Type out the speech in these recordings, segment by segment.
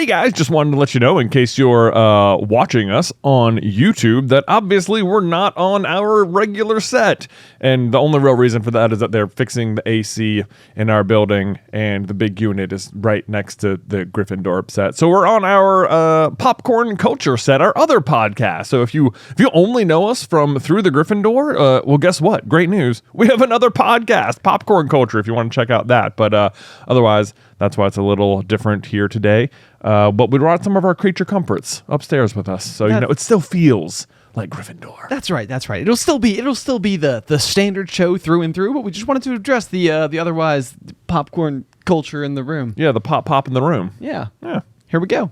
Hey guys, just wanted to let you know, in case you're watching us on YouTube, that obviously we're not on our regular set. And the only real reason for that is that they're fixing the AC in our building, and the big unit is right next to the Griffin Door set. So we're on our popcorn culture set, our other podcast. So if you only know us from Through the Griffin Door, well, guess what? Great news. We have another podcast, Popcorn Culture, if you want to check out that. But otherwise, that's why it's a little different here today. But we brought some of our creature comforts upstairs with us, so it still feels like Gryffindor. That's right. It'll still be the standard show through and through, but we just wanted to address the otherwise popcorn culture in the room. Yeah, the pop in the room. Yeah. Yeah. Here we go.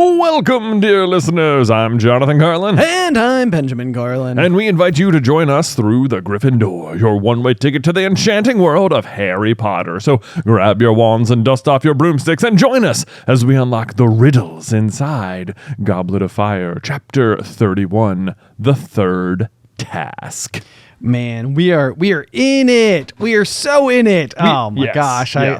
Welcome, dear listeners. I'm Jonathan Carlin. And I'm Benjamin Carlin. And we invite you to join us through the Griffin Door, your one-way ticket to the enchanting world of Harry Potter. So grab your wands and dust off your broomsticks and join us as we unlock the riddles inside Goblet of Fire, Chapter 31, The Third Task. Man, we are in it. We are so in it. Oh my gosh. Yeah.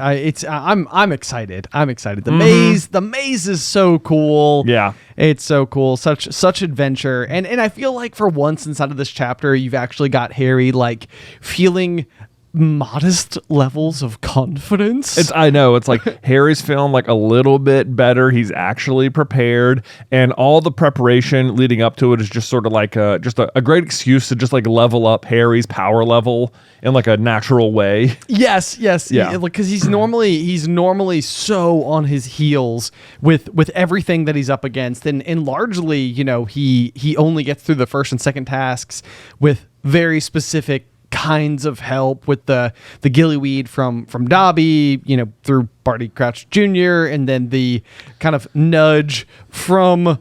I'm excited. The maze is so cool. Yeah. It's so cool. Such adventure. And I feel like for once inside of this chapter, you've actually got Harry like feeling modest levels of confidence. I know. It's like Harry's feeling like a little bit better. He's actually prepared, and all the preparation leading up to it is just sort of like a great excuse to just like level up Harry's power level in like a natural way. Yes. Yeah. Because he's normally so on his heels with everything that he's up against, and largely, he only gets through the first and second tasks with very specific kinds of help, with the gillyweed from Dobby, through Barty Crouch Jr., and then the kind of nudge from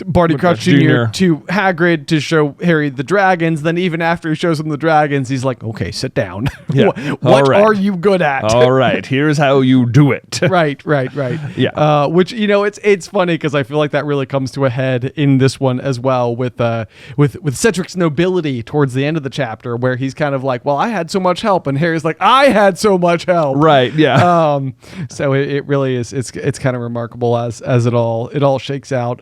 Barty Crouch Jr. to Hagrid to show Harry the dragons. Then even after he shows him the dragons, he's like, okay, sit down. Yeah. What are you good at? All right, here's how you do it. Right. Yeah. Which, it's funny because I feel like that really comes to a head in this one as well with Cedric's nobility towards the end of the chapter, where he's kind of like, well, I had so much help, and Harry's like, I had so much help. Right. Yeah. So it really is. It's kind of remarkable as it all shakes out.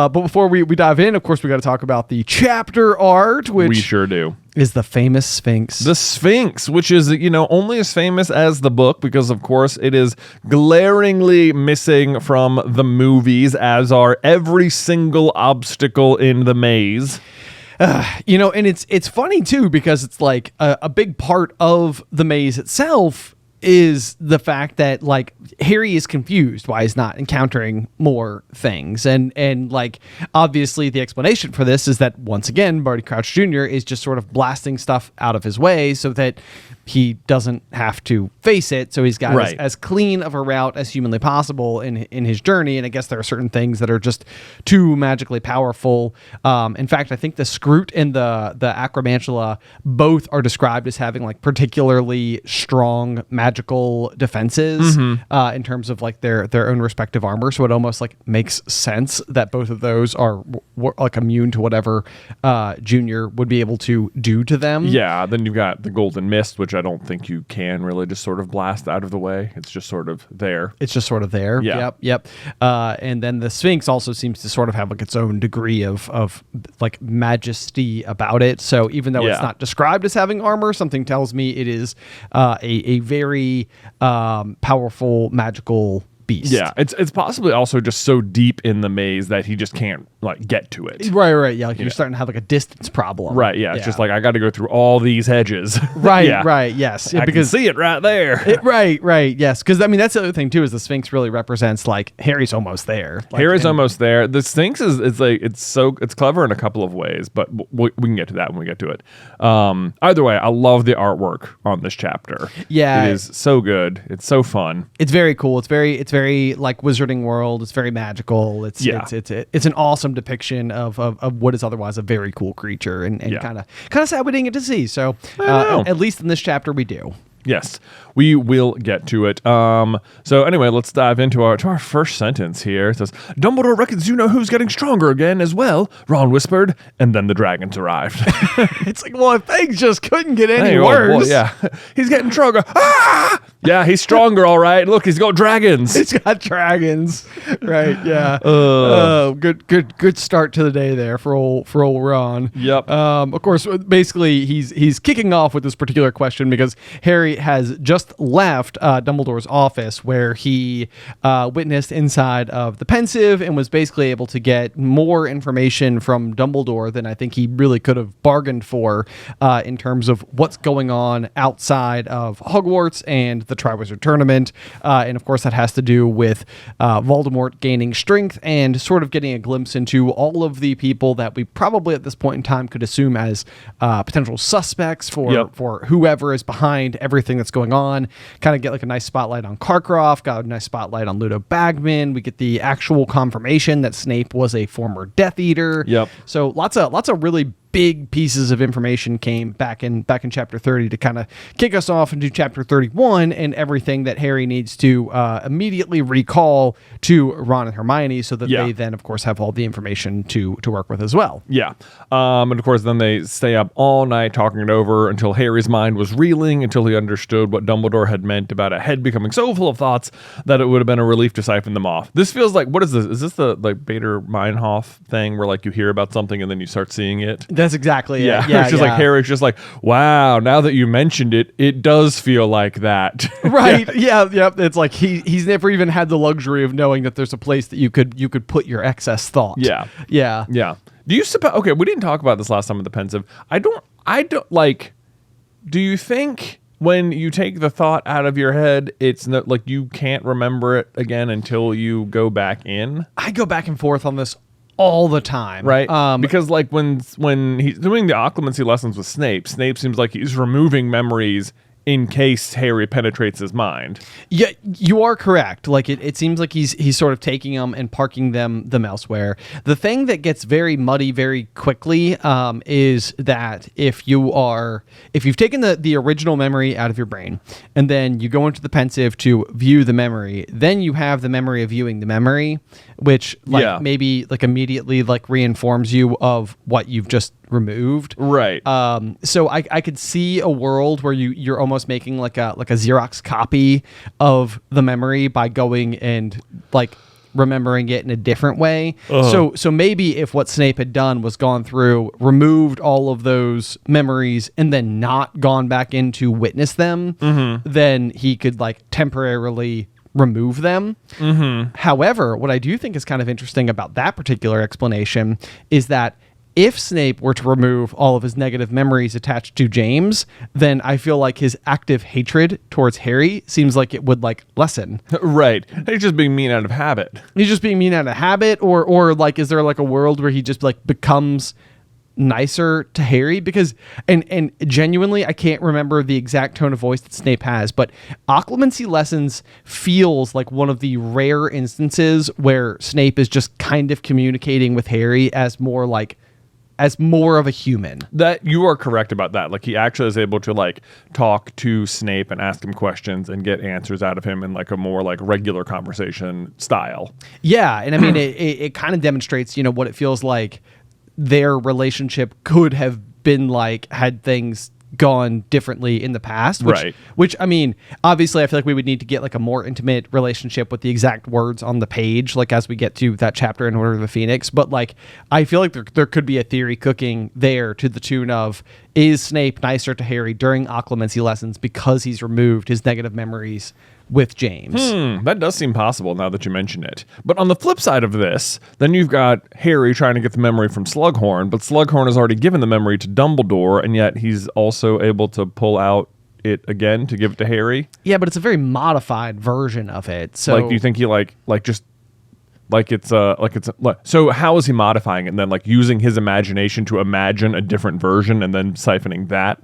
But before we dive in, of course, we got to talk about the chapter art, which we sure do. Is the famous Sphinx. The Sphinx, which is, only as famous as the book, because of course it is glaringly missing from the movies, as are every single obstacle in the maze. And it's funny too, because it's like a big part of the maze itself is the fact that like Harry is confused why he's not encountering more things, and like obviously the explanation for this is that once again Barty Crouch Jr. is just sort of blasting stuff out of his way so that he doesn't have to face it, so he's got as clean of a route as humanly possible in his journey. And I guess there are certain things that are just too magically powerful. In fact, I think the Scroot and the Acromantula both are described as having like particularly strong magical defenses in terms of like their own respective armor. So it almost like makes sense that both of those are like immune to whatever Junior would be able to do to them. Yeah, then you've got the Golden Mist, which I don't think you can really just sort of blast out of the way. It's just sort of there. Yeah. Yep. And then the Sphinx also seems to sort of have like its own degree of like majesty about it. So even though it's not described as having armor, something tells me it is a very powerful magical beast. Yeah, it's possibly also just so deep in the maze that he just can't like get to it. Right. Yeah, like you're starting to have like a distance problem. Right. Yeah. It's just like I got to go through all these hedges. Right. Right. Yes. I can see it right there. Right. Yes. Because I mean that's the other thing too, is the Sphinx really represents like Harry's almost there. Like, Harry's almost there. The Sphinx is like it's clever in a couple of ways, but we can get to that when we get to it. Either way, I love the artwork on this chapter. Yeah, it is so good. It's so fun. It's very cool. It's very like Wizarding World. It's very magical. It's an awesome depiction of what is otherwise a very cool creature, and kind of sad we didn't get to see. So at least in this chapter we do. Yes, we will get to it. So anyway, let's dive into our first sentence here. It says, Dumbledore reckons you know who's getting stronger again as well, Ron whispered, and then the dragons arrived. It's like, well, things just couldn't get any Hey, worse. Oh boy, yeah, he's getting stronger. Ah! Yeah, he's stronger, all right. Look, he's got dragons. It's got dragons. Right, yeah. Good start to the day there for old Ron. Yep. Of course, basically, he's kicking off with this particular question because Harry has just left Dumbledore's office where he witnessed inside of the Pensive and was basically able to get more information from Dumbledore than I think he really could have bargained for in terms of what's going on outside of Hogwarts and the Triwizard Tournament. And of course, that has to do with Voldemort gaining strength and sort of getting a glimpse into all of the people that we probably at this point in time could assume as potential suspects for whoever is behind everything that's going on. Kind of get like a nice spotlight on Karkaroff, got a nice spotlight on Ludo Bagman. We get the actual confirmation that Snape was a former Death Eater. Yep. So lots of really big pieces of information came back in chapter 30 to kind of kick us off into chapter 31 and everything that Harry needs to immediately recall to Ron and Hermione so that they then of course have all the information to work with as well. Yeah. And of course then they stay up all night talking it over until Harry's mind was reeling, until he understood what Dumbledore had meant about a head becoming so full of thoughts that it would have been a relief to siphon them off. This feels like, what is this? Is this the like Bader-Meinhof thing where like you hear about something and then you start seeing it? That's exactly it. Yeah. It's just like Harry's just like, wow, now that you mentioned it, it does feel like that. Right. Yeah. It's like he's never even had the luxury of knowing that there's a place that you could put your excess thought. Yeah. Yeah. Do you suppose, okay, we didn't talk about this last time with the Pensive. I don't like, do you think when you take the thought out of your head, it's not like you can't remember it again until you go back in? I go back and forth on this all the time. Right. Because like when he's doing the occlumency lessons with Snape seems like he's removing memories in case Harry penetrates his mind. Yeah, you are correct. Like it seems like he's sort of taking them and parking them elsewhere. The thing that gets very muddy very quickly is that if you've taken the original memory out of your brain and then you go into the Pensive to view the memory, then you have the memory of viewing the memory, which maybe like immediately like reinforms you of what you've just removed. Right. So I could see a world where you're almost making like a Xerox copy of the memory by going and like remembering it in a different way. So maybe if what Snape had done was gone through, removed all of those memories and then not gone back in to witness them, then he could like temporarily remove them. However, what I do think is kind of interesting about that particular explanation is that if Snape were to remove all of his negative memories attached to James, then I feel like his active hatred towards Harry seems like it would like lessen. Right. He's just being mean out of habit. He's just being mean out of habit, or like, is there like a world where he just like becomes nicer to Harry? Because and genuinely I can't remember the exact tone of voice that Snape has, but occlumency lessons feels like one of the rare instances where Snape is just kind of communicating with Harry as more of a human. That you are correct about that. Like he actually is able to like talk to Snape and ask him questions and get answers out of him in like a more like regular conversation style. Yeah, and I mean it kind of demonstrates, what it feels like their relationship could have been like had things gone differently in the past, which I mean, obviously I feel like we would need to get like a more intimate relationship with the exact words on the page, like as we get to that chapter in Order of the Phoenix. But like, I feel like there could be a theory cooking there to the tune of, is Snape nicer to Harry during occlumency lessons because he's removed his negative memories with James? That does seem possible now that you mention it. But on the flip side of this, then you've got Harry trying to get the memory from Slughorn, but Slughorn has already given the memory to Dumbledore, and yet he's also able to pull out it again to give it to Harry. Yeah, but it's a very modified version of it. So like, do you think he so how is he modifying it? And then like using his imagination to imagine a different version and then siphoning that?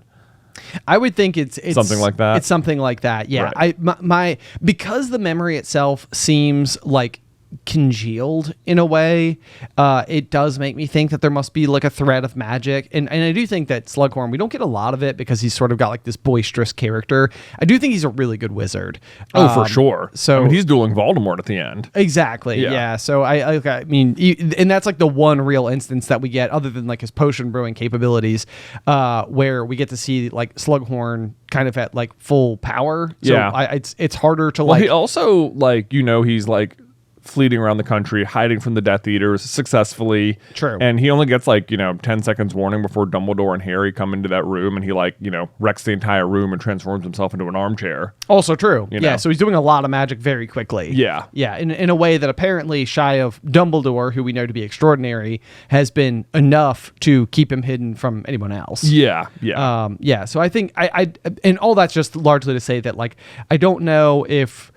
I would think it's something like that. It's something like that. Yeah. Right. Because the memory itself seems like congealed in a way. It does make me think that there must be like a thread of magic. And I do think that Slughorn, we don't get a lot of it because he's sort of got like this boisterous character. I do think he's a really good wizard. Oh, for sure. So I mean, he's dueling Voldemort at the end. Exactly. Yeah. So I mean, and that's like the one real instance that we get other than like his potion brewing capabilities, where we get to see like Slughorn kind of at like full power. So it's harder to He also like, he's like fleeting around the country, hiding from the Death Eaters successfully. True. And he only gets like, 10 seconds warning before Dumbledore and Harry come into that room, and he like, wrecks the entire room and transforms himself into an armchair. Also true. You Yeah. know? So he's doing a lot of magic very quickly. Yeah. Yeah. In a way that apparently shy of Dumbledore, who we know to be extraordinary, has been enough to keep him hidden from anyone else. Yeah. Yeah. Yeah. So I think and all that's just largely to say that like, I don't know if,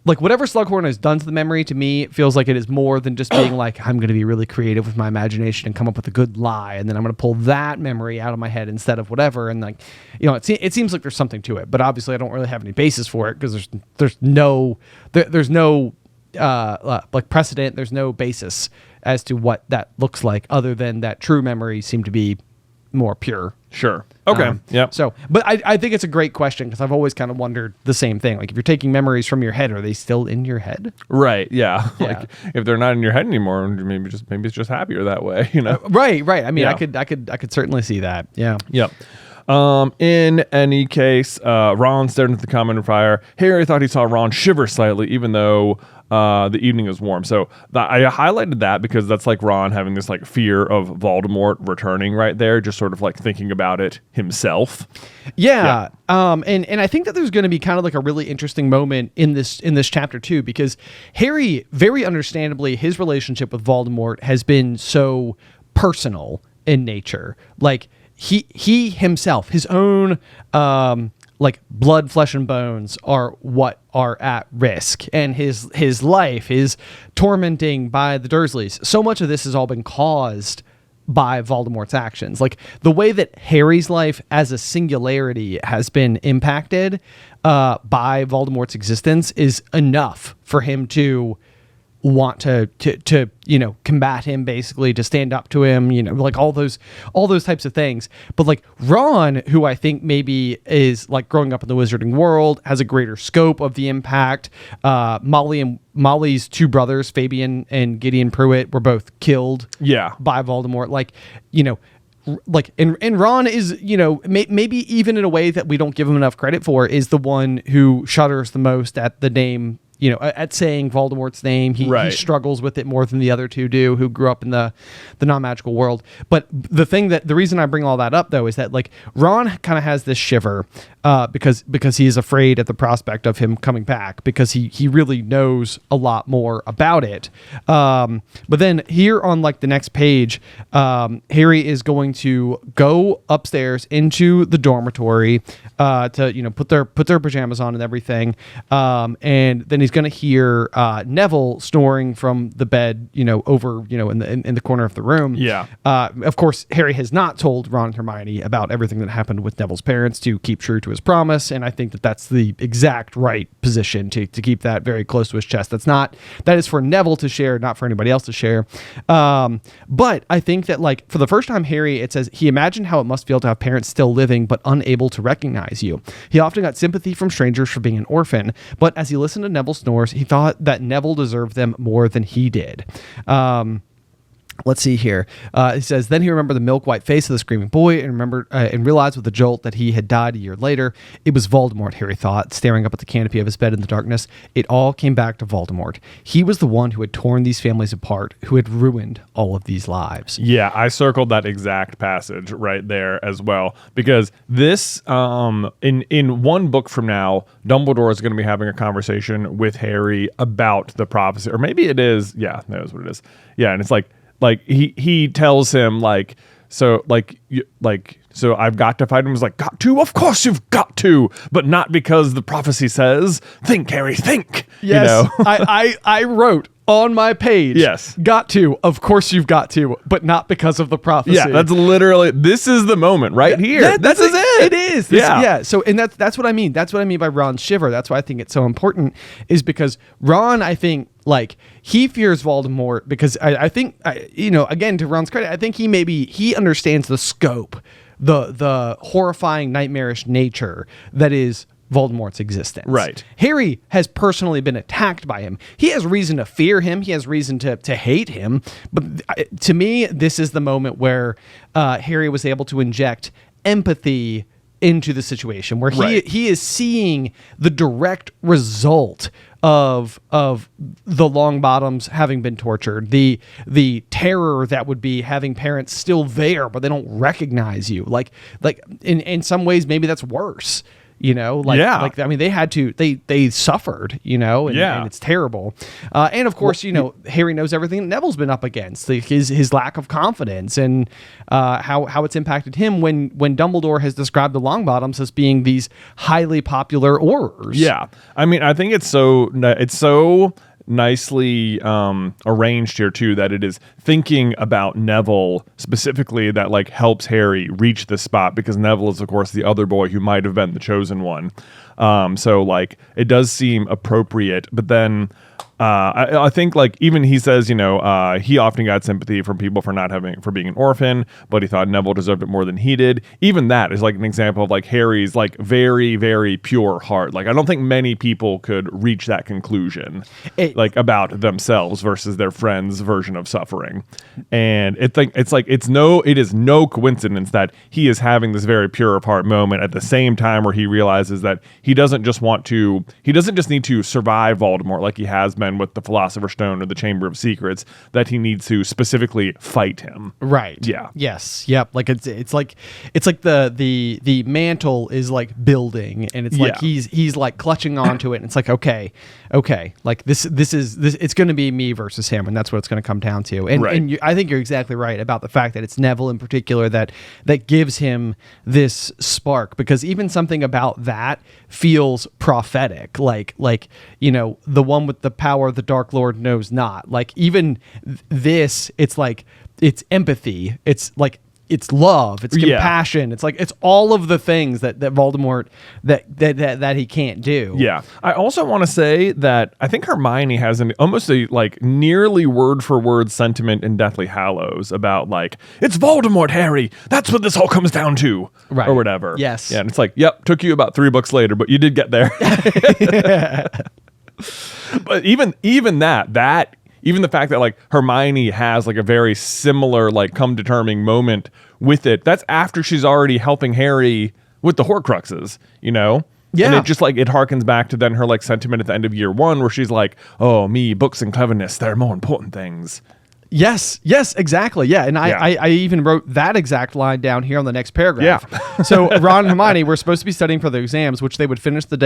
like, whatever Slughorn has done to the memory, to me, it feels like it is more than just being like, I'm going to be really creative with my imagination and come up with a good lie, and then I'm going to pull that memory out of my head instead of whatever. And like, it seems like there's something to it, but obviously I don't really have any basis for it because there's no like precedent. There's no basis as to what that looks like other than that true memories seem to be more pure. Sure. Okay. Yep. So, but I think it's a great question because I've always kind of wondered the same thing. Like, if you're taking memories from your head, are they still in your head? Right. Yeah. Like, if they're not in your head anymore, maybe it's just happier that way. Right. I mean, I could certainly see that. Yeah. Yep. In any case, Ron stared into the common fire. Harry thought he saw Ron shiver slightly, even though the evening was warm. So I highlighted that because that's like Ron having this like fear of Voldemort returning right there, just sort of like thinking about it himself. Yeah. And I think that there's going to be kind of like a really interesting moment in this chapter too, because Harry, very understandably, his relationship with Voldemort has been so personal in nature. Like, he himself, his own like blood, flesh, and bones are what are at risk, and his life is tormenting by the Dursleys. So much of this has all been caused by Voldemort's actions. Like, the way that Harry's life as a singularity has been impacted by Voldemort's existence is enough for him to want to combat him, basically, to stand up to him, like all those types of things. But like Ron, who I think maybe is like growing up in the wizarding world, has a greater scope of the impact. Molly's two brothers, Fabian and Gideon Pruitt, were both killed by Voldemort. And Ron is, maybe even in a way that we don't give him enough credit for, is the one who shudders the most at the name, at saying Voldemort's name. He struggles with it more than the other two do, who grew up in the non-magical world. But the reason I bring all that up, though, is that like Ron kind of has this shiver because he is afraid at the prospect of him coming back, because he really knows a lot more about it. But then here on like the next page, Harry is going to go upstairs into the dormitory to put their pajamas on and everything, and then he's going to hear Neville snoring from the bed, over in the corner of the room. Of course, Harry has not told Ron and Hermione about everything that happened with Neville's parents to keep true to his promise, and I think that that's the exact right position to keep that very close to his chest. That is for Neville to share, not for anybody else to share. But I think that like for the first time, Harry, it says he imagined how it must feel to have parents still living but unable to recognize you. He often got sympathy from strangers for being an orphan, but as he listened to Neville snores, he thought that Neville deserved them more than he did. Let's see here. He says, then he remembered the milk-white face of the screaming boy and realized with a jolt that he had died a year later. It was Voldemort, Harry thought, staring up at the canopy of his bed in the darkness. It all came back to Voldemort. He was the one who had torn these families apart, who had ruined all of these lives. Yeah, I circled that exact passage right there as well, because this, in one book from now, Dumbledore is going to be having a conversation with Harry about the prophecy, or maybe it is, that is what it is. Yeah, and it's like he tells him so I've got to fight him. He's like, got to? Of course you've got to, but not because the prophecy says, think, Harry, think. Yes, I wrote on my page, yes, got to, of course you've got to, but not because of the prophecy. Yeah, that's literally, this is the moment right here. This is it. It is. Yeah. So, and that's what I mean. That's what I mean by Ron's shiver. That's why I think it's so important, is because Ron, I think, Like, he fears Voldemort because I think, again, to Ron's credit, I think he understands the scope, the horrifying, nightmarish nature that is Voldemort's existence. Right. Harry has personally been attacked by him. He has reason to fear him. He has reason to hate him. But to me, this is the moment where Harry was able to inject empathy into the situation, where he is seeing the direct result of the Longbottoms having been tortured, the terror that would be having parents still there but they don't recognize you. Like in some ways maybe that's worse. I mean, they suffered, and it's terrible. And of course, Harry knows everything that Neville's been up against, his lack of confidence, and how it's impacted him when Dumbledore has described the Longbottoms as being these highly popular Aurors. Yeah. I mean, I think it's so nicely arranged here too, that it is thinking about Neville specifically that like helps Harry reach the spot, because Neville is of course the other boy who might have been the chosen one. So like it does seem appropriate, but then I think like even he says, he often got sympathy from people for being an orphan, but he thought Neville deserved it more than he did. Even that is like an example of like Harry's like very, very pure heart. Like I don't think many people could reach that conclusion like about themselves versus their friend's version of suffering. And it is no coincidence that he is having this very pure of heart moment at the same time where he realizes that he doesn't just need to survive Voldemort like he has been with the Philosopher's Stone or the Chamber of Secrets, that he needs to specifically fight him. Right. Yeah. Yes. Yep. Like it's like the mantle is like building, and it's like he's like clutching onto it, and it's like okay, like this it's going to be me versus him, and that's what it's going to come down to. And I think you're exactly right about the fact that it's Neville in particular that gives him this spark, because even something about that feels prophetic, like the one with the power the Dark Lord knows not. Like even this, it's like it's empathy, it's like it's love, it's compassion, it's like it's all of the things that Voldemort that he can't do. Yeah. I also want to say that I think Hermione has almost a like nearly word for word sentiment in Deathly Hallows about like, it's Voldemort, Harry. That's what this all comes down to. Right. Or whatever. Yes. Yeah. And it's like, yep, took you about 3 books later, but you did get there. But even that even the fact that like Hermione has like a very similar like come to terming moment with it, that's after she's already helping Harry with the Horcruxes, Yeah. And it just like it harkens back to then her like sentiment at the end of year 1 where she's like, oh, me, books and cleverness, they're more important things. Yes, exactly. Yeah. And I even wrote that exact line down here on the next paragraph. Yeah. So Ron and Hermione were supposed to be studying for their exams, which they would finish on the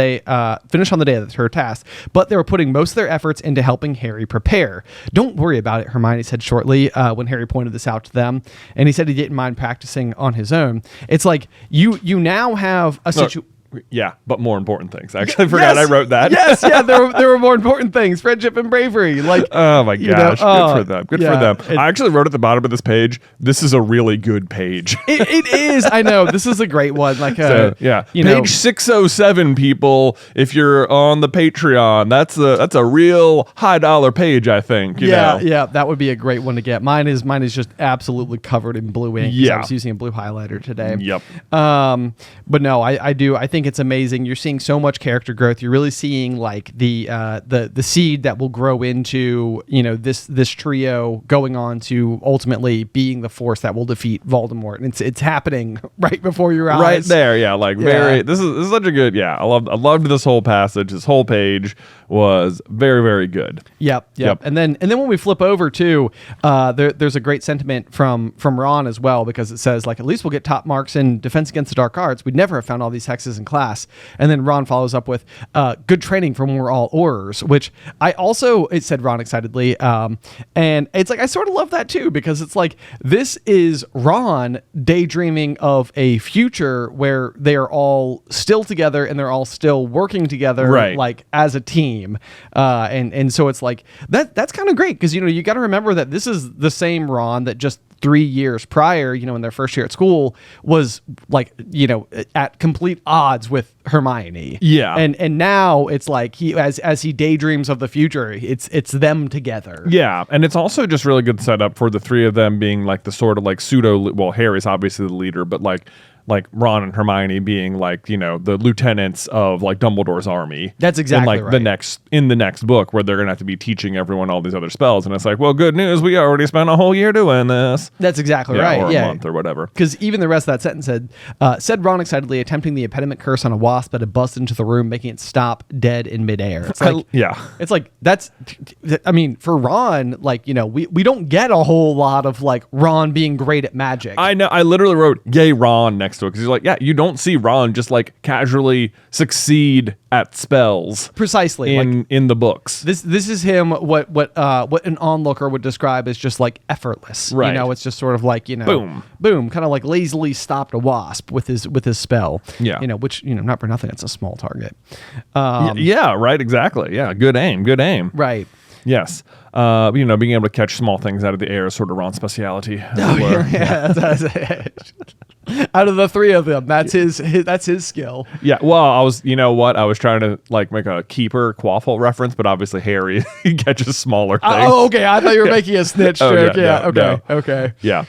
day of her task, but they were putting most of their efforts into helping Harry prepare. Don't worry about it, Hermione said shortly when Harry pointed this out to them. And he said he didn't mind practicing on his own. It's like you now have a situation. Yeah, but more important things. I actually forgot I wrote that. Yes, there were more important things. Friendship and bravery. Like, oh my gosh, good for them. Good for them. I actually wrote at the bottom of this page, this is a really good page. It is. I know. This is a great one. Like, page 607, people. If you're on the Patreon, that's a real high dollar page, I think. You know? Yeah, that would be a great one to get. Mine is just absolutely covered in blue ink. Yeah, I was using a blue highlighter today. Yep. But no, I do. I think it's amazing. You're seeing so much character growth. You're really seeing like the seed that will grow into this trio going on to ultimately being the force that will defeat Voldemort. And it's happening right before your eyes. Right there, yeah. Like very. This is such a good. Yeah, I loved this whole passage. This whole page was very, very good. Yep. And then when we flip over to there's a great sentiment from Ron as well, because it says like, at least we'll get top marks in defense against the dark arts. We'd never have found all these hexes in class. And then Ron follows up with good training from when we're all Aurors, which it said Ron excitedly. And it's like, I sort of love that too, because it's like, this is Ron daydreaming of a future where they are all still together and they're all still working together, right, like as a team. And so it's like, that's kind of great, because, you got to remember that this is the same Ron that just 3 years prior, in their first year at school was like, at complete odds odds with Hermione. Yeah. And now it's like he as he daydreams of the future, it's them together. Yeah, and it's also just really good setup for the three of them being like the sort of like pseudo. Well, Harry's obviously the leader, but like Ron and Hermione being like, you know, the lieutenants of like Dumbledore's army. That's exactly right. In the next book where they're gonna have to be teaching everyone all these other spells, and it's like, well, good news, we already spent a whole year doing this. That's exactly right. Or a month or whatever. Because even the rest of that sentence said Ron excitedly attempting the impediment curse on a wasp that had busted into the room, making it stop dead in midair. It's like, it's like I mean, for Ron, like, you know, we don't get a whole lot of like Ron being great at magic. I know. I literally wrote "Yay Ron" next to it because he's like, yeah, you don't see Ron just like casually succeed at spells precisely in the books. This is him. What an onlooker would describe as just like effortless. Right. You know, it's just sort of like, you know, boom, kind of like lazily stopped a wasp with his spell. Yeah. You know, which, you know, not for nothing, it's a small target. Yeah. Right. Exactly. Yeah. Good aim. Right. Yes. You know, being able to catch small things out of the air is sort of Ron's specialty. Out of the three of them, that's his skill. Yeah. Well, I was trying to like make a keeper quaffle reference, but obviously Harry catches smaller things. Oh, okay. I thought you were making a snitch trick. Okay. Yeah.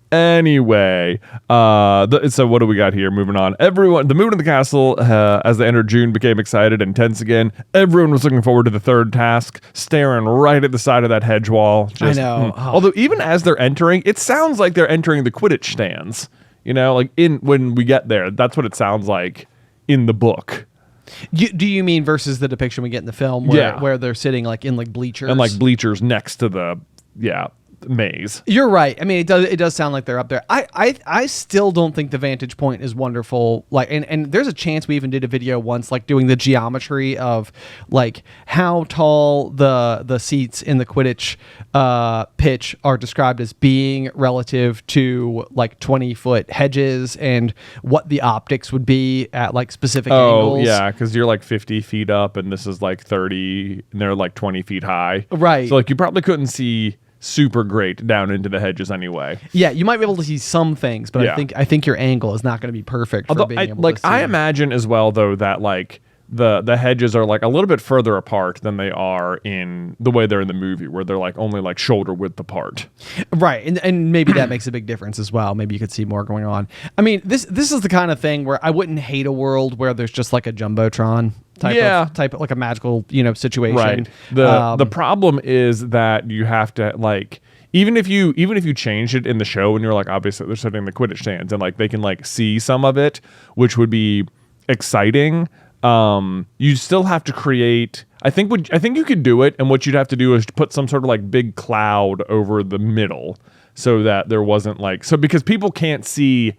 Anyway, so what do we got here? Moving on. The mood in the castle, as they entered June, became excited and tense again. Everyone was looking forward to the third task, staring right at the side of that hedge wall. I know. Although even as they're entering, it sounds like they're entering the Quidditch stands. You know, like when we get there, that's what it sounds like in the book. Do you mean versus the depiction we get in the film where they're sitting like in like bleachers? And like bleachers next to the maze. You're right. I mean, it does sound like they're up there. I still don't think the vantage point is wonderful. Like, and there's a chance we even did a video once, like doing the geometry of like how tall the seats in the Quidditch pitch are described as being relative to like 20-foot hedges and what the optics would be at like specific angles. Oh yeah, because you're like 50 feet up and this is like 30 and they're like 20 feet high. Right. So like you probably couldn't see super great down into the hedges anyway. Yeah, you might be able to see some things, but I think your angle is not going to be perfect for being able to see. I imagine as well though that like the hedges are like a little bit further apart than they are in the way they're in the movie, where they're like only like shoulder width apart. Right, and maybe that makes a big difference as well. Maybe you could see more going on. I mean, this is the kind of thing where I wouldn't hate a world where there's just like a jumbotron type of like a magical, you know, situation. Right. The problem is that you have to like even if you changed it in the show and you're like obviously they're sitting in the Quidditch stands and like they can like see some of it, which would be exciting. You still have to create. I think you could do it, and what you'd have to do is put some sort of like big cloud over the middle so that there wasn't like because people can't see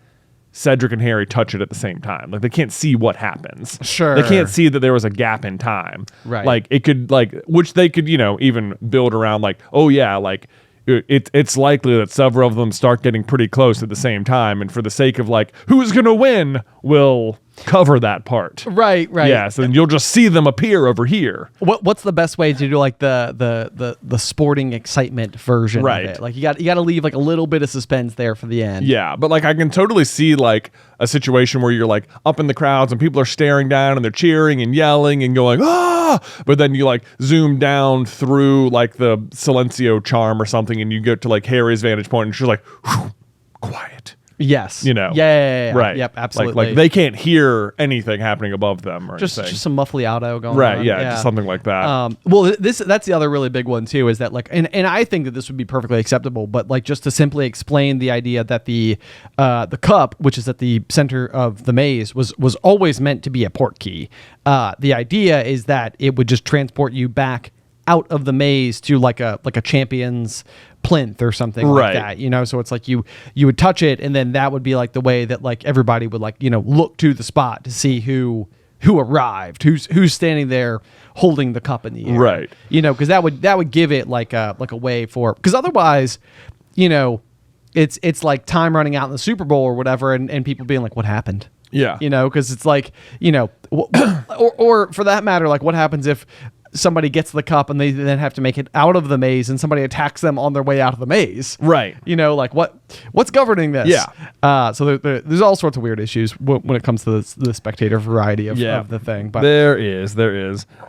Cedric and Harry touch it at the same time. Like they can't see what happens. Sure. They can't see that there was a gap in time. Right. Like it could which they could, you know, even build around like, oh yeah, like it's likely that several of them start getting pretty close at the same time. And for the sake of like, who's going to win, we'll cover that part. Right. Yeah, so then you'll just see them appear over here. What's the best way to do like the sporting excitement version of it? Like you got to leave like a little bit of suspense there for the end. Yeah, but like I can totally see like a situation where you're like up in the crowds and people are staring down and they're cheering and yelling and going, ah, but then you like zoom down through like the Silencio charm or something and you go to like Harry's vantage point and she's like, whew, quiet. Yes. You know. Yeah. Right. Yep. Absolutely. Like they can't hear anything happening above them or just anything. Just some muffly-auto going on. Right. Yeah. Just something like that. Well, that's the other really big one too. Is that like, and I think that this would be perfectly acceptable, but like just to simply explain the idea that the cup, which is at the center of the maze, was always meant to be a port key. The idea is that it would just transport you back out of the maze to like a champion's plinth or something like that, you know. So it's like you would touch it, and then that would be like the way that like everybody would like, you know, look to the spot to see who arrived, who's standing there holding the cup in the air, right? You know, because that would give it like a way for, because otherwise, you know, it's like time running out in the Super Bowl or whatever, and people being like, what happened? Yeah. You know, because it's like, you know, or for that matter, like what happens if somebody gets the cup and they then have to make it out of the maze, and somebody attacks them on their way out of the maze. Right. You know, like what's governing this? Yeah. So there's all sorts of weird issues when it comes to the spectator variety of the thing. But there is.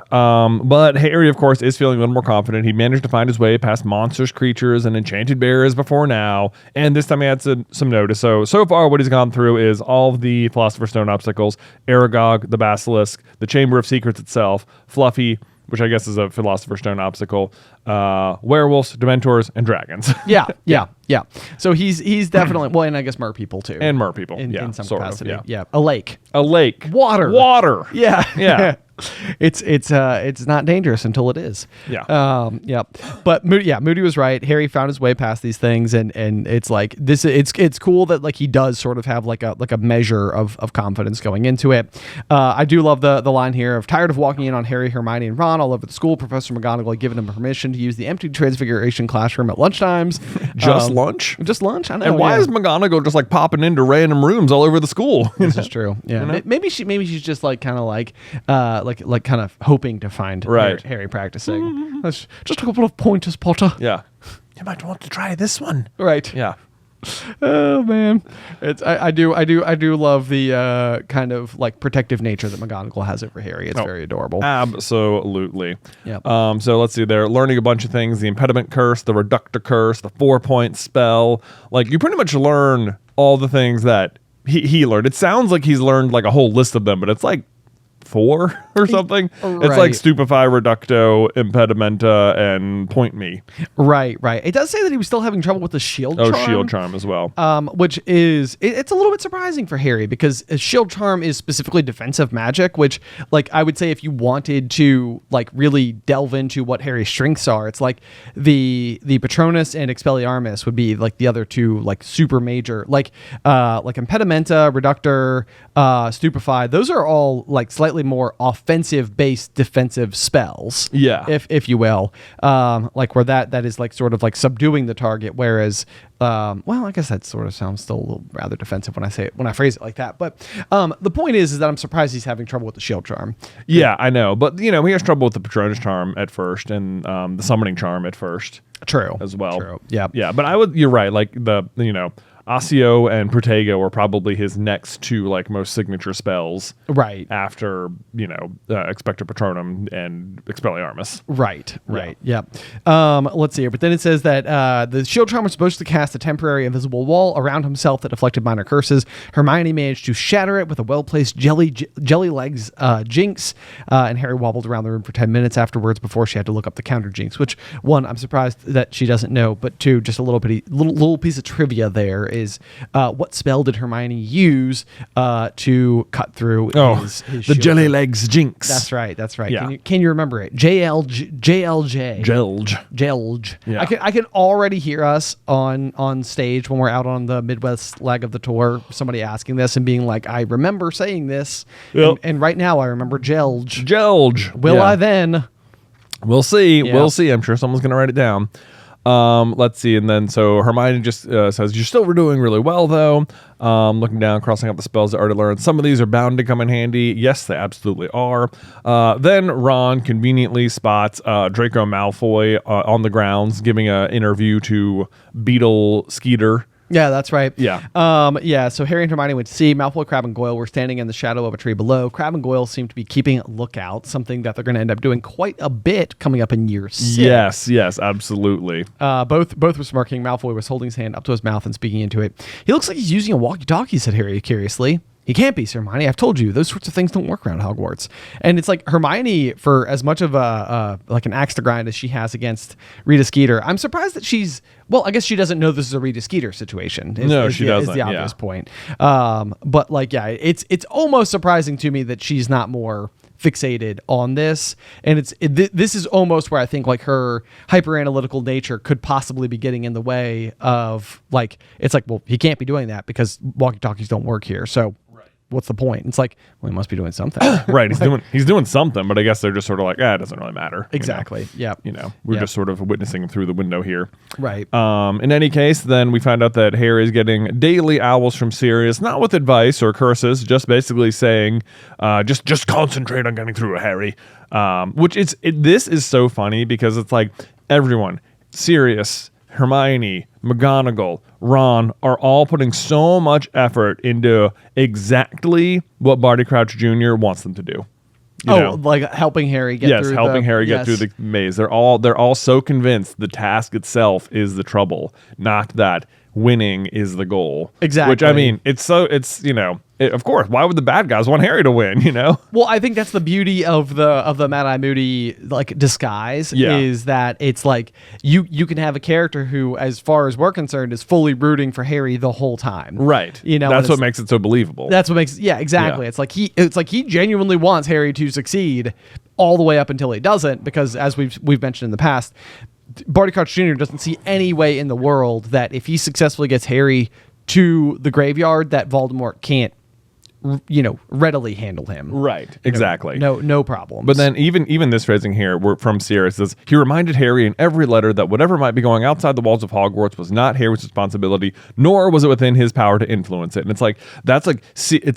But Harry, of course, is feeling a little more confident. He managed to find his way past monsters, creatures, and enchanted barriers before now, and this time he had some notice. So far, what he's gone through is all of the Philosopher's Stone obstacles: Aragog, the Basilisk, the Chamber of Secrets itself, Fluffy, which I guess is a Philosopher's Stone obstacle, werewolves, Dementors, and dragons. Yeah. So he's definitely, well, and I guess mer people too. And mer people, in some sort capacity. of, yeah. A lake. Water. Yeah. It's not dangerous until it is. Yeah. But Moody was right. Harry found his way past these things, and it's like this. It's cool that like he does sort of have like a measure of confidence going into it. I do love the line here of tired of walking in on Harry, Hermione, and Ron all over the school. Professor McGonagall had given him permission to use the empty Transfiguration classroom at lunchtimes. Just lunch. I know. And why is McGonagall just like popping into random rooms all over the school? This is true. Yeah. You know? Maybe she's just like kind of like kind of hoping to find Harry practicing. That's just a couple of pointers, Potter. Yeah. You might want to try this one. Right. Yeah. Oh man, I do love the kind of like protective nature that McGonagall has over Harry. It's very adorable. Absolutely. Yeah. So let's see. They're learning a bunch of things: the impediment curse, the reductor curse, the 4-point spell. Like you pretty much learn all the things that he learned. It sounds like he's learned like a whole list of them, but it's like 4 or something. Right. It's like Stupefy, Reducto, Impedimenta, and Point Me. Right. It does say that he was still having trouble with the shield charm. Oh, shield charm as well. Which is, it's a little bit surprising for Harry because a shield charm is specifically defensive magic, which like I would say if you wanted to like really delve into what Harry's strengths are, it's like the Patronus and Expelliarmus would be like the other two like super major, like Impedimenta, Reductor, Stupefy. Those are all like slightly more offensive based defensive spells, if you will, like where that is like sort of like subduing the target, whereas well, I guess that sort of sounds still a little rather defensive when I phrase it like that, but the point is that I'm surprised he's having trouble with the shield charm. Yeah, I know, but you know he has trouble with the Patronus charm at first and the summoning charm at first. True as well. True. Yeah, but you're right, like the Accio and Protego are probably his next two like most signature spells. Right. After, Expector Patronum and Expelliarmus. Right. Yeah. Let's see here. But then it says that the shield charm was supposed to cast a temporary invisible wall around himself that deflected minor curses. Hermione managed to shatter it with a well-placed jelly legs jinx, and Harry wobbled around the room for 10 minutes afterwards before she had to look up the counter jinx, which, one, I'm surprised that she doesn't know, but two, just a little piece of trivia there is what spell did Hermione use to cut through his the jelly legs jinx. That's right. Yeah. Can you remember it? JLJ. Jelge. Yeah. I can already hear us on stage when we're out on the Midwest leg of the tour, somebody asking this and being like, I remember saying this. Yep. And right now I remember Jelge. Will I then? We'll see. Yeah. We'll see. I'm sure someone's going to write it down. Let's see. And then so Hermione just says, you're still doing really well, though. Looking down, crossing out the spells that already learned. Some of these are bound to come in handy. Yes, they absolutely are. Then Ron conveniently spots Draco Malfoy on the grounds giving an interview to Beetle Skeeter. Yeah, that's right. Yeah. So Harry and Hermione went to see Malfoy, Crabbe, and Goyle were standing in the shadow of a tree below. Crabbe and Goyle seem to be keeping a lookout, something that they're going to end up doing quite a bit coming up in year 6. Yes, absolutely. Both were smirking. Malfoy was holding his hand up to his mouth and speaking into it. He looks like he's using a walkie-talkie, said Harry curiously. He can't be, Sir Hermione. I've told you, those sorts of things don't work around Hogwarts. And it's like Hermione, for as much of like an axe to grind as she has against Rita Skeeter, I'm surprised that I guess she doesn't know this is a Rita Skeeter situation. She doesn't. Is the obvious point. But like, yeah, it's almost surprising to me that she's not more fixated on this, and this is almost where I think like her hyper analytical nature could possibly be getting in the way of like, it's like, well, he can't be doing that because walkie talkies don't work here. So what's the point? It's like, well, he must be doing something. Right. He's doing something, but I guess they're just sort of like, it doesn't really matter. Exactly. Yeah. We're just sort of witnessing him through the window here. Right. In any case, then we find out that Harry is getting daily owls from Sirius, not with advice or curses, just basically saying, just concentrate on getting through it, Harry. This is so funny because it's like everyone, Sirius, Hermione, McGonagall, Ron are all putting so much effort into exactly what Barty Crouch Jr. wants them to do. Like helping Harry get through Harry get through the maze. They're all so convinced the task itself is the trouble, not that winning is the goal. Exactly. Which, I mean, of course, why would the bad guys want Harry to win, Well, I think that's the beauty of the Mad-Eye Moody like disguise is that it's like you can have a character who, as far as we're concerned, is fully rooting for Harry the whole time. Right. That's what makes it so believable. That's what makes exactly. Yeah. It's like he genuinely wants Harry to succeed all the way up until he doesn't, because as we've mentioned in the past, Barty Crouch Jr. doesn't see any way in the world that if he successfully gets Harry to the graveyard that Voldemort can't readily handle him. Right. Exactly. No problem. But then even this phrasing here from Sirius says, he reminded Harry in every letter that whatever might be going outside the walls of Hogwarts was not Harry's responsibility, nor was it within his power to influence it. And it's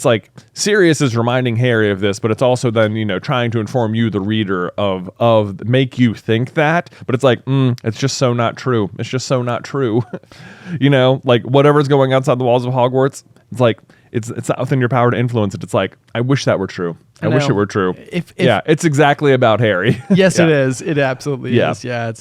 like Sirius is reminding Harry of this, but it's also then, trying to inform you, the reader, of make you think that. But it's like, it's just so not true. It's just so not true. Like whatever's going outside the walls of Hogwarts, it's like, it's not within your power to influence it. It's like, I wish that were true. I wish it were true. It's exactly about Harry. Yes, it is. It absolutely is. Yeah,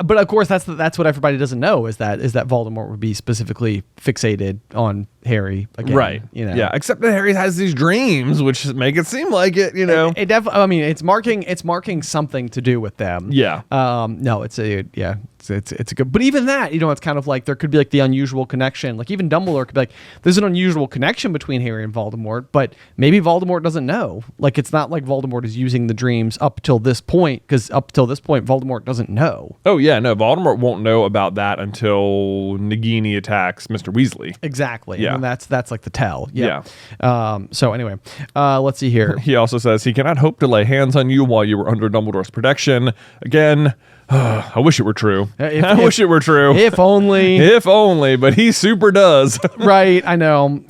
but of course that's what everybody doesn't know is that Voldemort would be specifically fixated on Harry again. Right. Yeah. Except that Harry has these dreams, which make it seem like it. It definitely. I mean, it's marking something to do with them. Yeah. No, it's a good. But even that, it's kind of like there could be like the unusual connection. Like even Dumbledore could be like, there's an unusual connection between Harry and Voldemort, but maybe Voldemort doesn't know. Like it's not like Voldemort is using the dreams up till this point, because up till this point Voldemort doesn't know. Oh yeah, no, Voldemort won't know about that until Nagini attacks Mr. Weasley. Exactly. Yeah. And that's like the tell. Yeah. So anyway, let's see here. He also says he cannot hope to lay hands on you while you were under Dumbledore's protection. Again, I wish it were true. I wish it were true. If only. If only, but he super does. Right, I know.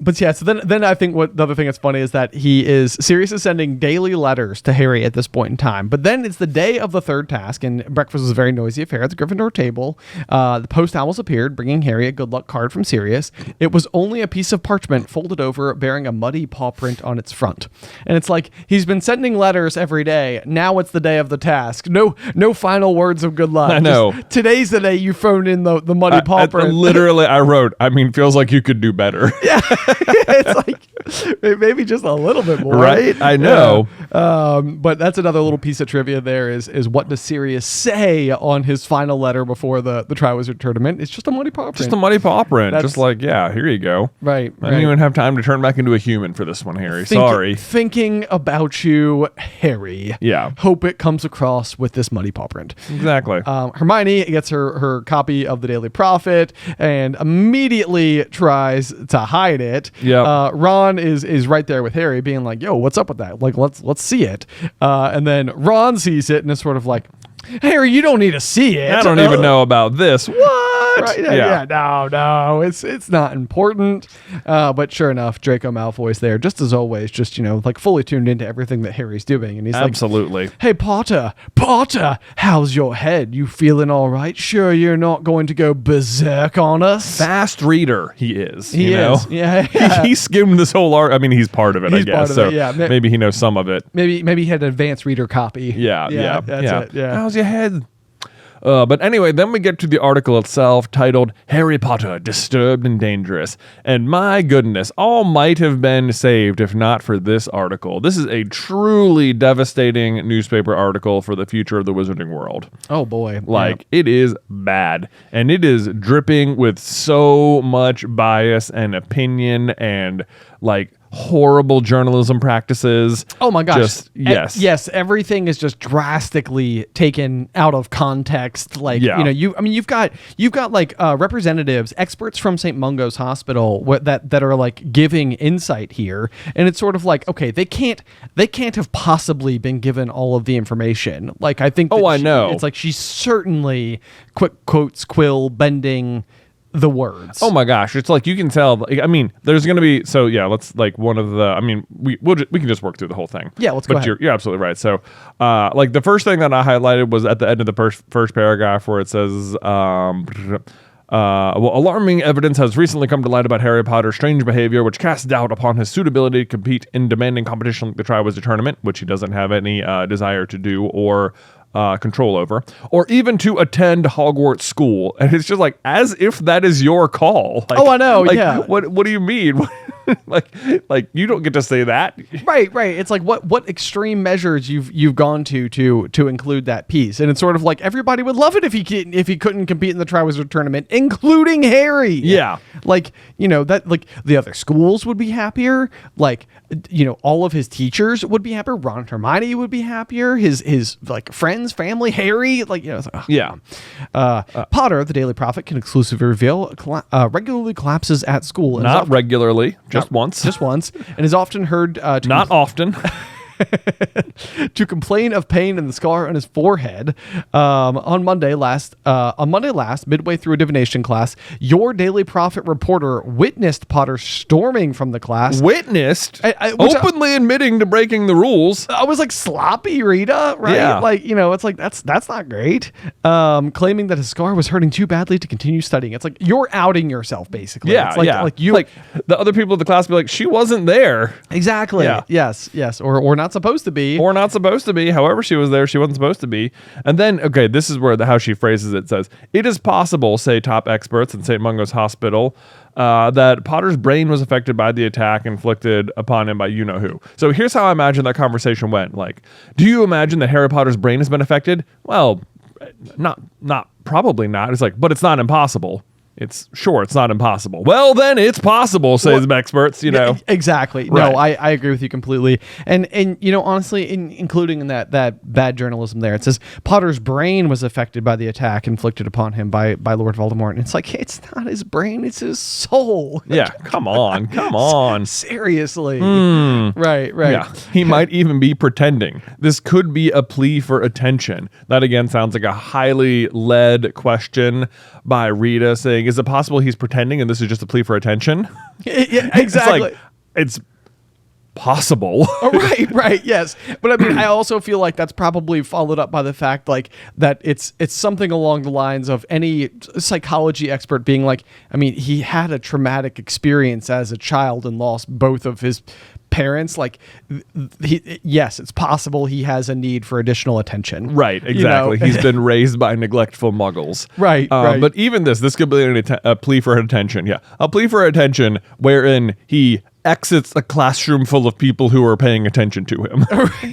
But yeah, so then I think what the other thing that's funny is that Sirius is sending daily letters to Harry at this point in time. But then it's the day of the third task, and breakfast was a very noisy affair at the Gryffindor table. The post owls appeared, bringing Harry a good luck card from Sirius. It was only a piece of parchment folded over, bearing a muddy paw print on its front. And it's like, he's been sending letters every day. Now it's the day of the task. No final words of good luck. I know. Just, today's the day you phoned in the muddy paw print. Literally, I wrote, feels like you could do better. Yeah. It's like, maybe just a little bit more. Right? I know. But that's another little piece of trivia there is what does Sirius say on his final letter before the Triwizard Tournament? It's just a muddy paw print. Just a muddy paw print. Just like, here you go. Right. I didn't even have time to turn back into a human for this one, Harry. Sorry. Thinking about you, Harry. Yeah. Hope it comes across with this muddy paw print. Exactly. Hermione gets her copy of the Daily Prophet and immediately tries to hide it. Yeah. Ron is right there with Harry, being like, "Yo, what's up with that? Like, let's see it." And then Ron sees it and is sort of like, "Harry, you don't need to see it. I don't even know about this. What?" Right? Yeah. No, it's not important. But sure enough, Draco Malfoy's there, just as always, just like fully tuned into everything that Harry's doing, and he's absolutely like, "Hey Potter, how's your head? You feeling all right? Sure, you're not going to go berserk on us." Fast reader, he is. He is. Yeah. He skimmed this whole art. He's part of it. I guess. So maybe he knows some of it. Maybe he had an advanced reader copy. Yeah. That's it. Yeah. How's your head? But anyway, then we get to the article itself titled Harry Potter, Disturbed and Dangerous. And my goodness, all might have been saved if not for this article. This is a truly devastating newspaper article for the future of the wizarding world. Oh boy. It is bad. And it is dripping with so much bias and opinion and horrible journalism practices. Oh my gosh. Just, yes. Yes, everything is just drastically taken out of context. Like, you've got like representatives, experts from St. Mungo's Hospital that are like giving insight here, and it's sort of like, okay, they can't have possibly been given all of the information. Like, I think I know. It's like she's certainly quick quotes, quill bending the words. Oh my gosh, it's like you can tell. Like, I mean, there's going to be let's like one of the. I mean, we can just work through the whole thing. Yeah, let's go ahead. You're absolutely right. So, like the first thing that I highlighted was at the end of the first paragraph where it says, alarming evidence has recently come to light about Harry Potter's strange behavior, which casts doubt upon his suitability to compete in demanding competition like the Triwizard Tournament, which he doesn't have any desire to do or control over, or even to attend Hogwarts school. And it's just like, as if that is your call. Like, I know. like, yeah. What do you mean? like you don't get to say that. Right. It's like what extreme measures you've gone to include that piece, and it's sort of like everybody would love it if he couldn't compete in the Triwizard Tournament, including Harry. Yeah. Like, that, like, the other schools would be happier. Like, all of his teachers would be happier. Ron and Hermione would be happier. His like friends, family, Harry. Like, it's like, yeah. Potter, the Daily Prophet, can exclusively reveal regularly collapses at school. Not regularly. Just once, and is often heard not often to complain of pain in the scar on his forehead. On Monday last, midway through a divination class, your Daily Prophet reporter witnessed Potter storming from the class. Openly admitting to breaking the rules. I was like, sloppy Rita, right? Yeah. Like, it's like that's not great. Claiming that his scar was hurting too badly to continue studying. It's like you're outing yourself, basically. Yeah, it's like, like you, like the other people of the class be like, she wasn't there. Exactly. Yeah. Yes, or not supposed to be. Or not supposed to be. However, she was there. She wasn't supposed to be. And then, okay, this is where how she phrases it says, it is possible, say top experts in St. Mungo's Hospital, that Potter's brain was affected by the attack inflicted upon him by you-know-who. So here's how I imagine that conversation went. Like, do you imagine that Harry Potter's brain has been affected? Well, probably not. It's like, but it's not impossible. It's not impossible. Well, then it's possible, say the experts, Yeah, exactly. Right. No, I agree with you completely. And honestly, including in that bad journalism there, it says Potter's brain was affected by the attack inflicted upon him by Lord Voldemort. And it's like, it's not his brain, it's his soul. Yeah, come on. Seriously. Right. Yeah, he might even be pretending. This could be a plea for attention. That again sounds like a highly led question by Rita saying, is it possible he's pretending and this is just a plea for attention? Yeah, exactly. It's possible. Right, yes. But I mean, I also feel like that's probably followed up by the fact like that it's something along the lines of any psychology expert being like, I mean, he had a traumatic experience as a child and lost both of his parents. Like, yes, it's possible he has a need for additional attention. Right, exactly. He's been raised by neglectful muggles. Right. But even this could be a plea for attention. Yeah, a plea for attention wherein he exits a classroom full of people who are paying attention to him.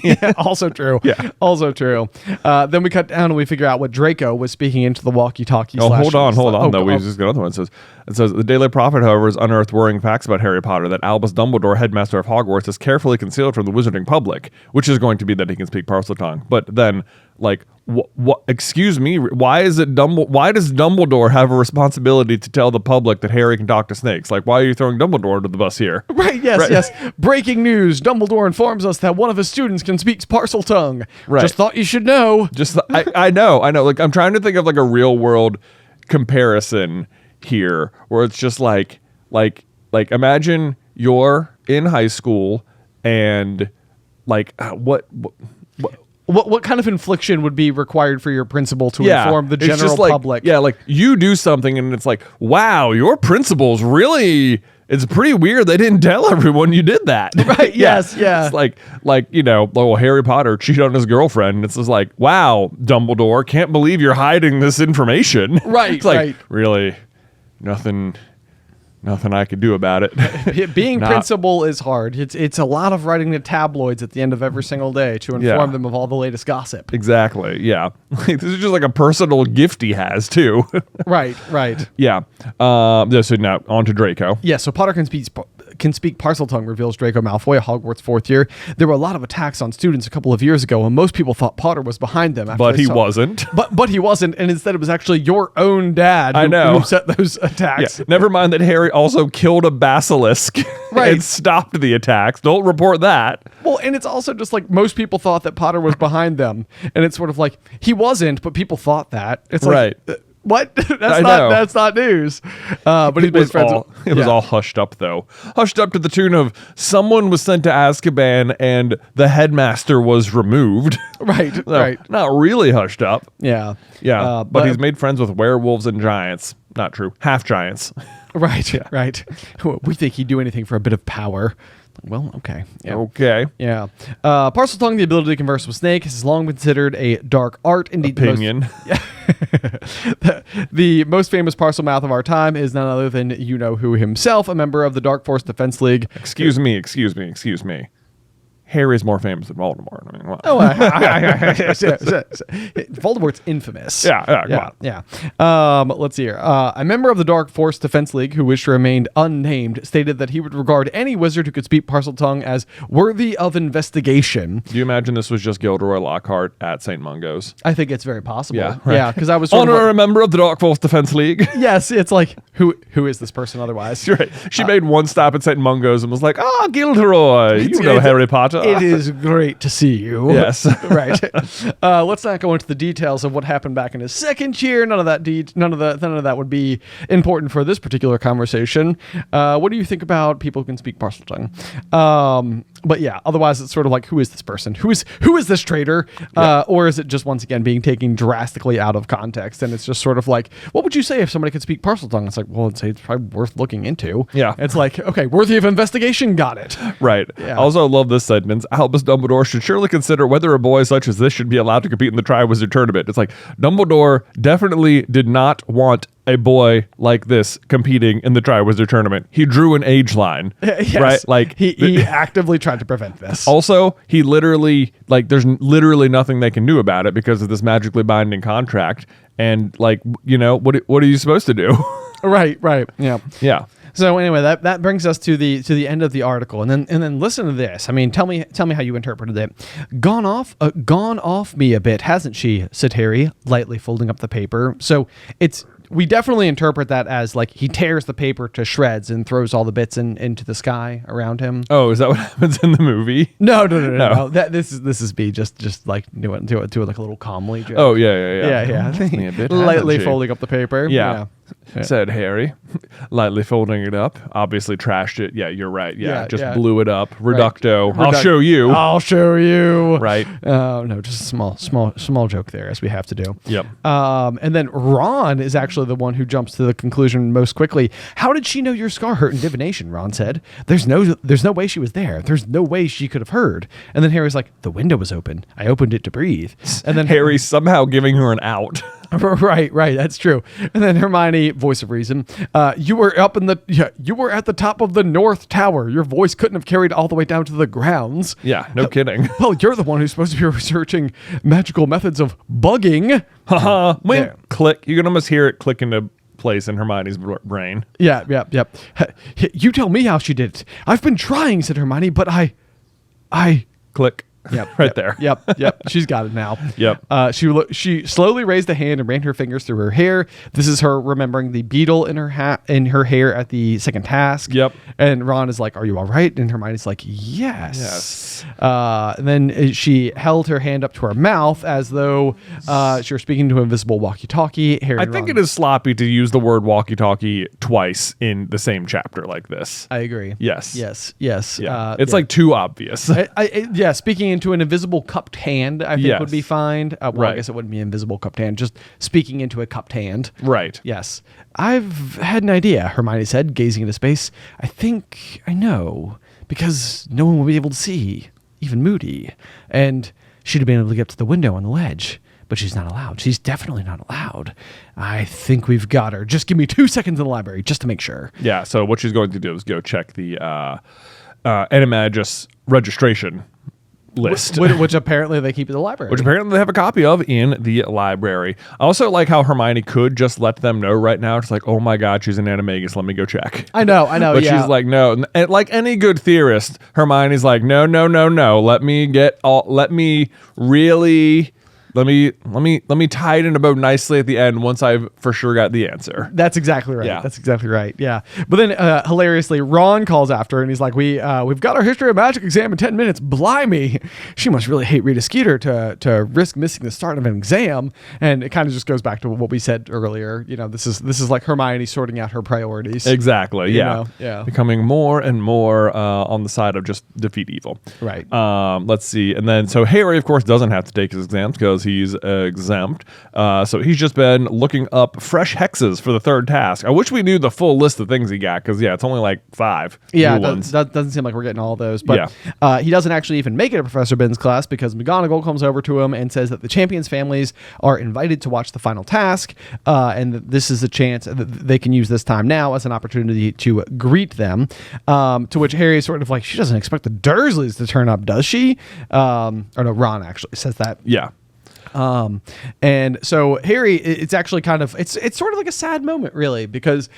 Yeah, also true. Yeah. Also true. Then we cut down and we figure out what Draco was speaking into the walkie-talkie. Hold on. No, we just got another one. It says, the Daily Prophet, however, has unearthed worrying facts about Harry Potter that Albus Dumbledore, headmaster of Hogwarts, is carefully concealed from the wizarding public, which is going to be that he can speak Parseltongue. But then, like, what? Excuse me. Why does Dumbledore have a responsibility to tell the public that Harry can talk to snakes? Like, why are you throwing Dumbledore under the bus here? Right. Yes. Breaking news: Dumbledore informs us that one of his students can speak Parseltongue. Right. Just thought you should know. I know. Like, I'm trying to think of like a real world comparison here, where it's just like imagine you're in high school and like What kind of infliction would be required for your principal to inform the general public? Yeah, like you do something and it's like, wow, your principal's really, it's pretty weird they didn't tell everyone you did that. Right, yes. It's like Harry Potter cheated on his girlfriend. And it's just like, wow, Dumbledore, can't believe you're hiding this information. Right, it's like, really, nothing I could do about it. Being principal is hard. It's a lot of writing the tabloids at the end of every single day to inform them of all the latest gossip. Exactly. Yeah. This is just like a personal gift he has too. Right. Yeah. So now on to Draco. Yeah. So Potter can can speak Parseltongue, reveals Draco Malfoy, a Hogwarts fourth year. There were a lot of attacks on students a couple of years ago, and most people thought Potter was behind them. But he wasn't. But he wasn't, and instead it was actually your own dad who set those attacks. Yeah. Never mind that Harry also killed a basilisk and stopped the attacks. Don't report that. Well, and it's also just like most people thought that Potter was behind them, and it's sort of like he wasn't, but people thought that. It's like, what? That's not news. But he was all hushed up though. Hushed up to the tune of someone was sent to Azkaban and the headmaster was removed. Right. Not really hushed up. Yeah. But he's made friends with werewolves and giants. Not true. Half giants. Right. We think he'd do anything for a bit of power. Well, okay. Yeah. Okay. Yeah. Parseltongue, the ability to converse with snakes, has long been considered a dark art. Indeed, opinion. The most famous Parselmouth of our time is none other than you-know-who himself, a member of the Dark Force Defense League. Excuse me. Harry's more famous than Voldemort. I mean, what? Voldemort's infamous. Yeah. Let's see here. A member of the Dark Force Defense League who wished to remain unnamed stated that he would regard any wizard who could speak Parseltongue as worthy of investigation. Do you imagine this was just Gilderoy Lockhart at St. Mungo's? I think it's very possible. Yeah, right. Yeah, because I was a member of the Dark Force Defense League. Yes, it's like who is this person otherwise? Right. She made one stop at St. Mungo's and was like, Gilderoy, you know Harry Potter. It is great to see you. Yes. Right. Let's not go into the details of what happened back in his second year. None of that would be important for this particular conversation. What do you think about people who can speak Parseltongue? But yeah, otherwise it's sort of like, who is this person? Who is this traitor? Or is it just once again being taken drastically out of context? And it's just sort of like, what would you say if somebody could speak Parseltongue? It's like, well, I'd say it's probably worth looking into. Yeah. It's like, okay, worthy of investigation. Got it. Right. Yeah. I also love this sentence. Albus Dumbledore should surely consider whether a boy such as this should be allowed to compete in the Triwizard Tournament. It's like, Dumbledore definitely did not want a boy like this competing in the Triwizard Tournament. He drew an age line. Yes. Right? Like he actively tried to prevent this. Also, he literally, there's literally nothing they can do about it because of this magically binding contract. And what are you supposed to do? Right. Yeah. Yeah. So anyway, that brings us to the end of the article, and then listen to this. I mean, tell me how you interpreted it. Gone off me a bit, hasn't she? Said Harry, lightly folding up the paper. So we definitely interpret that as like he tears the paper to shreds and throws all the bits into the sky around him. Oh, is that what happens in the movie? No. This is B just like do it like a little calmly joke. Oh yeah. Lightly folding up the paper. Yeah. Said Harry, lightly folding it up. Obviously trashed it. Yeah, you're right. Yeah, just blew it up. Reducto. Right. I'll show you. Right. No, just a small joke there, as we have to do. Yep. And then Ron is actually the one who jumps to the conclusion most quickly. How did she know your scar hurt in divination? Ron said. There's no way she was there. There's no way she could have heard. And then Harry's like, the window was open. I opened it to breathe. And then Harry's somehow giving her an out. Right. That's true. And then Hermione, voice of reason, you were at the top of the North Tower. Your voice couldn't have carried all the way down to the grounds. Yeah, no kidding. Well, you're the one who's supposed to be researching magical methods of bugging. Haha. Click. You can almost hear it click into place in Hermione's brain. Yeah. You tell me how she did it. I've been trying, said Hermione, but I click. Yep. There. Yep. She's got it now. Yep. She slowly raised a hand and ran her fingers through her hair. This is her remembering the beetle in her hair at the second task. Yep. And Ron is like, "Are you all right?" And Hermione's like, "Yes." And then she held her hand up to her mouth as though she were speaking to an invisible walkie-talkie. I think it is sloppy to use the word walkie-talkie twice in the same chapter like this. I agree. Yes. Yeah. It's like too obvious. Speaking into an invisible cupped hand, I think would be fine. Right. I guess it wouldn't be invisible cupped hand, just speaking into a cupped hand. Right. Yes. I've had an idea, Hermione said, gazing into space. I think I know, because no one will be able to see, even Moody. And she'd have been able to get to the window on the ledge, but she's not allowed. She's definitely not allowed. I think we've got her. Just give me 2 seconds in the library, just to make sure. Yeah, so what she's going to do is go check the Animagus registration list. which apparently they keep in the library. Which apparently they have a copy of in the library. I also like how Hermione could just let them know right now. It's like, oh my God, she's an animagus. Let me go check. I know. But she's like, no. And like any good theorist, Hermione's like, no. Let me tie it in a bow nicely at the end once I've for sure got the answer. That's exactly right. Yeah. That's exactly right. Yeah. But then hilariously, Ron calls after her and he's like, we've got our history of magic exam in 10 minutes. Blimey. She must really hate Rita Skeeter to risk missing the start of an exam. And it kind of just goes back to what we said earlier. You know, this is like Hermione sorting out her priorities. Exactly. Yeah. Yeah. Becoming more and more on the side of just defeat evil. Right. Let's see. And then so Harry, of course, doesn't have to take his exams because he's exempt. So he's just been looking up fresh hexes for the third task. I wish we knew the full list of things he got because, it's only like 5 Yeah, new ones. that doesn't seem like we're getting all those. But he doesn't actually even make it to Professor Binns' class because McGonagall comes over to him and says that the champions' families are invited to watch the final task, and that this is a chance that they can use this time now as an opportunity to greet them. To which Harry is sort of like, she doesn't expect the Dursleys to turn up, does she? Or no, Ron actually says that. Yeah. And so Harry, it's actually kind of, it's sort of like a sad moment really, because,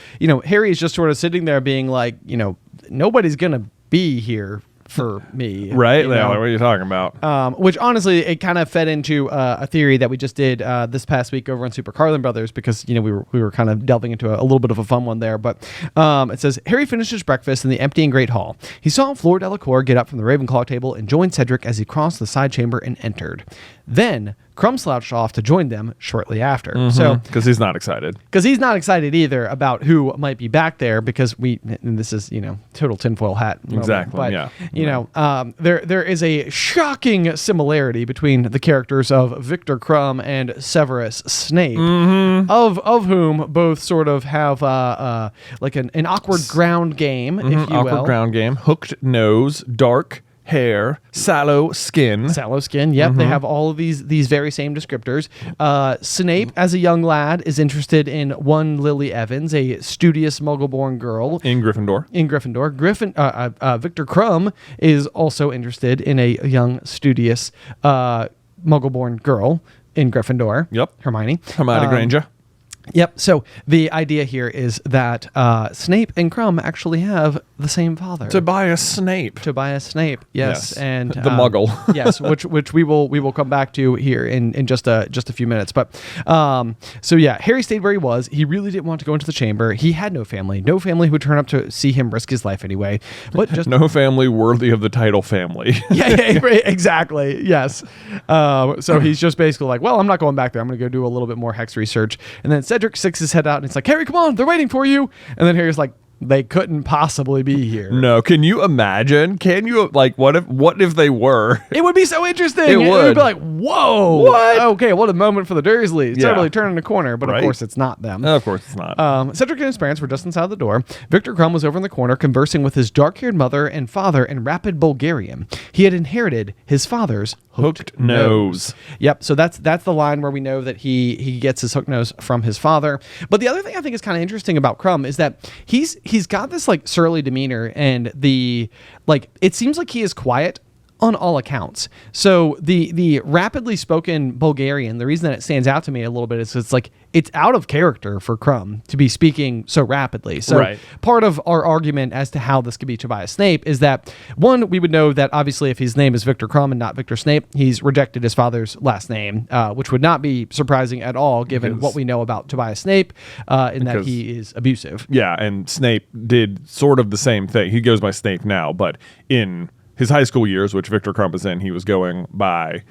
Harry is just sort of sitting there being like, nobody's going to be here for me. Right? What are you talking about? Which honestly, it kind of fed into a theory that we just did this past week over on SuperCarlinBrothers because, we were kind of delving into a little bit of a fun one there. But it says, Harry finished his breakfast in the empty and great hall. He saw Fleur Delacour get up from the Ravenclaw table and join Cedric as he crossed the side chamber and entered. Then Crumb slouched off to join them shortly after. Mm-hmm. So, because he's not excited. Because he's not excited either about who might be back there because and this is, total tinfoil hat moment. Exactly, But, yeah. There is a shocking similarity between the characters of Victor Crumb and Severus Snape, of whom both sort of have like an awkward ground game, if you will. Awkward ground game. Hooked nose, dark hair, sallow skin. Sallow skin, yep. They have all of these very same descriptors. Snape, as a young lad, is interested in one Lily Evans, a studious Muggle-born girl. In Gryffindor. Victor Crumb is also interested in a young, studious Muggle-born girl in Gryffindor. Yep. Hermione Granger. Yep. So the idea here is that Snape and Crumb actually have the same father. Tobias Snape. Yes. And the Muggle. Yes, which we will come back to here in just a few minutes. But so yeah, Harry stayed where he was. He really didn't want to go into the chamber. He had no family who would turn up to see him risk his life anyway. But just no family worthy of the title family. yeah, exactly. Yes. So he's just basically like, well, I'm not going back there. I'm going to go do a little bit more hex research. And then Cedric sticks his head out and it's like, Harry, come on, they're waiting for you. And then Harry's like, they couldn't possibly be here. No, can you imagine? Can you what if they were? It would be so interesting. It would be like, whoa. What? Okay, what a moment for the Dursleys. Yeah. Totally turning the corner, but Right. of course it's not them. Of course it's not. Cedric and his parents were just inside the door. Victor Crumb was over in the corner conversing with his dark-haired mother and father in rapid Bulgarian. He had inherited his father's hooked nose. Yep, so that's the line where we know that he gets his hooked nose from his father. But the other thing I think is kind of interesting about Crumb is that he's got this like surly demeanor and it seems like he is quiet on all accounts. So the rapidly spoken Bulgarian, the reason that it stands out to me a little bit is it's out of character for Crumb to be speaking so rapidly. So right. Part of our argument as to how this could be Tobias Snape is that, one, we would know that obviously if his name is Victor Crumb and not Victor Snape, he's rejected his father's last name, which would not be surprising at all given what we know about Tobias Snape in that he is abusive. Yeah, and Snape did sort of the same thing. He goes by Snape now, but in his high school years, which Victor Crumb is in, he was going by,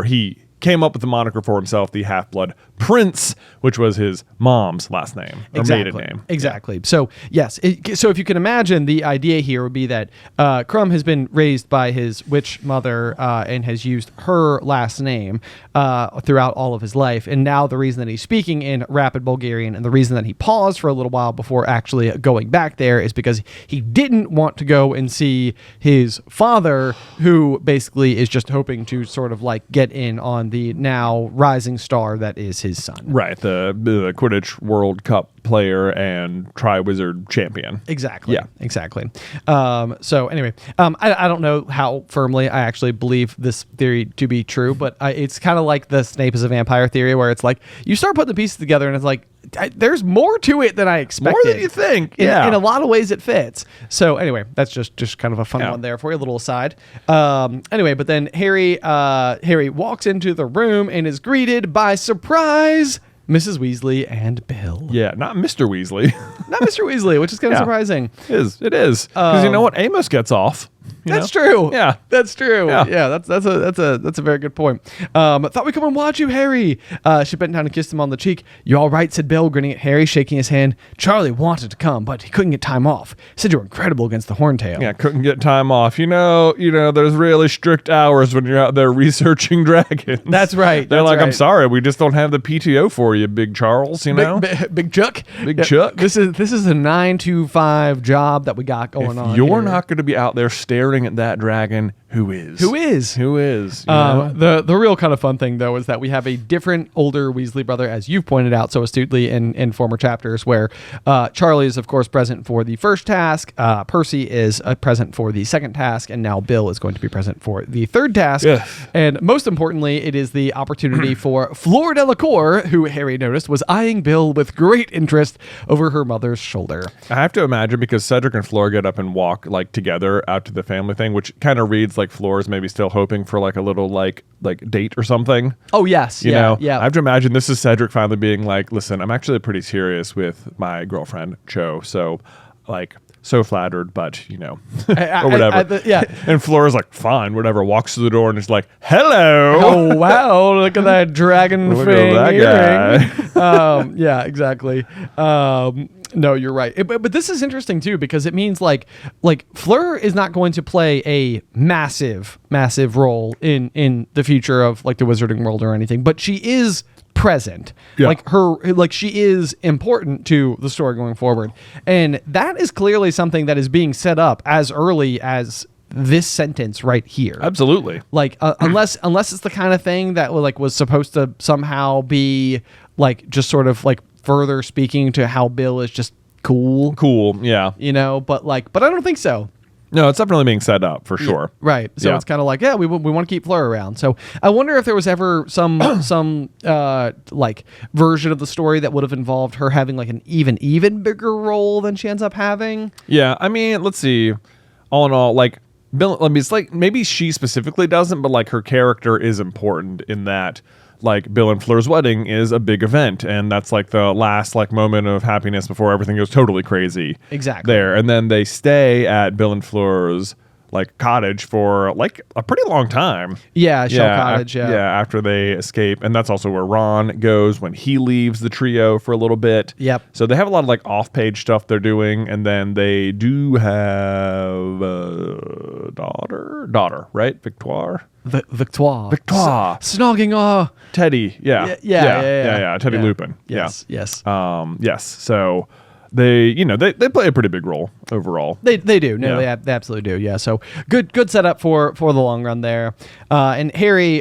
he came up with the moniker for himself, the Half-Blood Prince, which was his mom's last name, or maiden name. Exactly. Yeah. So, yes. So if you can imagine, the idea here would be that Crumb has been raised by his witch mother and has used her last name throughout all of his life. And now the reason that he's speaking in rapid Bulgarian and the reason that he paused for a little while before actually going back there is because he didn't want to go and see his father, who basically is just hoping to sort of like get in on the now rising star that is his son. Right, the Quidditch World Cup player and Triwizard champion. Exactly. Yeah. Exactly. So anyway, I don't know how firmly I actually believe this theory to be true, but it's kind of like the Snape is a vampire theory, where it's like you start putting the pieces together and it's like there's more to it than I expected. More than you think. Yeah. In a lot of ways it fits. So anyway, that's just kind of a fun one there for you, a little aside. Anyway, but then Harry walks into the room and is greeted by, surprise, Mrs. Weasley and Bill. Yeah, not Mr. Weasley. Not Mr. Weasley, which is kind of surprising. It is. Because you know what? Amos gets off. That's true. Yeah, that's true. Yeah, that's a very good point. Thought we'd come and watch you, Harry. She bent down and kissed him on the cheek. You all right? Said Bill, grinning at Harry, shaking his hand. Charlie wanted to come, but he couldn't get time off. Said you were incredible against the Horntail. Yeah, couldn't get time off. You know, there's really strict hours when you're out there researching dragons. That's right. They're like, right. I'm sorry, we just don't have the PTO for you, Big Charles. You know, Big Chuck. Big Chuck. This is a 9-to-5 job that we got going on. You're here. not going to be out there staring at that dragon. Who is? Who is? Who is? You know? The real kind of fun thing, though, is that we have a different older Weasley brother, as you've pointed out so astutely in former chapters, where Charlie is, of course, present for the first task, Percy is present for the second task, and now Bill is going to be present for the third task. Yeah. And most importantly, it is the opportunity for Fleur Delacour, who Harry noticed was eyeing Bill with great interest over her mother's shoulder. I have to imagine, because Cedric and Fleur get up and walk like together out to the family thing, which kind of reads like Fleur is maybe still hoping for like a little like date or something. Oh yes, you know. yeah. I have to imagine this is Cedric finally being like, listen, I'm actually pretty serious with my girlfriend Cho, so like so flattered, but or whatever. Yeah. And Flora's like, fine, whatever. Walks to the door and is like, hello. Oh wow! Look at that dragon Look thing at that earring. Yeah, exactly. No, you're right. But this is interesting too, because it means like Fleur is not going to play a massive role in the future of like the wizarding world or anything, but she is present. Yeah. She is important to the story going forward, and that is clearly something that is being set up as early as this sentence right here. Absolutely. Like unless it's the kind of thing that was supposed to somehow be like just sort of like further speaking to how Bill is just cool, yeah. But I don't think so. No, it's definitely being set up for sure. Right. So it's kind of like, we want to keep Fleur around. So I wonder if there was ever some like version of the story that would have involved her having like an even bigger role than she ends up having. Yeah. I mean, let's see. All in all, like Bill, I mean, it's like maybe she specifically doesn't, but like her character is important in that. Like Bill and Fleur's wedding is a big event, and that's like the last like moment of happiness before everything goes totally crazy. Exactly. There, and then they stay at Bill and Fleur's like cottage for like a pretty long time. Yeah, Shell Cottage. Yeah, after they escape, and that's also where Ron goes when he leaves the trio for a little bit. Yep. So they have a lot of like off-page stuff they're doing, and then they do have a daughter, right? Victoire. Victoire. Snogging Teddy. Yeah. Teddy Lupin. Yes. Yes. So they play a pretty big role overall. They do. No, they absolutely do. Yeah. So good setup for the long run there. And Harry,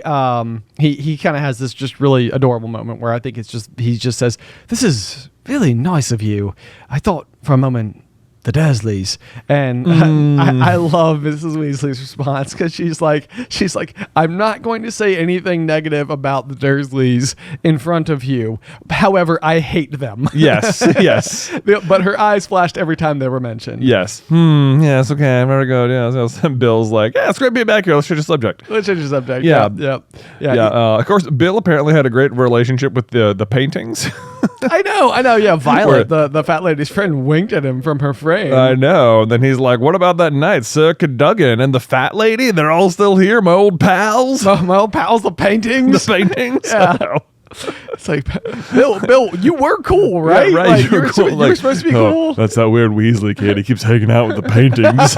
he kind of has this just really adorable moment where I think he just says, "This is really nice of you. I thought for a moment." The Dursleys. And I love Mrs. Weasley's response, because she's like, I'm not going to say anything negative about the Dursleys in front of you. However, I hate them. Yes. But her eyes flashed every time they were mentioned. Yes. Yes. Okay. I'm very good. Yeah. So Bill's like, yeah, it's great being back here. Let's change the subject. Yeah. Of course, Bill apparently had a great relationship with the paintings. I know. Yeah. Violet, the fat lady's friend, winked at him from her frame. I know. And then he's like, what about that night, Sir Cadogan and the fat lady? They're all still here, my old pals. My old pals, the paintings. Yeah. It's like, Bill, you were cool, right? Yeah, right. Like, you were supposed to be cool. That's that weird Weasley kid. He keeps hanging out with the paintings.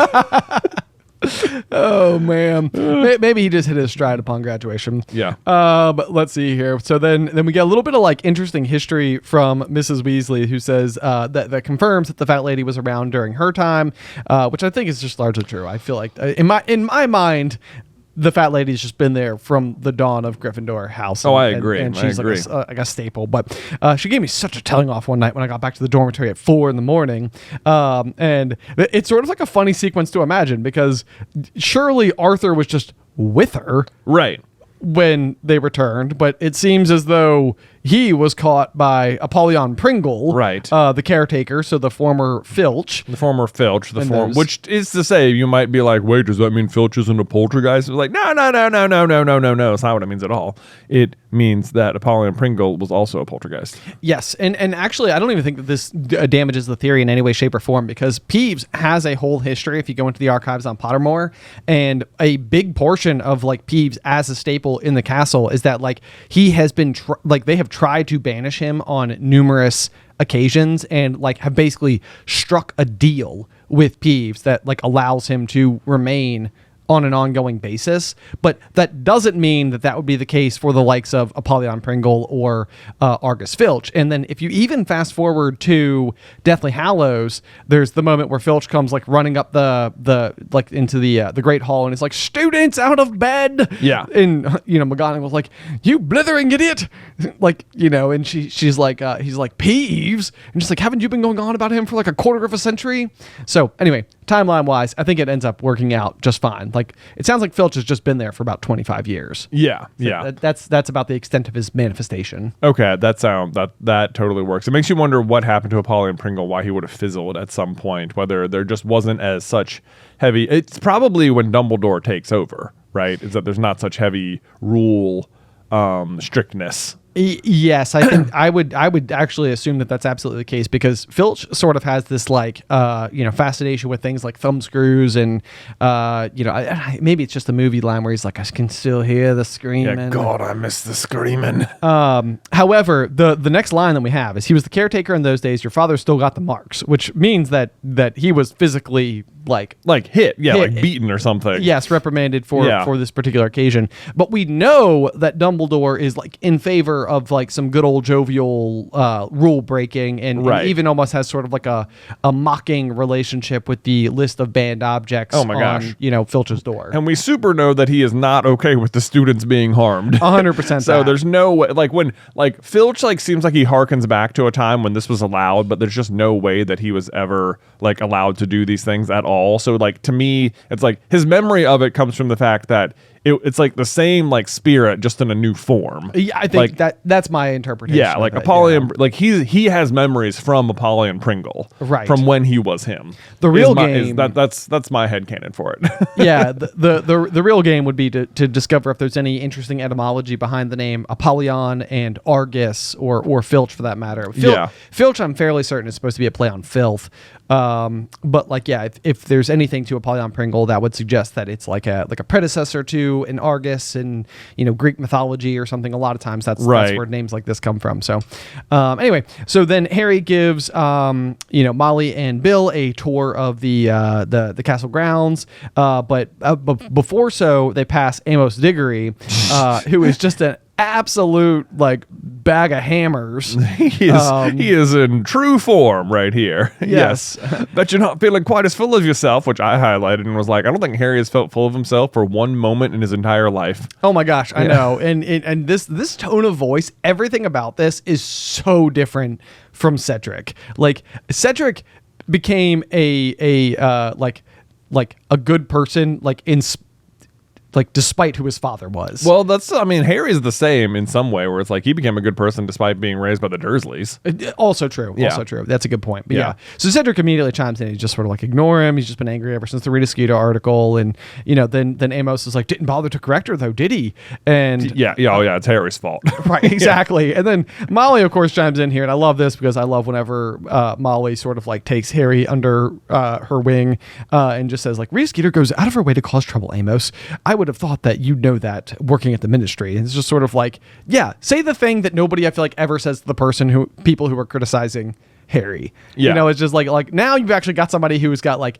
Oh man, maybe he just hit his stride upon graduation. Yeah. But let's see here. So then we get a little bit of like interesting history from Mrs. Weasley, who says that confirms that the fat lady was around during her time, which I think is just largely true. I feel like in my mind, the fat lady's just been there from the dawn of Gryffindor house. I agree. And she's I agree. like a staple. But she gave me such a telling off one night when I got back to the dormitory at 4 a.m. And it's sort of like a funny sequence to imagine, because surely Arthur was just with her. Right. When they returned, but it seems as though he was caught by Apollyon Pringle, right? The caretaker, so the former Filch. Which is to say, you might be like, wait, does that mean Filch isn't a poltergeist? It's like, no. It's not what it means at all. It means that Apollyon Pringle was also a poltergeist. Yes, and actually, I don't even think that this damages the theory in any way, shape, or form, because Peeves has a whole history. If you go into the archives on Pottermore, and a big portion of like Peeves as a staple in the castle is that like he has been they have tried to banish him on numerous occasions, and like have basically struck a deal with Peeves that like allows him to remain on an ongoing basis. But that doesn't mean that would be the case for the likes of Apollyon Pringle or Argus Filch. And then if you even fast forward to Deathly Hallows, there's the moment where Filch comes like running up the like into the Great Hall, and it's like, students out of bed. Yeah. And McGonagall was like, you blithering idiot. Like, and she's like, he's like, Peeves. And she's like, haven't you been going on about him for like a quarter of a century? So anyway, timeline wise, I think it ends up working out just fine. Like, it sounds like Filch has just been there for about 25 years. Yeah, So yeah. That's about the extent of his manifestation. Okay, that totally works. It makes you wonder what happened to Apollyon Pringle, why he would have fizzled at some point, whether there just wasn't as such heavy. It's probably when Dumbledore takes over, right? Is that there's not such heavy rule strictness. Yes, I think I would actually assume that that's absolutely the case, because Filch sort of has this like fascination with things like thumb screws, and maybe it's just the movie line where he's like, I can still hear the screaming. Yeah, God, I miss the screaming. However, the next line that we have is, he was the caretaker in those days. Your father still got the marks, which means that he was physically like hit, like beaten or something. Yes, reprimanded for this particular occasion. But we know that Dumbledore is like in favor of like some good old jovial rule breaking, and even almost has sort of like a mocking relationship with the list of banned objects. Oh my gosh. Filch's door. And we super know that he is not okay with the students being harmed. 100%. So there's no way, like when like Filch like seems like he harkens back to a time when this was allowed, but there's just no way that he was ever like allowed to do these things at all. So like to me, it's like his memory of it comes from the fact that it's like the same like spirit, just in a new form. Yeah, I think like, that's my interpretation. Yeah, like Apollyon, like he has memories from Apollyon Pringle, right, from when he was him. The real game that's my headcanon for it. Yeah, the real game would be to discover if there's any interesting etymology behind the name Apollyon and Argus or Filch for that matter. Filch, I'm fairly certain is supposed to be a play on filth. But like, yeah, if there's anything to Apollyon Pringle, that would suggest that it's like a predecessor to an Argus in Greek mythology or something. A lot of times that's where names like this come from. So anyway, so then Harry gives Molly and Bill a tour of the castle grounds, but before they pass Amos Diggory, who is just an absolute like bag of hammers. He is in true form right here. Yes. Bet you're not feeling quite as full of yourself, which I highlighted and was like, I don't think Harry has felt full of himself for one moment in his entire life. Oh my gosh, I know. And this tone of voice, everything about this is so different from Cedric. Like Cedric became a good person despite who his father was. Well, Harry's the same in some way, where it's like he became a good person despite being raised by the Dursleys. Also true. Yeah. Also true. That's a good point. But yeah. So Cedric immediately chimes in. He's just sort of like, ignore him. He's just been angry ever since the Rita Skeeter article. And, then Amos is like, didn't bother to correct her though, did he? And it's Harry's fault. Right, exactly. And then Molly, of course, chimes in here. And I love this because I love whenever Molly sort of like takes Harry under her wing and just says like, Rita Skeeter goes out of her way to cause trouble, Amos. I would have thought that you'd know that working at the ministry. And it's just sort of like, say the thing that nobody I feel like ever says to the people who are criticizing Harry. Yeah. It's just like now you've actually got somebody who's got like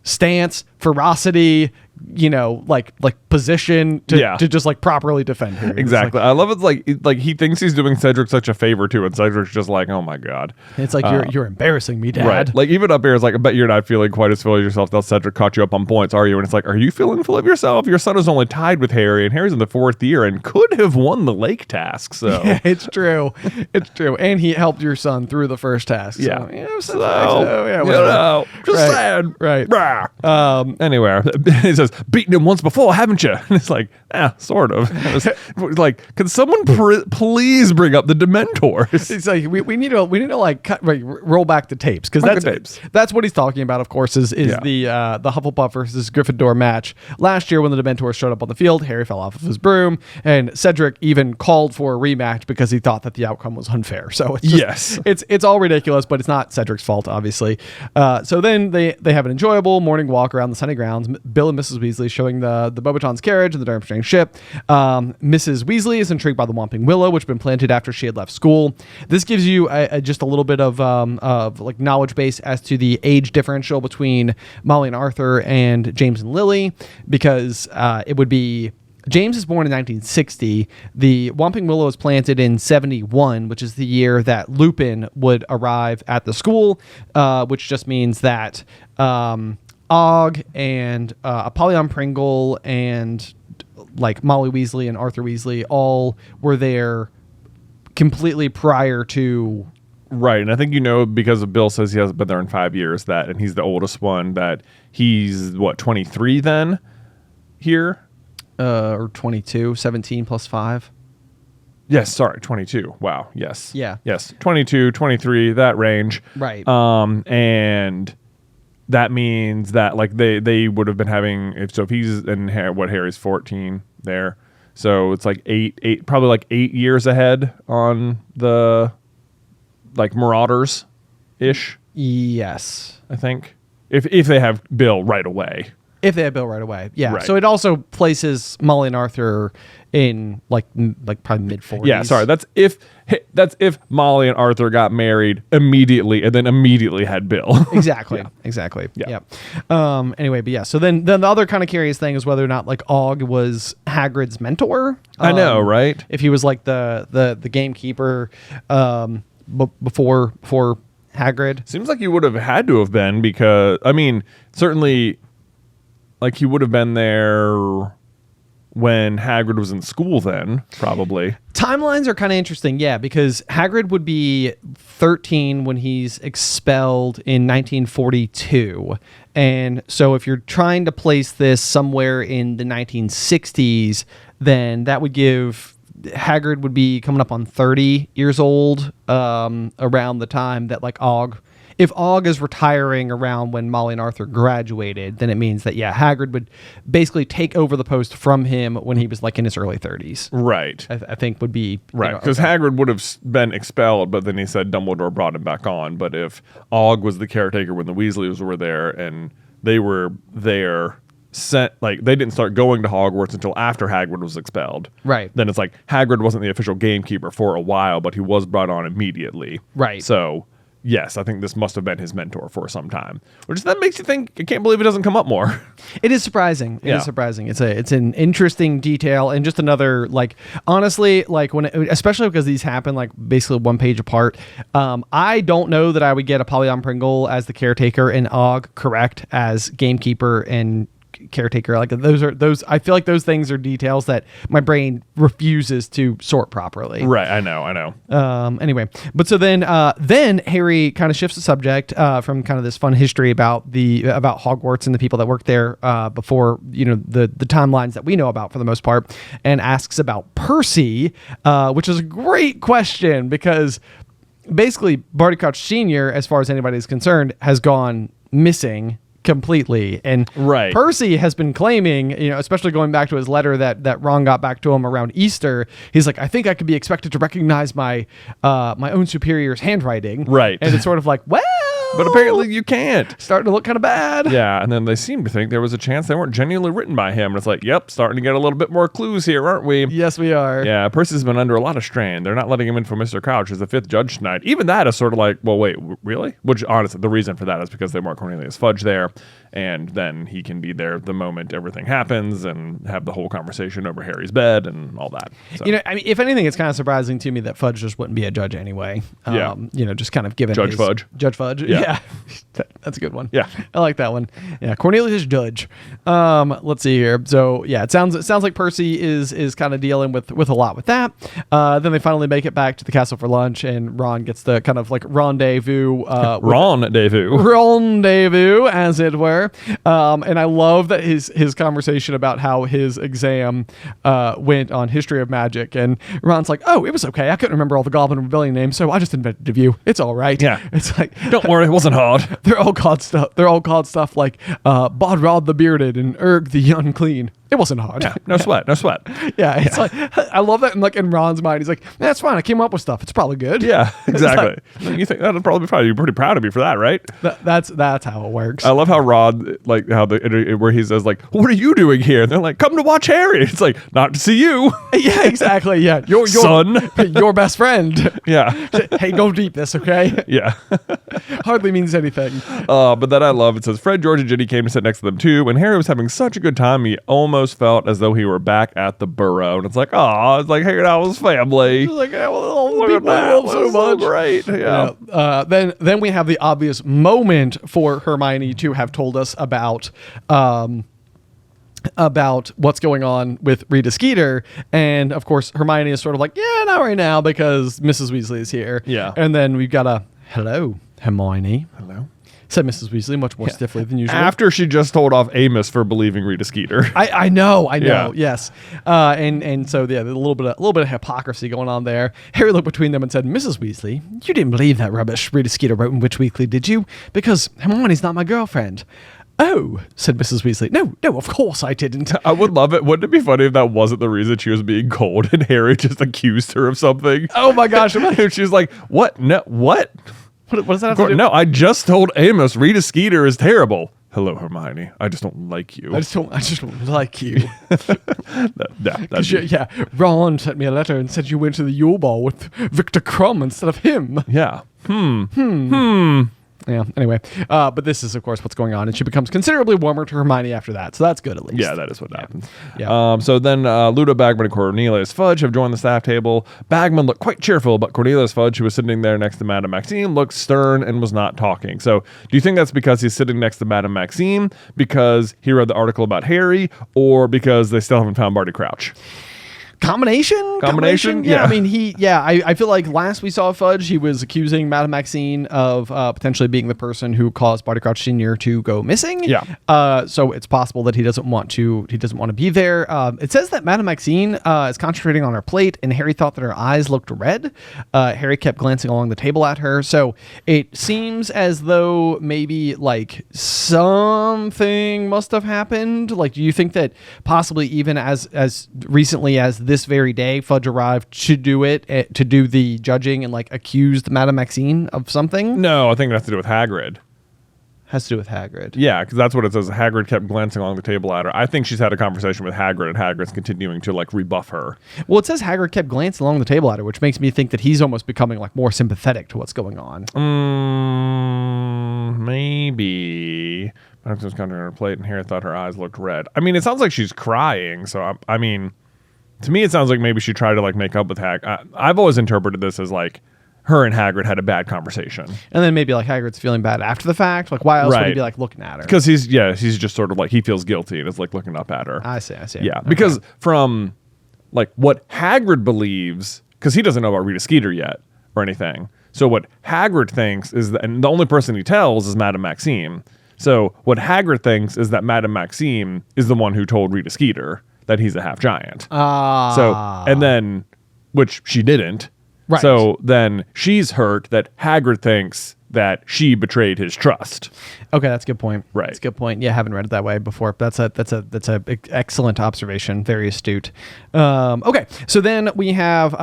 stance, ferocity, like position to just like properly defend her. Exactly. I love it. Like he thinks he's doing Cedric such a favor too, and Cedric's just like, oh my god. It's like you're embarrassing me, Dad. Right. Like even up here, it's like, I bet you're not feeling quite as full of yourself. That Cedric caught you up on points, are you? And it's like, are you feeling full of yourself? Your son is only tied with Harry, and Harry's in the 4th year and could have won the lake task. So yeah, it's true. It's true. And he helped your son through the first task. Yeah. So yeah, just saying. Right. Anyway, he says, beaten him once before, haven't you? And it's like, sort of. It's like, can someone please bring up the Dementors? It's like we need to like roll back the tapes, because that's what he's talking about. Of course, is the Hufflepuff versus Gryffindor match last year when the Dementors showed up on the field. Harry fell off of his broom, and Cedric even called for a rematch because he thought that the outcome was unfair. So it's just, it's all ridiculous, but it's not Cedric's fault, obviously. So then they have an enjoyable morning walk around the sunny grounds. Bill and Mrs. Weasley showing the Beauxbatons carriage and the Durmstrang ship. Mrs. Weasley is intrigued by the Whomping Willow, which had been planted after she had left school. This gives you just a little bit of like knowledge base as to the age differential between Molly and Arthur and James and Lily, because it would be James is born in 1960. The Whomping Willow was planted in 71, which is the year that Lupin would arrive at the school, which just means that Og and Apollyon Pringle and like Molly Weasley and Arthur Weasley all were there completely prior to. Right, and I think because Bill says he hasn't been there in 5 years, and he's the oldest one, that he's, 23 then here? Or 22, 17 plus 5. Yes, sorry, 22. Wow, yes. Yeah. Yes, 22, 23, that range. Right. And that means that like they would have been having, if he's in Harry's 14 there. So it's like probably like 8 years ahead on the like Marauders ish. Yes. I think. If they have Bill right away. If they have Bill right away, yeah. Right. So it also places Molly and Arthur in like probably mid-40s. Yeah, sorry. That's if Molly and Arthur got married immediately and then immediately had Bill. Exactly. Yeah. Exactly. Yeah. Anyway, but yeah. So then the other kind of curious thing is whether or not like Og was Hagrid's mentor. I know, right? If he was like the gamekeeper before Hagrid. Seems like he would have had to have been, because I mean, certainly like he would have been there when Hagrid was in school then, probably. Timelines are kind of interesting, yeah, because Hagrid would be 13 when he's expelled in 1942. And so if you're trying to place this somewhere in the 1960s, then that would give Hagrid would be coming up on 30 years old around the time that like Og. If Og is retiring around when Molly and Arthur graduated, then it means that, Hagrid would basically take over the post from him when he was like in his early 30s. Right. I think would be... Right, because Hagrid would have been expelled, but then he said Dumbledore brought him back on. But if Og was the caretaker when the Weasleys were there and they were there... they didn't start going to Hogwarts until after Hagrid was expelled. Right. Then it's like Hagrid wasn't the official gamekeeper for a while, but he was brought on immediately. Right. So, yes, I think this must have been his mentor for some time. Which then makes you think, I can't believe it doesn't come up more. It is surprising. It is surprising. It's an interesting detail, and just another, like, honestly, like especially because these happen like basically one page apart. I don't know that I would get Apollyon Pringle as the caretaker and Og correct as gamekeeper and caretaker. Like those I feel like those things are details that my brain refuses to sort properly. Right, I know. Anyway, but so then Harry kind of shifts the subject from kind of this fun history about Hogwarts and the people that worked there before the timelines that we know about for the most part, and asks about Percy, which is a great question because basically Barty Crouch Sr., as far as anybody is concerned, has gone missing completely, and right. Percy has been claiming, especially going back to his letter that Ron got back to him around Easter. He's like, I think I could be expected to recognize my own superior's handwriting, right? And it's sort of like, well, But apparently you can't. Starting to look kind of bad. Yeah, and then they seem to think there was a chance they weren't genuinely written by him. And it's like, yep, starting to get a little bit more clues here, aren't we? Yes, we are. Yeah, Percy's been under a lot of strain. They're not letting him in for Mr. Crouch as the 5th judge tonight. Even that is sort of like, well, wait, really? Which, honestly, the reason for that is because they want Cornelius Fudge there, and then he can be there the moment everything happens and have the whole conversation over Harry's bed and all that. So. I mean, if anything, it's kind of surprising to me that Fudge just wouldn't be a judge anyway. Yeah. Just kind of given Judge Fudge. Judge Fudge. Yeah. That's a good one. Yeah. I like that one. Yeah, Cornelius Judge. Let's see here. So yeah, it sounds like Percy is kind of dealing with a lot with that. Then they finally make it back to the castle for lunch, and Ron gets the kind of like rendezvous. Rendezvous, as it were. And I love that his conversation about how his exam went on history of magic, and Ron's like, "Oh, it was okay. I couldn't remember all the Goblin Rebellion names, so I just invented a few. It's all right." Yeah. It's like, don't worry, it wasn't hard. They're all called stuff like Bodrod the Bearded and Erg the Unclean. It wasn't hard. Yeah, no sweat. Yeah, it's like, I love that. And like in Ron's mind, he's like, "That's fine. I came up with stuff. It's probably good." Yeah, exactly. You think that'll probably be fine. You're pretty proud of me for that, right? That's how it works. I love how Rod, like how where he says like, "What are you doing here?" And they're like, "Come to watch Harry." It's like, not to see you. Yeah, exactly. Yeah, your son, your best friend. Yeah. Hey, don't eat this, okay? Yeah. Hardly means anything. But then I love it says Fred, George, and Ginny came to sit next to them too, and Harry was having such a good time he almost felt as though he were back at the Burrow. And it's like, oh, it's like hanging out with his family. It's like, yeah, well, all the Look at people I that. love so much. Great. Yeah. Then we have the obvious moment for Hermione to have told us about what's going on with Rita Skeeter, and of course Hermione is sort of like, yeah, not right now because Mrs. Weasley is here. Yeah. And then we've got a hello, Hermione. Hello. Said Mrs. Weasley much more stiffly than usual. After she just told off Amos for believing Rita Skeeter. I know, Yeah. yes. And so yeah, there's a little bit of hypocrisy going on there. Harry looked between them and said, "Mrs. Weasley, you didn't believe that rubbish Rita Skeeter wrote in Witch Weekly, did you? Because Hermione's not my girlfriend." "Oh," said Mrs. Weasley. No, of course I didn't." I would love it. Wouldn't it be funny if that wasn't the reason she was being cold and Harry just accused her of something? Oh my gosh. She was like, "What? No, what? What does that have to do? No, I just told Amos Rita Skeeter is terrible." "Hello, Hermione. I just don't like you." I just don't like you. Yeah. Ron sent me a letter and said you went to the Yule Ball with Victor Crumb instead of him. Yeah. Yeah, anyway. But this is, of course, what's going on, and she becomes considerably warmer to Hermione after that, so that's good at least. Yeah, that is what happens. Yeah. So then Ludo Bagman and Cornelius Fudge have joined the staff table. Bagman looked quite cheerful, but Cornelius Fudge, who was sitting there next to Madame Maxime, looked stern and was not talking. So do you think that's because he's sitting next to Madame Maxime, because he read the article about Harry, or because they still haven't found Barty Crouch? Combination? Yeah. I mean, I feel like last we saw Fudge, he was accusing Madame Maxine of potentially being the person who caused Barty Crouch Sr. to go missing. Yeah. So it's possible that he doesn't want to be there. It says that Madame Maxine is concentrating on her plate, and Harry thought that her eyes looked red. Harry kept glancing along the table at her. So it seems as though maybe like something must have happened. Like, do you think that possibly even as recently as this very day, Fudge arrived to do the judging and like accused Madame Maxine of something? No, I think it has to do with Hagrid. Has to do with Hagrid. Yeah, because that's what it says. Hagrid kept glancing along the table at her. I think she's had a conversation with Hagrid, and Hagrid's continuing to like rebuff her. Well, it says Hagrid kept glancing along the table at her, which makes me think that he's almost becoming like more sympathetic to what's going on. Maybe. Madame was counting on her plate, and Harry thought her eyes looked red. I mean, it sounds like she's crying, so I mean, to me, it sounds like maybe she tried to like make up with Hagrid. I've always interpreted this as like her and Hagrid had a bad conversation, and then maybe like Hagrid's feeling bad after the fact. Like, why else would he be like looking at her? Because he's just sort of like he feels guilty and is like looking up at her. I see. Yeah, because from like what Hagrid believes, because he doesn't know about Rita Skeeter yet or anything. So what Hagrid thinks is that, and the only person he tells is Madame Maxime. So what Hagrid thinks is that Madame Maxime is the one who told Rita Skeeter that he's a half giant. So, and then, which she didn't. Right. So then she's hurt that Hagrid thinks that she betrayed his trust. Okay, that's a good point. Right. That's a good point. Yeah, I haven't read it that way before. That's a excellent observation. Very astute. Okay, so then we have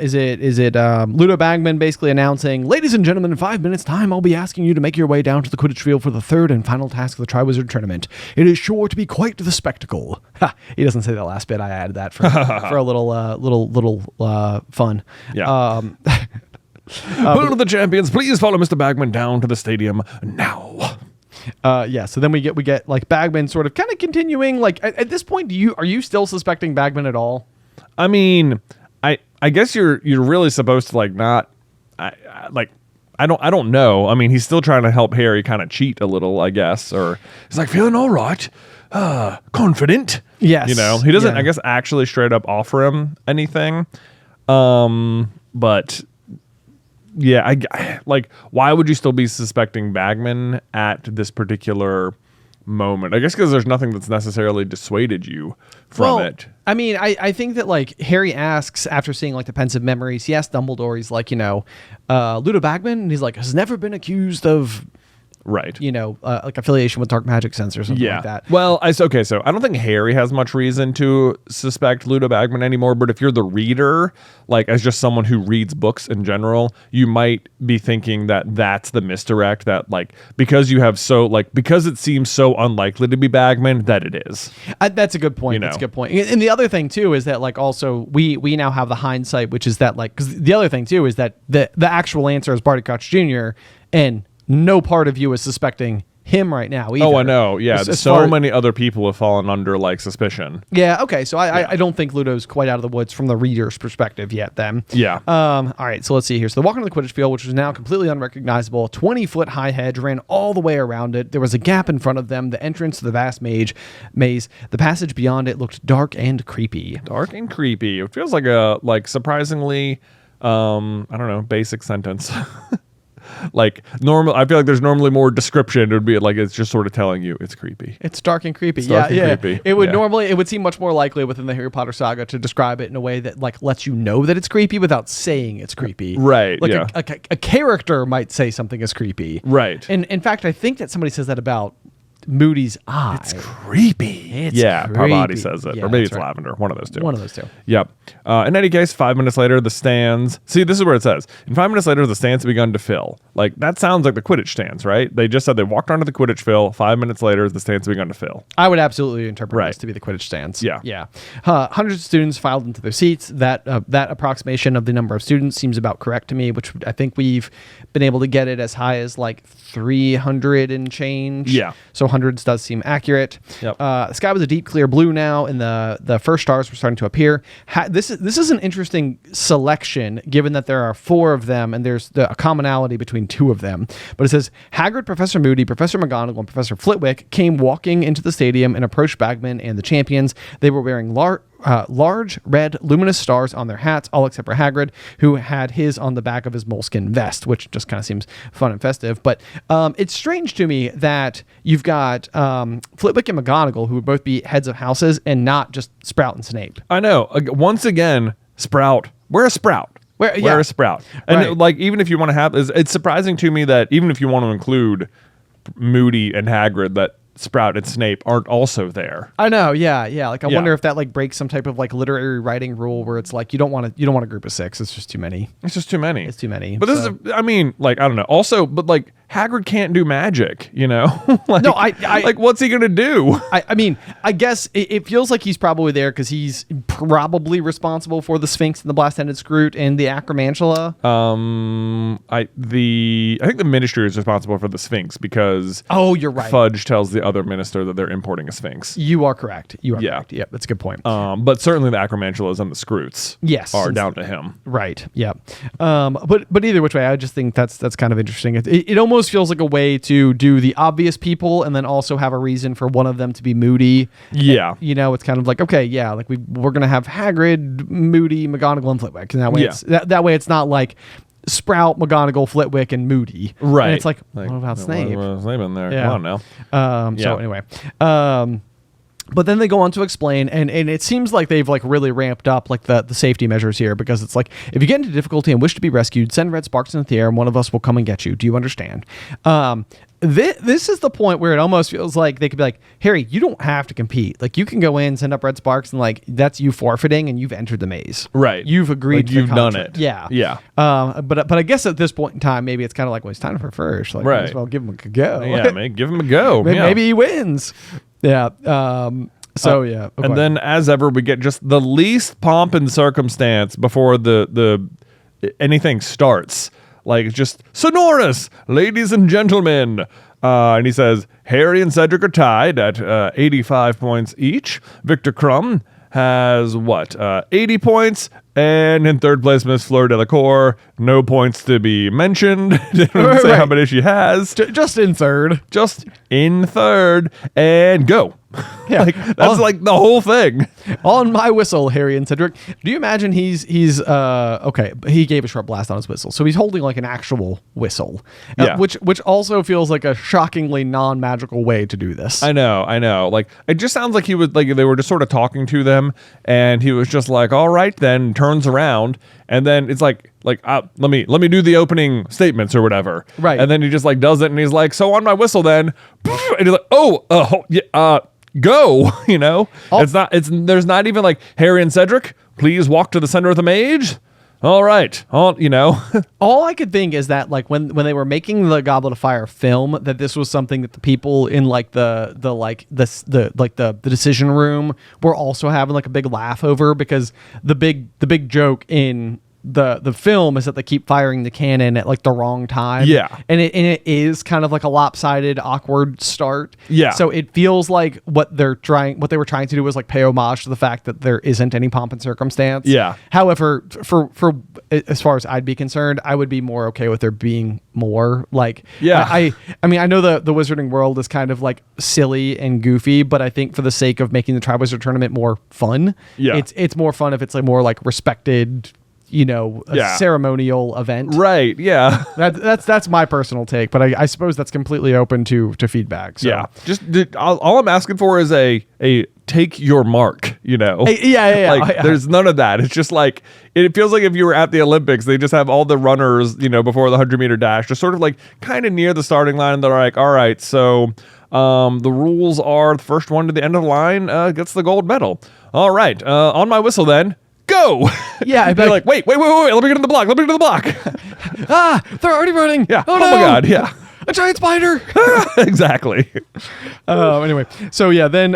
is it Ludo Bagman basically announcing, ladies and gentlemen, in 5 minutes time, I'll be asking you to make your way down to the Quidditch field for the third and final task of the Triwizard Tournament. It is sure to be quite the spectacle. Ha, he doesn't say the last bit. I added that for a little fun. Yeah. Will the champions please follow Mr. Bagman down to the stadium now? Yeah, so then we get like Bagman sort of kind of continuing, like at this point, are you still suspecting Bagman at all? I mean, I guess you're really supposed to like not I don't know. I mean, he's still trying to help Harry kind of cheat a little, I guess, or he's like feeling all right, confident. Yes. You know, he doesn't I guess actually straight up offer him anything. But yeah, I like, why would you still be suspecting Bagman at this particular moment? I guess because there's nothing that's necessarily dissuaded you from it. I mean, I think that like Harry asks after seeing like the pensive memories, he asks Dumbledore, he's like, Ludo Bagman, and he's like, has never been accused of, right, like affiliation with dark magic sense or something like that. Well, so I don't think Harry has much reason to suspect Ludo Bagman anymore, but if you're the reader, like as just someone who reads books in general, you might be thinking that that's the misdirect, that like because because it seems so unlikely to be Bagman that it is. That's a good point. That's a good point. And the other thing too is that like also we now have the hindsight, which is that like, because the other thing too is that the actual answer is Barty Crouch Jr. and no part of you is suspecting him right now either. Oh, I know. Yeah, so many other people have fallen under like suspicion. Yeah. Okay. So I don't think Ludo's quite out of the woods from the reader's perspective yet. Then. Yeah. All right. So let's see here. So they walk into the Quidditch field, which was now completely unrecognizable. 20-foot high hedge ran all the way around it. There was a gap in front of them. The entrance to the vast maze. The passage beyond it looked dark and creepy. Dark and creepy. It feels like a surprisingly I don't know, basic sentence. Like normal, I feel like there's normally more description. It would be like it's just sort of telling you it's creepy. It's dark and creepy. Creepy. It would normally, it would seem much more likely within the Harry Potter saga to describe it in a way that like lets you know that it's creepy without saying it's creepy. Right. Like a character might say something is creepy. Right. And in fact, I think that somebody says that about Moody's eye. It's creepy. Parvati says it. Yeah, or maybe it's right. Lavender. One of those two. One of those two. Yep. In any case, 5 minutes later, the stands... See, this is where it says, in 5 minutes later, the stands have begun to fill. Like, that sounds like the Quidditch stands, right? They just said they walked onto the Quidditch field. 5 minutes later, the stands have begun to fill. I would absolutely interpret this to be the Quidditch stands. Yeah. Yeah. Hundreds of students filed into their seats. That approximation of the number of students seems about correct to me, which I think we've been able to get it as high as like 300 and change. Yeah. So hundreds does seem accurate. Yep. The sky was a deep clear blue now, and the first stars were starting to appear. This is an interesting selection, given that there are 4 of them, and there's a commonality between 2 of them. But it says, Hagrid, Professor Moody, Professor McGonagall, and Professor Flitwick came walking into the stadium and approached Bagman and the champions. They were wearing large red luminous stars on their hats, all except for Hagrid, who had his on the back of his moleskin vest, which just kind of seems fun and festive. But it's strange to me that you've got Flitwick and McGonagall, who would both be heads of houses, and not just Sprout and Snape. I know. Once again, Sprout. Where is Sprout? Where is Sprout? And like, even if you want to have, it's surprising to me that even if you want to include Moody and Hagrid, that Sprout and Snape aren't also there. I know, yeah. Like I wonder if that like breaks some type of like literary writing rule where it's like you don't want a group of 6. It's just too many. It's just too many. It's too many. But this is, I mean, like I don't know. Also, but like Hagrid can't do magic, you know? Like, no, I like what's he gonna do? I mean, I guess it feels like he's probably there because he's probably responsible for the Sphinx and the Blast-Ended Scroot and the Acromantula. I think the Ministry is responsible for the Sphinx because you're right. Fudge tells the other minister that they're importing a Sphinx. You are correct. Correct. Yep, that's a good point. But certainly the Acromantulas and the Scroots are down to him. Right. Yeah. But either which way, I just think that's kind of interesting. It almost feels like a way to do the obvious people and then also have a reason for one of them to be Moody. Yeah. It's kind of like, okay, yeah, like we're going to have Hagrid, Moody, McGonagall, and Flitwick. And that way that way it's not like Sprout, McGonagall, Flitwick, and Moody. Right. And it's like what about Snape? Snape in there. Yeah. Come on now. So anyway. But then they go on to explain, and it seems like they've like really ramped up like the safety measures here, because it's like, if you get into difficulty and wish to be rescued, send red sparks into the air and one of us will come and get you. Do you understand? This is the point where it almost feels like they could be like, Harry, you don't have to compete. Like, you can go in, send up red sparks, and like, that's you forfeiting and you've entered the maze. Right. You've agreed like to you've the done contract. it. Yeah. Yeah. But I guess at this point in time, maybe it's kind of like, well, it's time for first. Like, might as well give him a go. Yeah, man, give him a go. Maybe he wins. Yeah. So yeah, and then as ever, we get just the least pomp and circumstance before the anything starts. Like, just sonorous, ladies and gentlemen. And he says, Harry and Cedric are tied at 85 points each. Victor Crumb has 80 points, and in third place, Miss Fleur Delacour, no points to be mentioned. Didn't say how many she has. Just in third. Just in third, and go. Yeah. Like, that's like the whole thing. On my whistle, Harry and Cedric. Do you imagine he's okay, he gave a short blast on his whistle, so he's holding like an actual whistle. Yeah. Which also feels like a shockingly non-magical way to do this. I know. Like, it just sounds like he was like, they were just sort of talking to them, and he was just like, all right, then turns around, and then it's like let me do the opening statements or whatever. Right. And then he just like does it, and he's like, so on my whistle then, and he's like, go, you know? There's not even like, Harry and Cedric, please walk to the center of the maze. All right. All I could think is that like when they were making the Goblet of Fire film, that this was something that the people in like the decision room were also having like a big laugh over, because the big joke in the film is that they keep firing the cannon at like the wrong time. Yeah. And it is kind of like a lopsided, awkward start. Yeah. So it feels like what they were trying to do was like pay homage to the fact that there isn't any pomp and circumstance. Yeah. However, for as far as I'd be concerned, I would be more okay with there being more. Like, yeah. I mean, I know the Wizarding world is kind of like silly and goofy, but I think for the sake of making the Triwizard Tournament more fun, it's more fun if it's like more like respected, ceremonial event. Right. Yeah. That's my personal take, but I suppose that's completely open to feedback. So. Yeah. Just all I'm asking for is a take your mark, Yeah. Like, there's none of that. It's just like, it feels like if you were at the Olympics, they just have all the runners, before the 100-meter dash, just sort of like kind of near the starting line, and they're like, all right, so the rules are the first one to the end of the line gets the gold medal. All right. On my whistle then. Go. Yeah. They're like, wait. Let me get in the block. They're already running. Yeah. Oh my no. God. Yeah. A giant spider. Exactly. Anyway, so yeah, then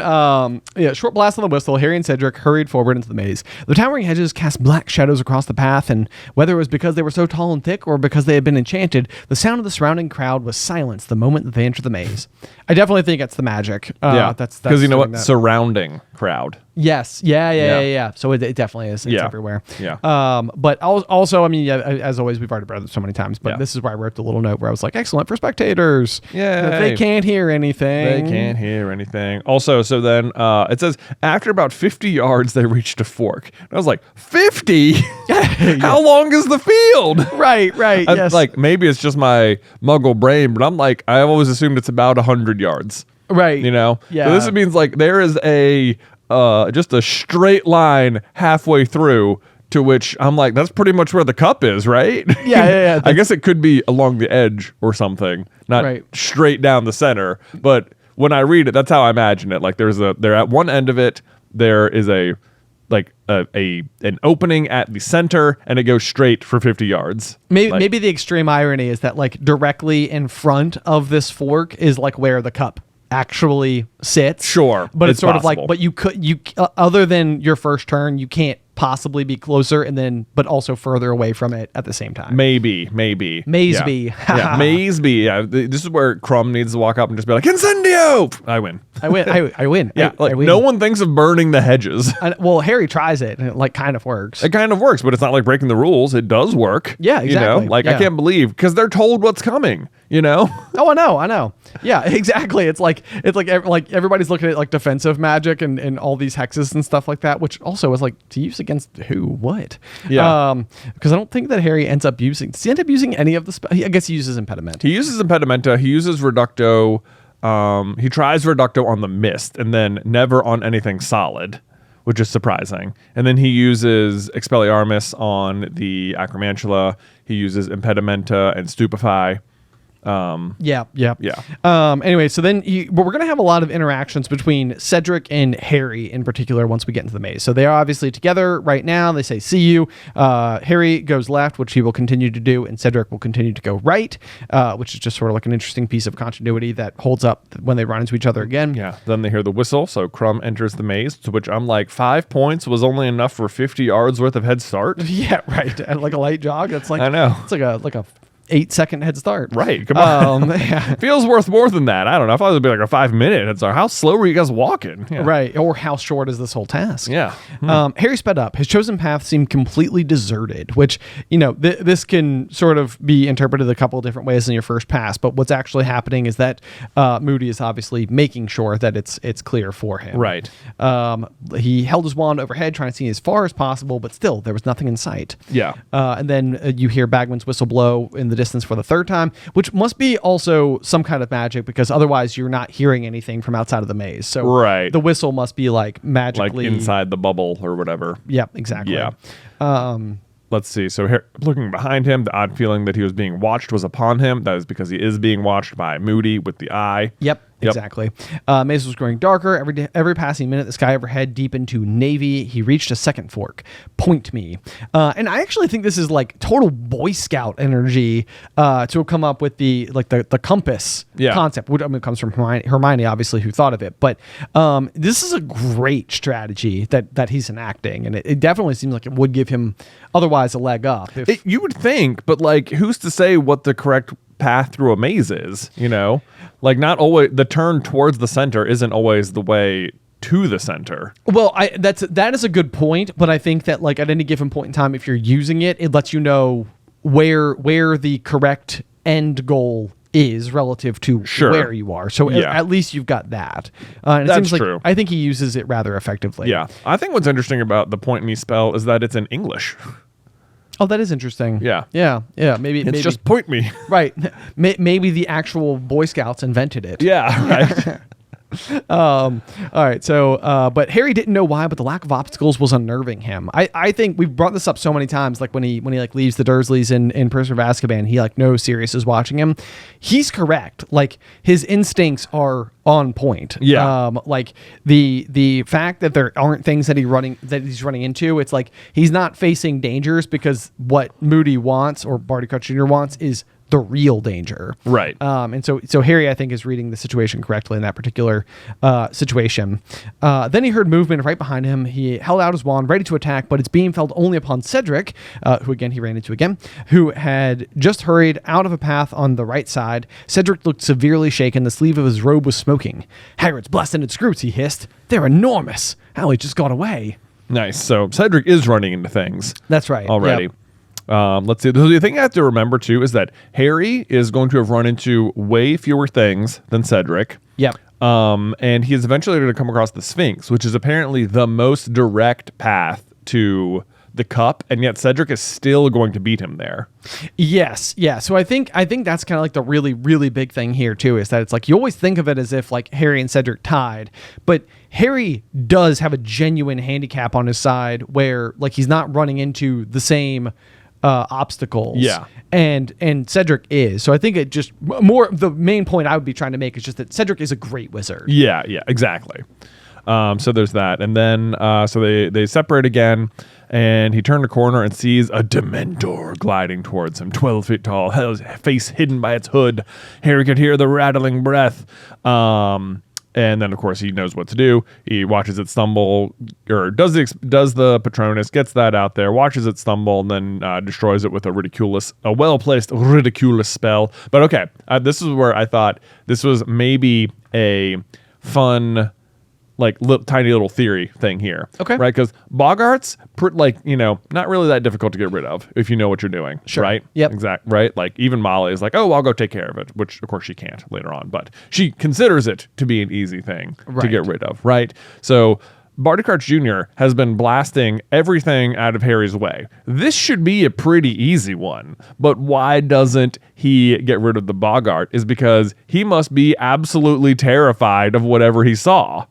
short blast on the whistle. Harry and Cedric hurried forward into the maze. The towering hedges cast black shadows across the path, and whether it was because they were so tall and thick or because they had been enchanted, the sound of the surrounding crowd was silenced the moment that they entered the maze. I definitely think it's the magic. That's because surrounding crowd. Yes. Yeah. So it definitely is. It's everywhere. Yeah. But also, I mean, as always, we've already brought it up so many times, but this is where I wrote the little note where I was like, excellent for spectators. Yeah. They can't hear anything. Also, so then it says, after about 50 yards, they reached a fork. And I was like, 50? How long is the field? Right. Yes. Like, maybe it's just my muggle brain, but I'm like, I always assumed it's about 100 yards. Right. Yeah. So this means like there is just a straight line halfway through, to which I'm like, that's pretty much where the cup is, right? Yeah. I guess it could be along the edge or something, not straight down the center. But when I read it, that's how I imagine it. Like they're at one end of it, there is an opening at the center, and it goes straight for 50 yards. Maybe the extreme irony is that like directly in front of this fork is like where the cup actually sits. Sure, but it's sort possible. of like, but you other than your first turn, you can't possibly be closer, and then but also further away from it at the same time. Maybe Maysby. Yeah, Maysby. Yeah, this is where Crumb needs to walk up and just be like, Incendio! I win. I win. Yeah, I win. No one thinks of burning the hedges. Well, Harry tries it, and it like kind of works. It kind of works, but it's not like breaking the rules. It does work. Yeah, exactly. I can't believe, because they're told what's coming. Oh, I know. Yeah, exactly. It's like everybody's looking at like defensive magic and all these hexes and stuff like that, which also is like, to use against who? What? Yeah. Because I don't think that Harry ends up using. Does he end up using any of the? I guess he uses Impediment. He uses Impedimenta. He uses Reducto. he tries Reducto on the mist and then never on anything solid, which is surprising. And then he uses Expelliarmus on the Acromantula. He uses Impedimenta and Stupefy. Yeah. Yeah. Anyway, so then we're going to have a lot of interactions between Cedric and Harry in particular once we get into the maze. So they are obviously together right now. They say, see you. Harry goes left, which he will continue to do, and Cedric will continue to go right, which is just sort of like an interesting piece of continuity that holds up when they run into each other again. Yeah. Then they hear the whistle, so Crumb enters the maze, to which I'm like, 5 points was only enough for 50 yards worth of head start. Yeah, right. And like a light jog. That's like, I know. It's like a 8-second head start. Right. Come on. Yeah. Feels worth more than that. I don't know. I thought it would be like a 5-minute head start. How slow were you guys walking? Yeah. Right. Or how short is this whole task? Yeah. Harry sped up. His chosen path seemed completely deserted, which, this can sort of be interpreted a couple of different ways in your first pass. But what's actually happening is that Moody is obviously making sure that it's clear for him. Right. He held his wand overhead, trying to see as far as possible, but still there was nothing in sight. Yeah. And then you hear Bagman's whistle blow in the distance for the third time, which must be also some kind of magic, because otherwise you're not hearing anything from outside of the maze. So right. the whistle must be like magically like inside the bubble or whatever. Yep, exactly. Yeah. Let's see. So here, looking behind him, the odd feeling that he was being watched was upon him. That is because he is being watched by Moody with the eye. Yep. Exactly. Maze was growing darker. Every passing minute, the sky overhead deepened to navy. He reached a second fork. Point me. And I actually think this is like total Boy Scout energy to have come up with the compass concept. Which, it comes from Hermione, obviously, who thought of it. But this is a great strategy that he's enacting, and it definitely seems like it would give him otherwise a leg up. You would think, but like, who's to say what the correct path through a maze is? Like, not always the turn towards the center isn't always the way to the center. Well, that is a good point, but I think that like at any given point in time, if you're using it, it lets you know where the correct end goal is relative to where you are. So at least you've got that. And That's it seems true. like I think he uses it rather effectively. Yeah. I think what's interesting about the point me spell is that it's in English. Oh, that is interesting. Yeah. Maybe It's just point me. Right. Maybe the actual Boy Scouts invented it. Yeah, right. All right. So, but Harry didn't know why, but the lack of obstacles was unnerving him. I think we've brought this up so many times. Like when he like leaves the Dursleys in Prisoner of Azkaban, he like knows Sirius is watching him. He's correct. Like his instincts are on point. Yeah. Like the fact that there aren't things that he's running into. It's like he's not facing dangers because what Moody wants or Barty Crouch Jr. wants is the real danger. Right. And so Harry, I think, is reading the situation correctly in that particular situation. Then he heard movement right behind him. He held out his wand, ready to attack, but its beam fell only upon Cedric, who again he ran into again, who had just hurried out of a path on the right side. Cedric looked severely shaken. The sleeve of his robe was smoking. Hagrid's blasted screws, he hissed. They're enormous. How he just got away. Nice. So Cedric is running into things. That's right. Already. Yep. Let's see. The thing I have to remember too is that Harry is going to have run into way fewer things than Cedric. Yep. And he is eventually going to come across the Sphinx, which is apparently the most direct path to the cup, and yet Cedric is still going to beat him there. Yes. Yeah. So I think that's kind of like the really, really big thing here too, is that it's like you always think of it as if like Harry and Cedric tied, but Harry does have a genuine handicap on his side where like he's not running into the same obstacles. Yeah. And Cedric is. So I think it just more the main point I would be trying to make is just that Cedric is a great wizard. Yeah, exactly. So there's that. And then so they separate again, and he turned a corner and sees a Dementor gliding towards him, 12 feet tall, his face hidden by its hood. Harry could hear the rattling breath. And then, of course, he knows what to do. He watches it stumble, or does the Patronus, gets that out there, watches it stumble, and then destroys it with a well-placed ridiculous spell. But okay, this is where I thought this was maybe a fun, like tiny little theory thing here. Okay. Right? Because Boggarts, not really that difficult to get rid of if you know what you're doing. Sure. Right? Yep. Exactly. Right? Like even Molly is like, oh, I'll go take care of it, which of course she can't later on, but she considers it to be an easy thing to get rid of. Right? So Barty Crouch Jr. has been blasting everything out of Harry's way. This should be a pretty easy one, but why doesn't he get rid of the boggart is because he must be absolutely terrified of whatever he saw.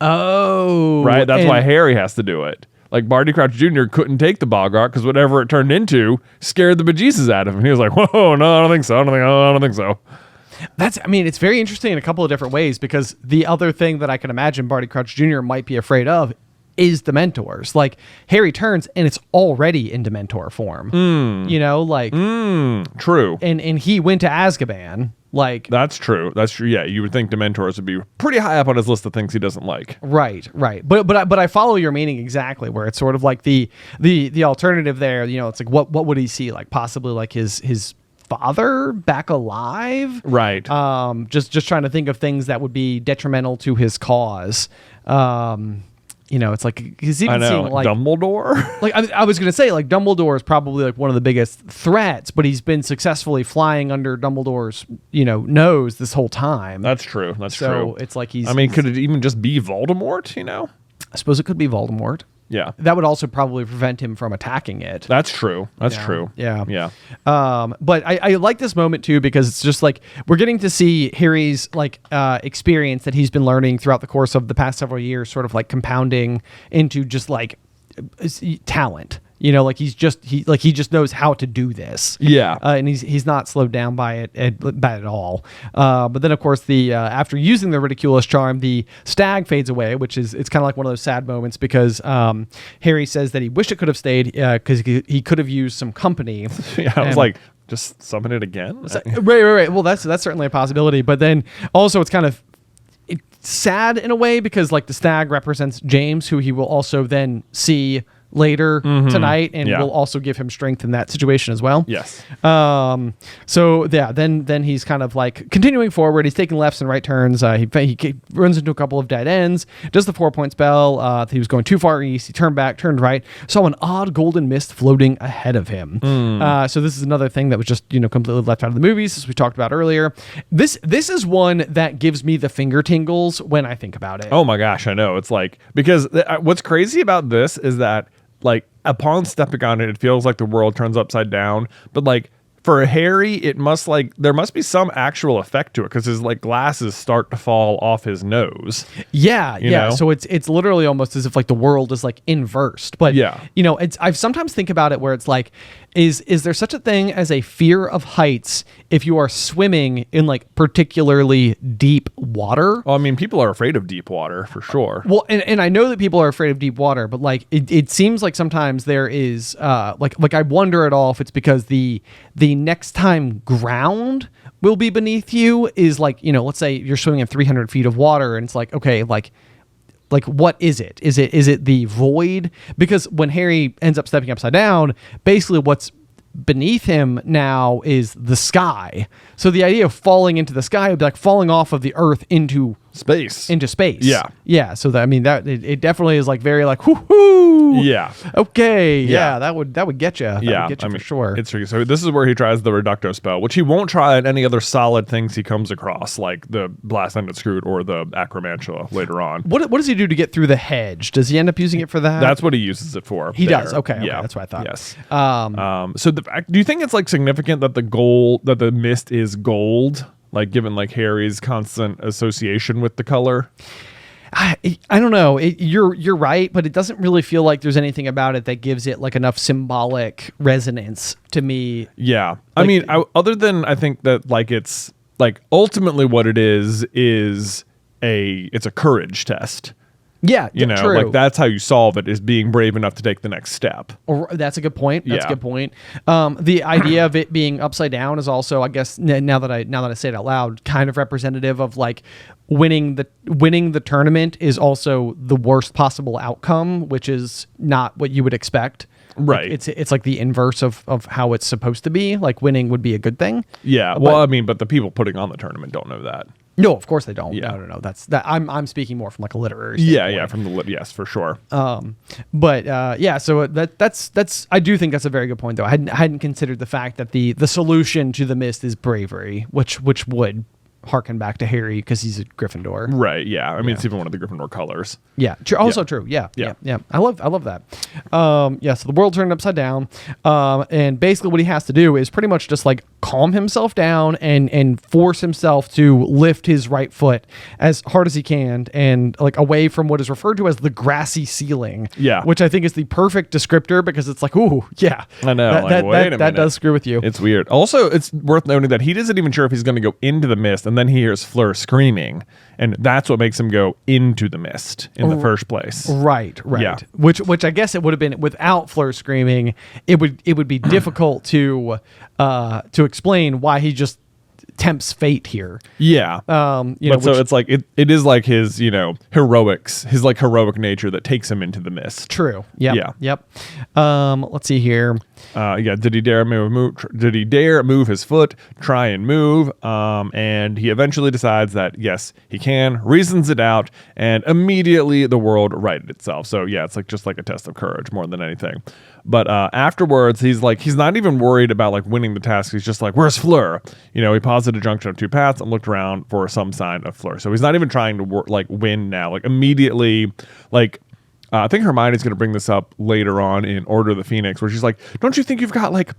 Oh. Right? That's why Harry has to do it. Like, Barty Crouch Jr. couldn't take the boggart because whatever it turned into scared the bejesus out of him. He was like, whoa, no, I don't think so. I don't think so. It's very interesting in a couple of different ways, because the other thing that I can imagine Barty Crouch Jr. might be afraid of is Dementors. Like, Harry turns and it's already in Dementor form. You know, like... True. And he went to Azkaban. Like... That's true. Yeah, you would think Dementors would be pretty high up on his list of things he doesn't like. Right. But I follow your meaning exactly, where it's sort of like the alternative there, you know, it's like, what would he see? Like, possibly like his father back alive? Right. Just trying to think of things that would be detrimental to his cause. You know, it's like he's even seeing like Dumbledore. Like I was gonna say, like, Dumbledore is probably like one of the biggest threats, but he's been successfully flying under Dumbledore's, you know, nose this whole time. That's true. That's true. So it's like I mean, could it even just be Voldemort? You know, I suppose it could be Voldemort. Yeah. That would also probably prevent him from attacking it. That's true. That's true. Yeah. Yeah. But I like this moment too, because it's just like we're getting to see Harry's like experience that he's been learning throughout the course of the past several years, sort of like compounding into just like talent. You know, like he just knows how to do this. Yeah. And he's not slowed down by it at all. But then of course the after using the ridiculous charm, the stag fades away, which is it's kind of like one of those sad moments, because Harry says that he wished it could have stayed because he could have used some company. Yeah, I was like, just summon it again. Right. Well, that's certainly a possibility. But then also it's kind of sad in a way, because like the stag represents James, who he will also then see later tonight, and will also give him strength in that situation as well. Yes. So yeah, then he's kind of like continuing forward. He's taking lefts and right turns. He runs into a couple of dead ends. Does the 4-point spell. He was going too far east. He turned back, turned right. Saw an odd golden mist floating ahead of him. So this is another thing that was just completely left out of the movies, as we talked about earlier. This is one that gives me the finger tingles when I think about it. Oh my gosh, I know. It's like, because what's crazy about this is that, like, upon stepping on it, it feels like the world turns upside down. But like for Harry, it must there must be some actual effect to it, because his like glasses start to fall off his nose. Yeah, you know? So it's literally almost as if like the world is like inversed. But I've sometimes think about it where it's like, is there such a thing as a fear of heights if you are swimming in like particularly deep water? Well, I mean, people are afraid of deep water for sure. Well, and I know that people are afraid of deep water, but like it seems like sometimes there is like I wonder at all if it's because the next time ground will be beneath you is like, let's say you're swimming in 300 feet of water, and it's like, okay, like what is it? Is it the void? Because when Harry ends up stepping upside down, basically what's beneath him now is the sky. So the idea of falling into the sky would be like falling off of the earth into space. Yeah. So that, I mean, that it definitely is like very like whoo. Yeah. Okay. Yeah. That would get you. Yeah. Would get you for sure. It's tricky. So this is where he tries the Reducto spell, which he won't try at any other solid things he comes across, like the Blast-Ended Scroot or the Acromantula later on. What does he do to get through the hedge? Does he end up using it for that? That's what he uses it for. He does. Okay. That's what I thought. Yes. So do you think it's like significant that the mist is gold? Like, given like Harry's constant association with the color? I don't know. You're right, but it doesn't really feel like there's anything about it that gives it like enough symbolic resonance to me. Yeah. Like, I mean, other than I think that like it's like ultimately what it is it's a courage test. Yeah, true. Like that's how you solve it, is being brave enough to take the next step. Or that's a good point. That's a good point. The idea of it being upside down is also, I guess, now that I say it out loud, kind of representative of like winning the tournament is also the worst possible outcome, which is not what you would expect. Right. Like it's like the inverse of how it's supposed to be. Like winning would be a good thing. Yeah. Well, I mean, but the people putting on the tournament don't know that. No, of course they don't. Yeah. No. That's that. I'm speaking more from like a literary standpoint. Yeah. From the yes, for sure. So that's I do think that's a very good point, though. I hadn't considered the fact that the solution to the mist is bravery, which would harken back to Harry because he's a Gryffindor. Right. Yeah. I mean, it's even one of the Gryffindor colors. Yeah. Also true. Yeah. I love that. So the world turned upside down. And basically what he has to do is pretty much just like calm himself down and force himself to lift his right foot as hard as he can and like away from what is referred to as the grassy ceiling. Yeah. Which I think is the perfect descriptor because it's like, ooh, yeah. I know. That does screw with you. It's weird. Also, it's worth noting that he isn't even sure if he's going to go into the mist, and then he hears Fleur screaming, and that's what makes him go into the mist in the first place. Right. Yeah. Which I guess it would have been without Fleur screaming. It would be difficult to explain why he just tempts fate here. Yeah. So it's like it is like his, heroics, his like heroic nature that takes him into the mist. True. Yep. Yeah. Yep. Let's see here. Did he dare move? Did he dare move his foot? Try and move. And he eventually decides that yes, he can. Reasons it out, and immediately the world righted itself. So yeah, it's like just like a test of courage more than anything. But afterwards, he's not even worried about like winning the task. He's just like, where's Fleur? He paused at a junction of two paths and looked around for some sign of Fleur. So he's not even trying to win now. Like immediately, I think Hermione's going to bring this up later on in Order of the Phoenix, where she's like, don't you think you've got like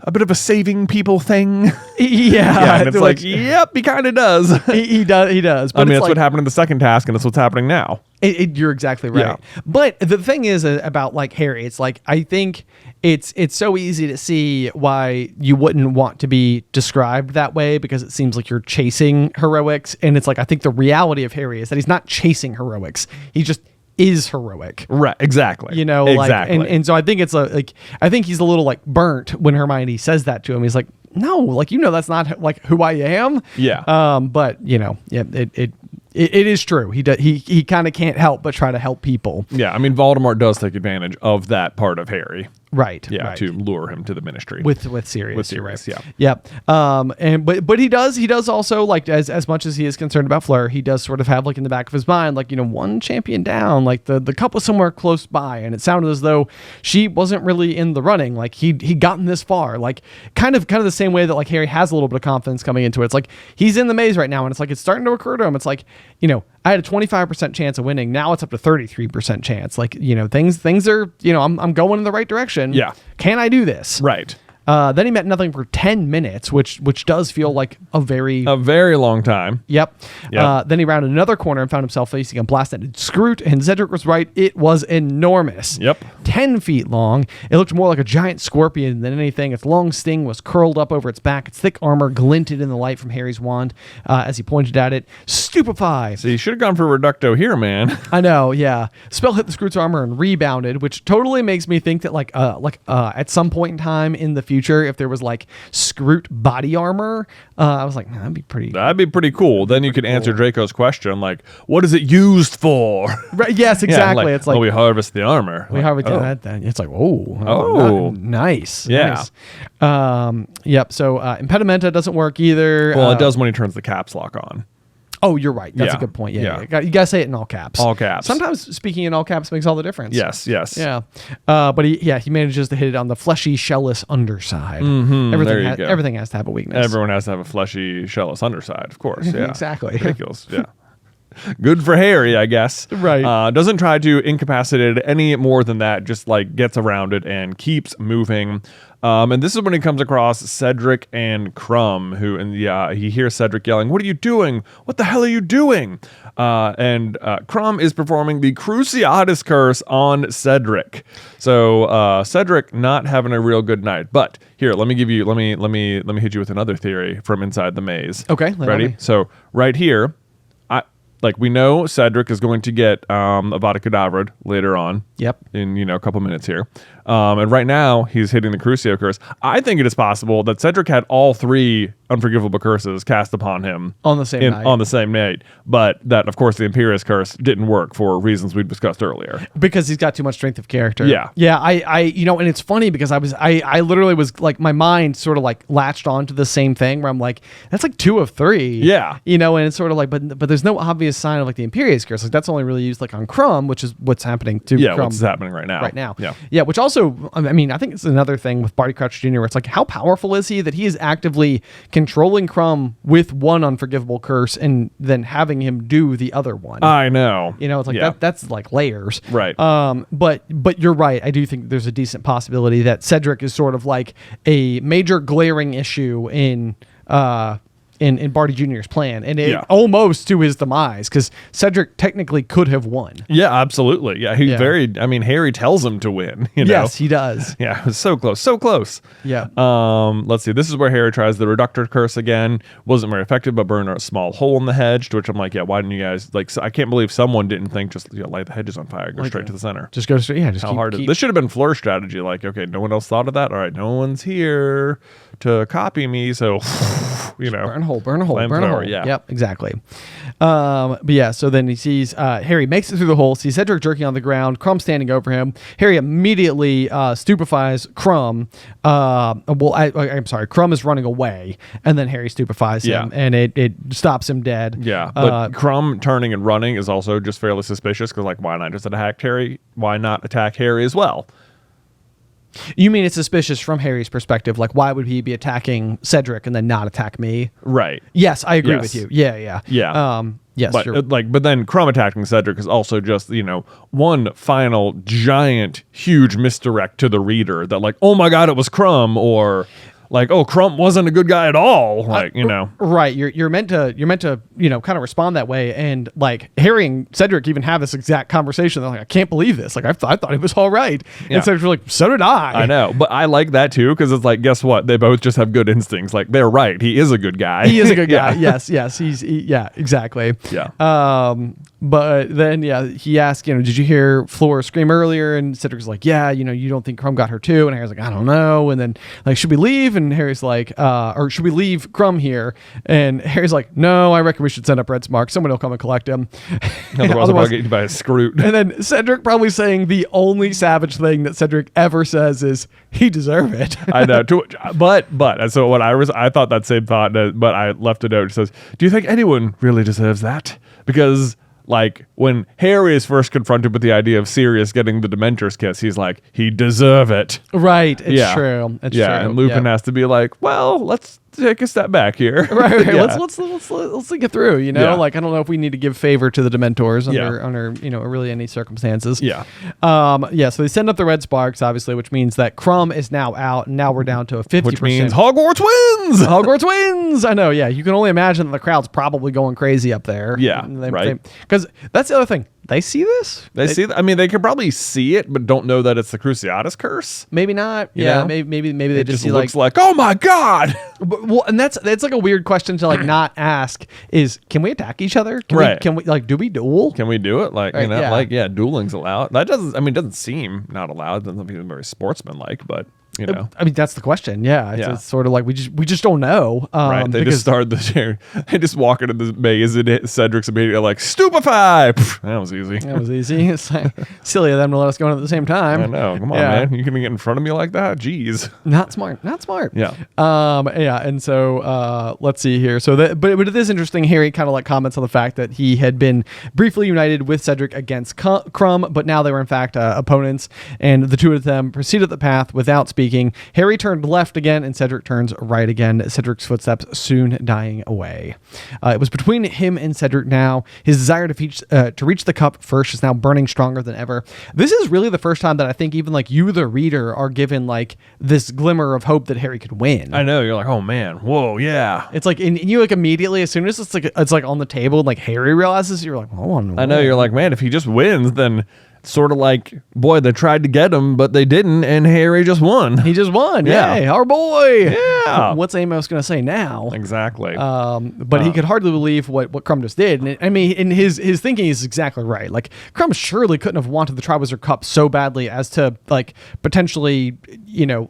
a bit of a saving people thing? Yeah. And it's like, yep, he kind of does. He does. But that's what happened in the second task, and that's what's happening now. You're exactly right. Yeah. But the thing is about like Harry, it's like, I think it's so easy to see why you wouldn't want to be described that way, because it seems like you're chasing heroics. And it's like, I think the reality of Harry is that he's not chasing heroics. He just is heroic. Right. Exactly. Exactly. And so I think it's I think he's a little like burnt when Hermione says that to him. He's like, no, like, that's not like who I am. Yeah. But it is true. He kind of can't help but try to help people. Yeah. I mean, Voldemort does take advantage of that part of Harry. Right. Yeah. Right. To lure him to the Ministry. With Sirius. With Sirius. Right. Yeah. But he does also, like, as much as he is concerned about Fleur, he does sort of have like in the back of his mind, like, one champion down, like the cup was somewhere close by, and it sounded as though she wasn't really in the running. Like he'd gotten this far, like kind of the same way that like Harry has a little bit of confidence coming into it. It's like he's in the maze right now, and it's like it's starting to occur to him. It's like, I had a 25% chance of winning. Now it's up to 33% chance. Like, things are, I'm going in the right direction. Yeah. Can I do this? Right. Then he met nothing for 10 minutes, which does feel like a very long time. Yep. Then he rounded another corner and found himself facing a blasted Scroot, and Cedric was right. It was enormous. Yep. 10 feet long. It looked more like a giant scorpion than anything. Its long sting was curled up over its back. Its thick armor glinted in the light from Harry's wand as he pointed at it. Stupefy. So you should have gone for Reducto here, man. I know, yeah. Spell hit the Scroot's armor and rebounded, which totally makes me think that at some point in time in the future, if there was like Scroot body armor, I was like, that'd be pretty cool. Then you could answer Draco's question, like, what is it used for? Right, yes, exactly. Yeah, it's like, we harvest the armor. We harvest that. Then it's like, nice. Yeah. Nice. Yep. So impedimenta doesn't work either. Well, it does when he turns the caps lock on. Oh, you're right. That's a good point. Yeah. You gotta say it in all caps. All caps. Sometimes speaking in all caps makes all the difference. Yes. Yeah. But he manages to hit it on the fleshy, shellless underside. Mm-hmm. Everything has to have a weakness. Everyone has to have a fleshy, shellless underside, of course. Yeah. Exactly. Ridiculous. Yeah. Good for Harry, I guess. Right. Doesn't try to incapacitate it any more than that. Just like gets around it and keeps moving. And this is when he comes across Cedric and Crumb, he hears Cedric yelling, "What are you doing? What the hell are you doing?" And Crumb is performing the Cruciatus Curse on Cedric. So Cedric not having a real good night. But here, let me hit you with another theory from inside the maze. Okay, ready? So right here, we know Cedric is going to get Avada Kedavra later on. Yep. In a couple minutes here. And right now he's hitting the Crucio Curse. I think it is possible that Cedric had all three unforgivable curses cast upon him on the same night. But that, of course, the Imperious Curse didn't work for reasons we discussed earlier. Because he's got too much strength of character. Yeah. Yeah. And it's funny because I literally was like, my mind sort of like latched onto the same thing where I'm like, that's like 2 of 3. Yeah. And it's sort of like, but there's no obvious sign of like the Imperious Curse. Like that's only really used like on Crumb, which is what's happening to Crumb. What's happening right now. Yeah. Which also, I think it's another thing with Barty Crouch Jr. where it's like, how powerful is he that he is actively controlling Crumb with one unforgivable curse and then having him do the other one. I know. You know, it's like that's like layers. Right. But you're right. I do think there's a decent possibility that Cedric is sort of like a major glaring issue in Barty Jr.'s plan, and it almost to his demise, because Cedric technically could have won. Yeah, absolutely. Yeah, Harry tells him to win. You know? Yes, he does. Yeah, it was so close. Yeah. Let's see. This is where Harry tries the reductor curse again. Wasn't very effective, but burned a small hole in the hedge. To which I'm like, yeah, why didn't you guys I can't believe someone didn't think just light the hedges on fire, go straight to the center. Just go straight. Yeah, just how hard this should have been Fleur's strategy. Like, okay, no one else thought of that. All right, no one's here to copy me, so burn a hole. Yeah. Yep, exactly. But yeah, so then he sees Harry makes it through the hole, sees Cedric jerking on the ground, Crumb standing over him. Harry immediately stupefies Crumb. I'm sorry, Crumb is running away, and then Harry stupefies him, and it stops him dead. Yeah, but Crumb turning and running is also just fairly suspicious, because like, why not just attack Harry? Why not attack Harry as well? You mean it's suspicious from Harry's perspective? Like, why would he be attacking Cedric and then not attack me? Right. Yes, I agree with you. Yeah. Yes, but sure. but then Crumb attacking Cedric is also just one final giant huge misdirect to the reader that like, oh my god, it was Crumb, or like, oh, Crumb wasn't a good guy at all. Like, Right. You're meant to kind of respond that way. And like Harry and Cedric even have this exact conversation. They're like, I can't believe this. Like, I thought he was all right. Yeah. And Cedric's like, so did I. I know. But I like that too, because it's like, guess what? They both just have good instincts. Like, they're right. He is a good guy. He is a good guy. Yes. Yeah, exactly. Yeah. But then, he asked, did you hear Fleur scream earlier? And Cedric's like, yeah, you don't think Crumb got her too? And Harry's like, I don't know. And then like, should we leave? And Harry's like, or should we leave Crumb here? And Harry's like, no, I reckon we should send up Red Smark. Someone will come and collect him. Otherwise, I'll get you by a scroot. And then Cedric probably saying the only savage thing that Cedric ever says is, he deserve it. I know. But so what I thought that same thought, but I left a note that says, do you think anyone really deserves that? Because like when Harry is first confronted with the idea of Sirius getting the Dementor's kiss, he's like, he deserve it. Right. It's true. It's true. And Lupin has to be like, well, let's take a step back here. Right. Yeah. Let's think it through. Like, I don't know if we need to give favor to the Dementors under really any circumstances. Yeah. So they send up the Red Sparks, obviously, which means that Crumb is now out, and now we're down to a 50%. Which means Hogwarts wins. Hogwarts wins. I know. Yeah. You can only imagine that the crowd's probably going crazy up there. Yeah. Right. Because that's the other thing. They see this? They see that? I mean, they could probably see it, but don't know that it's the Cruciatus curse. Maybe not. Yeah. Maybe they just see looks like, oh my god. Well, and that's like a weird question to like not ask. Is can we attack each other? Can we like do we duel? Can we do it? Like dueling's allowed. That doesn't seem not allowed. It doesn't seem very sportsmanlike, but. I mean, that's the question. Yeah. It's sort of like we just don't know. Right. They just started the chair. They just walk into the maze and Cedric's immediately like, stupefy. That was easy. It's like, silly of them to let us go in at the same time. I know. Come on, man. You can get in front of me like that? Jeez. Not smart. Yeah. And so let's see here. So but it is interesting. Harry kind of like comments on the fact that he had been briefly united with Cedric against Crumb, but now they were in fact opponents, and the two of them proceeded the path without speaking. Harry turned left again, and Cedric turns right again. Cedric's footsteps soon dying away. It was between him and Cedric now. His desire to reach the cup first is now burning stronger than ever. This is really the first time that I think even like you, the reader, are given like this glimmer of hope that Harry could win. I know. You're like, oh man, whoa, yeah. It's like, and you like immediately, as soon as it's like on the table, and like Harry realizes, you're like, hold on. I know. You're like, man, if he just wins, then. Sort of like, boy, they tried to get him, but they didn't, and Harry just won. He just won. Yeah. Yay, our boy. Yeah. What's Amos going to say now? Exactly. But he could hardly believe what Crumb just did. And I mean, in his thinking is exactly right. Like, Crumb surely couldn't have wanted the Triwizard Cup so badly as to, like, potentially,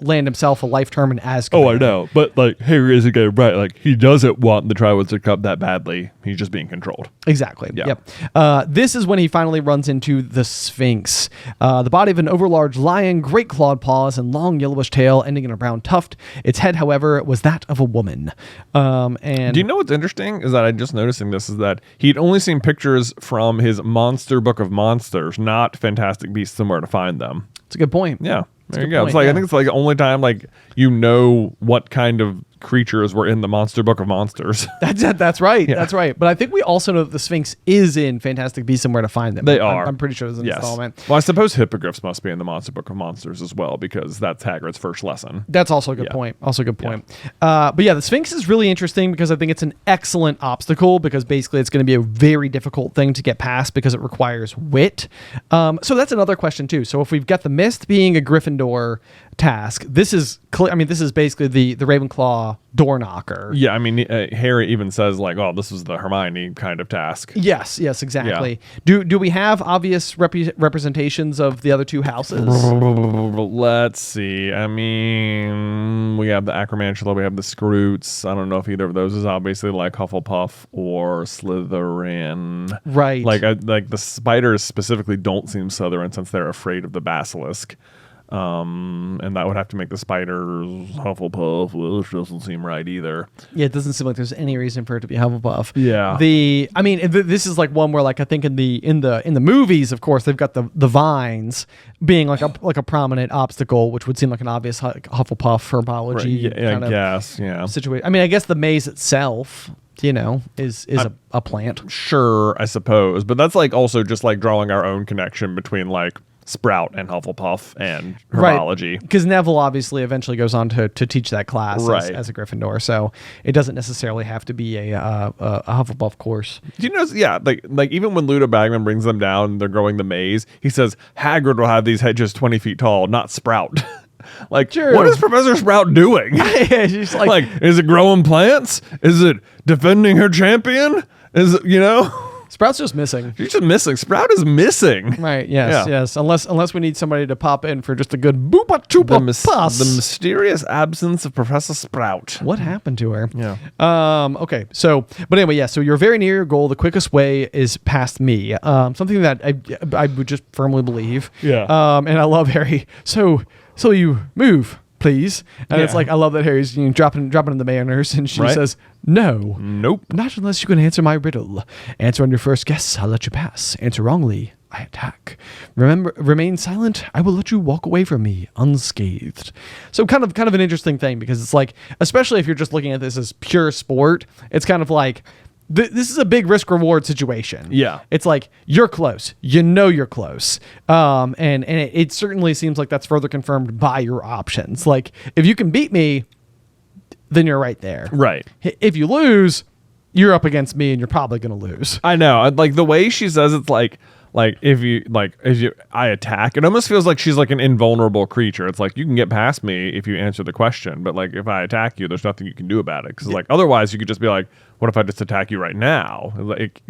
land himself a life term in Azkaban. Oh, I know. But, like, Harry isn't getting right. Like, he doesn't want the Triwizard Cup that badly. He's just being controlled. Exactly. Yeah. Yep. This is when he finally runs into the Sphinx. The body of an overlarge lion, great clawed paws, and long yellowish tail ending in a brown tuft. Its head, however, was that of a woman. And do you know what's interesting is that I just noticing this is that he'd only seen pictures from his Monster Book of Monsters, not Fantastic Beasts and Where to Find Them. It's a good point. Yeah. There you go. It's like I think it's like the only time like what kind of creatures were in the Monster Book of Monsters. That's right. Yeah. That's right. But I think we also know that the Sphinx is in Fantastic Beasts and Where to Find Them. They are. I'm pretty sure there's an installment. Well, I suppose hippogriffs must be in the Monster Book of Monsters as well, because that's Hagrid's first lesson. That's also a good point. Also a good point. But yeah, the Sphinx is really interesting because I think it's an excellent obstacle, because basically it's going to be a very difficult thing to get past because it requires wit. So that's another question too. So if we've got the Mist being a Gryffindor task, this is clear. I mean, this is basically the Ravenclaw door knocker. Yeah, I mean, Harry even says like, "Oh, this is the Hermione kind of task." Yes, exactly. Yeah. Do we have obvious representations of the other two houses? Let's see. I mean, we have the Acromantula, we have the Scroots. I don't know if either of those is obviously like Hufflepuff or Slytherin. Right. Like the spiders specifically don't seem Slytherin since they're afraid of the basilisk. And that would have to make the spiders Hufflepuff, which doesn't seem right either. Yeah, it doesn't seem like there's any reason for it to be Hufflepuff. Yeah. This is like one where, like, I think in the movies, of course, they've got the vines being like a prominent obstacle, which would seem like an obvious Hufflepuff herbology kind of situation. I mean, I guess the maze itself, is a plant. Sure, I suppose, but that's like also just like drawing our own connection between like Sprout and Hufflepuff and herbology. Because Neville obviously eventually goes on to teach that class as a Gryffindor, so it doesn't necessarily have to be a Hufflepuff course. Do you know? Yeah, like even when Ludo Bagman brings them down, they're growing the maze. He says Hagrid will have these hedges 20 feet tall, not Sprout. Like, sure. What is Professor Sprout doing? Yeah, she's like, is it growing plants? Is it defending her champion? Is it, Sprout's just missing. She's just missing. Sprout is missing. Right, yes. Unless we need somebody to pop in for just a good boopa chupa puss. The mysterious absence of Professor Sprout. What happened to her? Yeah. Okay, but anyway, so you're very near your goal. The quickest way is past me. Something that I would just firmly believe. Yeah. And I love Harry. So you move, please. And it's like, I love that Harry's dropping in the manners, and she says, no. Nope. Not unless you can answer my riddle. Answer on your first guess, I'll let you pass. Answer wrongly, I attack. Remain silent, I will let you walk away from me unscathed. So kind of an interesting thing, because it's like, especially if you're just looking at this as pure sport, it's kind of like, this is a big risk-reward situation. Yeah. It's like, you're close. You're close. And it certainly seems like that's further confirmed by your options. Like, if you can beat me, then you're right there. Right. If you lose, you're up against me, and you're probably going to lose. I know. Like, the way she says it's like I attack, it almost feels like she's like an invulnerable creature. It's like, you can get past me if you answer the question, but like, if I attack you, there's nothing you can do about it. Because like, otherwise you could just be like, what if I just attack you right now? Like,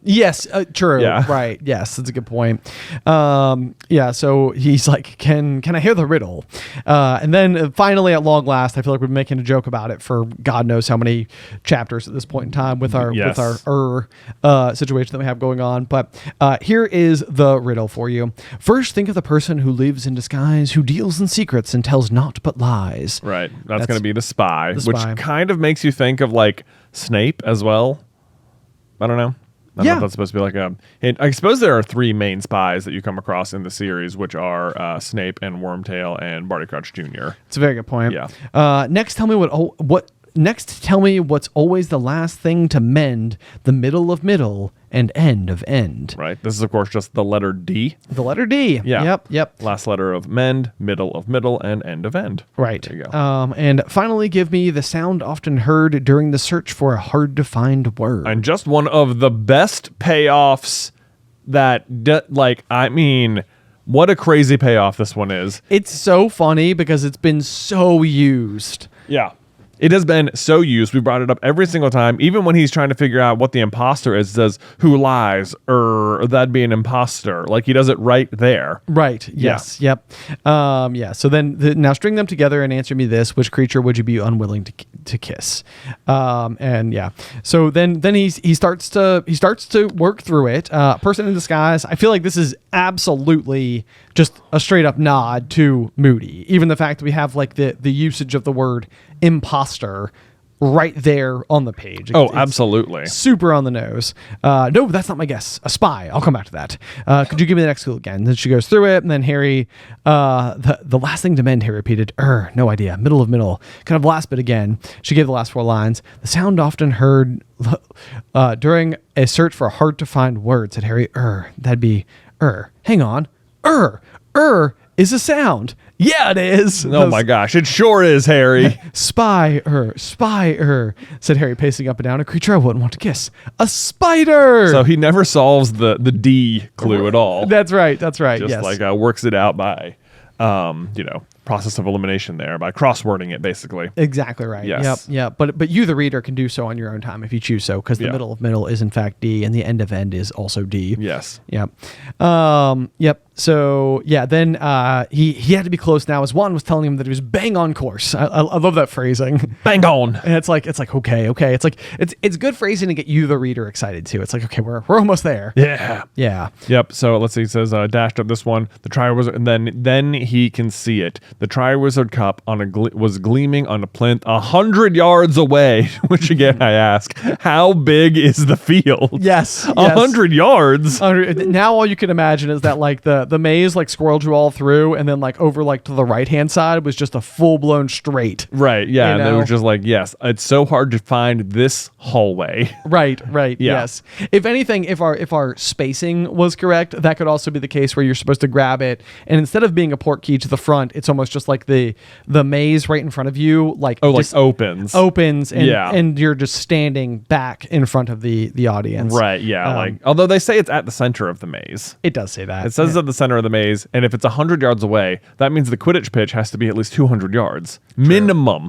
Yes, true. Yeah. Right. Yes, that's a good point. So he's like, can I hear the riddle? And then finally, at long last, I feel like we've been making a joke about it for God knows how many chapters at this point in time with our situation that we have going on. But here is the riddle for you. First, think of the person who lives in disguise, who deals in secrets and tells naught but lies. Right. That's going to be the spy, which kind of makes you think of like Snape as well. I don't know. I don't know if that's supposed to be like a hint. I suppose there are three main spies that you come across in the series, which are Snape and Wormtail and Barty Crouch Jr. It's a very good point. Yeah. Next, tell me what's always the last thing to mend, the middle of middle and end of end. Right. This is, of course, just the letter D. The letter D. Yeah. Yep. Last letter of mend, middle of middle, and end of end. Right. There you go. And finally, give me the sound often heard during the search for a hard-to-find word. And just one of the best payoffs that, what a crazy payoff this one is. It's so funny because it's been so used. Yeah. It has been so used. We brought it up every single time. Even when he's trying to figure out what the imposter is, says, who lies? That'd be an imposter. Like, he does it right there. Right. Yes. Yeah. Yep. So then now string them together and answer me this. Which creature would you be unwilling to kiss? So then he starts to work through it. Person in disguise. I feel like this is absolutely just a straight up nod to Moody. Even the fact that we have like the usage of the word imposter right there on the page. Oh, It's absolutely. super on the nose. No, that's not my guess. A spy. I'll come back to that. Could you give me the next clue again? Then she goes through it, and then Harry, the last thing to mend, Harry repeated. No idea. Middle of middle. Kind of last bit again. She gave the last 4 lines. The sound often heard during a search for hard to find words, said Harry. That'd be hang on. Is a sound. Yeah, it is. Oh my gosh, it sure is, Harry. Spy, said Harry, pacing up and down. A creature I wouldn't want to kiss. A spider. So he never solves the D clue at all. That's right. Just yes. like works it out by, process of elimination there, by crosswording it, basically. Exactly right. Yes. Yep. But you, the reader, can do so on your own time if you choose so, because the middle of middle is in fact D, and the end of end is also D. Yes. Yep. Yep. So yeah, then he had to be close now, as Juan was telling him that he was bang on course. I love that phrasing. Bang on. And it's like okay. It's like it's good phrasing to get you, the reader, excited too. It's like, okay, we're almost there. Yeah. Yeah. Yep. So let's see. It says dashed up this one. The Triwizard, and then he can see it. The Triwizard Cup was gleaming on a plinth 100 yards away. Which again, I ask, how big is the field? Yes. 100 yards. Now all you can imagine is that like the maze like squirreled you all through, and then like over like to the right hand side was just a full blown straight. Right. Yeah. You And it know? was just like, yes, it's so hard to find this hallway. Right. Yeah. Yes. If anything, if our spacing was correct, that could also be the case where you're supposed to grab it, and instead of being a port key to the front, it's almost just like the maze right in front of you, like Opens. and you're just standing back in front of the audience. Right. Yeah. Although they say it's at the center of the maze. It does say that. It says at the center of the maze, and if it's 100 yards away, that means the Quidditch pitch has to be at least 200 yards. Minimum,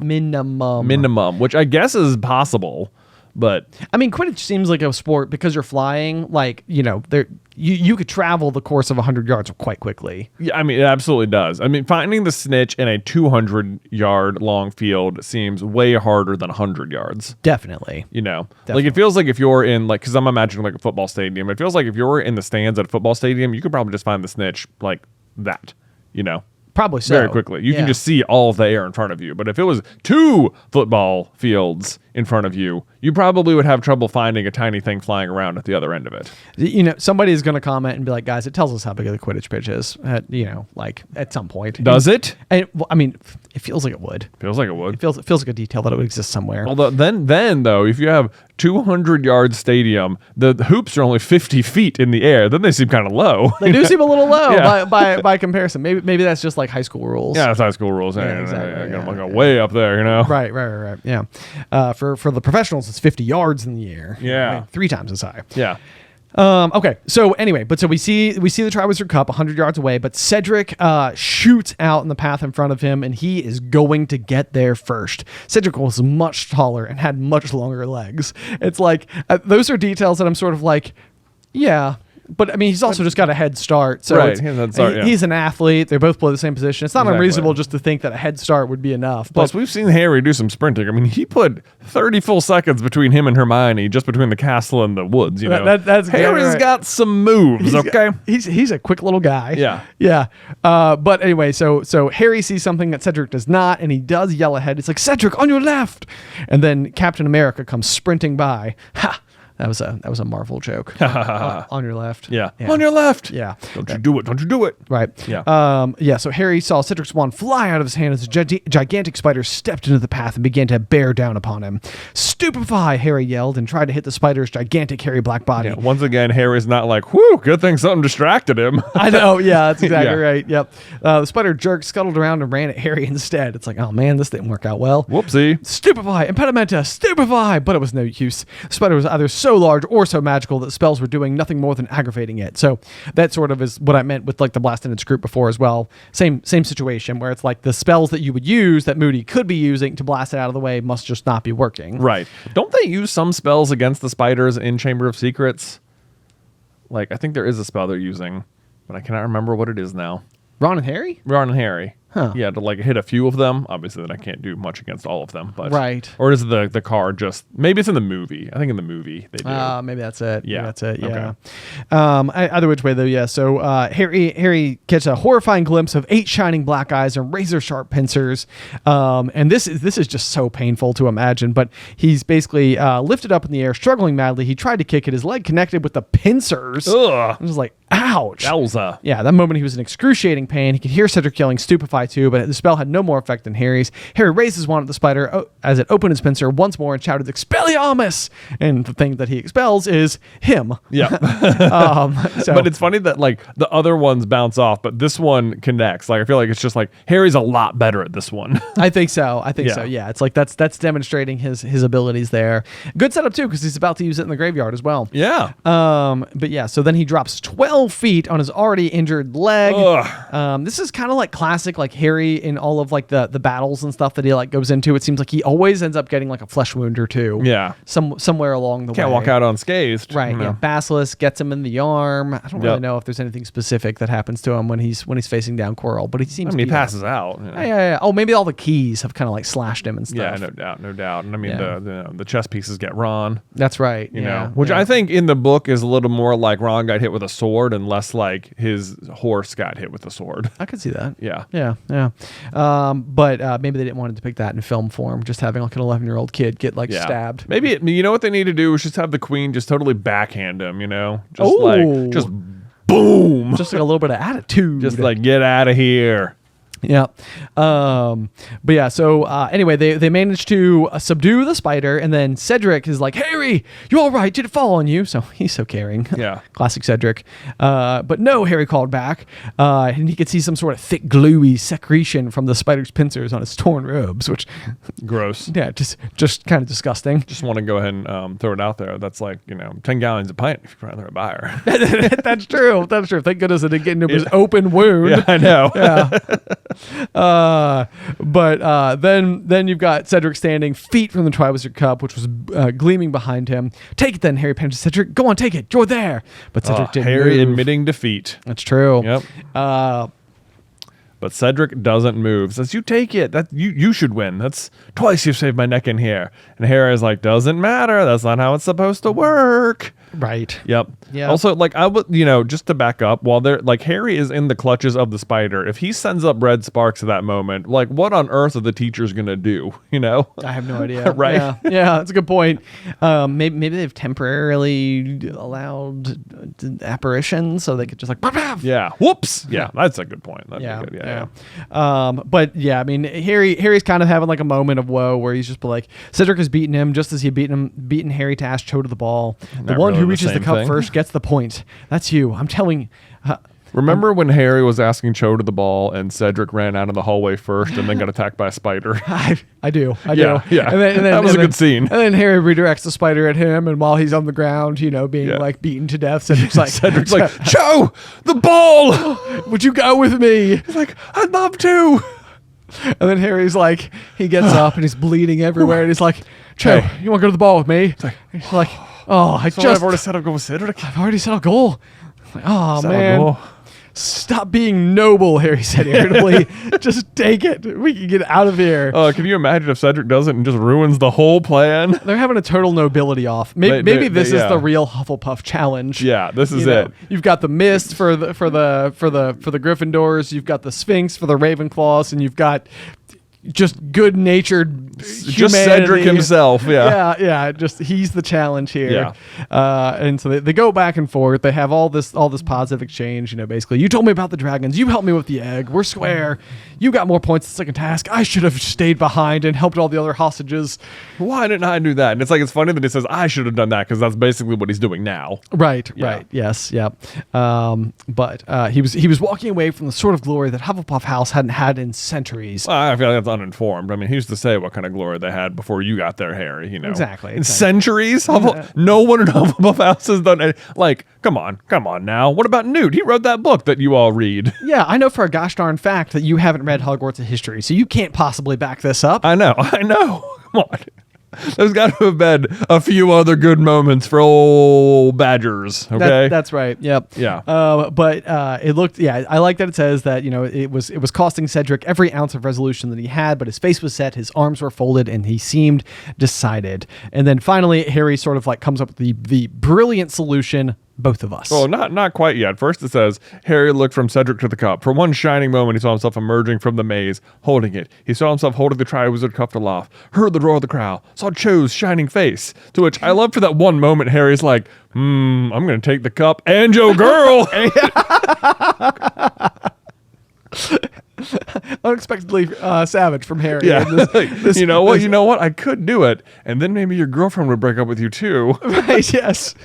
which I guess is possible, but... I mean, Quidditch seems like a sport, because you're flying, like, you could travel the course of 100 yards quite quickly. Yeah, I mean, it absolutely does. I mean, finding the snitch in a 200-yard long field seems way harder than 100 yards. Definitely. Like it feels like if you're in, like, because I'm imagining like a football stadium, it feels like if you're in the stands at a football stadium, you could probably just find the snitch like that, Probably so. very quickly. You can just see all of the air in front of you. But if it was 2 football fields in front of you, you probably would have trouble finding a tiny thing flying around at the other end of it. Somebody is going to comment and be like, guys, it tells us how big the Quidditch pitch is, like at some point. Does it? And, I mean, it feels like it would. Feels like it would. It feels like a detail that it would exist somewhere. Although then though, if you have 200-yard stadium, the hoops are only 50 feet in the air. Then they seem kind of low. They do seem a little low Yeah. by comparison. Maybe that's just like high school rules. Yeah, that's high school rules. Yeah, exactly. I'm going way up there, Right. Yeah. For the professionals, it's 50 yards in the air. Yeah. I mean, 3 times as high. Yeah. Okay. So anyway, so we see the Triwizard Cup 100 yards away, but Cedric shoots out in the path in front of him, and he is going to get there first. Cedric was much taller and had much longer legs. It's like those are details that I'm sort of like, yeah. But I mean, he's also just got a head start. So Right, he has a head start, yeah. He's an athlete. They both play the same position. It's not Exactly. unreasonable just to think that a head start would be enough. Plus, we've seen Harry do some sprinting. I mean, he put 30 full seconds between him and Hermione, just between the castle and the woods. That's Harry's right. got some moves. Okay, he's a quick little guy. Yeah. But anyway, so Harry sees something that Cedric does not, and he does yell ahead. It's like, Cedric, on your left. And then Captain America comes sprinting by. Ha! That was a Marvel joke. On your left. Yeah. On your left. Yeah. Don't you do it. Don't you do it. Right. Yeah. So Harry saw Cedric's wand fly out of his hand as a gigantic spider stepped into the path and began to bear down upon him. Stupefy, Harry yelled and tried to hit the spider's gigantic hairy black body. Yeah. Once again, Harry's not like, whew, good thing something distracted him. I know. Yeah, that's exactly Yeah. right. Yep. The spider jerked, scuttled around, and ran at Harry instead. It's like, oh man, this didn't work out well. Whoopsie. Stupefy, impedimenta, stupefy, but it was no use. The spider was either so large or so magical that the spells were doing nothing more than aggravating it. So that sort of is what I meant with like the blast in its group before as well. Same situation where it's like the spells that you would use that Moody could be using to blast it out of the way must just not be working. Right. Don't they use some spells against the spiders in Chamber of Secrets? Like, I think there is a spell they're using, but I cannot remember what it is now. Ron and Harry? Ron and Harry. Huh. Yeah, to like hit a few of them. Obviously, then I can't do much against all of them. But Right. Or is the car just maybe it's in the movie? I think in the movie they do. Maybe that's it. Yeah. Maybe that's it. Okay. Yeah. Either which way though, yeah. So Harry gets a horrifying glimpse of 8 shining black eyes and razor sharp pincers. And this is just so painful to imagine. But he's basically lifted up in the air, struggling madly. He tried to kick it. His leg connected with the pincers. Ugh. It was like, ouch. Yowza. Yeah, that moment he was in excruciating pain. He could hear Cedric yelling stupefy too, but the spell had no more effect than Harry's. Harry raised his wand at the spider as it opened its pincer once more and shouted, Expelliarmus! And the thing that he expels is him. Yeah. So, But it's funny that like the other ones bounce off, but this one connects. Like I feel like it's just like Harry's a lot better at this one. I think so. Yeah. So. Yeah, it's like that's demonstrating his abilities there. Good setup too, because he's about to use it in the graveyard as well. Yeah. But yeah, so then he drops 12 feet on his already injured leg. This is kind of like classic, like Harry in all of like the battles and stuff that he like goes into. It seems like he always ends up getting like a flesh wound or two. Yeah. Somewhere along the way. Can't walk out unscathed. Right. You know. Yeah. Basilisk gets him in the arm. I don't really know if there's anything specific that happens to him when he's facing down Quirrell, but he seems. I mean, he passes out. You know. Yeah. Oh, maybe all the keys have kind of like slashed him and stuff. Yeah, no doubt. And I mean, the chess pieces get Ron. That's right. You know, which I think in the book is a little more like Ron got hit with a sword and less like his horse got hit with a sword. I could see that. Yeah. Yeah. But maybe they didn't want to depict that in film form, just having like an 11-year-old kid get like stabbed. Maybe you know what they need to do is just have the queen just totally backhand him. You know, just boom, Just like a little bit of attitude. just like get out of here. Yeah. But yeah, so anyway, they managed to subdue the spider, and then Cedric is like, Harry, you all right? Did it fall on you? So he's so caring. Yeah. Classic Cedric. But no, Harry called back, and he could see some sort of thick, gluey secretion from the spider's pincers on his torn robes, which, Gross. yeah, just kind of disgusting. Just want to go ahead and throw it out there. That's like 10 gallons a pint if you're rather a buyer. That's true. That's true. Thank goodness it didn't get into his open wound. Yeah, I know. Yeah. But then you've got Cedric standing feet from the Triwizard Cup, which was gleaming behind him. Take it then, Harry panted to Cedric. Go on, take it. You're there. But Cedric didn't Harry move. admitting defeat. That's true. Yep. But Cedric doesn't move. Says, you take it. That you should win. That's twice you've saved my neck in here. And Harry is like, doesn't matter. That's not how it's supposed to work. Right. Yep. Yeah. Also, like I would, just to back up, while they're like Harry is in the clutches of the spider, if he sends up red sparks at that moment, like what on earth are the teachers gonna do? I have no idea. Right? Yeah, that's a good point. Maybe they've temporarily allowed apparitions so they could just like. Yeah. Whoops. Yeah, that's a good point. That'd be good. Yeah. But yeah, I mean, Harry's kind of having like a moment of woe where he's just like, Cedric has beaten him just as he had beaten Harry to ask Cho to the ball. The one who reaches the cup first gets the point. That's you. I'm telling. Remember when Harry was asking Cho to the ball and Cedric ran out of the hallway first and then got attacked by a spider? I do. Yeah. And then, that was a good scene. And then Harry redirects the spider at him, and while he's on the ground, being like beeten to death, Cedric's like, Cho, the ball! Would you go with me? He's like, I'd love to. And then Harry's like, he gets up and he's bleeding everywhere, and he's like, Cho, you want to go to the ball with me? He's like, oh, I've already said I'll go with Cedric. I've already set a goal. Like, oh, Set a man. goal. Stop being noble, Harry said irritably. Just take it. We can get out of here. Can you imagine if Cedric does it and just ruins the whole plan? They're having a total nobility off. Maybe this is the real Hufflepuff challenge. Yeah, this is it. You've got the mist for the Gryffindors. You've got the Sphinx for the Ravenclaws, and you've got just good-natured just Cedric himself. Yeah. Just he's the challenge here. Yeah. And so they go back and forth. They have all this positive exchange. Basically, you told me about the dragons. You helped me with the egg. We're square. You got more points the second task. I should have stayed behind and helped all the other hostages. Why didn't I do that? And it's funny that he says I should have done that because that's basically what he's doing now. Right. Yes. Yeah. But he was walking away from the sort of glory that Hufflepuff House hadn't had in centuries. I feel like that's uninformed. I mean, who's to say what kind of glory they had before you got there, Harry? Exactly. In centuries, no one in Hufflepuff House has done it. Like, come on now. What about Newt? He wrote that book that you all read. Yeah, I know for a gosh darn fact that you haven't read Hogwarts' history, so you can't possibly back this up. I know. Come on. There's got to have been a few other good moments for old Badgers. Okay, that's right. Yep. Yeah. But it looked. Yeah, I like that it says that it was costing Cedric every ounce of resolution that he had, but his face was set, his arms were folded, and he seemed decided. And then finally, Harry sort of like comes up with the brilliant solution. Both of us. Well, not quite yet. First it says, Harry looked from Cedric to the cup. For one shining moment, he saw himself emerging from the maze, holding it. He saw himself holding the Triwizard cuffed aloft, heard the roar of the crowd, saw Cho's shining face. To which I love for that one moment, Harry's like, I'm going to take the cup and your girl. Unexpectedly savage from Harry. Yeah. You know what? I could do it. And then maybe your girlfriend would break up with you too. Right, yes.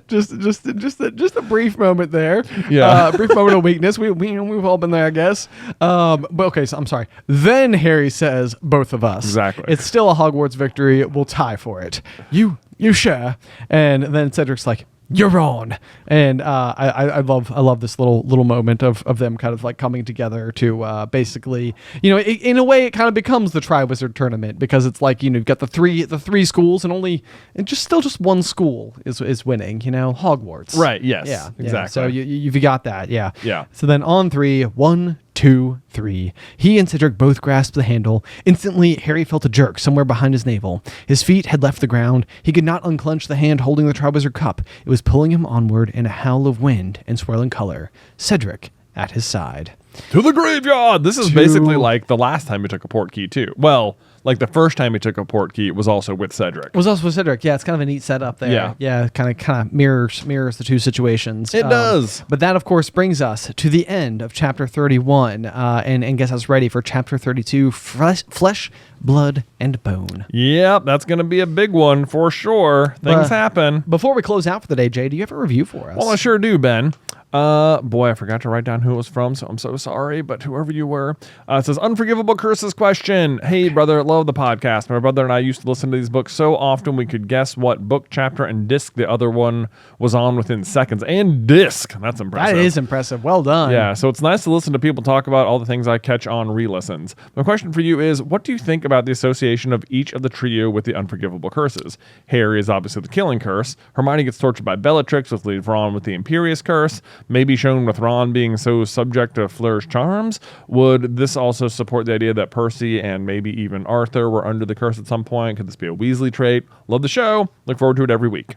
just a brief moment there. Yeah. Brief moment of weakness. We've all been there, I guess. But okay, so I'm sorry. Then Harry says, both of us. Exactly. It's still a Hogwarts victory. We'll tie for it. You sure? And then Cedric's like, you're on. And I love this little moment of them kind of like coming together to basically, in a way it kind of becomes the Triwizard Tournament, because it's like, you've got the three schools and just one school is winning, Hogwarts. Right. Yes. Yeah. Exactly. Yeah. So you've got that. Yeah. Yeah. So then on 3, 1, 2, 3. He and Cedric both grasped the handle. Instantly, Harry felt a jerk somewhere behind his navel. His feet had left the ground. He could not unclench the hand holding the Triwizard Cup. It was pulling him onward in a howl of wind and swirling color. Cedric at his side. To the graveyard! This is basically like the last time he took a portkey, too. Well, like the first time he took a portkey, it was also with Cedric. It was also with Cedric. Yeah, it's kind of a neat setup there. Yeah. Yeah, kind of mirrors the two situations. It does. But that, of course, brings us to the end of Chapter 31, and gets us ready for Chapter 32, Flesh, Blood, and Bone. Yep, that's going to be a big one for sure. Things happen. Before we close out for the day, Jay, do you have a review for us? Well, I sure do, Ben. Boy, I forgot to write down who it was from, so I'm so sorry, but whoever you were. It says, Unforgivable Curses question. Hey, brother, love the podcast. My brother and I used to listen to these books so often we could guess what book, chapter, and disc the other one was on within seconds. And disc. That's impressive. That is impressive. Well done. Yeah, so it's nice to listen to people talk about all the things I catch on re-listens. My question for you is, what do you think about the association of each of the trio with the unforgivable curses? Harry is obviously the killing curse. Hermione gets tortured by Bellatrix, which leaves Ron with the Imperious curse. Maybe shown with Ron being so subject to Fleur's charms. Would this also support the idea that Percy and maybe even Arthur were under the curse at some point? Could this be a Weasley trait? Love the show. Look forward to it every week.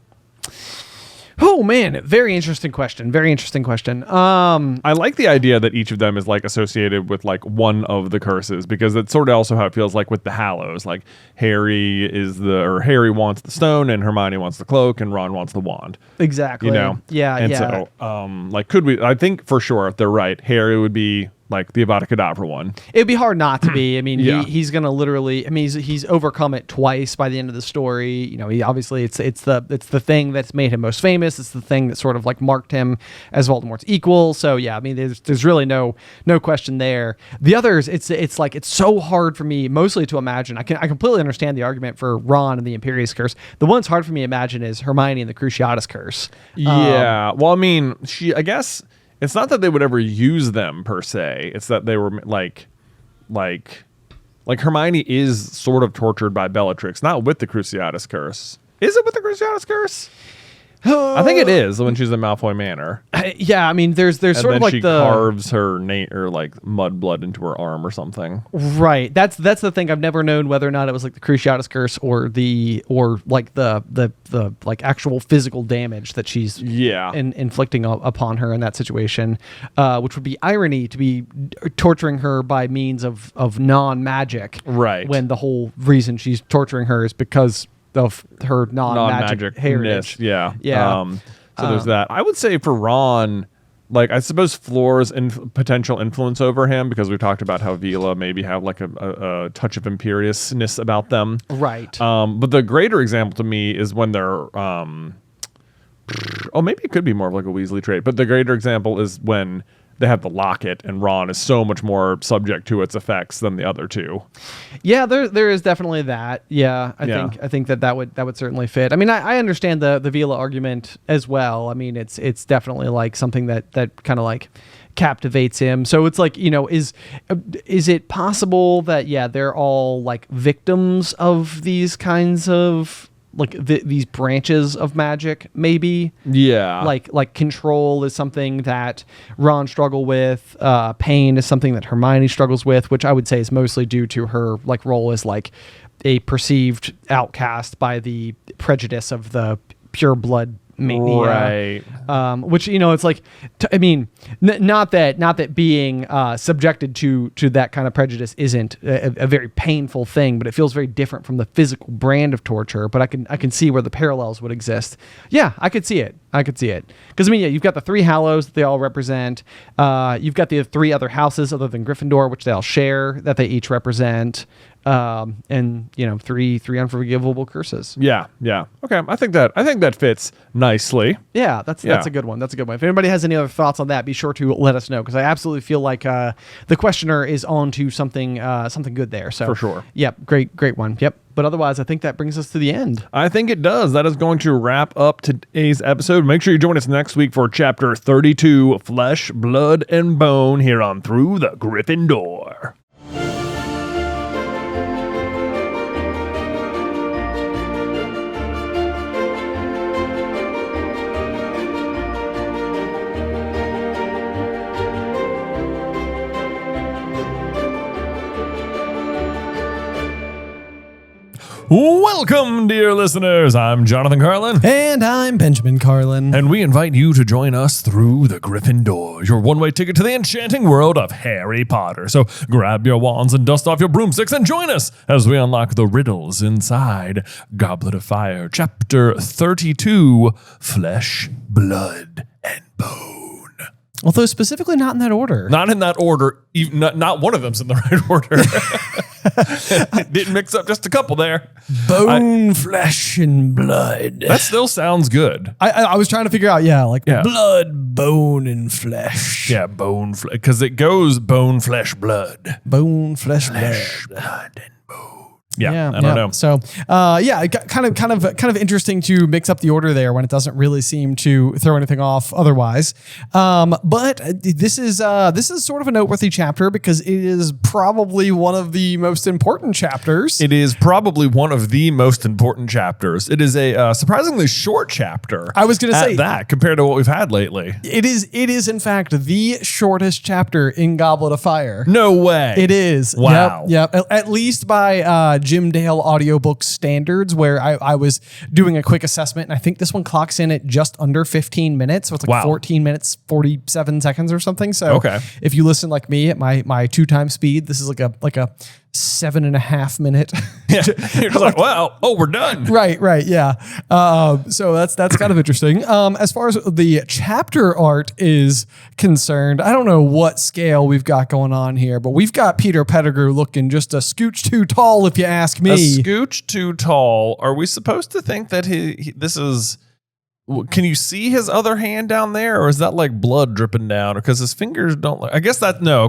Oh, man. Very interesting question. I like the idea that each of them is like associated with like one of the curses, because it's sort of also how it feels like with the Hallows. Like Harry wants the stone and Hermione wants the cloak and Ron wants the wand. Exactly. Yeah. And so, I think for sure, if they're right, Harry would be like the Avada Kedavra one. It'd be hard not to be. I mean, Yeah. he's going to literally, he's overcome it twice by the end of the story. He obviously it's the thing that's made him most famous. It's the thing that sort of like marked him as Voldemort's equal. So yeah, there's really no question there. The others, it's like, it's so hard for me mostly to imagine. I completely understand the argument for Ron and the Imperious curse. The one that's hard for me to imagine is Hermione and the Cruciatus curse. Yeah. Well, I guess it's not that they would ever use them per se. It's that they were like Hermione is sort of tortured by Bellatrix, not with the Cruciatus curse. Is it with the Cruciatus curse? I think it is when she's in Malfoy Manor. Yeah, there's And sort then of like she carves her like mud blood into her arm or something. Right. That's the thing. I've never known whether or not it was like the Cruciatus curse or the like actual physical damage that she's inflicting upon her in that situation, which would be irony to be torturing her by means of non-magic. Right. When the whole reason she's torturing her is because of her non-magic heritage. Yeah. Yeah. So there's that. I would say for Ron, like, I suppose Fleur's potential influence over him, because we've talked about how Vila maybe have like a touch of imperiousness about them. Right. But the greater example to me is when they're, maybe it could be more of like a Weasley trait, but the greater example is when they have the locket, and Ron is so much more subject to its effects than the other two. Yeah, there is definitely that. Yeah, I think that would certainly fit. I mean, I understand the Vila argument as well. I mean, it's definitely like something that kind of like captivates him. So it's like, is it possible that they're all like victims of these kinds of like these branches of magic, maybe? Yeah. Like control is something that Ron struggle with. Pain is something that Hermione struggles with, which I would say is mostly due to her like role as like a perceived outcast by the prejudice of the pure blood mania. Right. Which, it's like, I mean, not that being subjected to that kind of prejudice isn't a very painful thing, but it feels very different from the physical brand of torture. But I can see where the parallels would exist. Yeah, I could see it. Because, I mean, you've got the 3 Hallows that they all represent. You've got the 3 other houses other than Gryffindor, which they all share, that they each represent. And 3 unforgivable curses. Yeah. Okay, I think that fits nicely. Yeah, that's a good one. That's a good one. If anybody has any other thoughts on that, be sure to let us know, because I absolutely feel like the questioner is on to something good there. So for sure. Yep, great one. Yep. But otherwise, I think that brings us to the end. I think it does. That is going to wrap up today's episode. Make sure you join us next week for Chapter 32, Flesh, Blood, and Bone, here on Through the Griffin Door. Welcome, dear listeners. I'm Jonathan Carlin. And I'm Benjamin Carlin. And we invite you to join us through the Griffin Door, your one-way ticket to the enchanting world of Harry Potter. So grab your wands and dust off your broomsticks and join us as we unlock the riddles inside Goblet of Fire, Chapter 32, Flesh, Blood, and Bone. Although specifically not in that order. Not in that order. Even, not one of them's in the right order. Didn't mix up just a couple there. Bone, flesh, and blood. That still sounds good. I was trying to figure out, blood, bone, and flesh. Yeah, bone, because it goes bone, flesh, blood. Bone, flesh, blood, and bone. Yeah, I don't know. So, kind of interesting to mix up the order there when it doesn't really seem to throw anything off otherwise. But this is sort of a noteworthy chapter because it is probably one of the most important chapters. It is probably one of the most important chapters. It is a surprisingly short chapter. I was going to say that compared to what we've had lately. It is in fact the shortest chapter in Goblet of Fire. No way. It is. Wow. Yep. At least by Jim Dale audiobook standards, where I was doing a quick assessment, and I think this one clocks in at just under 15 minutes. So it's like 14 minutes, 47 seconds or something. So if you listen like me at my 2x speed, this is like a 7.5 minute. Yeah. You're just like, wow, we're done. Right. Yeah. So that's kind of interesting. As far as the chapter art is concerned, I don't know what scale we've got going on here, but we've got Peter Pettigrew looking just a scooch too tall, if you ask me. A scooch too tall. Are we supposed to think that this is... Can you see his other hand down there, or is that like blood dripping down? Because his fingers don't look... I guess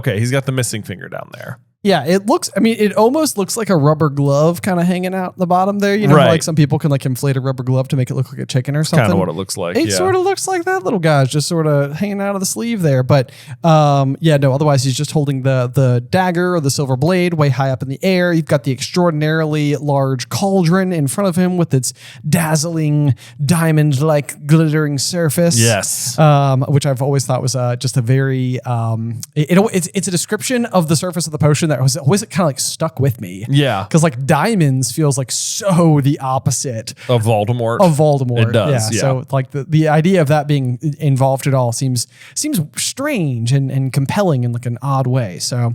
he's got the missing finger down there. Yeah, it almost looks like a rubber glove kind of hanging out the bottom there. You know, like some people can like inflate a rubber glove to make it look like a chicken or something. Kind of what it looks like. It sort of looks like that little guy's just sort of hanging out of the sleeve there. But otherwise he's just holding the dagger or the silver blade way high up in the air. You've got the extraordinarily large cauldron in front of him with its dazzling diamond-like glittering surface. Yes. Which I've always thought was just a very, it's a description of the surface of the potion that was always kind of like stuck with me. Yeah. Because like diamonds feels like so the opposite of Voldemort. It does. Yeah. So like the idea of that being involved at all seems strange and compelling in like an odd way. So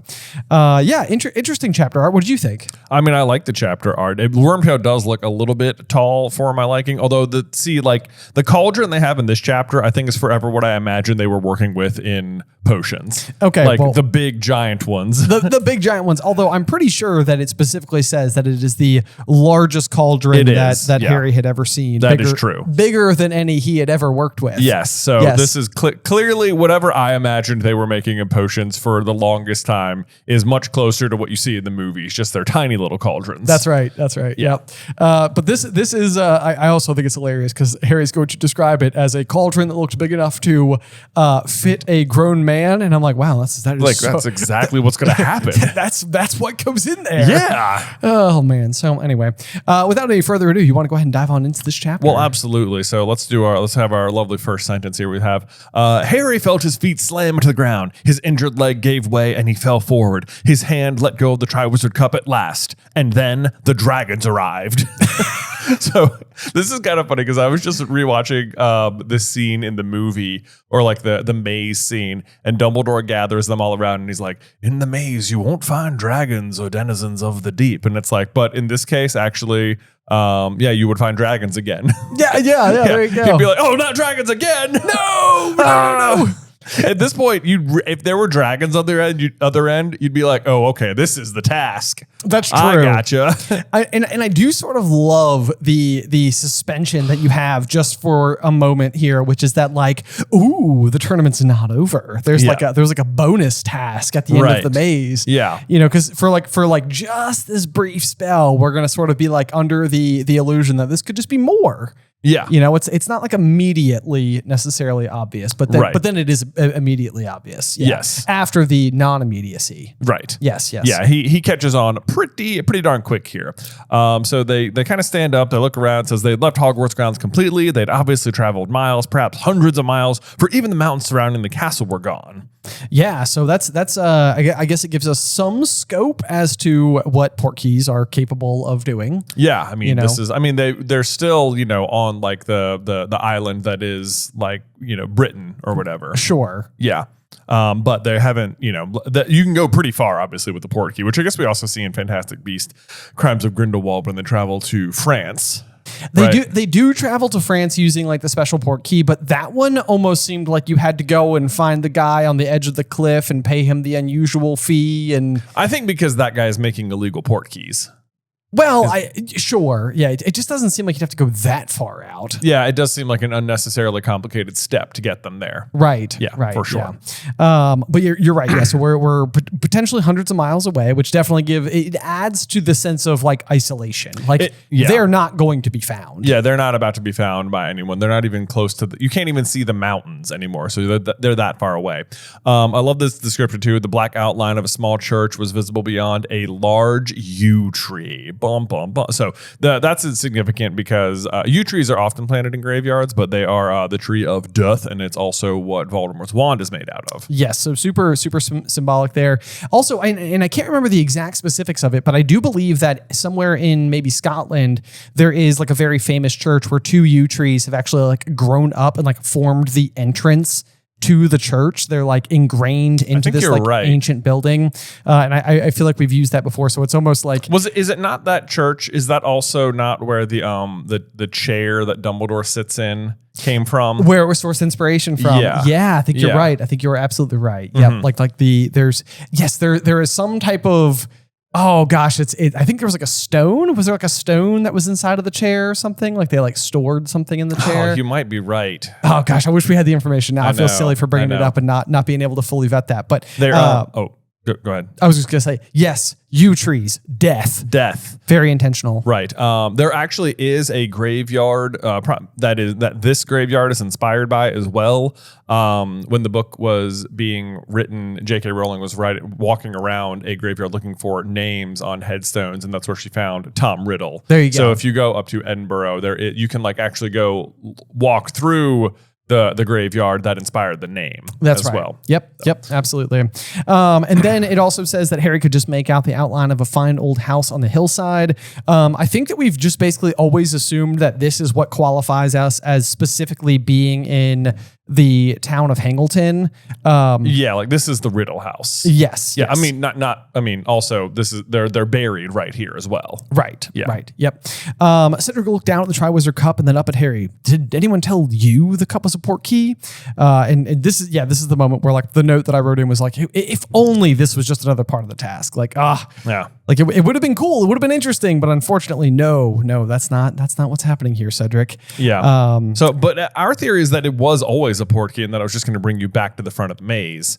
interesting chapter art. What did you think? I mean, I like the chapter art. Wormtail does look a little bit tall for my liking, although the cauldron they have in this chapter I think is forever what I imagine they were working with in potions. Okay. Like the big giant ones. The big giant ones. Although I'm pretty sure that it specifically says that it is the largest cauldron that Harry had ever seen. That is true. Bigger than any he had ever worked with. Yes. So this is clearly whatever I imagined they were making in potions for the longest time is much closer to what you see in the movies. Just their tiny little cauldrons. That's right. Yeah. But this is I also think it's hilarious because Harry's going to describe it as a cauldron that looks big enough to fit a grown man, and I'm like, wow, that's exactly what's going to happen. that's what goes in there. Yeah. Oh man. So anyway, without any further ado, you want to go ahead and dive on into this chapter? Well, absolutely. So let's have our lovely first sentence here. We have Harry felt his feet slam to the ground. His injured leg gave way and he fell forward. His hand let go of the Triwizard Cup at last, and then the dragons arrived. So this is kind of funny because I was just rewatching this scene in the movie, or like the maze scene, and Dumbledore gathers them all around and he's like, in the maze you won't find dragons or denizens of the deep, and it's like, but in this case actually you would find dragons again. Yeah, there you go. He'd be like, oh, not dragons again. No. At this point, if there were dragons on the other end, you'd be like, oh, okay, this is the task. That's true. I gotcha. And I do sort of love the suspension that you have just for a moment here, which is that like, ooh, the tournament's not over. There's like a bonus task at the end of the maze. Yeah. Because for just this brief spell, we're gonna sort of be like under the illusion that this could just be more. Yeah. It's not like immediately necessarily obvious, but then it is immediately obvious. Yeah. Yes. After the non-immediacy. Right. Yes. Yeah, he catches on pretty darn quick here. So they kind of stand up, they look around, says they'd left Hogwarts grounds completely. They'd obviously traveled miles, perhaps hundreds of miles, for even the mountains surrounding the castle were gone. Yeah, so that's I guess it gives us some scope as to what portkeys are capable of doing. Yeah, I mean they're still, on like the island that is like, Britain or whatever. Sure. Yeah. But they haven't, you can go pretty far, obviously, with the portkey, which I guess we also see in Fantastic Beasts: Crimes of Grindelwald when they travel to France. They do travel to France using like the special portkey, but that one almost seemed like you had to go and find the guy on the edge of the cliff and pay him the unusual fee. And I think because that guy is making illegal portkeys. Well, sure. Yeah, it just doesn't seem like you'd have to go that far out. Yeah, it does seem like an unnecessarily complicated step to get them there. Right. Yeah, right, for sure. Yeah. But you're right. Yeah. So we're potentially hundreds of miles away, which definitely it adds to the sense of like isolation. Like they're not going to be found. Yeah, they're not about to be found by anyone. They're not even close to you can't even see the mountains anymore. So they're that far away. I love this description too. The black outline of a small church was visible beyond a large yew tree. Bum, bum, bum. So that's significant because yew trees are often planted in graveyards, but they are the tree of death, and it's also what Voldemort's wand is made out of. Yes, so super symbolic there. Also, and I can't remember the exact specifics of it, but I do believe that somewhere in maybe Scotland, there is like a very famous church where two yew trees have actually like grown up and like formed the entrance to the church. They're like ingrained into this like ancient building. And I feel like we've used that before. So it's almost like, is it not that church? Is that also not where the chair that Dumbledore sits in came from? Where it was sourced inspiration from? Yeah, I think you're right. I think you're absolutely right. Mm-hmm. Yeah. There is some type of, oh gosh, I think there was like a stone. Was there like a stone that was inside of the chair or something? Like they like stored something in the chair? Oh, you might be right. Oh gosh, I wish we had the information now. I feel silly for bringing it up and not being able to fully vet that. But go ahead. I was just going to say, yes, yew trees, death. Very intentional. Right. There actually is a graveyard that this graveyard is inspired by as well. When the book was being written, J.K. Rowling was walking around a graveyard looking for names on headstones, and that's where she found Tom Riddle. There you go. So if you go up to Edinburgh, you can like actually go walk through the graveyard that inspired the name. That's as right. well. Yep, absolutely. And then it also says that Harry could just make out the outline of a fine old house on the hillside. I think that we've just basically always assumed that this is what qualifies us as specifically being in the town of Hangleton. Like this is the Riddle house. Yes. Yeah. I mean, also this is they're buried right here as well. Right. Yeah. Right. Yep. Cedric looked down at the Triwizard Cup and then up at Harry. Did anyone tell you the cup was a port key. And this is the moment where like the note that I wrote in was like, if only this was just another part of the task. Like, like it would have been cool. It would have been interesting, but unfortunately, no, that's not what's happening here, Cedric. Yeah. But our theory is that it was always a port key and that it was just going to bring you back to the front of the maze.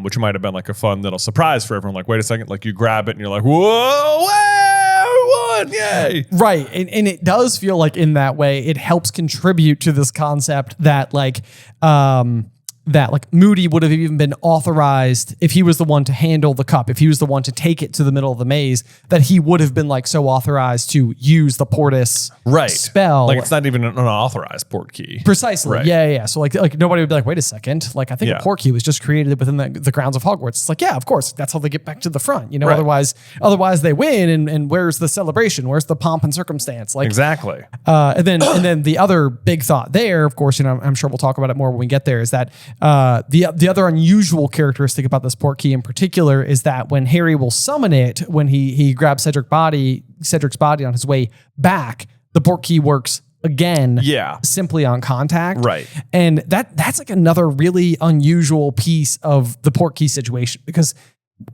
Which might have been like a fun little surprise for everyone. Like, wait a second, like you grab it and you're like, whoa, we won, yay. Right. And it does feel like in that way, it helps contribute to this concept that Moody would have even been authorized if he was the one to handle the cup, if he was the one to take it to the middle of the maze, that he would have been like so authorized to use the Portis spell. Like it's not even an unauthorized port key. Precisely. Right. Yeah. So like nobody would be like, wait a second. Like I think a port key was just created within the grounds of Hogwarts. It's like, yeah, of course. That's how they get back to the front. You know, otherwise they win. And where's the celebration? Where's the pomp and circumstance? Like exactly. And then the other big thought there, of course, you know, I'm sure we'll talk about it more when we get there, is that the other unusual characteristic about this port key in particular is that when Harry will summon it, when he grabs Cedric's body on his way back, the port key works again, simply on contact. Right. And that's like another really unusual piece of the port key situation, because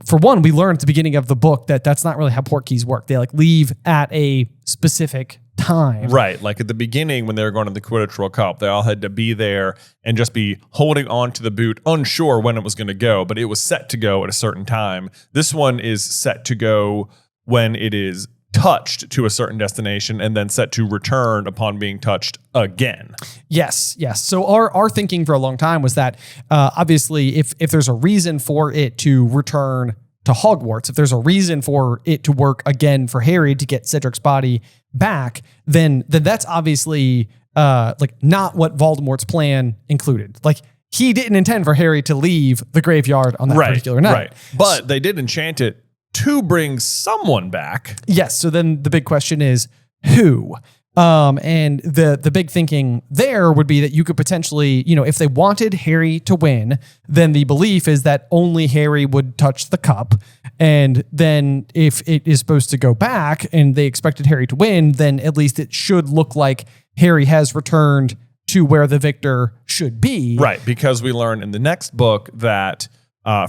for one, we learned at the beginning of the book that that's not really how port keys work. They like leave at a specific time. Right. Like at the beginning when they were going to the Quidditch World Cup, they all had to be there and just be holding on to the boot, unsure when it was going to go, but it was set to go at a certain time. This one is set to go when it is touched to a certain destination and then set to return upon being touched again. Yes. So our thinking for a long time was that obviously if there's a reason for it to return to Hogwarts, if there's a reason for it to work again for Harry to get Cedric's body back, then that's obviously like not what Voldemort's plan included. Like he didn't intend for Harry to leave the graveyard on that particular night. Right. But they did enchant it to bring someone back. Yes. So then the big question is who? And the big thinking there would be that you could potentially, you know, if they wanted Harry to win, then the belief is that only Harry would touch the cup. And then if it is supposed to go back and they expected Harry to win, then at least it should look like Harry has returned to where the victor should be. Right. Because we learn in the next book that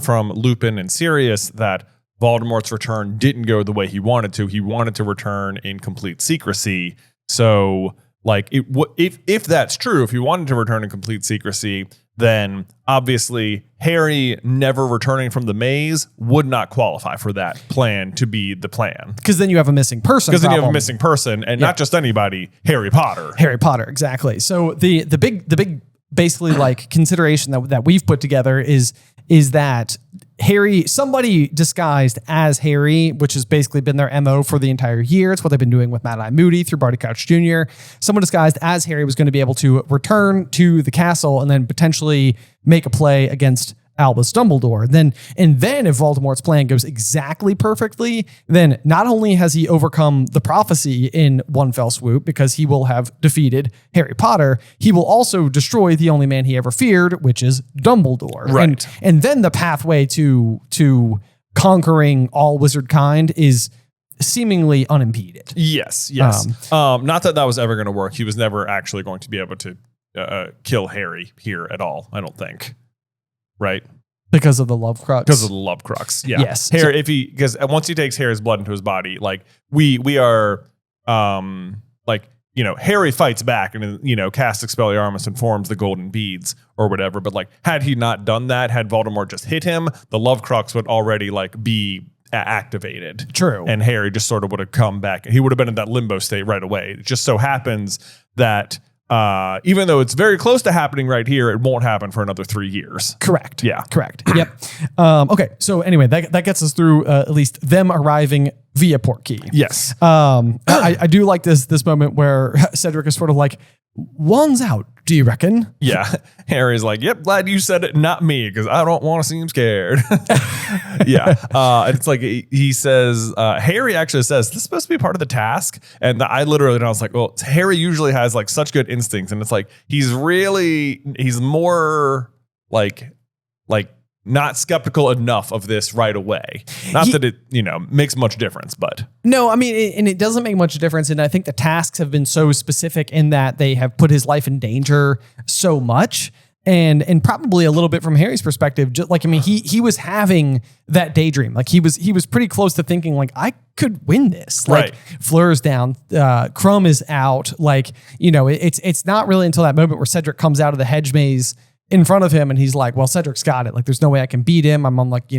from Lupin and Sirius that Voldemort's return didn't go the way he wanted to. He wanted to return in complete secrecy. So, like, if that's true, if he wanted to return in complete secrecy, then obviously Harry never returning from the maze would not qualify for that plan to be the plan. Because then you have a missing person. Because then you have a missing person, and not just anybody, Harry Potter. Harry Potter, exactly. So the big basically like consideration that we've put together is that somebody disguised as Harry, which has basically been their MO for the entire year. It's what they've been doing with Mad-Eye Moody through Barty Crouch Jr. Someone disguised as Harry was going to be able to return to the castle and then potentially make a play against Albus Dumbledore. And then if Voldemort's plan goes exactly perfectly, then not only has he overcome the prophecy in one fell swoop because he will have defeated Harry Potter, he will also destroy the only man he ever feared, which is Dumbledore. Right. And then the pathway to conquering all wizard kind is seemingly unimpeded. Yes. Not that was ever going to work. He was never actually going to be able to kill Harry here at all, I don't think. Right. Because of the love crux. Because of the love crux. Yeah. Yes. Harry, because once he takes Harry's blood into his body, like we are, like, you know, Harry fights back and, you know, casts Expelliarmus and forms the golden beads or whatever. But like, had he not done that, had Voldemort just hit him, the love crux would already like be activated. True. And Harry just sort of would have come back. He would have been in that limbo state right away. It just so happens that even though it's very close to happening right here, it won't happen for another 3 years. Correct. Yeah. Correct. Yep. Okay. So anyway, that gets us through at least them arriving via port key. Yes. I do like this moment where Cedric is sort of like, one's out, do you reckon? Yeah. Harry's like, yep, glad you said it, not me, because I don't want to seem scared. Yeah. And it's like he says, Harry actually says, this is supposed to be part of the task. And I was like, well, Harry usually has like such good instincts. And it's like, he's more like not skeptical enough of this right away. Not that it, makes much difference, but. No, I mean, and it doesn't make much difference. And I think the tasks have been so specific in that they have put his life in danger so much. And probably a little bit from Harry's perspective, just like, I mean, he was having that daydream. Like he was pretty close to thinking like, I could win this. Like Right. Fleur's down, Crumb is out. Like, it's not really until that moment where Cedric comes out of the hedge maze in front of him and he's like, well, Cedric's got it. Like, there's no way I can beat him. I'm on like,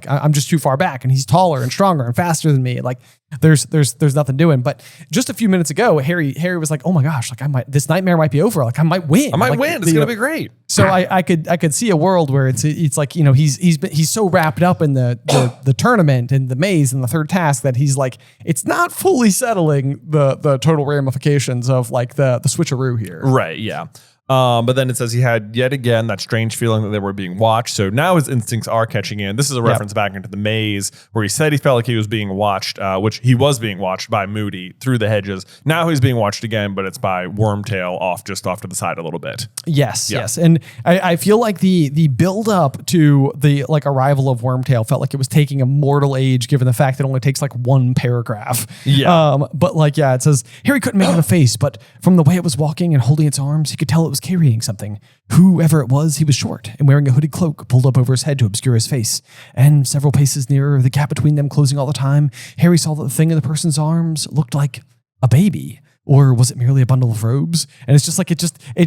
I'm just too far back and he's taller and stronger and faster than me. Like there's nothing doing. But just a few minutes ago, Harry was like, oh my gosh, like this nightmare might be over. Like I might win. It's going to be great. So I could see a world where it's like, he's so wrapped up in the tournament and the maze and the third task that he's like, it's not fully settling the total ramifications of like the switcheroo here. Right. Yeah. But then it says he had yet again that strange feeling that they were being watched. So now his instincts are catching in. This is a reference back into the maze where he said he felt like he was being watched, which he was being watched by Moody through the hedges. Now he's being watched again, but it's by Wormtail just off to the side a little bit. Yes. And I feel like the build up to the like arrival of Wormtail felt like it was taking a mortal age given the fact that it only takes like one paragraph. Yeah. But like, it says Harry couldn't make it a face, but from the way it was walking and holding its arms, he could tell it was carrying something. Whoever it was, he was short and wearing a hooded cloak pulled up over his head to obscure his face. And several paces nearer, the gap between them closing all the time, Harry saw that the thing in the person's arms looked like a baby. Or was it merely a bundle of robes? And it's just like, it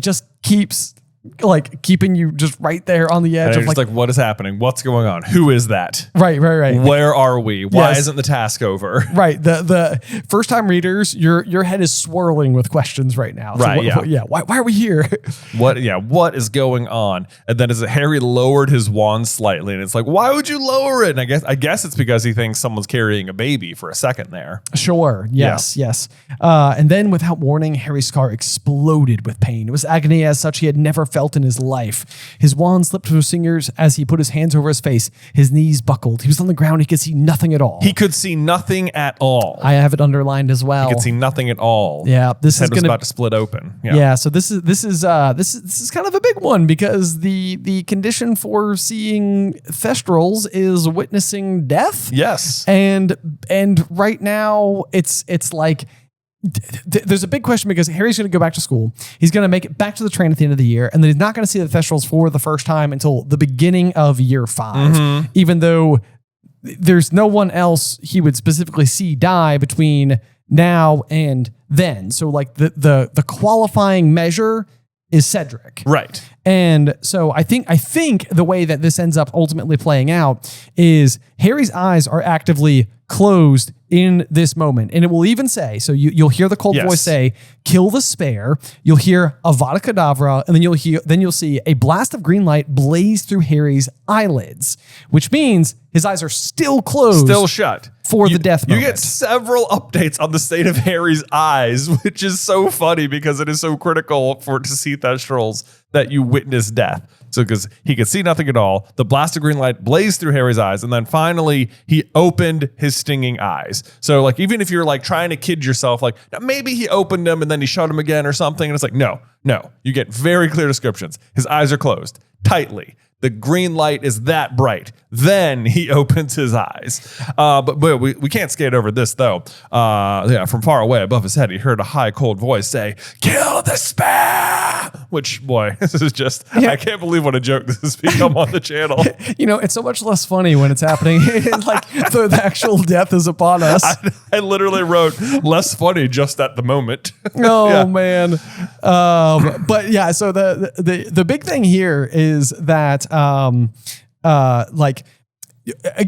just keeps like keeping you just right there on the edge And of like, what is happening? What's going on? Who is that? Right. Where are we? Why Yes. isn't the task over? Right. The first time readers, your head is swirling with questions right now. So Right. Why are we here? What is going on? And then Harry lowered his wand slightly, and it's like, why would you lower it? And I guess it's because he thinks someone's carrying a baby for a second there. Sure. Yes. And then without warning, Harry's scar exploded with pain. It was agony as such he had never felt in his life. His wand slipped through his fingers as he put his hands over his face. His knees buckled. He was on the ground. He could see nothing at all. He could see nothing at all. I have it underlined as well. He could see nothing at all. Yeah, this His head is was going about to split open. Yeah. So this is kind of a big one because the condition for seeing Thestrals is witnessing death. Yes. And right now it's like there's a big question because Harry's going to go back to school. He's going to make it back to the train at the end of the year, and then he's not going to see the Thestrals for the first time until the beginning of year 5, even though there's no one else he would specifically see die between now and then. So like the qualifying measure is Cedric. Right. And so I think the way that this ends up ultimately playing out is Harry's eyes are actively closed in this moment. And it will even say, so you'll hear the cold voice say, kill the spare. You'll hear Avada Kedavra, and then you'll see a blast of green light blaze through Harry's eyelids, which means his eyes are still closed. Still shut. For the death moment. You get several updates on the state of Harry's eyes, which is so funny because it is so critical to see Thestrals that you witness death. So because he could see nothing at all, the blast of green light blazed through Harry's eyes, and then finally he opened his stinging eyes. So like even if you're like trying to kid yourself, like maybe he opened them and then he shut them again or something, and it's like no, you get very clear descriptions. His eyes are closed tightly. The green light is that bright. Then he opens his eyes. But we can't skate over this, though. From far away above his head, he heard a high, cold voice say, kill the spare! Which, boy, this is just, I can't believe what a joke this has become on the channel. It's so much less funny when it's happening. Like the actual death is upon us. I literally wrote, less funny just at the moment. Oh, man. But yeah, so the big thing here is that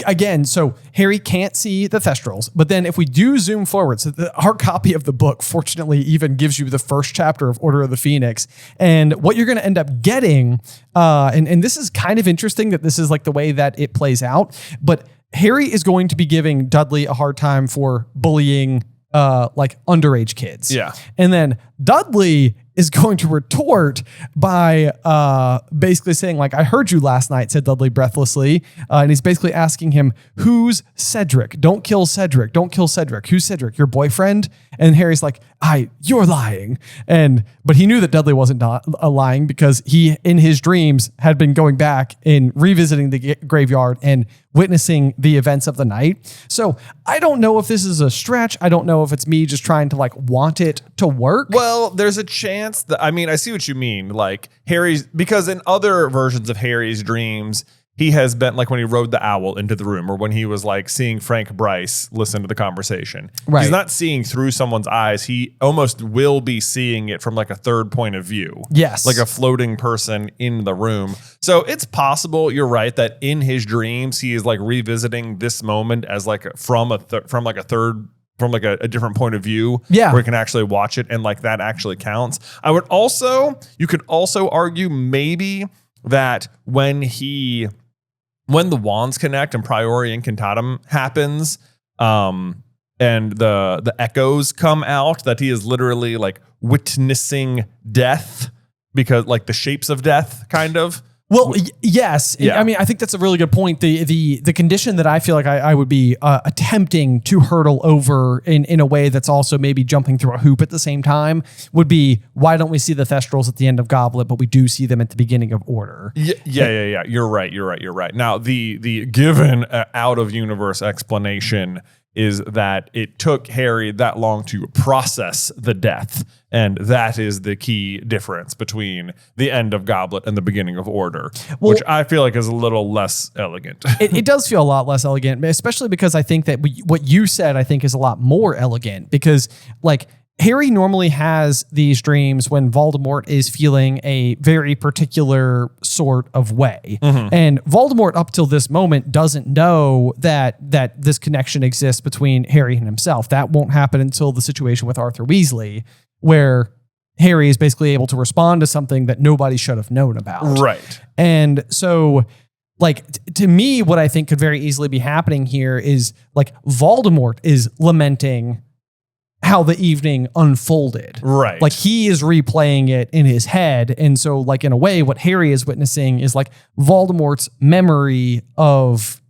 again, so Harry can't see the Thestrals, but then if we do zoom forward, so our copy of the book fortunately even gives you the first chapter of Order of the Phoenix, and what you're going to end up getting, and this is kind of interesting that this is like the way that it plays out, but Harry is going to be giving Dudley a hard time for bullying like underage kids. Yeah. And then Dudley is going to retort by basically saying, like, I heard you last night, said Dudley breathlessly. And he's basically asking him, who's Cedric? Don't kill Cedric. Don't kill Cedric. Who's Cedric? Your boyfriend? And Harry's like, you're lying. But he knew that Dudley wasn't lying because he, in his dreams, had been going back and revisiting the graveyard and witnessing the events of the night. So I don't know if this is a stretch. I don't know if it's me just trying to like want it to work. Well, there's a chance that, I mean, I see what you mean. Like Harry's, because in other versions of Harry's dreams, he has been like when he rode the owl into the room or when he was like seeing Frank Bryce listen to the conversation. Right. He's not seeing through someone's eyes. He almost will be seeing it from like a third point of view. Yes. Like a floating person in the room. So it's possible, you're right, that in his dreams, he is like revisiting this moment as like from a different point of view, where you can actually watch it and like that actually counts. You could also argue maybe that when the wands connect and Priori Incantatem happens, and the echoes come out, that he is literally like witnessing death, because like the shapes of death kind of. Well, yes. Yeah. I mean, I think that's a really good point. The condition that I feel like I would be attempting to hurdle over in a way that's also maybe jumping through a hoop at the same time would be, why don't we see the Thestrals at the end of Goblet, but we do see them at the beginning of Order? Yeah. You're right. Now, the given out of universe explanation is that it took Harry that long to process the death. And that is the key difference between the end of Goblet and the beginning of Order, which I feel like is a little less elegant. It does feel a lot less elegant, especially because I think that what you said, I think, is a lot more elegant, because like Harry normally has these dreams when Voldemort is feeling a very particular sort of way. Mm-hmm. And Voldemort, up till this moment, doesn't know that this connection exists between Harry and himself. That won't happen until the situation with Arthur Weasley, where Harry is basically able to respond to something that nobody should have known about. Right. And so, like, to me, what I think could very easily be happening here is, like, Voldemort is lamenting how the evening unfolded. Right. Like, he is replaying it in his head. And so, like, in a way, what Harry is witnessing is like Voldemort's memory of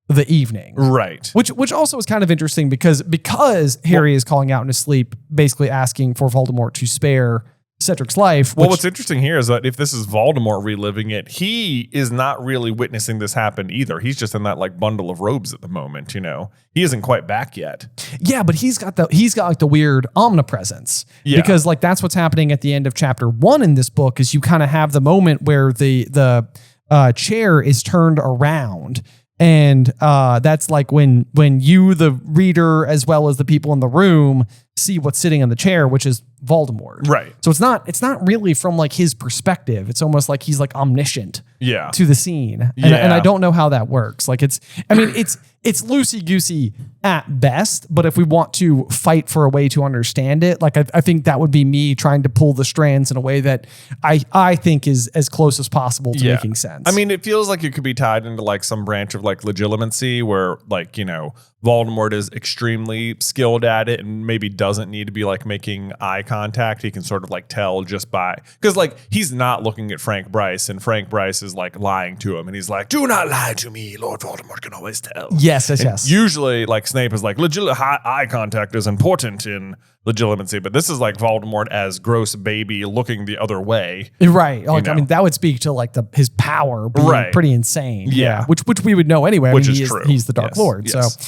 the evening. Right. Which also is kind of interesting because Harry is calling out in his sleep, basically asking for Voldemort to spare Cedric's life. Well, what's interesting here is that if this is Voldemort reliving it, he is not really witnessing this happen either. He's just in that like bundle of robes at the moment, you know. He isn't quite back yet. Yeah, but he's got like the weird omnipresence. Yeah. Because like that's what's happening at the end of chapter 1 in this book, is you kind of have the moment where the chair is turned around. And that's like when you, the reader, as well as the people in the room, see what's sitting on the chair, which is Voldemort. Right. So it's not really from like his perspective. It's almost like he's like omniscient to the scene. And I don't know how that works. Like it's loosey-goosey at best, but if we want to fight for a way to understand it, like I think that would be me trying to pull the strands in a way that I think is as close as possible to making sense. I mean, it feels like it could be tied into like some branch of like legitimacy where like, you know, Voldemort is extremely skilled at it and maybe doesn't need to be like making eye contact. He can sort of like tell just by, because like he's not looking at Frank Bryce and Frank Bryce is like lying to him and he's like, do not lie to me. Lord Voldemort can always tell. Yes. Usually like Snape is like eye contact is important in legitimacy, but this is like Voldemort as gross baby looking the other way. Right. Like, I mean, that would speak to like his power being pretty insane. Yeah. Which we would know anyway. Which is true. He's the Dark Lord. Yes.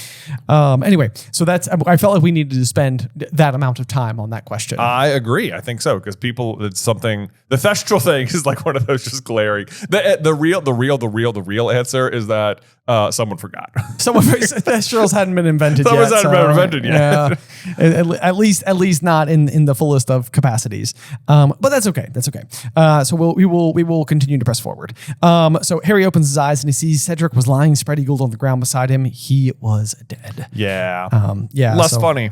So anyway, so I felt like we needed to spend that amount of time on that question. I agree. I think so. Because it's something, the Thestral thing is like one of those just glaring. The real answer is that someone forgot. Thestrals hadn't been invented yet. Hadn't been invented yet. Yeah. At least not in the fullest of capacities. But that's okay. So we will continue to press forward. So Harry opens his eyes and he sees Cedric was lying spread eagled on the ground beside him. He was dead. Yeah. Less funny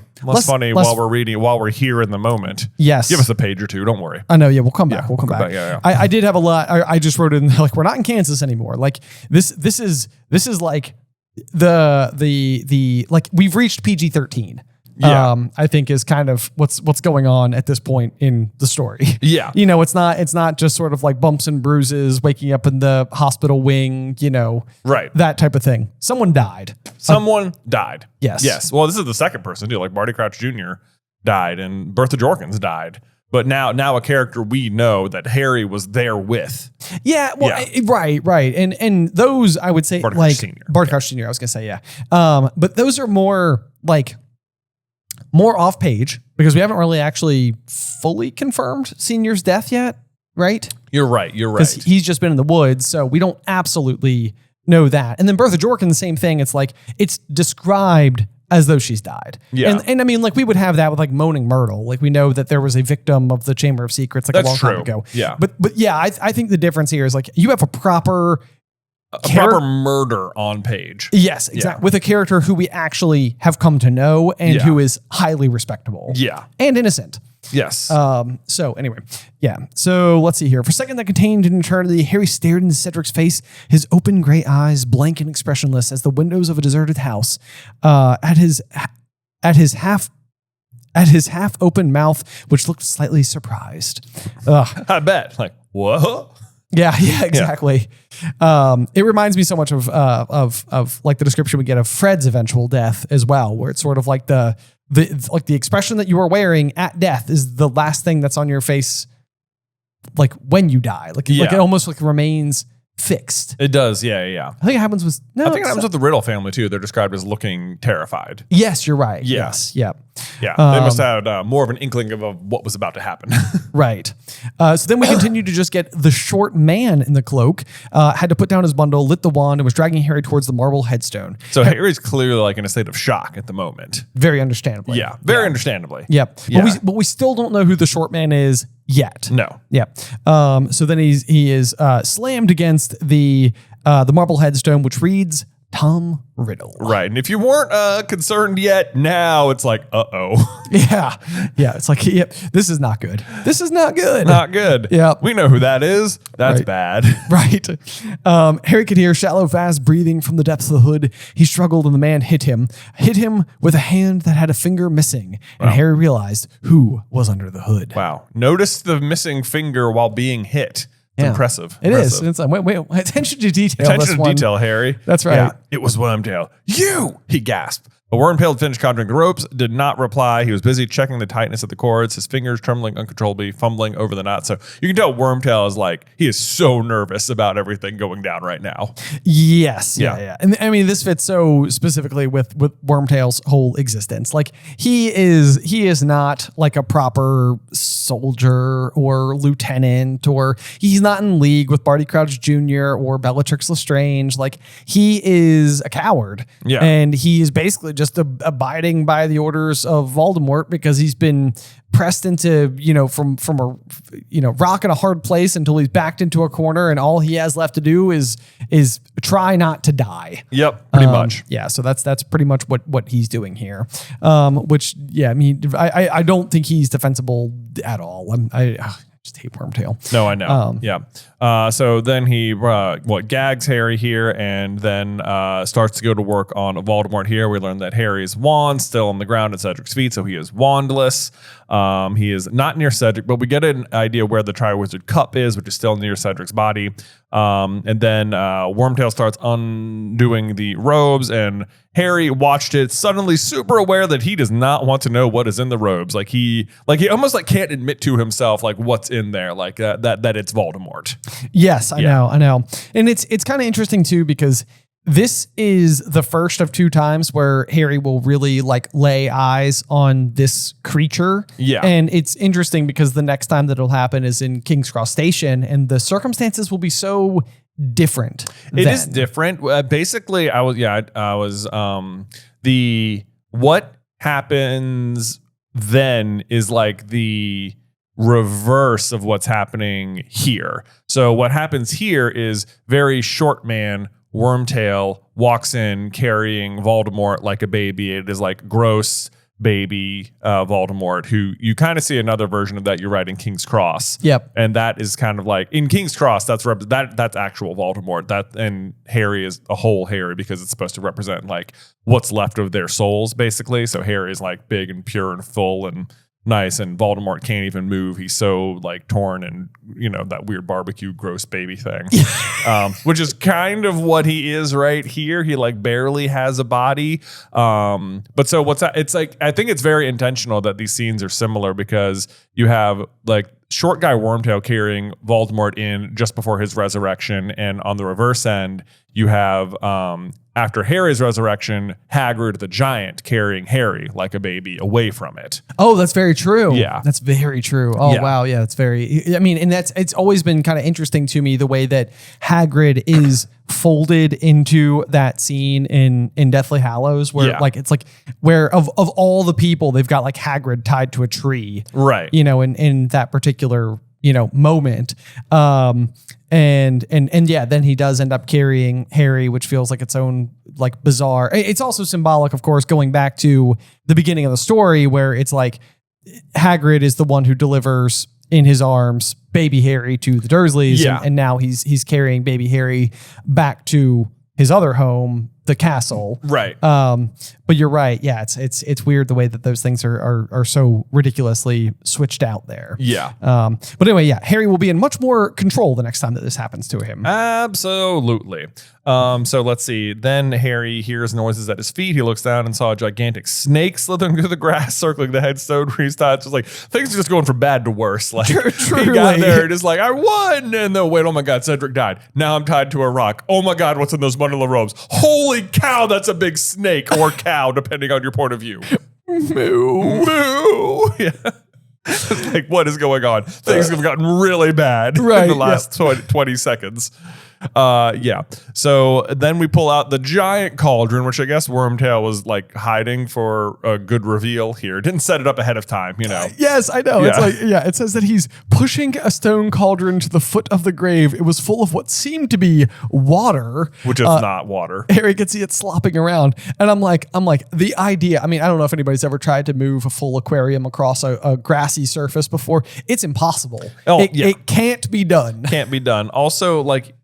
while we're reading, while we're here in the moment. Yes. Give us a page or two. Don't worry. I know. Yeah. We'll come back. We'll come back. Yeah. I did have a lot. I just wrote in like, we're not in Kansas anymore. Like this is like the like we've reached PG-13. Yeah. I think is kind of what's going on at this point in the story. Yeah. You know, it's not just sort of like bumps and bruises, waking up in the hospital wing, you know, Right. that type of thing. Someone died. Someone died. Yes. Yes. Well, this is the second person too. Like Barty Crouch Jr. died and Bertha Jorkins died. But now a character we know that Harry was there with. Yeah, well, right. And those I would say Barty like Crouch Sr. Barty Crouch Sr. I was gonna say, yeah. But those are more off page because we haven't really actually fully confirmed Senior's death yet, right? You're right. Because he's just been in the woods, so we don't absolutely know that. And then Bertha Jorkins, the same thing. It's like it's described as though she's died. Yeah. And I mean, like we would have that with like Moaning Myrtle. Like we know that there was a victim of the Chamber of Secrets like a long time ago. Yeah. But yeah, I think the difference here is like you have a proper murder on page. Yes, exactly. Yeah. With a character who we actually have come to know and who is highly respectable. Yeah. And innocent. Yes. So anyway, yeah. So let's see here. For a second that contained an eternity, Harry stared into Cedric's face, his open gray eyes blank and expressionless as the windows of a deserted house. At his half open mouth, which looked slightly surprised. I bet. Like, whoa. Yeah, exactly. It reminds me so much of like the description we get of Fred's eventual death as well, where it's sort of like the expression that you are wearing at death is the last thing that's on your face, like when you die, like it almost like remains fixed. It does, yeah. I think it happens with I think it happens with the Riddle family too. They're described as looking terrified. Yes, you're right. Yeah. Yes, yeah. Yeah, they must have had more of an inkling of what was about to happen. Right. So then we continue to just get the short man in the cloak, had to put down his bundle, lit the wand, and was dragging Harry towards the marble headstone. So Harry's clearly like in a state of shock at the moment. Very understandably. Yeah, very understandably. Yep. Yeah. But we still don't know who the short man is yet. No. Yeah. So then he is slammed against the marble headstone, which reads Tom Riddle. Right. And if you weren't concerned yet, now it's like, uh-oh. Yeah. It's like, yep, this is not good. This is not good. Not good. Yeah. We know who that is. That's bad. Right. Harry could hear shallow, fast breathing from the depths of the hood. He struggled and the man hit him with a hand that had a finger missing. And Harry realized who was under the hood. Wow. Notice the missing finger while being hit. It's impressive. It is. It's like, wait, attention to detail. Attention to detail, Harry. That's right. Yeah, it was Wormtail. You! He gasped. But Wormtail had finished conjuring the ropes, did not reply. He was busy checking the tightness of the cords, his fingers trembling uncontrollably, fumbling over the knot. So you can tell Wormtail is like, he is so nervous about everything going down right now. Yes. Yeah. And I mean, this fits so specifically with Wormtail's whole existence. Like he is not like a proper soldier or lieutenant, or he's not in league with Barty Crouch Jr. or Bellatrix Lestrange. Like he is a coward. Yeah. And he is basically just abiding by the orders of Voldemort because he's been pressed into, from a, rock in a hard place until he's backed into a corner, and all he has left to do is try not to die. Yep, pretty much. Yeah, so that's pretty much what he's doing here. Which, yeah, I mean, I don't think he's defensible at all. I just hate Wormtail. No, I know. Yeah. So then he gags Harry here, and then starts to go to work on Voldemort here. We learn that Harry's wand still on the ground at Cedric's feet, so he is wandless. He is not near Cedric, but we get an idea where the Triwizard Cup is, which is still near Cedric's body. And then Wormtail starts undoing the robes, and Harry watched it, suddenly super aware that he does not want to know what is in the robes. Like he almost like can't admit to himself like what's in there, like that it's Voldemort. Yes, I know. And it's kind of interesting too, because this is the first of two times where Harry will really like lay eyes on this creature. Yeah. And it's interesting because the next time that it'll happen is in King's Cross Station, and the circumstances will be so different. It is different. Basically, what happens then is like the reverse of what's happening here. So what happens here is very short man Wormtail walks in carrying Voldemort like a baby. It is like gross baby Voldemort, who you kind of see another version of that you write in King's Cross. Yep. And that is kind of like in King's Cross, that's actual Voldemort. That, and Harry is a whole Harry because it's supposed to represent like what's left of their souls, basically. So Harry is like big and pure and full and nice, and Voldemort can't even move. He's so like torn and, you know, that weird barbecue gross baby thing. Which is kind of what he is right here. He like barely has a body. But so it's like, I think it's very intentional that these scenes are similar because you have like short guy Wormtail carrying Voldemort in just before his resurrection, and on the reverse end you have after Harry's resurrection, Hagrid the giant carrying Harry like a baby away from it. Oh, that's very true. Yeah. That's very true. Oh, Yeah. wow. Yeah, that's very, I mean, and it's always been kind of interesting to me the way that Hagrid is folded into that scene in Deathly Hallows where Yeah. like, it's like where of all the people, they've got like Hagrid tied to a tree. Right. You know, in that particular, you know, moment. And yeah, then he does end up carrying Harry, which feels like its own like bizarre. It's also symbolic, of course, going back to the beginning of the story where it's like Hagrid is the one who delivers in his arms baby Harry to the Dursleys. Yeah. And now he's carrying baby Harry back to his other home, the castle. Right. But you're right. Yeah, it's weird the way that those things are so ridiculously switched out there. Yeah. But anyway, yeah, Harry will be in much more control the next time that this happens to him. Absolutely. So let's see. Then Harry hears noises at his feet. He looks down and saw a gigantic snake slithering through the grass, circling the headstone where he's tied. Just like things are just going from bad to worse. Like he got there and it's like, I won. And then wait, oh my God, Cedric died. Now I'm tied to a rock. Oh my God, what's in those bundle of robes? Holy cow, that's a big snake or cow, depending on your point of view. Moo. Moo. Yeah. Like, what is going on? Things have gotten really bad in the last 20 seconds. Yeah. So then we pull out the giant cauldron, which I guess Wormtail was like hiding for a good reveal here. Didn't set it up ahead of time, you know. Yes, I know. Yeah. It's like, yeah, it says that he's pushing a stone cauldron to the foot of the grave. It was full of what seemed to be water. Which is not water. Harry could see it slopping around. And I'm like, the idea, I mean, I don't know if anybody's ever tried to move a full aquarium across a grassy surface before. It's impossible. It can't be done. Can't be done. Also, like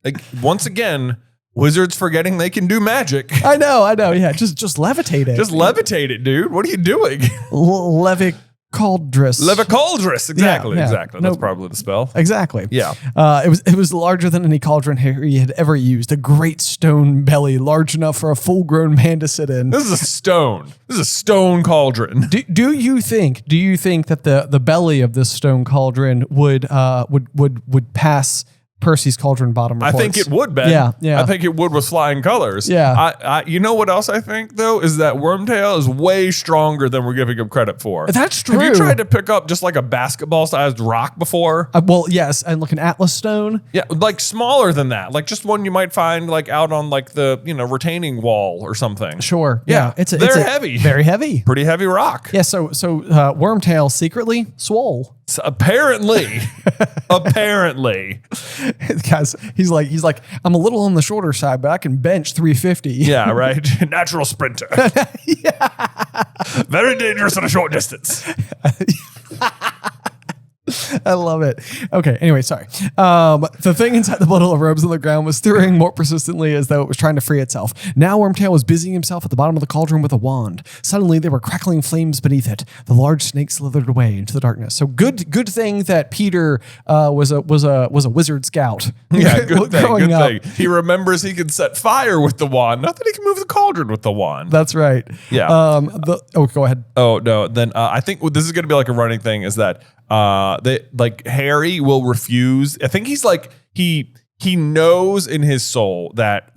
once again, wizards forgetting they can do magic. I know. Yeah, just levitate it. Just levitate it, dude. What are you doing? Levicauldrus. Levicauldrus. Exactly. Yeah. Exactly. That's probably the spell. Exactly. Yeah. It was larger than any cauldron Harry had ever used. A great stone belly, large enough for a full-grown man to sit in. This is a stone. This is a stone cauldron. Do you think that the belly of this stone cauldron would pass Percy's cauldron bottom reports? I think it would, Ben. Yeah. I think it would with flying colors. Yeah. You know what else I think, though, is that Wormtail is way stronger than we're giving him credit for. That's true. Have you tried to pick up just like a basketball-sized rock before? Well, yes, and like an Atlas stone. Yeah, like smaller than that. Like just one you might find like out on like the, retaining wall or something. Sure. Yeah. They're heavy. Very heavy. Pretty heavy rock. Yeah, so Wormtail secretly swole. So apparently. Guys, he's like, I'm a little on the shorter side, but I can bench 350. Yeah, right. Natural sprinter. Yeah. Very dangerous at a short distance. I love it. Okay, anyway, sorry. The thing inside the bundle of robes on the ground was stirring more persistently as though it was trying to free itself. Now Wormtail was busying himself at the bottom of the cauldron with a wand. Suddenly there were crackling flames beneath it. The large snake slithered away into the darkness. So good thing that Peter was a wizard scout. Yeah, good thing. Up. He remembers he can set fire with the wand. Not that he can move the cauldron with the wand. That's right. Yeah. Go ahead. Oh no. Then I think this is going to be like a running thing. Is that Harry will refuse. I think he's like he knows in his soul that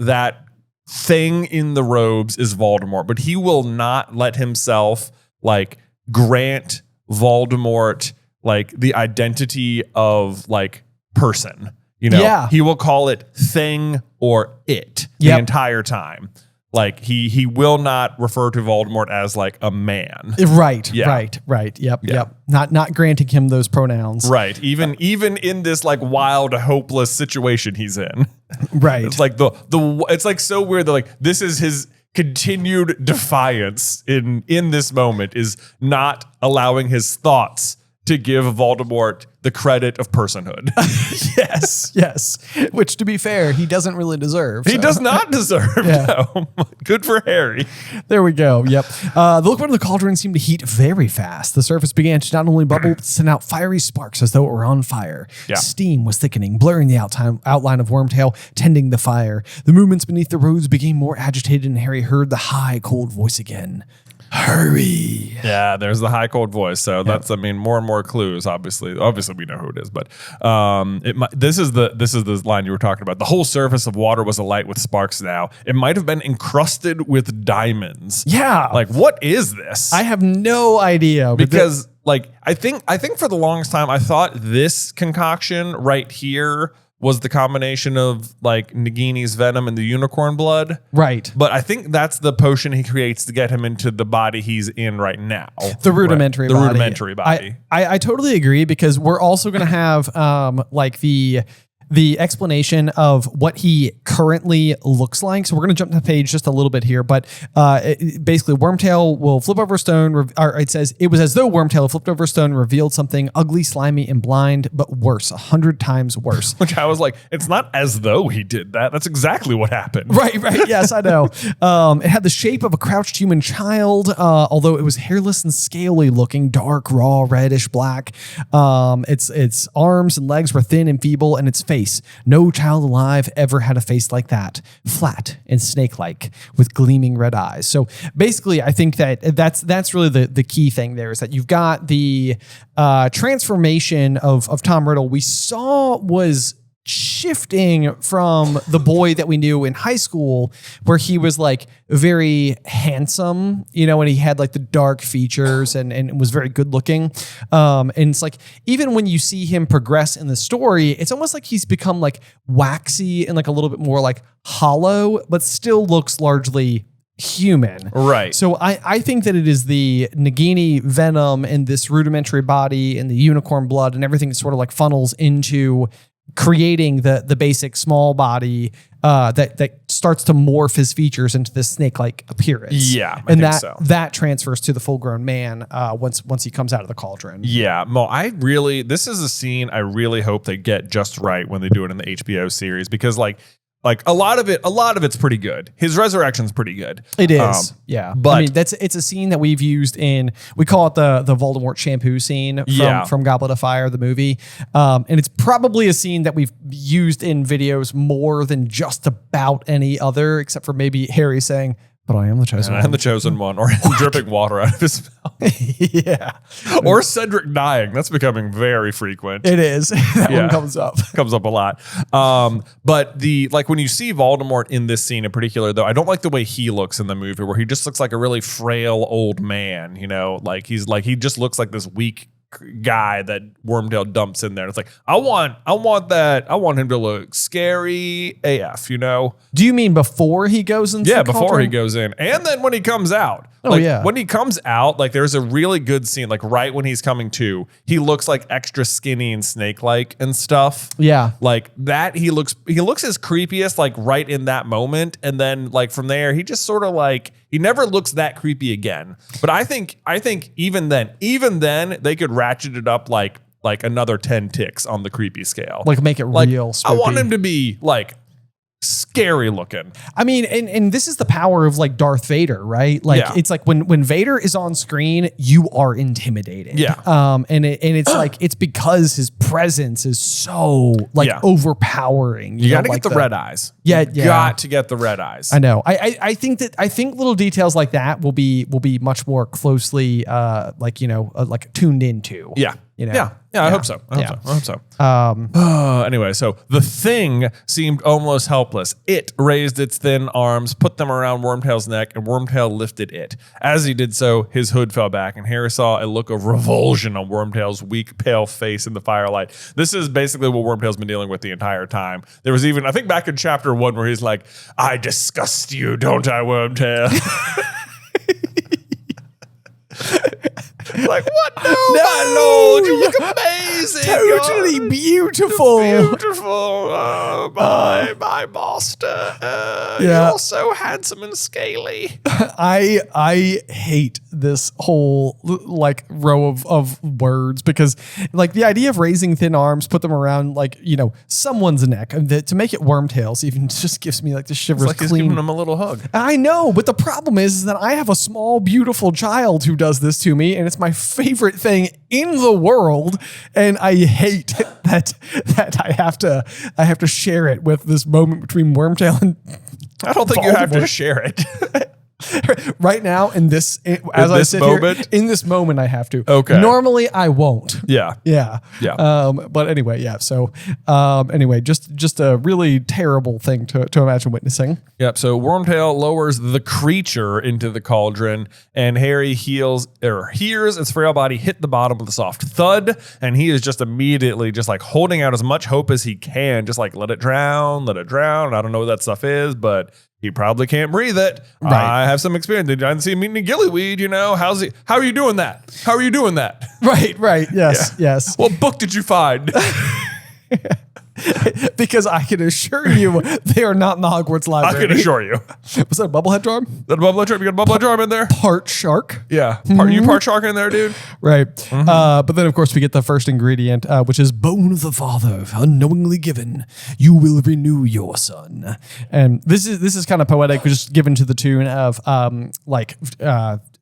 thing in the robes is Voldemort, but he will not let himself like grant Voldemort like the identity of like person. Yeah. He will call it thing or it the entire time. Like he will not refer to Voldemort as like a man. Right. Yeah. Right. Yep. Not granting him those pronouns. Right. Even in this like wild, hopeless situation he's in. Right. It's like it's like so weird that like this is continued defiance in this moment is not allowing his thoughts to give Voldemort the credit of personhood. yes. Which, to be fair, he doesn't really deserve. He does not deserve. No. Good for Harry. There we go. Yep. The liquid in the cauldron seemed to heat very fast. The surface began to not only bubble, but send out fiery sparks as though it were on fire. Yeah. Steam was thickening, blurring the outline of Wormtail, tending the fire. The movements beneath the roads became more agitated, and Harry heard the high, cold voice again. Hurry. Yeah, there's the high cold voice. So that's, I mean, more and more clues. Obviously we know who it is, but this is the line you were talking about. The whole surface of water was alight with sparks now. It might have been encrusted with diamonds. Yeah. Like, what is this? I have no idea. Because I think for the longest time I thought this concoction right here was the combination of like Nagini's venom and the unicorn blood. Right. But I think that's the potion he creates to get him into the body he's in right now. The rudimentary body. The rudimentary body. I totally agree, because we're also going to have like the explanation of what he currently looks like. So we're going to jump to the page just a little bit here, but basically Wormtail will flip over a stone, or it says, it was as though Wormtail flipped over a stone and revealed something ugly, slimy, and blind, but worse, 100 times worse. Which I was like, it's not as though he did that. That's exactly what happened. Right. Yes, I know. It had the shape of a crouched human child, although it was hairless and scaly looking, dark, raw, reddish black. Its arms and legs were thin and feeble, and its face. No child alive ever had a face like that. Flat and snake-like with gleaming red eyes. So basically, I think that's really the key thing there, is that you've got the transformation of Tom Riddle we saw was shifting from the boy that we knew in high school, where he was like very handsome, and he had like the dark features and was very good looking. And it's like, even when you see him progress in the story, it's almost like he's become like waxy and like a little bit more like hollow, but still looks largely human. Right. So I think that it is the Nagini venom and this rudimentary body and the unicorn blood and everything that sort of like funnels into creating the basic small body that starts to morph his features into this snake-like appearance. Yeah, and that transfers to the full-grown man once he comes out of the cauldron. Yeah, Mo, this is a scene I really hope they get just right when they do it in the HBO series, because like a lot of it's pretty good. His resurrection's pretty good. It is. Yeah. But I mean, it's a scene that we've used we call it the Voldemort shampoo scene from Goblet of Fire, the movie. And it's probably a scene that we've used in videos more than just about any other, except for maybe Harry saying, "But I am the chosen one." I am the chosen one, or him dripping water out of his mouth. Yeah. Or Cedric dying. That's becoming very frequent. It is. That one comes up. Comes up a lot. But when you see Voldemort in this scene in particular, though, I don't like the way he looks in the movie, where he just looks like a really frail old man, he just looks like this weak guy that Wormtail dumps in there. It's like, I want him to look scary AF, Do you mean before he goes in? Yeah, before he goes in. And then when he comes out. When he comes out, there's a really good scene, right when he's coming to, he looks like extra skinny and snake-like and stuff. Yeah. Like that, he looks his creepiest, right in that moment. And then from there, he just sort of he never looks that creepy again. But I think even then they could ratchet it up like another 10 ticks on the creepy scale. Make it real spooky. I want him to be scary looking. I mean, and this is the power of Darth Vader, right? It's when Vader is on screen, you are intimidated. Yeah. And it's it's because his presence is so overpowering. You got to get the red eyes. Yeah, you got to get the red eyes. I know. I think little details like that will be much more closely tuned into. Yeah. Yeah, I hope so. I hope so. Anyway, so the thing seemed almost helpless. It raised its thin arms, put them around Wormtail's neck, and Wormtail lifted it. As he did so, his hood fell back, and Harry saw a look of revulsion on Wormtail's weak, pale face in the firelight. This is basically what Wormtail's been dealing with the entire time. There was even, I think, back in chapter 1 where he's like, "I disgust you, don't I, Wormtail?" Like, what? No, No, my lord, you look amazing. Totally You're beautiful. beautiful. Oh, my master. Yeah. You're so handsome and scaly. I hate this whole like row of words because like the idea of raising thin arms, put them around like, you know, someone's neck to make it Wormtails even just gives me like the shivers. It's like he's giving him a little hug. I know, but the problem is that I have a small, beautiful child who does this to me, and it's my favorite thing in the world, and I hate that I have to share it with this moment between Wormtail and I don't think you have to share it. right now in this as I this sit moment? here in this moment I have to. Okay. Normally I won't. Yeah. Yeah. But anyway, yeah. So anyway, just a really terrible thing to imagine witnessing. Yep. So Wormtail lowers the creature into the cauldron, and Harry hears its frail body hit the bottom with a soft thud, and he is just immediately just like holding out as much hope as he can, just like let it drown. I don't know what that stuff is, but he probably can't breathe it. Right. I have some experience. I didn't see him eating a gillyweed, you know. How are you doing that? How are you doing that? Right. Yes. Yeah. Yes. What book did you find? Because I can assure you they are not in the Hogwarts library. I can assure you. Was that a bubblehead charm? That bubbler charm, you got a bubbler charm in there? Part shark. Yeah. Part shark in there, dude? Right. But then, of course, we get the first ingredient, which is bone of the father, unknowingly given. You will renew your son. And this is kind of poetic, just given to the tune of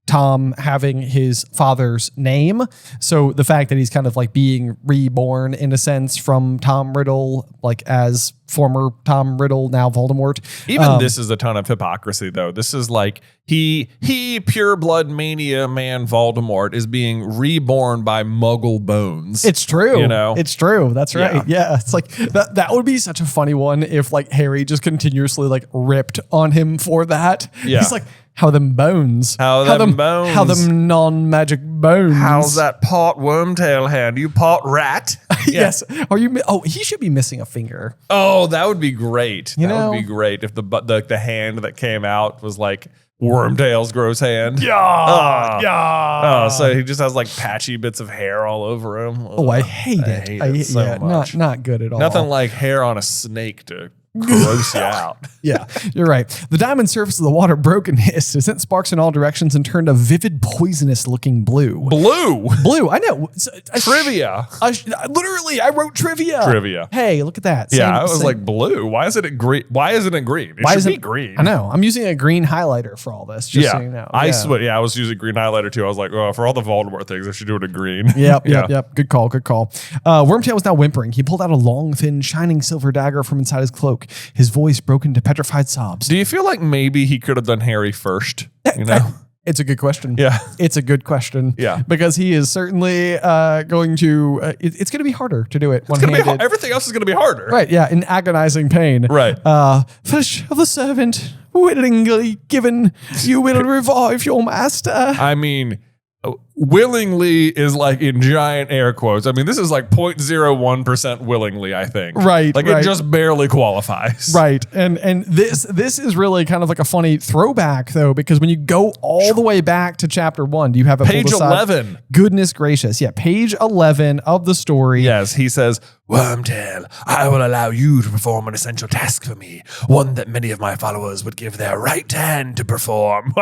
Tom having his father's name. So the fact that he's kind of like being reborn in a sense from Tom Riddle, like as former Tom Riddle, now Voldemort. Even this is a ton of hypocrisy, though. This is like he pure blood mania man Voldemort is being reborn by Muggle bones. It's true. You know? It's true. That's right. Yeah. It's like that would be such a funny one if like Harry just continuously like ripped on him for that. Yeah. He's like, how them bones? How them bones? How them non-magic bones? How's that pot Wormtail hand? You pot rat? Yes. Are you? Oh, he should be missing a finger. Oh, that would be great. You That know? would be great if the hand that came out was like Wormtail's gross hand. Yeah. Oh, so he just has like patchy bits of hair all over him. Oh, I hate it. I hate it so much. Not good at all. Nothing like hair on a snake to gross you out. Yeah, you're right. The diamond surface of the water broke and hissed. It sent sparks in all directions and turned a vivid, poisonous-looking blue. Blue. I know. Trivia. Literally, I wrote trivia. Trivia. Hey, look at that. I was like, blue. Why isn't it green? Why isn't it green? It should be green. I know. I'm using a green highlighter for all this. Just so you know. I swear. Yeah, I was using green highlighter too. I was like, oh, for all the Voldemort things, I should do it in green. Yep. Good call. Wormtail was now whimpering. He pulled out a long, thin, shining silver dagger from inside his cloak. His voice broke into petrified sobs. Do you feel like maybe he could have done Harry first? You know? It's a good question. Yeah. It's a good question. Yeah. Because he is certainly going to, it's going to be harder to do it. It's gonna be everything else is going to be harder. Right. Yeah. In agonizing pain. Right. Flesh of the servant, willingly given, you will revive your master. I mean, willingly is like in giant air quotes. I mean, this is like 0.01% willingly, I think. Right. Like it just barely qualifies. Right. And this is really kind of like a funny throwback though, because when you go all the way back to chapter 1, do you have a page 11? Goodness gracious. Yeah. Page 11 of the story. Yes. He says, Wormtail, I will allow you to perform an essential task for me, one that many of my followers would give their right hand to perform.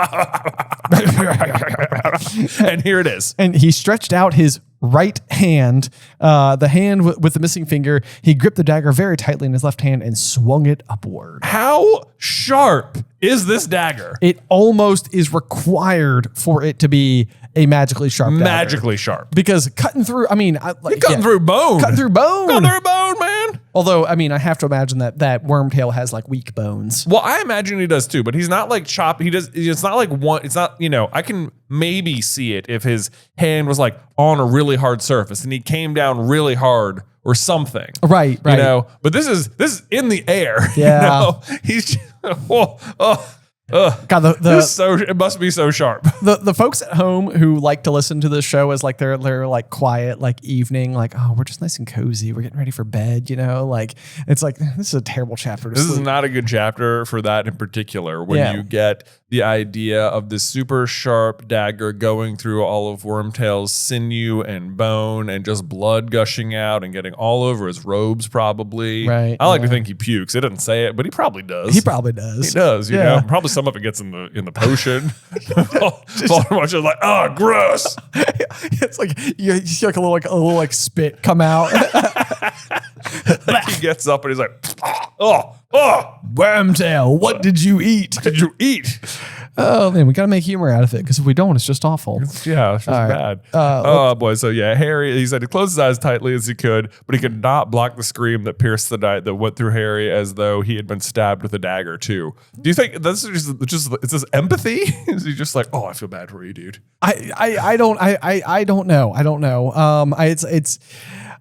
And here it is. And he stretched out his right hand, the hand with the missing finger. He gripped the dagger very tightly in his left hand and swung it upward. How sharp is this dagger? It almost is required for it to be a magically sharp dagger. Magically sharp. Because cutting through, I mean, You're cutting through bone. Cutting through bone. Cutting through bone, man. Although, I mean, I have to imagine that Wormtail has like weak bones. Well, I imagine he does too, but he's not like chop. It's not like one. It's not, I can maybe see it if his hand was like on a really hard surface and he came down really hard or something. Right. But this is in the air. Yeah. He's Ugh. God, It must be so sharp. the folks at home who like to listen to this show as like they're like quiet, like evening, like, oh, we're just nice and cozy. We're getting ready for bed, like it's like, this is a terrible chapter. This is not a good chapter for that in particular. When you get the idea of this super sharp dagger going through all of Wormtail's sinew and bone and just blood gushing out and getting all over his robes, probably. Right. I like to think he pukes. It doesn't say it, but he probably does. He probably does. He does. You know, probably some of it gets in the potion. Voldemort's just like, oh, gross. It's like you see like a little spit come out. Like he gets up and he's like, oh, Wormtail, what did you eat? what did you eat? Oh man, we gotta make humor out of it because if we don't, it's just awful. Yeah, it's just bad. Oh boy. So yeah, Harry, he said he closed his eyes tightly as he could, but he could not block the scream that pierced the night that went through Harry as though he had been stabbed with a dagger too. Do you think this is just is this empathy? Is he just like, oh, I feel bad for you, dude? I don't know.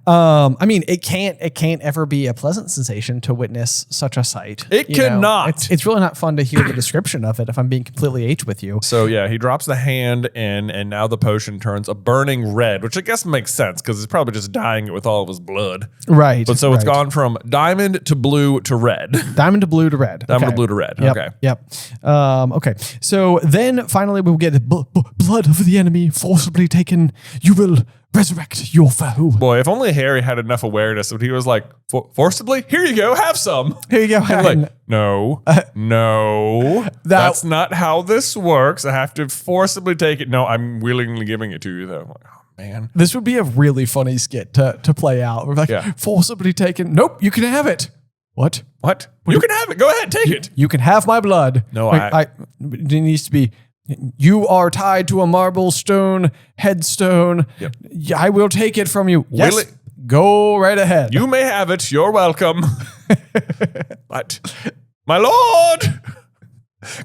I mean, it can't ever be a pleasant sensation to witness such a sight. It cannot. It's really not fun to hear the description of it, if I'm being completely H with you. So yeah, he drops the hand in, and now the potion turns a burning red, which I guess makes sense because it's probably just dyeing it with all of his blood. Right. But so it's gone from diamond to blue to red. Diamond to blue to red. Diamond to blue to red. Yep, Okay. Yep. Okay. So then finally we'll get blood of the enemy forcibly taken. You will resurrect your foe. Boy, if only Harry had enough awareness that he was like, forcibly, here you go, have some. Here you go. Like, no, that's not how this works. I have to forcibly take it. No, I'm willingly giving it to you, though. I'm like, oh, man. This would be a really funny skit to play out. We're like, forcibly taken. Nope, you can have it. What? You can have it. Go ahead, take it. You can have my blood. No, it needs to be. You are tied to a marble stone headstone. Yep. I will take it from you. Yes. Go right ahead. You may have it. You're welcome. But, my lord,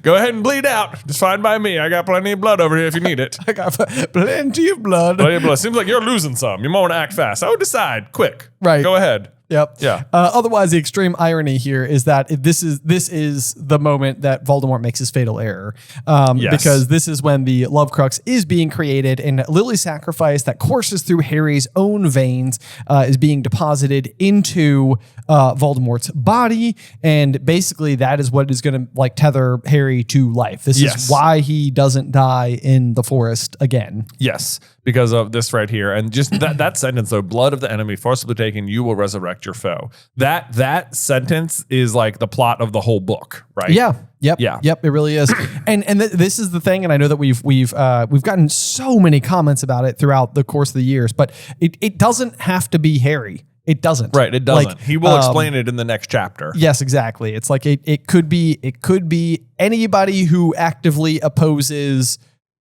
go ahead and bleed out. It's fine by me. I got plenty of blood over here if you need it. I got plenty of blood. Plenty of blood. Seems like you're losing some. You might want to act fast. I would decide. Quick. Right. Go ahead. Yep. Yeah. Otherwise, the extreme irony here is that this is the moment that Voldemort makes his fatal error. Because this is when the Love Crux is being created, and Lily's sacrifice that courses through Harry's own veins is being deposited into Voldemort's body, and basically that is what is going to tether Harry to life. This is why he doesn't die in the forest again. Yes, because of this right here, and just that sentence though: "Blood of the enemy forcibly taken, you will resurrect your foe." That sentence is like the plot of the whole book, right? Yeah. Yep. Yeah. Yep. It really is. And this is the thing. And I know that we've gotten so many comments about it throughout the course of the years, but it doesn't have to be Harry. It doesn't. Right. It doesn't. He will explain it in the next chapter. Yes, exactly. It's like it could be anybody who actively opposes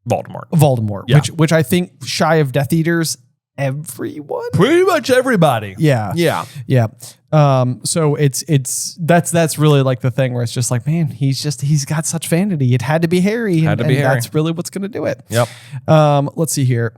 Voldemort. Yeah. Which I think, shy of Death Eaters, everyone. Pretty much everybody. Yeah. Yeah. Yeah. So that's really like the thing where it's just like, man, he's got such vanity. It had to be Harry. And that's really what's going to do it. Yep. Let's see here.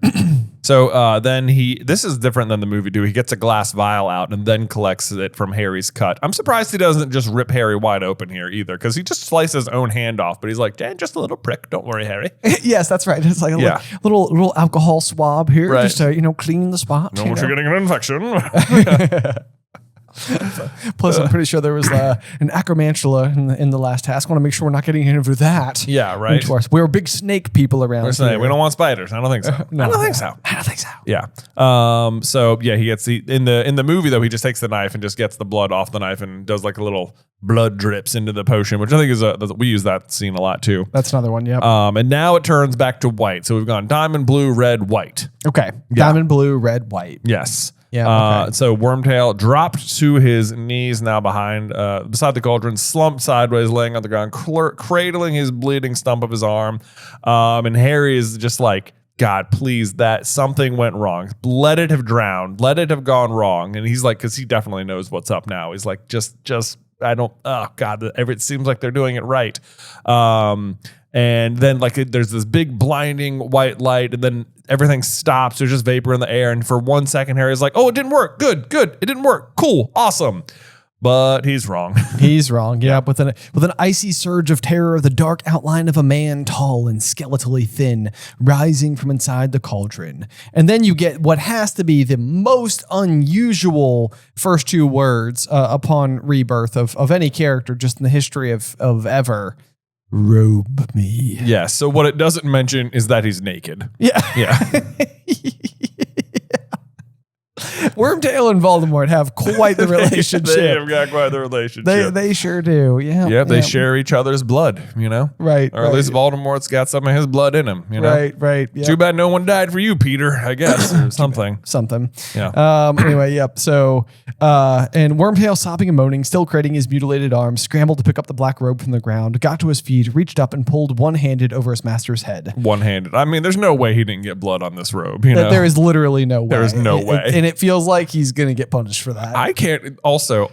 So then this is different than the movie do. He gets a glass vial out and then collects it from Harry's cut. I'm surprised he doesn't just rip Harry wide open here either, because he just sliced his own hand off, but he's like, just a little prick. Don't worry, Harry. Yes, that's right. It's like a little alcohol swab here, right, just to, clean the spot. No, you're getting an infection. Plus, I'm pretty sure there was an acromantula in the last task. I want to make sure we're not getting any of that. Yeah, right. We're big snake people around here. We don't want spiders. I don't think so. No, I don't think so. Yeah. So yeah, he gets in the movie though. He just takes the knife and just gets the blood off the knife and does like a little blood drips into the potion, which I think is we use that scene a lot too. That's another one. Yep. And now it turns back to white. So we've gone diamond, blue, red, white. Okay. Yeah. Diamond, blue, red, white. Yes. Yeah. So Wormtail dropped to his knees now beside the cauldron, slumped sideways, laying on the ground, cradling his bleeding stump of his arm. And Harry is just like, God, please, that something went wrong. Let it have drowned. Let it have gone wrong. And he's like, because he definitely knows what's up now. He's like, I don't, oh God, it seems like they're doing it right. And then there's this big blinding white light, and then everything stops. There's just vapor in the air. And for 1 second, Harry's like, oh, it didn't work. Good. It didn't work. Cool. Awesome. but he's wrong. He's wrong. Yeah. With an icy surge of terror, the dark outline of a man, tall and skeletally thin, rising from inside the cauldron. And then you get what has to be the most unusual first two words upon rebirth of any character just in the history of ever. Robe me. Yeah. So what it doesn't mention is that he's naked. Yeah. Yeah. Wormtail and Voldemort have quite the relationship. They have got quite the relationship. They sure do. Yeah. Yeah, they share each other's blood, you know? Right. Or at least Voldemort's got some of his blood in him, you know? Right. Yep. Too bad no one died for you, Peter, I guess, or something. Yeah. Anyway, yep. So, and Wormtail, sobbing and moaning, still cradling his mutilated arms, scrambled to pick up the black robe from the ground, got to his feet, reached up and pulled one-handed over his master's head. One-handed. I mean, there's no way he didn't get blood on this robe, you know? There is literally no way. There is no way. And it feels like he's going to get punished for that. I can't. Also,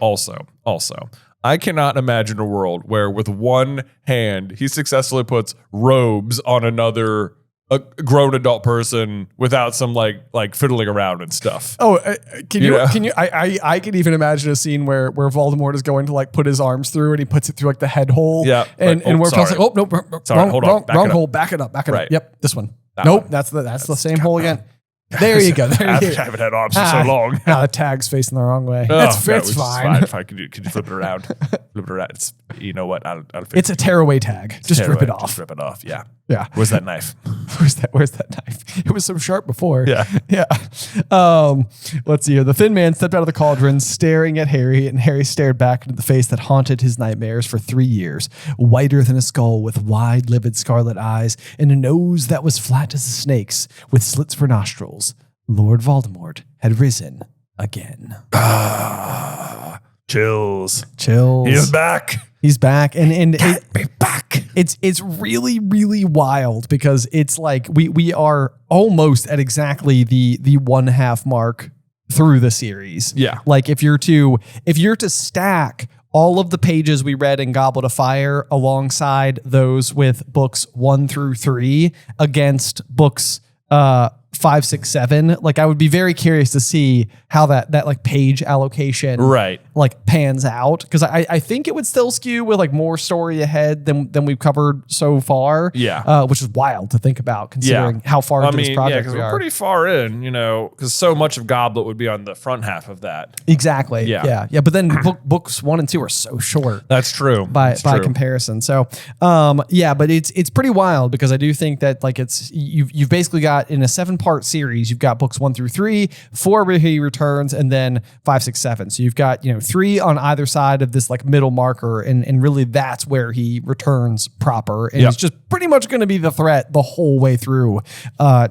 I cannot imagine a world where with one hand he successfully puts robes on another a grown adult person without some like fiddling around and stuff. Oh, can you? I can even imagine a scene where Voldemort is going to like put his arms through and he puts it through like the head hole. Yeah, and Wormtail's like, oh no, wrong hole, back it up. Right. Yep, this one. Nope, that's the same hole again. There you go. I haven't had arms for so long. The tag's facing the wrong way. It's fine. If I could you flip it around? Flip it around. It's, you know what? I'll fix it's a tearaway tag. Just rip it off. Just rip it off. Yeah. Yeah. Where's that knife? Where's that knife? It was so sharp before. Yeah. Yeah. Let's see here. The thin man stepped out of the cauldron, staring at Harry, and Harry stared back into the face that haunted his nightmares for 3 years, whiter than a skull with wide, livid scarlet eyes and a nose that was flat as a snake's with slits for nostrils. Lord Voldemort had risen again. Chills. He's back. He's back, and Be back. It's really, really wild because it's like we are almost at exactly the 1/2 mark through the series. Yeah. Like if you're to stack all of the pages we read in Goblet of Fire alongside those with books 1 through 3 against books 5, 6, 7, like I would be very curious to see how that like page allocation like pans out, because I think it would still skew with like more story ahead than we've covered so far. Yeah, which is wild to think about considering how far into this project because we're pretty far in, you know, because so much of Goblet would be on the front half of that. Exactly. Yeah. But then books 1 and 2 are so short. That's true. By comparison. So but it's pretty wild because I do think that like you've basically got in a 7-part series, you've got books 1 through 3, 4 where he returns, and then 5, 6, 7. So you've got 3 on either side of this like middle marker, and really that's where he returns proper, and it's just pretty much going to be the threat the whole way through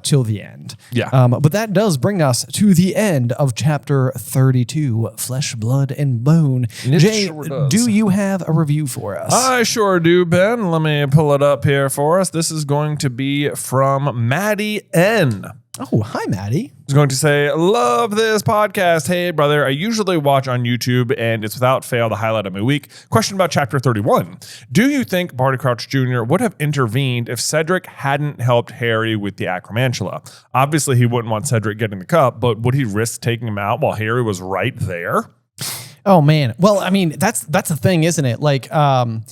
till the end. But that does bring us to the end of chapter 32, Flesh, Blood, and Bone. Jay, do you have a review for us? I sure do, Ben. Let me pull it up here for us. This is going to be from Maddie N. Oh, hi, Maddie. I was going to say, love this podcast. Hey, brother, I usually watch on YouTube, and it's without fail the highlight of my week. Question about chapter 31. Do you think Barty Crouch Jr. would have intervened if Cedric hadn't helped Harry with the Acromantula? Obviously, he wouldn't want Cedric getting the cup, but would he risk taking him out while Harry was right there? Oh, man. Well, I mean, that's the thing, isn't it? Like, I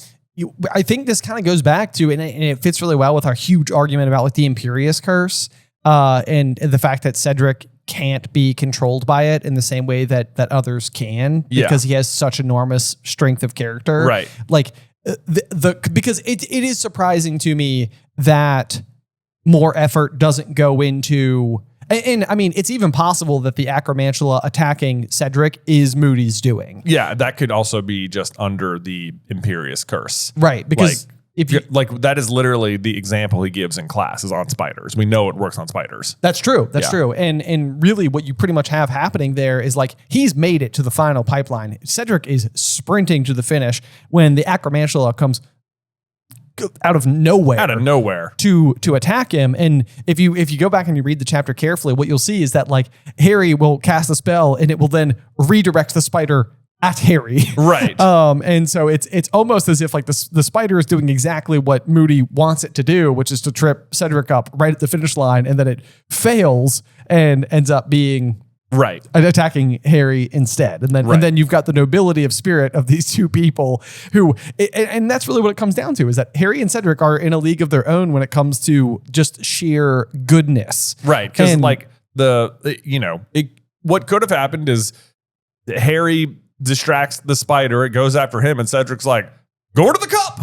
think this kind of goes back to, and it fits really well with our huge argument about like the Imperius Curse. And the fact that Cedric can't be controlled by it in the same way that others can, because he has such enormous strength of character. Right. Like because it is surprising to me that more effort doesn't go into, and I mean, it's even possible that the Acromantula attacking Cedric is Moody's doing. Yeah, that could also be just under the Imperius Curse. Right. Because if you like, that is literally the example he gives in class is on spiders. We know it works on spiders. That's true. That's true. And really what you pretty much have happening there is like he's made it to the final pipeline. Cedric is sprinting to the finish when the Acromantula comes out of nowhere to attack him. And if you go back and you read the chapter carefully, what you'll see is that like Harry will cast a spell and it will then redirect the spider at Harry. Right. And so it's almost as if like the spider is doing exactly what Moody wants it to do, which is to trip Cedric up right at the finish line, and then it fails and ends up being Right. attacking Harry instead. And then you've got the nobility of spirit of these two people who, and that's really what it comes down to, is that Harry and Cedric are in a league of their own when it comes to just sheer goodness. Right. Because like what could have happened is Harry distracts the spider. It goes after him and Cedric's like, go to the cup.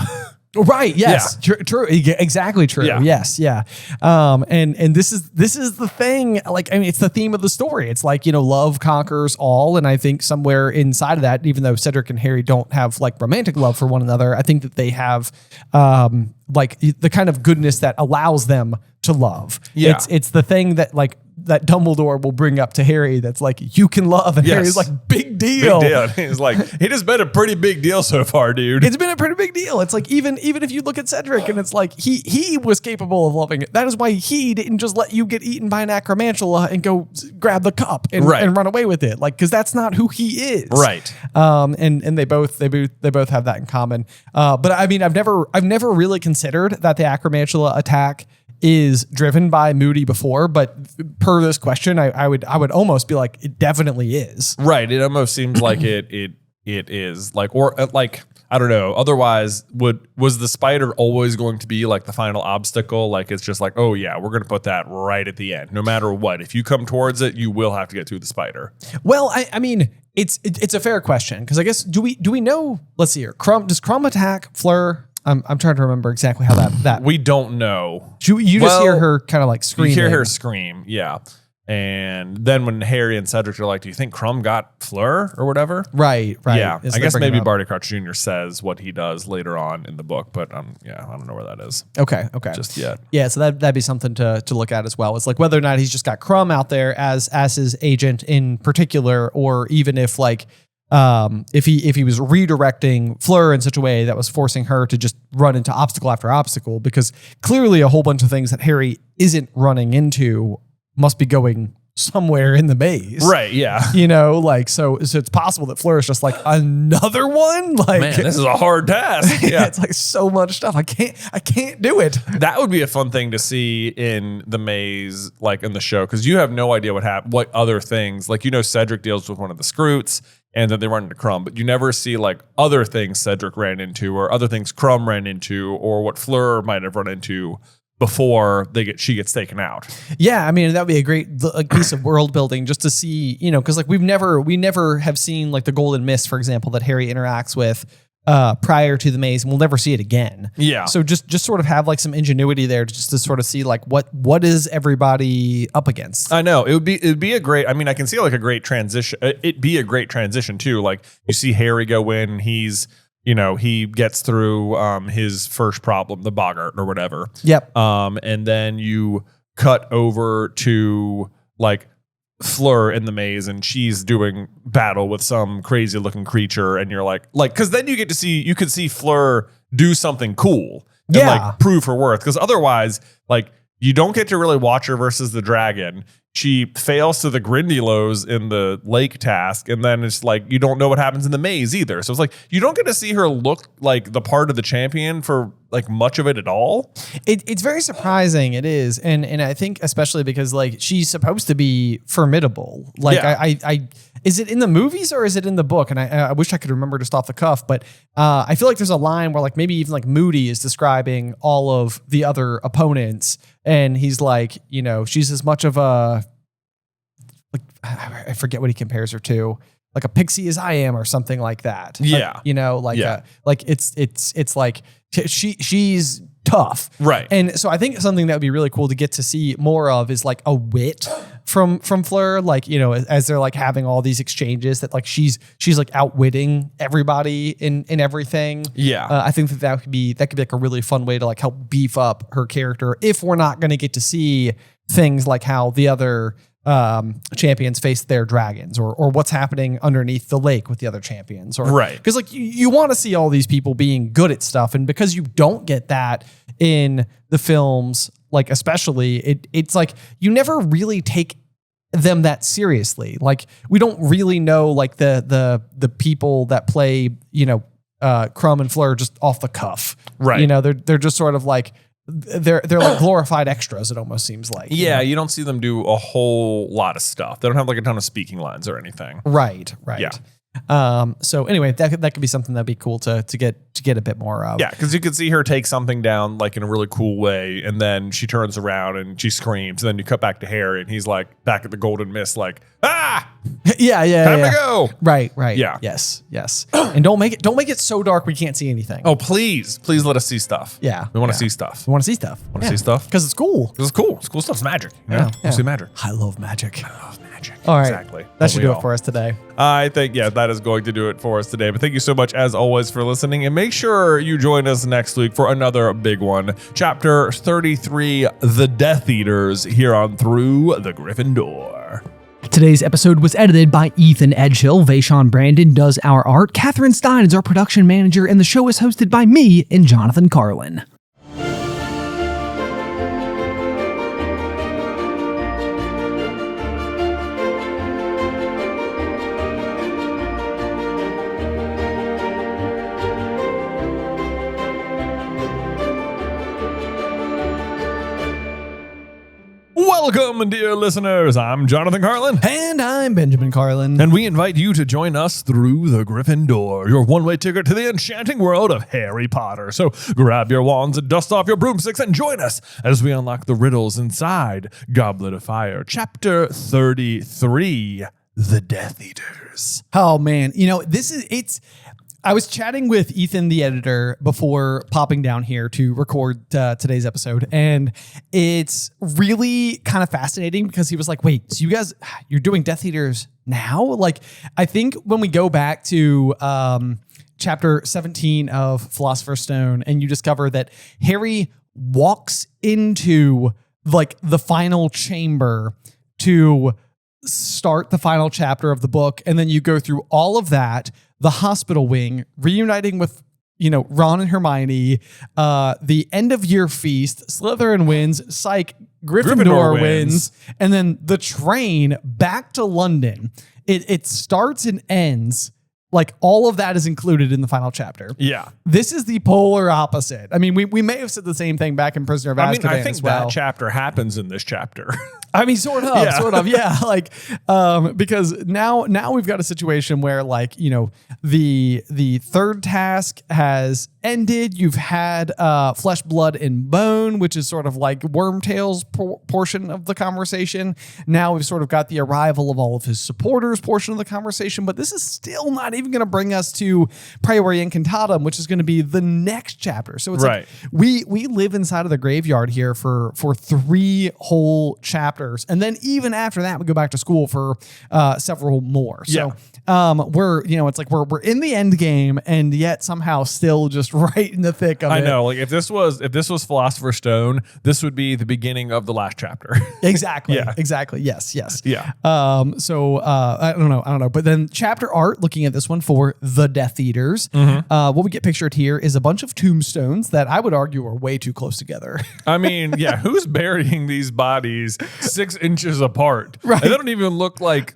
Right. Yes. Yeah. True. Exactly true. Yeah. Yes. Yeah. And this is the thing. Like, I mean, it's the theme of the story. It's like, love conquers all. And I think somewhere inside of that, even though Cedric and Harry don't have like romantic love for one another, I think that they have like the kind of goodness that allows them to love. Yeah. It's the thing that like that Dumbledore will bring up to Harry that's like, you can love. And Harry's like, big deal. Big deal. He's like, it has been a pretty big deal so far, dude. It's been a pretty big deal. It's like, even if you look at Cedric and it's like, he was capable of loving it. That is why he didn't just let you get eaten by an acromantula and go grab the cup and run away with it. Like, cause that's not who he is. Right. And they both have that in common. But I mean, I've never really considered that the acromantula attack is driven by Moody before, but per this question, I would almost be like, it definitely is. Right. It almost seems like it is like, or like, I don't know. Otherwise, was the spider always going to be like the final obstacle? Like, it's just like, oh yeah, we're going to put that right at the end, no matter what. If you come towards it, you will have to get through the spider. Well, I mean, it's a fair question, because I guess do we know? Let's see here. Does Crumb attack Fleur? I'm trying to remember exactly how that we don't know. You just hear her kind of like scream. You hear her scream, yeah. And then when Harry and Cedric are like, "Do you think Crumb got Fleur or whatever?" Right. Yeah, I guess maybe Barty Crouch Jr. says what he does later on in the book, but I don't know where that is. Okay. Just yet. Yeah, so that'd be something to look at as well. It's like whether or not he's just got Crumb out there as his agent in particular, or even if like. If he was redirecting Fleur in such a way that was forcing her to just run into obstacle after obstacle, because clearly a whole bunch of things that Harry isn't running into must be going somewhere in the maze. Right, yeah. Like, so it's possible that Fleur is just like another one. Like, man, this is a hard task. Yeah. It's like so much stuff. I can't do it. That would be a fun thing to see in the maze, like in the show, because you have no idea what other things, like, Cedric deals with one of the Scroots, and then they run into Crumb, but you never see like other things Cedric ran into or other things Crumb ran into or what Fleur might have run into before she gets taken out. Yeah, I mean, that'd be a great piece of world building just to see, because like we never have seen like the Golden Mist, for example, that Harry interacts with prior to the maze, and we'll never see it again. Yeah. So just sort of have like some ingenuity there just to sort of see like what is everybody up against. I know it'd be a great. I mean, I can see like a great transition. It'd be a great transition too. Like you see Harry go in, and he's he gets through his first problem, the boggart or whatever. Yep. And then you cut over to like Fleur in the maze, and she's doing battle with some crazy looking creature, and you're like, because then you could see Fleur do something cool and like prove her worth, because otherwise, like, you don't get to really watch her versus the dragon. She fails to the Grindylows in the lake task, and then it's like you don't know what happens in the maze either. So it's like you don't get to see her look like the part of the champion for like much of it at all. It's very surprising. It is, and I think especially because like she's supposed to be formidable. Like I is it in the movies or is it in the book? And I wish I could remember just off the cuff, but I feel like there's a line where like maybe even like Moody is describing all of the other opponents. And he's like, she's as much of a, like, I forget what he compares her to, like a pixie as I am or something like that. Yeah. Like it's like she's tough. Right. And so I think something that would be really cool to get to see more of is like a wit from Fleur, like, as they're like having all these exchanges that like she's like outwitting everybody in everything. Yeah. I think that could be like a really fun way to like help beef up her character if we're not going to get to see things like how the other champions face their dragons or what's happening underneath the lake with the other champions, or right. Because like you want to see all these people being good at stuff, and because you don't get that in the films, like especially it's like you never really take them that seriously. Like we don't really know like the people that play Crumb and Fleur just off the cuff, right? They're just sort of like they're like glorified extras. It almost seems like. Yeah, you don't see them do a whole lot of stuff. They don't have like a ton of speaking lines or anything. Right. Yeah. So anyway, that could be something that'd be cool to get a bit more of. Yeah, because you could see her take something down like in a really cool way, and then she turns around and she screams, and then you cut back to Harry, and he's like back at the Golden Mist, like yeah. time to go. Right. Yeah. Yes. And don't make it so dark we can't see anything. Oh, please let us see stuff. Yeah. We want to see stuff. We want to see stuff. Want to see stuff because it's cool. This is cool. It's cool stuff's magic. Yeah. See magic. I love magic. Magic. All right. Exactly. That should do it for us today. I think, that is going to do it for us today. But thank you so much, as always, for listening. And make sure you join us next week for another big one. Chapter 33, The Death Eaters, here on Through the Griffin Door. Today's episode was edited by Ethan Edghill. Vaishon Brandon does our art. Catherine Stein is our production manager. And the show is hosted by me and Jonathan Carlin. Welcome, dear listeners. I'm Jonathan Carlin. And I'm Benjamin Carlin. And we invite you to join us through the Griffin Door, your one-way ticket to the enchanting world of Harry Potter. So grab your wands and dust off your broomsticks and join us as we unlock the riddles inside Goblet of Fire, Chapter 33, The Death Eaters. Oh, man. I was chatting with Ethan, the editor, before popping down here to record today's episode. And it's really kind of fascinating because he was like, wait, so you're doing Death Eaters now? Like, I think when we go back to chapter 17 of Philosopher's Stone and you discover that Harry walks into like the final chamber to start the final chapter of the book. And then you go through all of that, the hospital wing, reuniting with, Ron and Hermione, the end of year feast, Slytherin wins, psych, Gryffindor wins, and then the train back to London. It starts and ends. Like all of that is included in the final chapter. Yeah. This is the polar opposite. I mean, we may have said the same thing back in Prisoner of Azkaban I think as well. that chapter happens in this chapter. I mean, sort of, yeah. Like, because now we've got a situation where, like, the third task has ended. You've had Flesh, Blood, and Bone, which is sort of like Wormtail's portion of the conversation. Now we've sort of got the arrival of all of his supporters portion of the conversation, but this is still not even going to bring us to Priori Incantatem, which is going to be the next chapter. So it's like we live inside of the graveyard here for 3 whole chapters. And then even after that, we go back to school for several more. So we're in the end game and yet somehow still just right in the thick of it. I know. Like if this was Philosopher's Stone, this would be the beginning of the last chapter. Exactly. Yeah. Exactly. Yes. Yeah. So I don't know. But then chapter art, looking at this one for the Death Eaters, what we get pictured here is a bunch of tombstones that I would argue are way too close together. I mean, yeah, who's burying these bodies 6 inches apart? Right. And they don't even look like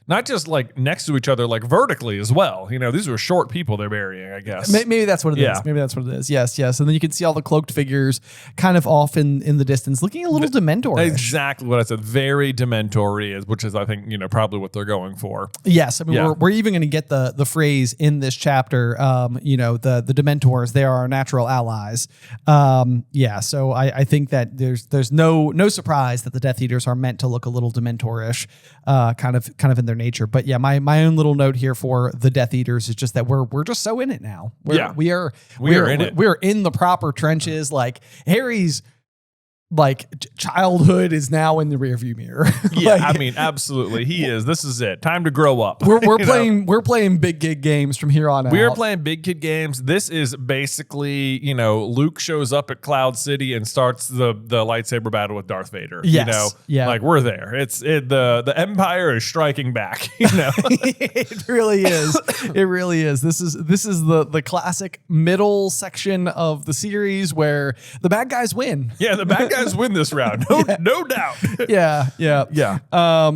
not just like next to each other, like vertically as well. These are short people they're burying, I guess. Maybe that's what it Yeah. is. Maybe that's what it is. Yes. And then you can see all the cloaked figures kind of off in the distance, looking a little Dementor-ish. Exactly what I said. Very Dementor-y, which is, I think, probably what they're going for. Yes. I mean, Yeah. we're even going to get the phrase in this chapter, the Dementors, they are our natural allies. So I think that there's no surprise that the Death Eaters are meant to look a little Dementor-ish, kind of in their nature. But yeah, my own little note here for the Death Eaters is just that we're just so in it now. We are in it. We're in the proper trenches. Like Harry's childhood is now in the rearview mirror. Yeah, I mean, absolutely. He is. This is it. Time to grow up. We're playing big kid games from here on out. We are playing big kid games. This is basically, Luke shows up at Cloud City and starts the lightsaber battle with Darth Vader. Yes. Yeah. Like we're there. The Empire is striking back. It really is. It really is. This is the classic middle section of the series where the bad guys win. Yeah, the bad guys guys win this round. No doubt. Yeah.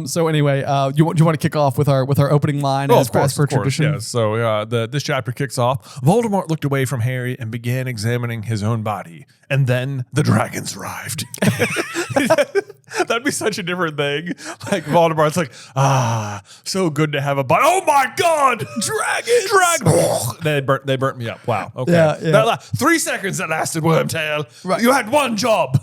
So anyway, do you want to kick off with our opening line as per tradition? Yes. So this chapter kicks off. Voldemort looked away from Harry and began examining his own body, and then the dragons arrived. That'd be such a different thing. Like Voldemort's like, so good to have a body. Oh my God, dragons! They burnt me up. Wow. Okay. Yeah. 3 seconds that lasted, Wormtail. Right. You had one job.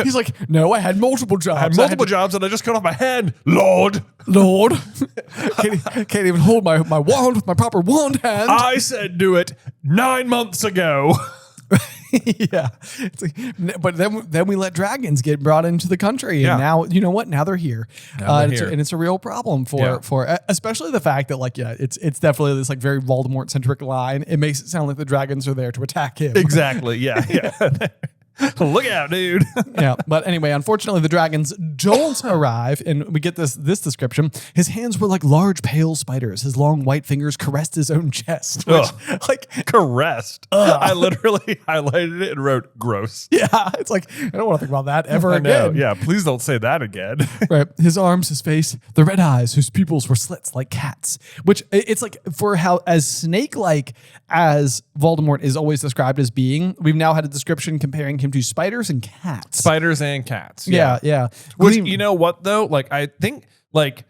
He's like, no, I had multiple jobs. I had multiple jobs, and I just cut off my hand. Lord. Can't even hold my wand with my proper wand hand. I said do it 9 months ago. Yeah. It's like, but then we let dragons get brought into the country. And now, you know what? Now they're here. And it's a real problem for especially the fact that it's definitely this like very Voldemort centric line. It makes it sound like the dragons are there to attack him. Exactly. Yeah. Look out, dude. Yeah. But anyway, unfortunately, the dragons don't arrive, and we get this description. His hands were like large, pale spiders. His long white fingers caressed his own chest. Which, caressed. I literally highlighted it and wrote gross. Yeah. It's like, I don't want to think about that ever again. Yeah. Please don't say that again. Right. His arms, his face, the red eyes, whose pupils were slits like cats, which it's like for how as snake-like as Voldemort is always described as being, we've now had a description comparing him to spiders and cats. Spiders and cats. Yeah. Which, you know what though? Like, I think like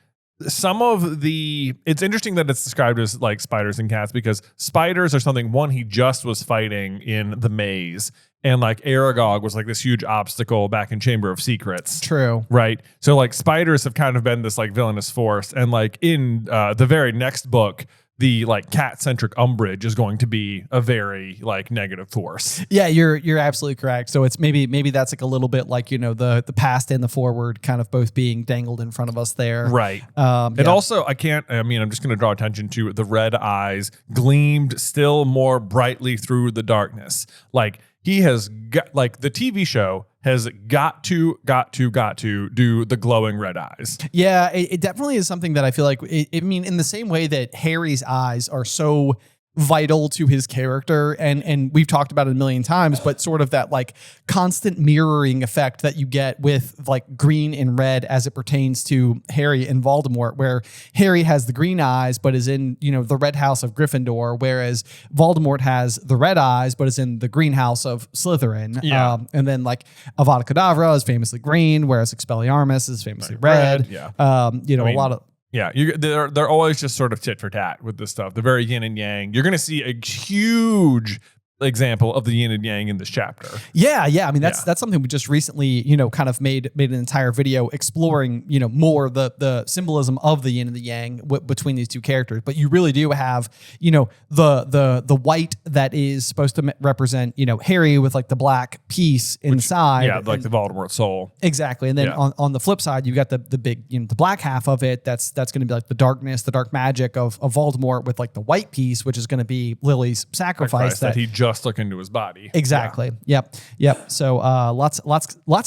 some of it's interesting that it's described as like spiders and cats, because spiders are something, one, he just was fighting in the maze. And like Aragog was like this huge obstacle back in Chamber of Secrets. True. Right. So like spiders have kind of been this like villainous force. And like in the very next book, the like cat-centric Umbridge is going to be a very like negative force. Yeah, you're absolutely correct. So it's maybe that's like a little bit like, you know, the past and the forward kind of both being dangled in front of us there. Right. And also I'm just going to draw attention to the red eyes gleamed still more brightly through the darkness. Like he has got, like the TV show has got to do the glowing red eyes. Yeah, it definitely is something that I feel like, in the same way that Harry's eyes are so vital to his character, and we've talked about it a million times, but sort of that like constant mirroring effect that you get with like green and red as it pertains to Harry and Voldemort, where Harry has the green eyes but is in, you know, the red house of Gryffindor, whereas Voldemort has the red eyes but is in the greenhouse of Slytherin. Yeah. And then like Avada Kedavra is famously green, whereas Expelliarmus is famously red. Yeah. A lot of Yeah, they're always just sort of tit for tat with this stuff. They're very yin and yang. You're going to see a huge example of the yin and yang in this chapter. Yeah. I mean, that's something we just recently, you know, kind of made an entire video exploring, you know, more the symbolism of the yin and the yang between these two characters. But you really do have, you know, the white that is supposed to represent, you know, Harry with like the black piece inside. Yeah, like the Voldemort soul. Exactly. And then on the flip side, you got the big, you know, the black half of it. That's going to be like the darkness, the dark magic of Voldemort, with like the white piece, which is going to be Lily's sacrifice that he just took into his body. Exactly. Yeah. Yep. So lots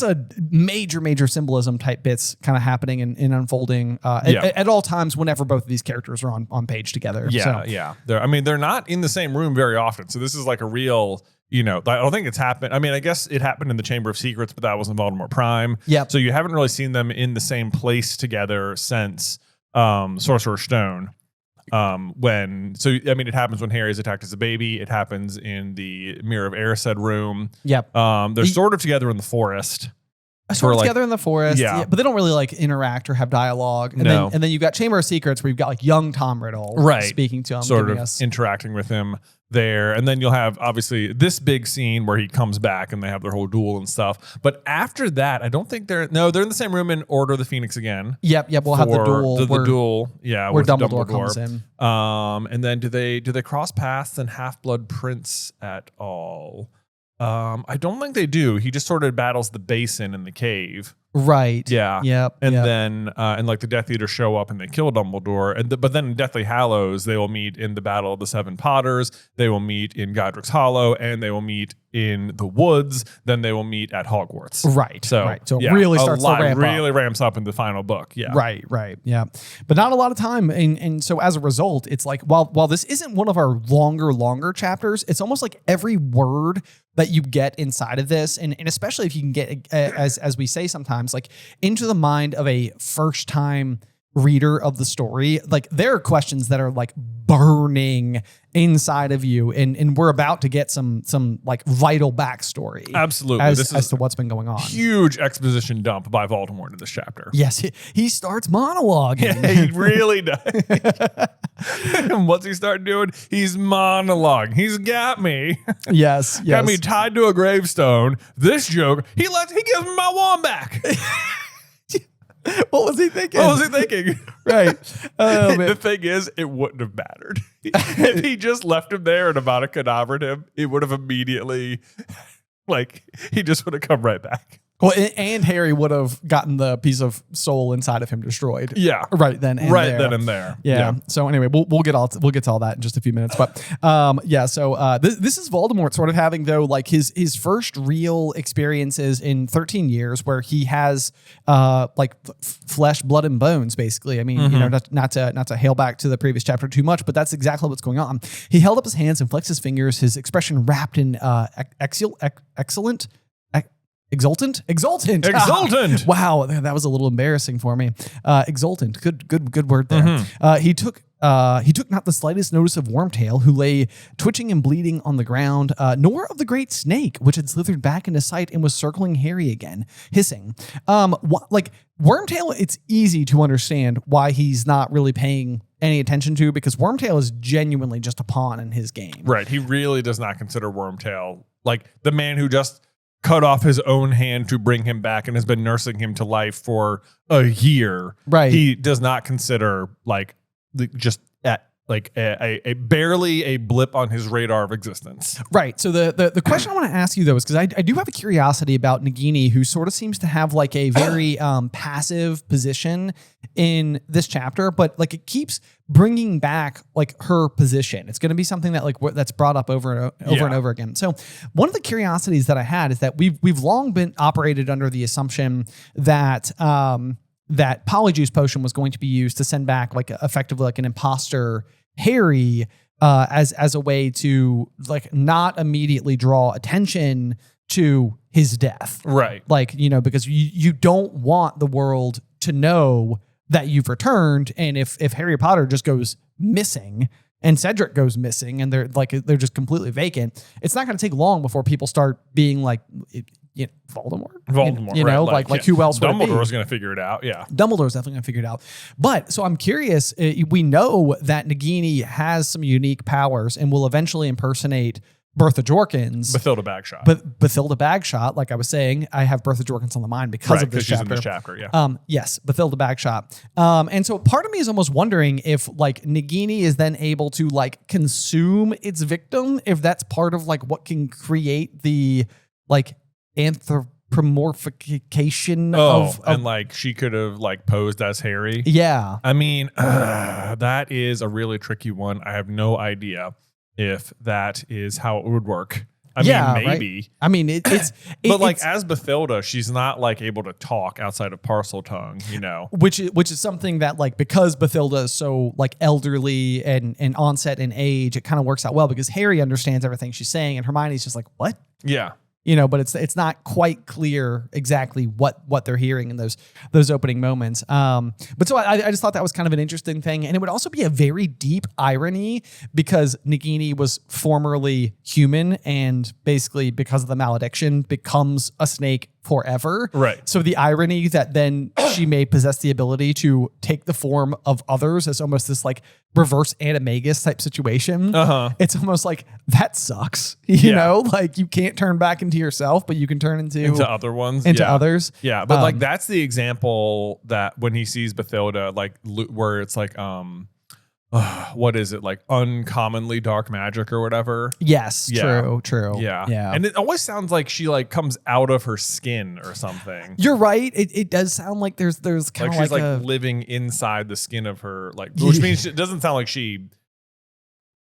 of major symbolism type bits kind of happening and unfolding at all times whenever both of these characters are on page together. Yeah. They're not in the same room very often. So this is like a real, you know, I don't think it's happened. I mean, I guess it happened in the Chamber of Secrets, but that wasn't Voldemort Prime. Yeah. So you haven't really seen them in the same place together since Sorcerer's Stone. It happens when Harry is attacked as a baby. It happens in the Mirror of Erised room. Yep. They're sort of together in the forest. Together in the forest, but they don't really like interact or have dialogue. And then you've got Chamber of Secrets where you've got like young Tom Riddle speaking to him, sort of interacting with him there. And then you'll have obviously this big scene where he comes back and they have their whole duel and stuff. But after that, I don't think they're in the same room in Order of the Phoenix again. Yep. We'll have the duel. The duel, where Dumbledore comes in. And then do they cross paths in Half-Blood Prince at all? I don't think they do. He just sort of battles the basin in the cave. Right. Yeah. Yep. Then like the Death Eaters show up and they kill Dumbledore. But then in Deathly Hallows, they will meet in the Battle of the Seven Potters. They will meet in Godric's Hollow, and they will meet in the woods. Then they will meet at Hogwarts. Right. So it really starts to ramp up. Really ramps up in the final book. Yeah. Right. Yeah. But not a lot of time. And so as a result, it's like while this isn't one of our longer chapters, it's almost like every word that you get inside of this, and especially if you can get, as we say sometimes, like into the mind of a first time reader of the story, like there are questions that are like burning inside of you, and we're about to get some like vital backstory. Absolutely, as to what's been going on. Huge exposition dump by Voldemort in this chapter. Yes, he starts monologuing. Yeah, he really does. And what's he start doing? He's monologuing. He's got me. Yes, Got me tied to a gravestone. This joke, he gives me my wand back. What was he thinking? Right. The thing is, it wouldn't have mattered. If he just left him there and Avada Kedavra'd him, it would have immediately, like, he just would have come right back. Well, and Harry would have gotten the piece of soul inside of him destroyed. Yeah, right then. And right there. then and there. Yeah. So anyway, we'll get to all that in just a few minutes. But yeah. So this is Voldemort sort of having though like his first real experiences in 13 years where he has like flesh, blood, and bones. Basically, I mean, you know, not to hail back to the previous chapter too much, but that's exactly what's going on. He held up his hands and flexed his fingers. His expression wrapped in excellent. Exultant. Wow, that was a little embarrassing for me. Exultant. Good word there. He took not the slightest notice of Wormtail, who lay twitching and bleeding on the ground, nor of the great snake, which had slithered back into sight and was circling Harry again, hissing. Like Wormtail, it's easy to understand why he's not really paying any attention to, because Wormtail is genuinely just a pawn in his game. Right. He really does not consider Wormtail like the man who just cut off his own hand to bring him back and has been nursing him to life for a year. Right. He does not consider like just at like a barely a blip on his radar of existence. Right. So the question I want to ask you though is because I do have a curiosity about Nagini, who sort of seems to have like a very passive position in this chapter, but like it keeps bringing back like her position. It's going to be something that like that's brought up over and over again. So one of the curiosities that I had is that we've long been operated under the assumption that that Polyjuice Potion was going to be used to send back like effectively like an imposter Harry as a way to like not immediately draw attention to his death. Right. Like, you know, because you don't want the world to know that you've returned. And if Harry Potter just goes missing and Cedric goes missing and they're just completely vacant, it's not going to take long before people start being like, you know, Voldemort, you know, right, like who else would it be? Dumbledore's going to figure it out. Yeah. Dumbledore's definitely going to figure it out. But so I'm curious, we know that Nagini has some unique powers and will eventually impersonate Bertha Jorkins. Bathilda Bagshot. But Bathilda Bagshot, like I was saying, I have Bertha Jorkins on the mind because of this chapter. She's in this chapter, yeah. Yes, Bathilda Bagshot. And so part of me is almost wondering if like Nagini is then able to like consume its victim, if that's part of like what can create the like anthropomorphication of and like she could have like posed as Harry. Yeah. I mean, that is a really tricky one. I have no idea if that is how it would work. I mean, maybe. Right? I mean, it's but like as Bathilda, she's not like able to talk outside of parcel tongue, you know. Which is something that like because Bathilda is so like elderly and onset in age, it kind of works out well because Harry understands everything she's saying and Hermione's just like, what? Yeah. You know, but it's not quite clear exactly what they're hearing in those opening moments. But so I just thought that was kind of an interesting thing. And it would also be a very deep irony because Nagini was formerly human and basically because of the malediction becomes a snake forever. Right. So the irony that then she may possess the ability to take the form of others as almost this like reverse animagus type situation. It's almost like that sucks. You know, like you can't turn back into yourself, but you can turn into other ones, into others. Yeah. But like that's the example that when he sees Bathilda, like where it's like, what is it, like uncommonly dark magic or whatever? Yes, yeah. true. Yeah. And it always sounds like she like comes out of her skin or something. You're right. It does sound like there's kind of like she's like living inside the skin of her, like, which means it doesn't sound like she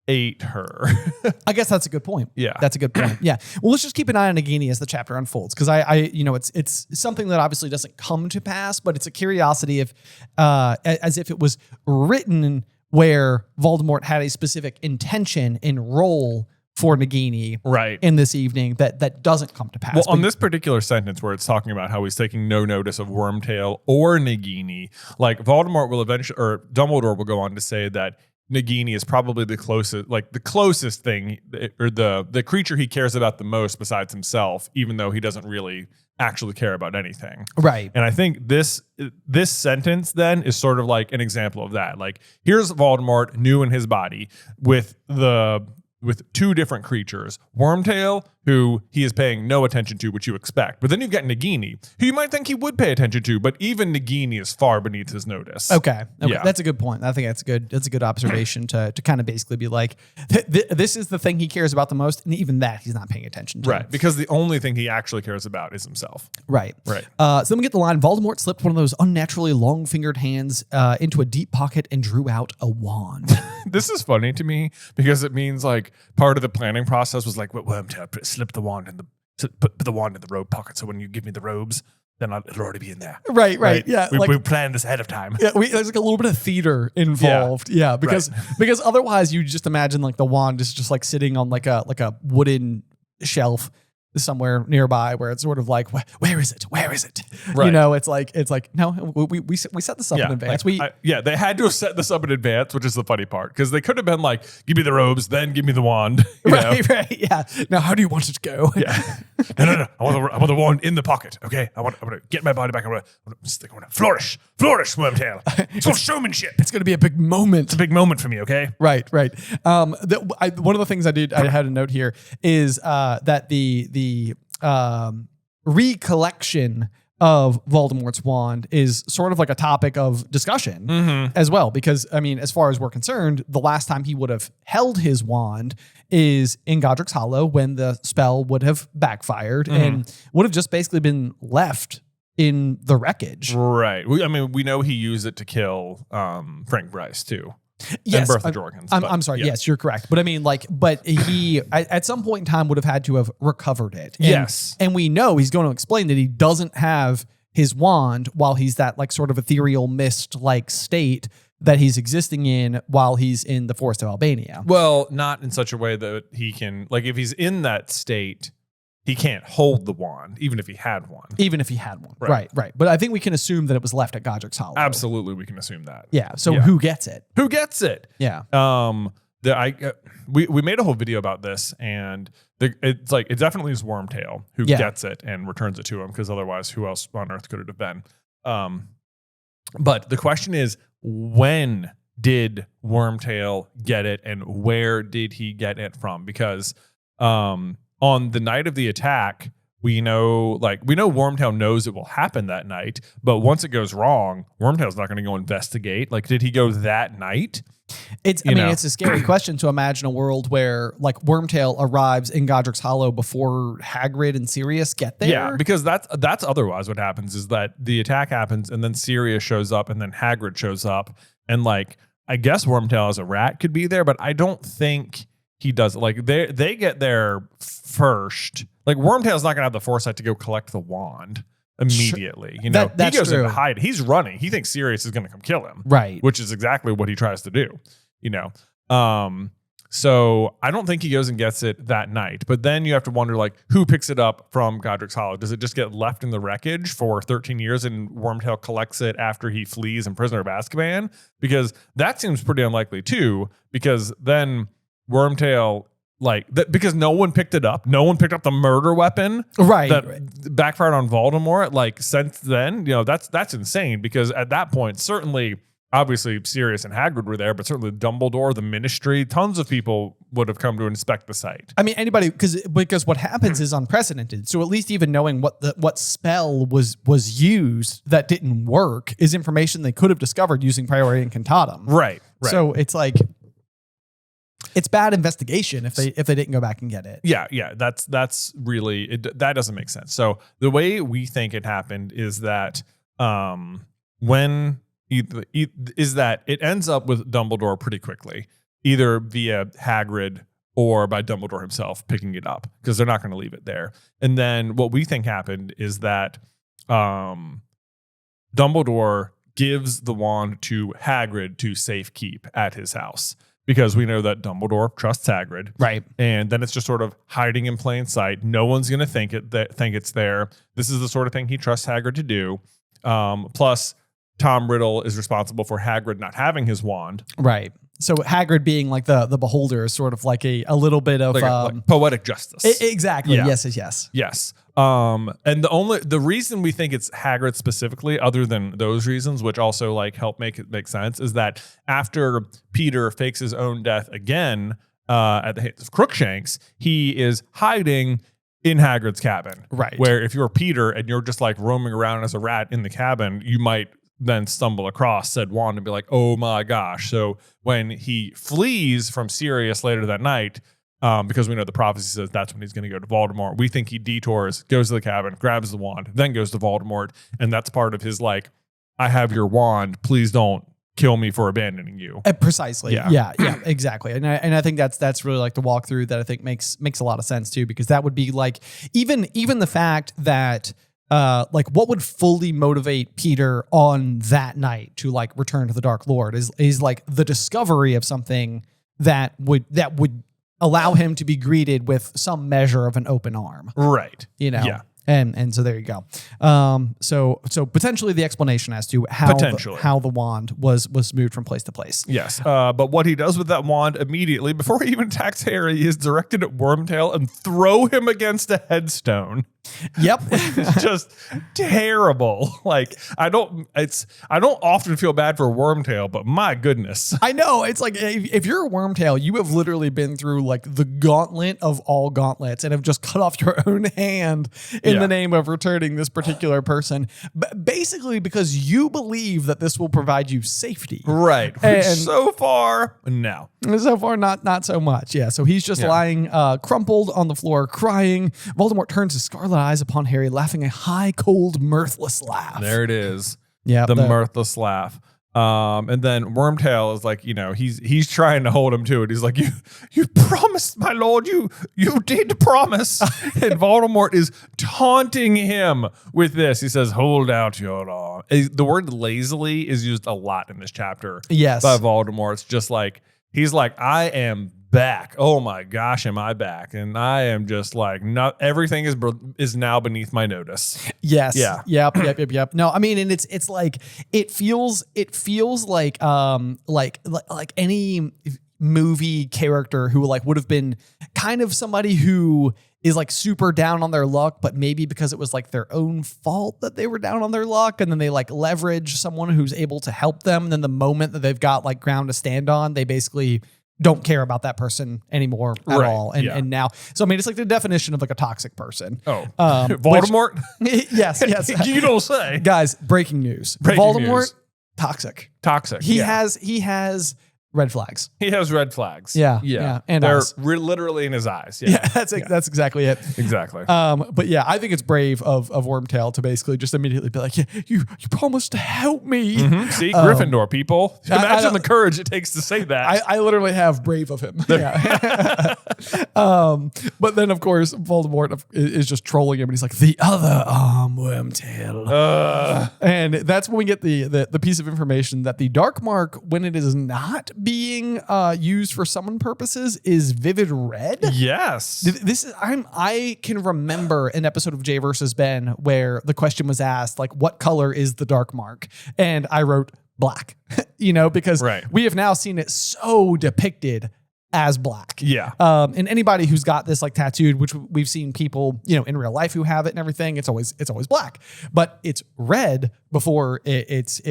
ate her. I guess that's a good point. Yeah. That's a good point. Yeah. Well, let's just keep an eye on Nagini as the chapter unfolds. Cause I you know, it's something that obviously doesn't come to pass, but it's a curiosity if, as if it was written where Voldemort had a specific intention and role for Nagini Right. in this evening that doesn't come to pass. Well, on this particular sentence where it's talking about how he's taking no notice of Wormtail or Nagini, like Voldemort will eventually, or Dumbledore will go on to say that Nagini is probably the closest thing, or the creature he cares about the most besides himself, even though he doesn't really actually care about anything. Right. And I think this sentence then is sort of like an example of that. Like, here's Voldemort new in his body with two different creatures. Wormtail, who he is paying no attention to, which you expect. But then you've got Nagini, who you might think he would pay attention to, but even Nagini is far beneath his notice. Okay. Yeah. That's a good point. I think that's a good observation to kind of basically be like, this is the thing he cares about the most, and even that he's not paying attention to. Right, because the only thing he actually cares about is himself. Right. Right. So then we get the line, Voldemort slipped one of those unnaturally long-fingered hands into a deep pocket and drew out a wand. This is funny to me because it means like part of the planning process was like, Wormtail, slip the wand in put the wand in the robe pocket, so when you give me the robes, then it'll already be in there. Right. Yeah. We planned this ahead of time. Yeah, there's like a little bit of theater involved. Yeah, because otherwise you just imagine like the wand is just like sitting on like a wooden shelf somewhere nearby where it's sort of like, where is it? Where is it? Right. You know, it's like no, we set this up in advance. They had to have set this up in advance, which is the funny part, because they could have been like, give me the robes, then give me the wand. Right. Yeah. Now, how do you want it to go? Yeah. No. I want the wand in the pocket. Okay. I want to get my body back. I want to flourish, Wormtail. It's all showmanship. It's going to be a big moment. It's a big moment for me. Okay. Right. One of the things I had a note here is that the recollection of Voldemort's wand is sort of like a topic of discussion as well, because I mean, as far as we're concerned, the last time he would have held his wand is in Godric's Hollow, when the spell would have backfired and would have just basically been left in the wreckage. Right. I mean, we know he used it to kill Frank Bryce too. Yes, and Bertha Jorgens. I'm sorry. Yeah. Yes, you're correct. But I mean, but he at some point in time would have had to have recovered it. And, yes. And we know he's going to explain that he doesn't have his wand while he's that like sort of ethereal mist like state that he's existing in while he's in the Forest of Albania. Well, not in such a way that he can, like, if he's in that state, he can't hold the wand, even if he had one. Right. But I think we can assume that it was left at Godric's Hollow. Absolutely, we can assume that. Yeah. So who gets it? Who gets it? Yeah. We made a whole video about this, and it's like it definitely is Wormtail who gets it and returns it to him, because otherwise, who else on earth could it have been? But the question is, when did Wormtail get it, and where did he get it from? Because on the night of the attack, we know Wormtail knows it will happen that night, but once it goes wrong, Wormtail's not going to go investigate. Like, did he go that night? It's a scary question to imagine a world where like Wormtail arrives in Godric's Hollow before Hagrid and Sirius get there. Yeah, because that's otherwise what happens is that the attack happens and then Sirius shows up and then Hagrid shows up, and like I guess Wormtail as a rat could be there, but I don't think he does. Like they get there first. Like Wormtail's not gonna have the foresight to go collect the wand immediately. You know, he goes in to hide. He's running. He thinks Sirius is gonna come kill him. Right. Which is exactly what he tries to do. You know. So I don't think he goes and gets it that night. But then you have to wonder, like, who picks it up from Godric's Hollow? Does it just get left in the wreckage for 13 years and Wormtail collects it after he flees and Prisoner of Azkaban? Because that seems pretty unlikely too, because then Wormtail, because no one picked it up. No one picked up the murder weapon that backfired on Voldemort. Like, since then, you know, that's insane, because at that point, certainly, obviously, Sirius and Hagrid were there, but certainly Dumbledore, the Ministry, tons of people would have come to inspect the site. I mean, anybody, because what happens is unprecedented. So at least even knowing what spell was used that didn't work is information they could have discovered using Priori Incantatem. Right. So it's like, it's bad investigation if they didn't go back and get it. Yeah. That's really that doesn't make sense. So the way we think it happened is that it ends up with Dumbledore pretty quickly, either via Hagrid or by Dumbledore himself picking it up, because they're not going to leave it there. And then what we think happened is that Dumbledore gives the wand to Hagrid to safekeep at his house. because we know that Dumbledore trusts Hagrid. Right. And then it's just sort of hiding in plain sight. No one's going to think it's there. This is the sort of thing he trusts Hagrid to do. Plus, Tom Riddle is responsible for Hagrid not having his wand. Right. So Hagrid being like the beholder is sort of like a little bit of like poetic justice. Exactly. Yeah. Yes. Yes. And the reason we think it's Hagrid specifically, other than those reasons, which also like help make it make sense, is that after Peter fakes his own death again at the hands of Crookshanks, he is hiding in Hagrid's cabin. Right. Where if you're Peter and you're just like roaming around as a rat in the cabin, you might then stumble across said wand and be like, oh my gosh. So when he flees from Sirius later that night, because we know the prophecy says that's when he's going to go to Voldemort, we think he detours, goes to the cabin, grabs the wand, then goes to Voldemort. And that's part of his like, I have your wand, please don't kill me for abandoning you. Precisely. Yeah. Yeah, exactly. And I think that's really like the walkthrough that I think makes a lot of sense too, because that would be like even the fact that like what would fully motivate Peter on that night to like return to the Dark Lord is like the discovery of something that would allow him to be greeted with some measure of an open arm. Right. You know? Yeah. And so there you go. So potentially the explanation as to how the wand was moved from place to place. Yes. But what he does with that wand immediately, before he even attacks Harry, is directed at Wormtail and throw him against a headstone. Yep. It's just terrible. Like I don't often feel bad for Wormtail, but my goodness. I know. It's like if you're a Wormtail, you have literally been through like the gauntlet of all gauntlets and have just cut off your own hand in the name of returning this particular person. Basically because you believe that this will provide you safety. Right. And so far, no. So far, not so much. Yeah. So he's just lying crumpled on the floor, crying. Voldemort turns his scarlet eyes upon Harry, laughing a high, cold, mirthless laugh. There it is. Yeah. The mirthless laugh. And then Wormtail is like, he's trying to hold him to it. He's like, you promised, my lord, you did promise. And Voldemort is taunting him with this. He says, hold out your arm. The word lazily is used a lot in this chapter. Yes. By Voldemort. It's just like, he's like, I am back. Oh my gosh, am I back? And I am just like, not everything is now beneath my notice. Yes. Yeah. Yep. No, I mean, and it's like it feels like any movie character who like would have been kind of somebody who is like super down on their luck, but maybe because it was like their own fault that they were down on their luck, and then they like leverage someone who's able to help them. And then the moment that they've got like ground to stand on, they basically don't care about that person anymore at all. And now, so I mean, it's like the definition of like a toxic person. Oh, Voldemort? Yes. You don't say. Guys, breaking news. Voldemort, toxic. He has red flags. He has red flags. Yeah. And they're literally in his eyes. Yeah, that's exactly it. Exactly. But yeah, I think it's brave of Wormtail to basically just immediately be like, you promised to help me. Mm-hmm. See, Gryffindor people. Imagine the courage it takes to say that. I literally have brave of him. Yeah. But then of course Voldemort is just trolling him, and he's like, the other arm, Wormtail. And that's when we get the piece of information that the Dark Mark, when it is not being used for summon purposes, is vivid red. Yes. This is I can remember an episode of Jay versus Ben where the question was asked, like, what color is the Dark Mark? And I wrote black, because we have now seen it so depicted as black. Yeah. And anybody who's got this like tattooed, which we've seen people, in real life who have it and everything, it's always black, but it's red before it's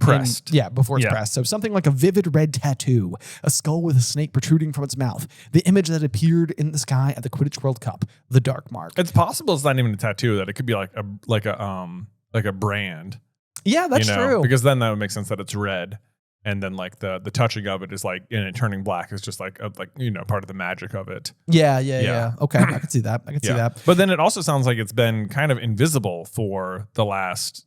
pressed. Before it's pressed. So something like a vivid red tattoo, a skull with a snake protruding from its mouth, the image that appeared in the sky at the Quidditch World Cup, the Dark Mark. It's possible it's not even a tattoo, that it could be like a brand. Yeah, that's true. Because then that would make sense that it's red. And then like the touching of it is like, and it turning black is just like part of the magic of it. Yeah. Okay, I can see that. See that. But then it also sounds like it's been kind of invisible for the last,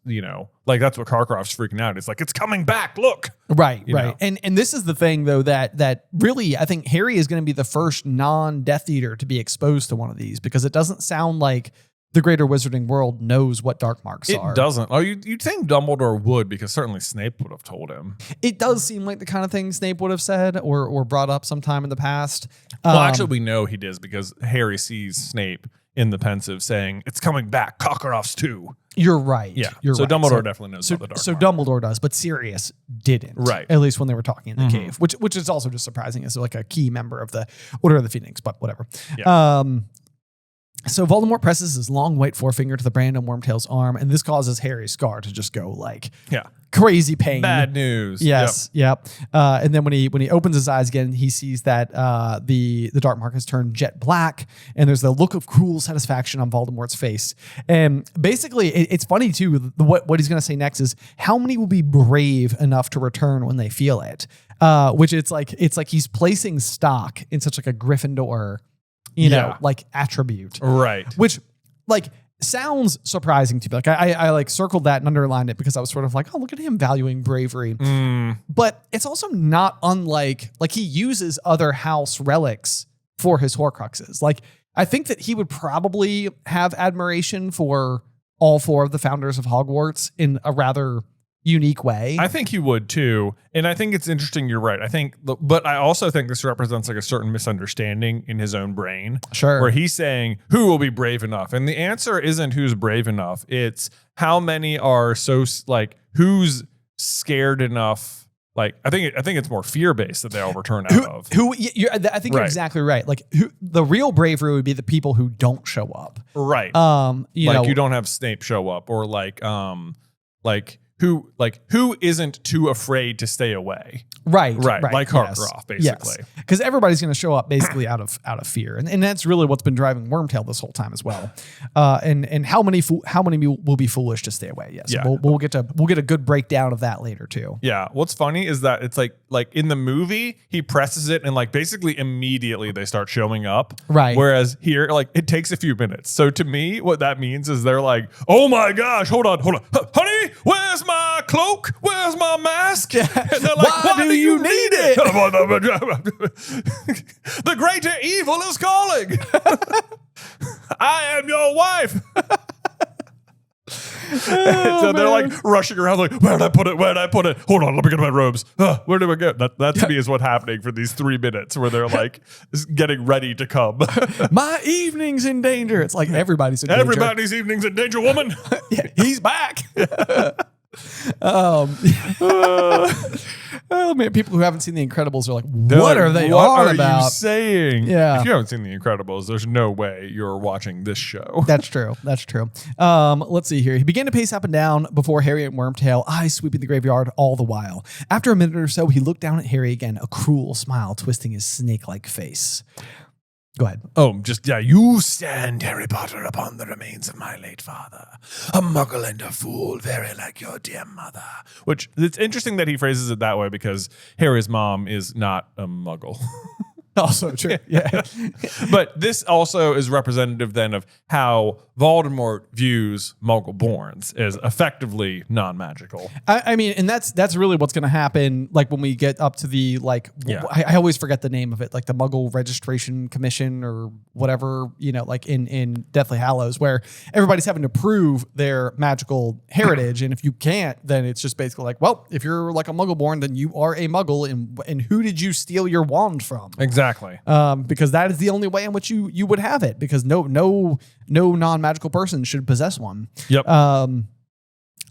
like that's what Karkaroff's freaking out. It's like, it's coming back. Look. Right. And this is the thing though, that really, I think Harry is going to be the first non-Death Eater to be exposed to one of these, because it doesn't sound like the greater wizarding world knows what dark marks It are. doesn't. Oh, you'd think Dumbledore would, because certainly Snape would have told him. It does seem like the kind of thing Snape would have said or brought up sometime in the past. Well, actually, we know he does, because Harry sees Snape in the pensive saying, "It's coming back, Cockcroft's too." You're right. Yeah. You're so right. Dumbledore definitely knows about the dark So mark. Dumbledore does, but Sirius didn't. Right. At least when they were talking in the cave, which is also just surprising as like a key member of the Order of the Phoenix, but whatever. Yeah. So Voldemort presses his long white forefinger to the brand on Wormtail's arm, and this causes Harry's scar to just go like crazy pain. Bad news. Yes. Yep. And then when he opens his eyes again, he sees that the dark mark has turned jet black, and there's the look of cruel satisfaction on Voldemort's face. And basically, it's funny too. What he's going to say next is, how many will be brave enough to return when they feel it? Which it's like he's placing stock in such like a Gryffindor, you know, like attribute, Right. which like sounds surprising to me. Like I like circled that and underlined it because I was sort of like, oh, look at him valuing bravery. But it's also not unlike, like, he uses other house relics for his Horcruxes. Like, I think that he would probably have admiration for all 4 of the founders of Hogwarts in a rather unique way. I think he would too. And I think it's interesting. You're right. But I also think this represents like a certain misunderstanding in his own brain. Sure. Where he's saying, who will be brave enough? And the answer isn't who's brave enough. It's how many are who's scared enough. Like, I think it's more fear-based that they all return out of. I think you're exactly right. Like, the real bravery would be the people who don't show up. Right. You know, you don't have Snape show up, or who isn't too afraid to stay away. Right. Like Karkaroff, basically. Because everybody's going to show up basically out of fear, and that's really what's been driving Wormtail this whole time as well. And how many will be foolish to stay away? Yes. Yeah. We'll get a good breakdown of that later too. Yeah. What's funny is that it's like in the movie, he presses it and like basically immediately they start showing up. Right. Whereas here, like, it takes a few minutes. So to me, what that means is they're like, oh my gosh, hold on. Honey, where's my cloak? Where's my mask? And they're like, why do you need it? The greater evil is calling. I am your wife. So they're like rushing around like, where'd I put it? Hold on, let me get my robes. Where do I go? That to me is what happening for these 3 minutes where they're like getting ready to come. My evening's in danger. It's like everybody's in danger. Everybody's evening's in danger, woman. He's back. Oh man, people who haven't seen The Incredibles are like, what are they on about? What are you saying? Yeah. If you haven't seen The Incredibles, there's no way you're watching this show. That's true. Let's see here. He began to pace up and down before Harry and Wormtail, eyes sweeping the graveyard all the while. After a minute or so, he looked down at Harry again, a cruel smile twisting his snake-like face. Go ahead. Oh, you stand, Harry Potter, upon the remains of my late father. A muggle and a fool, very like your dear mother. Which, it's interesting that he phrases it that way because Harry's mom is not a muggle. Also true. Yeah. But this also is representative then of how Voldemort views Muggle-borns as effectively non-magical. I mean, and that's really what's going to happen. Like when we get up to the I always forget the name of it, like the Muggle Registration Commission or whatever. You know, like in Deathly Hallows, where everybody's having to prove their magical heritage, and if you can't, then it's just basically like, well, if you're like a Muggle-born, then you are a Muggle, and who did you steal your wand from? Exactly. Because that is the only way in which you would have it, because no non-magical person should possess one. Yep.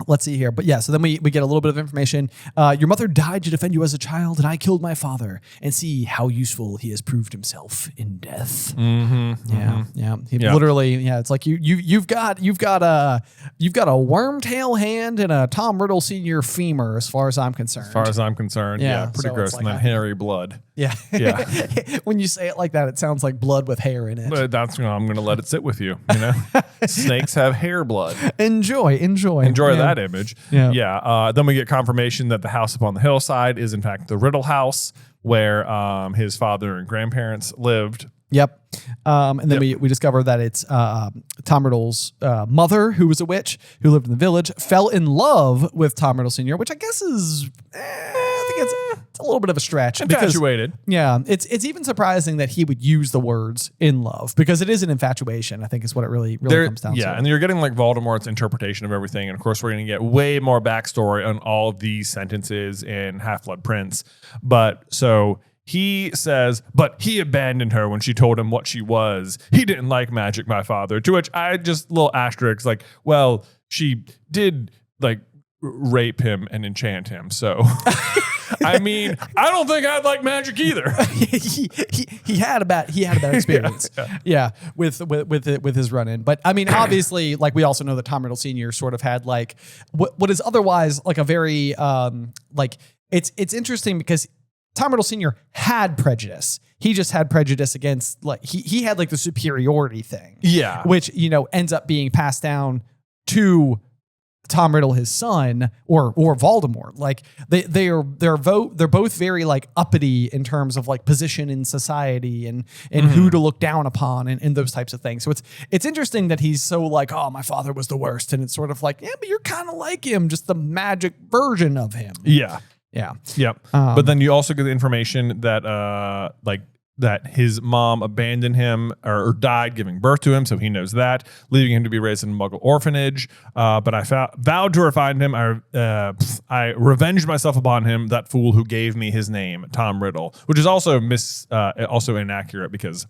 Let's see here. But yeah, so then we get a little bit of information. Your mother died to defend you as a child, and I killed my father. And see how useful he has proved himself in death. Mm-hmm. Yeah. He literally, it's like you've got a Wormtail hand and a Tom Riddle Senior femur, as far as I'm concerned. As far as I'm concerned, yeah, pretty so gross. like, and then hairy blood. Yeah. When you say it like that, it sounds like blood with hair in it. But that's, I'm going to let it sit with you. You know, snakes have hair blood. Enjoy that image. Yeah. Then we get confirmation that the house upon the hillside is in fact the Riddle house where his father and grandparents lived. Yep. And then we discover that it's Tom Riddle's mother, who was a witch, who lived in the village, fell in love with Tom Riddle Sr., which I guess is think it's a little bit of a stretch. Infatuated. Yeah, it's even surprising that he would use the words in love because it is an infatuation. I think is what it really comes down to. Yeah, and you're getting like Voldemort's interpretation of everything, and of course we're going to get way more backstory on all of these sentences in Half-Blood Prince. But so he says, but he abandoned her when she told him what she was. He didn't like magic, my father. To which I just little asterisks like, well, she did like rape him and enchant him. So, I mean, I don't think I'd like magic either. he had a bad experience. Yeah, with his run in. But I mean, obviously, like we also know that Tom Riddle Sr. sort of had like what is otherwise like a very like it's interesting because Tom Riddle Sr. had prejudice. He just had prejudice against like he had like the superiority thing. Yeah, which ends up being passed down to Tom Riddle, his son, or Voldemort. Like they're both very like uppity in terms of like position in society and who to look down upon and those types of things. So it's interesting that he's so like, oh, my father was the worst, and it's sort of like, yeah, but you're kind of like him, just the magic version of him. Yeah. Yeah. Yep. But then you also get the information that that his mom abandoned him or died giving birth to him, so he knows that, leaving him to be raised in a Muggle orphanage. But I vowed to find him. I revenged myself upon him, that fool who gave me his name, Tom Riddle, which is also also inaccurate because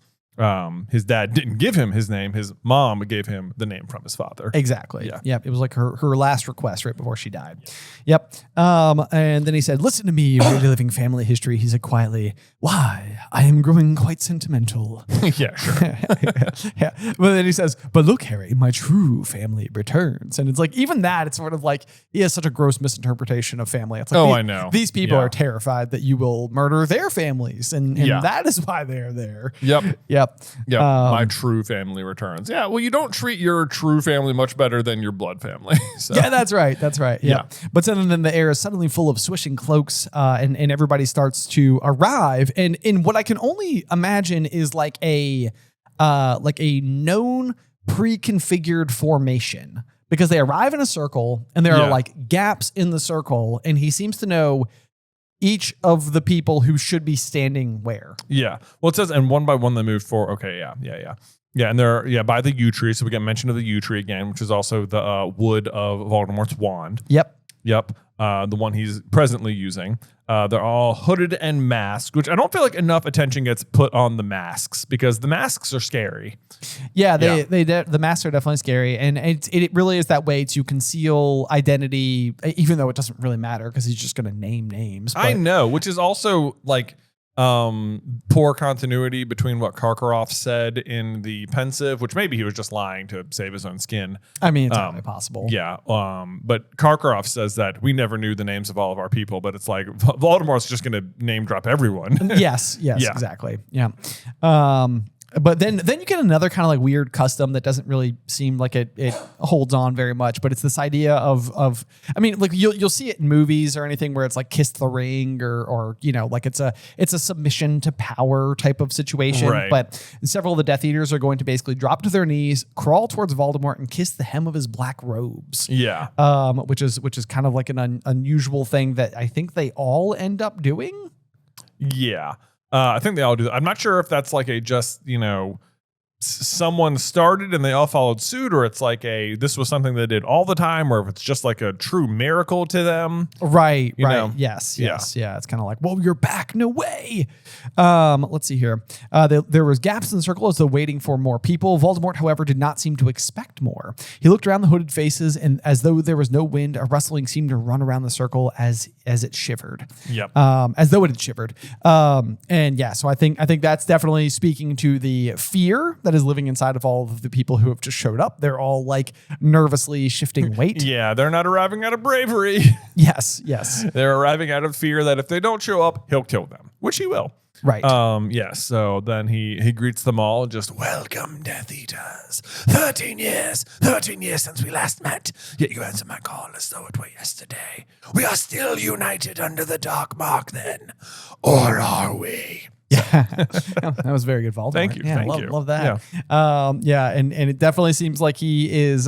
his dad didn't give him his name. His mom gave him the name from his father. Exactly. Yeah. Yep. It was like her last request right before she died. Yep. And then he said, listen to me, reliving family history. He said quietly, why? I am growing quite sentimental. Yeah, sure. Yeah. But then he says, but look, Harry, my true family returns. And it's like, even that, it's sort of like, he has such a gross misinterpretation of family. It's like, I know. These people are terrified that you will murder their families. And that is why they're there. Yep. Yep. Yeah, my true family returns. Yeah, well, you don't treat your true family much better than your blood family. So. Yeah, that's right. That's right. Yeah. But then the air is suddenly full of swishing cloaks, and everybody starts to arrive. And in what I can only imagine is like a known pre-configured formation, because they arrive in a circle and there are like gaps in the circle, and he seems to know each of the people who should be standing where. Yeah. Well, it says, and one by one they move forward. Okay, yeah. And they're, by the yew tree. So we get mention of the yew tree again, which is also the wood of Voldemort's wand. Yep. The one he's presently using. They're all hooded and masked, which I don't feel like enough attention gets put on the masks because the masks are scary. Yeah, the masks are definitely scary, and it really is that way to conceal identity, even though it doesn't really matter because he's just going to name names. I know, which is also like poor continuity between what Karkaroff said in the Pensive, which maybe he was just lying to save his own skin. I mean, it's entirely possible. Yeah. But Karkaroff says that we never knew the names of all of our people, but it's like Voldemort's just going to name drop everyone. Yes, exactly. Yeah. But then you get another kind of like weird custom that doesn't really seem like it holds on very much, but it's this idea of I mean, like you'll see it in movies or anything where it's like kiss the ring or like it's a submission to power type of situation. Right. But several of the Death Eaters are going to basically drop to their knees, crawl towards Voldemort, and kiss the hem of his black robes. Yeah. Which is kind of like an unusual thing that I think they all end up doing. Yeah. I think they all do that. I'm not sure if that's like a just, someone started and they all followed suit, or it's like this was something they did all the time, or if it's just like a true miracle to them. Right. You know? Yes. Yeah. It's kind of like, whoa, you're back. No way. Let's see here. There was gaps in the circle as though waiting for more people. Voldemort, however, did not seem to expect more. He looked around the hooded faces, and as though there was no wind, a rustling seemed to run around the circle as it shivered. Yep. As though it had shivered. So I think that's definitely speaking to the fear that is living inside of all of the people who have just showed up. They're all like nervously shifting weight. Yeah, they're not arriving out of bravery. Yes. They're arriving out of fear that if they don't show up, he'll kill them, which he will. Right. So then he greets them all, just, welcome, Death Eaters. 13 years since we last met, yet you answer my call as though it were yesterday. We are still united under the dark mark then, or are we? Yeah, that was very good, Voldemort. Thank you. Love that. Yeah. And it definitely seems like he is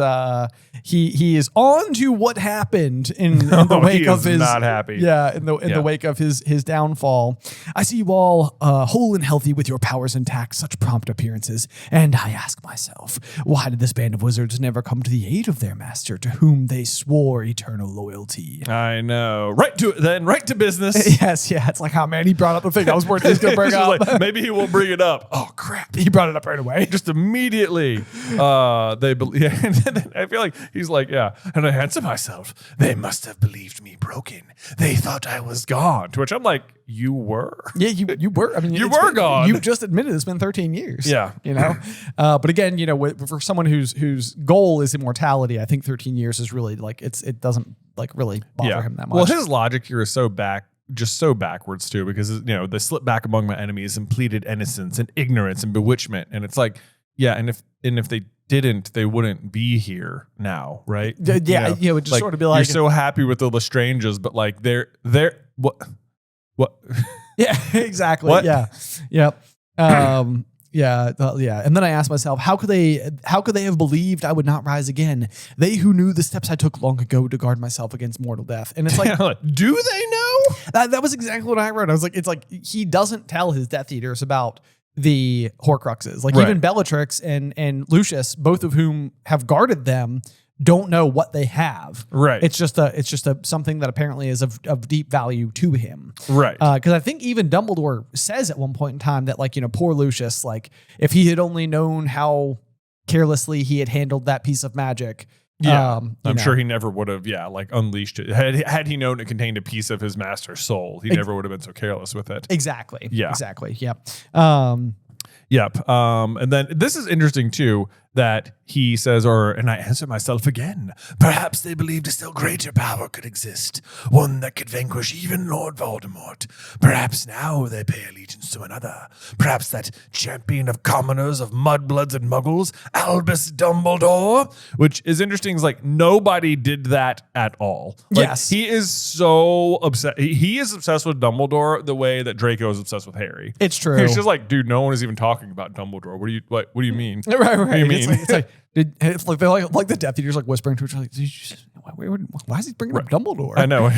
he is on to what happened in the wake of his not happy. Yeah, in the wake of his downfall. I see you all whole and healthy with your powers intact, such prompt appearances, and I ask myself, why did this band of wizards never come to the aid of their master, to whom they swore eternal loyalty? I know. Right to business. Yes, yeah. It's like, oh man, he brought up a thing I was worried he was going to bring up. Like, maybe he won't bring it up. Oh crap, he brought it up right away. Just immediately. They believe. Yeah, and then I feel like he's like, yeah. And I answer myself, they must have believed me broken. They thought I was gone. To which I'm like, you were? Yeah, you were. I mean, you were gone. You just admitted it's been 13 years. Yeah. You know? But again, you know, for someone whose goal is immortality, I think 13 years is really like, it doesn't like really bother him that much. Well, his logic here is so backwards too, because, you know, they slipped back among my enemies and pleaded innocence and ignorance and bewitchment. And it's like, yeah. And if they didn't, they wouldn't be here now. Right. Yeah. You know, it would just sort of be like, you're so happy with the Lestranges, but like they're what? Yeah, exactly. What? Yeah. Yep. Yeah. And then I asked myself, how could they have believed I would not rise again? They who knew the steps I took long ago to guard myself against mortal death. And it's like, do they know? That was exactly what I wrote. I was like, it's like, he doesn't tell his Death Eaters about the Horcruxes. Like even Bellatrix and Lucius, both of whom have guarded them, don't know what they have. Right. It's just something that apparently is of deep value to him. Right. Because I think even Dumbledore says at one point in time that, like, you know, poor Lucius, like if he had only known how carelessly he had handled that piece of magic. Yeah. I'm sure he never would have, like unleashed it. Had he known it contained a piece of his master's soul, he never would have been so careless with it. Exactly. Yeah. Exactly. Yep. Yep. And then this is interesting too, that he says, and I answer myself again, perhaps they believed a still greater power could exist, one that could vanquish even Lord Voldemort. Perhaps now they pay allegiance to another. Perhaps that champion of commoners, of mudbloods and muggles, Albus Dumbledore, which is interesting. Is like nobody did that at all. Like, yes. He is so obsessed. He is obsessed with Dumbledore the way that Draco is obsessed with Harry. It's true. He's just like, dude, no one is even talking about Dumbledore. What do you mean? Right. What do you mean? It's like they're like the Death Eaters like whispering to each other, like, why is he bringing up Dumbledore? I know.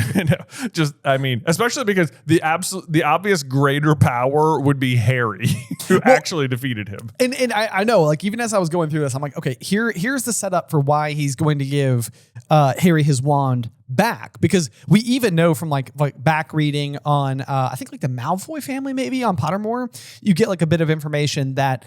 Just, I mean, especially because the obvious greater power would be Harry, who actually defeated him. And I know, like, even as I was going through this, I'm like, okay, here's the setup for why he's going to give Harry his wand back, because we even know from like back reading on I think like the Malfoy family, maybe on Pottermore, you get like a bit of information that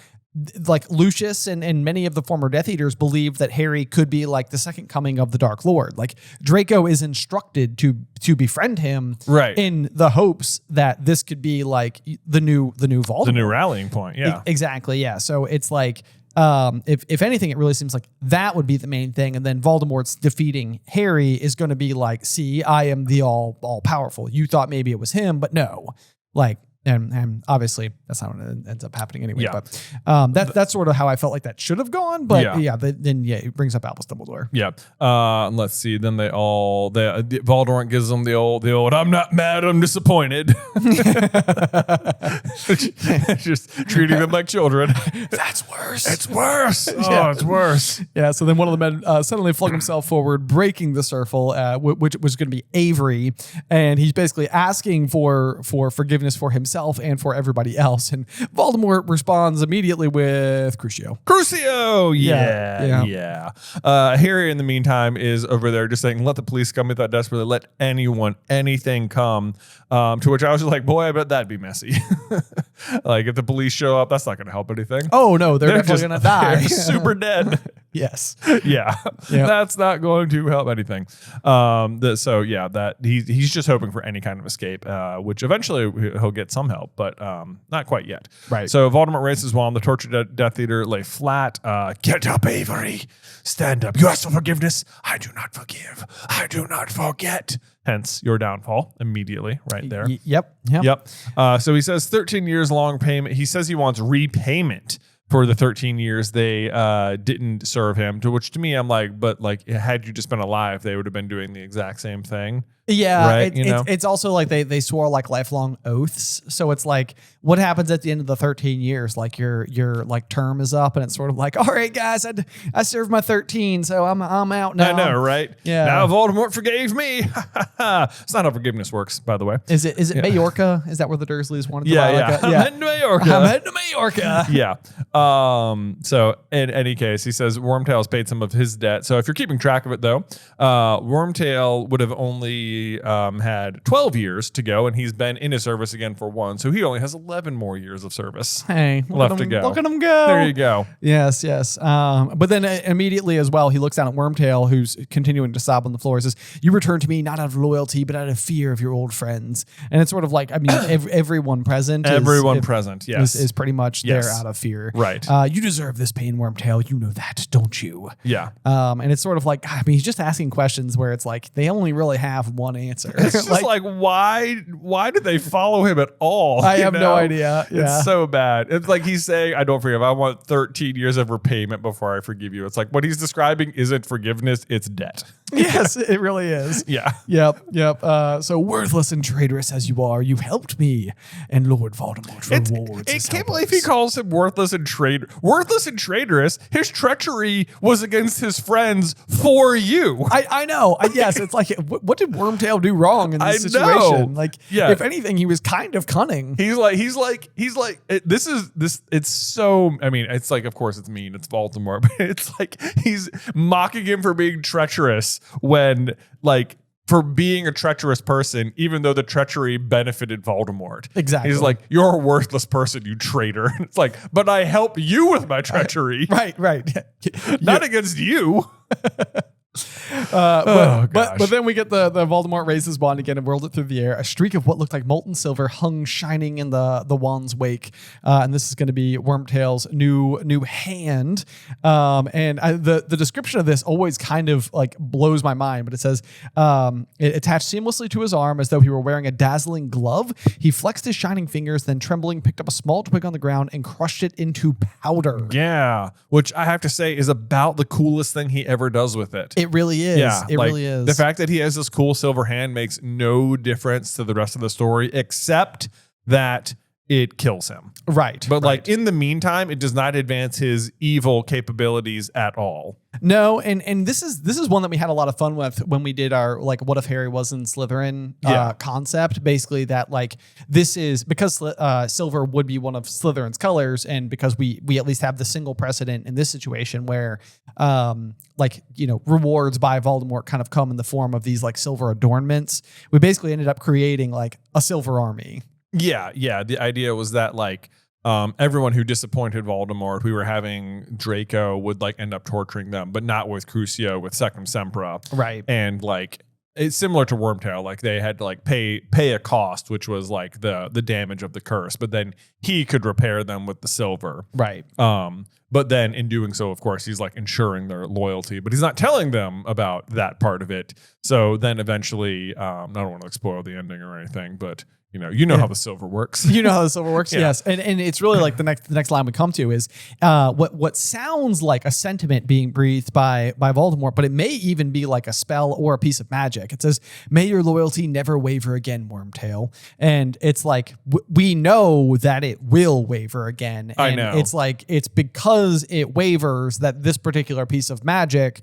like Lucius and many of the former Death Eaters believed that Harry could be like the second coming of the Dark Lord. Like Draco is instructed to befriend him, right, in the hopes that this could be like the new Voldemort, the new rallying point. Yeah, exactly. Yeah, so it's like if anything, it really seems like that would be the main thing, and then Voldemort's defeating Harry is going to be like, see, I am the all powerful. You thought maybe it was him, but no, like. And obviously that's not what ends up happening anyway. Yeah. But that's sort of how I felt like that should have gone. But then it brings up Albus Dumbledore. Yeah. Let's see. Then Voldemort gives them the old I'm not mad, I'm disappointed. Just treating them like children. That's worse. It's worse. Oh, it's worse. Yeah. So then one of the men suddenly flung himself forward, breaking the circle, which was going to be Avery, and he's basically asking for forgiveness for himself and for everybody else. And Voldemort responds immediately with Crucio. Crucio! Yeah. Harry, in the meantime, is over there just saying, let the police come. He thought desperately, let anything come. To which I was just like, boy, I bet that'd be messy. Like, if the police show up, that's not going to help anything. Oh, no, they're definitely going to die. Super dead. Yes. Yeah. Yep. That's not going to help anything. That he's just hoping for any kind of escape, which eventually he'll get some help, but not quite yet. Right. So Voldemort raises his wand. The tortured Death Eater lay flat. Get up, Avery. Stand up. You ask for forgiveness. I do not forgive. I do not forget. Hence your downfall immediately right there. Yep. So he says 13 years long payment. He says he wants repayment for the 13 years they didn't serve him, to which to me, I'm like, but like, had you just been alive, they would have been doing the exact same thing. Yeah, right? it's also like they swore like lifelong oaths. So it's like, what happens at the end of the 13 years? Like your like term is up, and it's sort of like, all right, guys, I served my 13, so I'm out now. I know, right? Yeah. Now Voldemort forgave me. It's not how forgiveness works, by the way. Is it Majorca? Is that where the Dursleys wanted to buy? Yeah. I'm heading to Majorca. I'm heading to Majorca. Yeah. So in any case, he says Wormtail's paid some of his debt. So if you're keeping track of it, though, Wormtail would have only had 12 years to go, and he's been in his service again for 1. So he only has 11 more years of service left to go. Look at him go. There you go. Yes. But then immediately as well, he looks down at Wormtail, who's continuing to sob on the floor. He says, "You return to me not out of loyalty, but out of fear of your old friends." And it's sort of like, I mean, everyone present. Yes. Is pretty much there out of fear. Right. You deserve this pain, Wormtail. You know that, don't you? Yeah. And it's sort of like, I mean, he's just asking questions where it's like, they only really have one answer. It's just like why did they follow him at all? I have no idea. Yeah. It's so bad. It's like he's saying, I don't forgive. I want 13 years of repayment before I forgive you. It's like what he's describing isn't forgiveness, it's debt. Yes, it really is. Yeah. Yep. So worthless and traitorous as you are, you helped me, and Lord Voldemort rewards. I can't believe he calls him worthless and traitorous. His treachery was against his friends for you. I know. Yes, it's like, what did Wormtail do wrong in this situation? Know. Like, yeah. If anything, he was kind of cunning. He's like. It's so. I mean, it's like, of course, it's mean. It's Voldemort, but it's like he's mocking him for being treacherous when, like, for being a treacherous person, even though the treachery benefited Voldemort. Exactly. He's like, you're a worthless person, you traitor. And it's like, but I help you with my treachery. Right. Not against you. But then we get the Voldemort raised his wand again and whirled it through the air. A streak of what looked like molten silver hung shining in the wand's wake, and this is going to be Wormtail's new hand. The description of this always kind of like blows my mind. But it says it attached seamlessly to his arm as though he were wearing a dazzling glove. He flexed his shining fingers, then trembling picked up a small twig on the ground and crushed it into powder. Yeah, which I have to say is about the coolest thing he ever does with it. It really is. Yeah, it really is. The fact that he has this cool silver hand makes no difference to the rest of the story, except that it kills him. Right. But like in the meantime, it does not advance his evil capabilities at all. No, and this is one that we had a lot of fun with when we did our like what if Harry was in Slytherin concept. Basically, that like this is because silver would be one of Slytherin's colors, and because we at least have the single precedent in this situation where rewards by Voldemort kind of come in the form of these like silver adornments. We basically ended up creating like a silver army. Yeah. The idea was that like everyone who disappointed Voldemort, we were having Draco would like end up torturing them, but not with Crucio, with Sectum Sempra. Right. And like it's similar to Wormtail. Like they had to like pay a cost, which was like the damage of the curse, but then he could repair them with the silver. Right. But then in doing so, of course, he's like ensuring their loyalty, but he's not telling them about that part of it. So then eventually, I don't want to spoil the ending or anything, but you know how the silver works. You know how the silver works, yes. And it's really like the next line we come to is what sounds like a sentiment being breathed by Voldemort, but it may even be like a spell or a piece of magic. It says, "May your loyalty never waver again, Wormtail." And it's like we know that it will waver again. And I know. It's like it's because it wavers that this particular piece of magic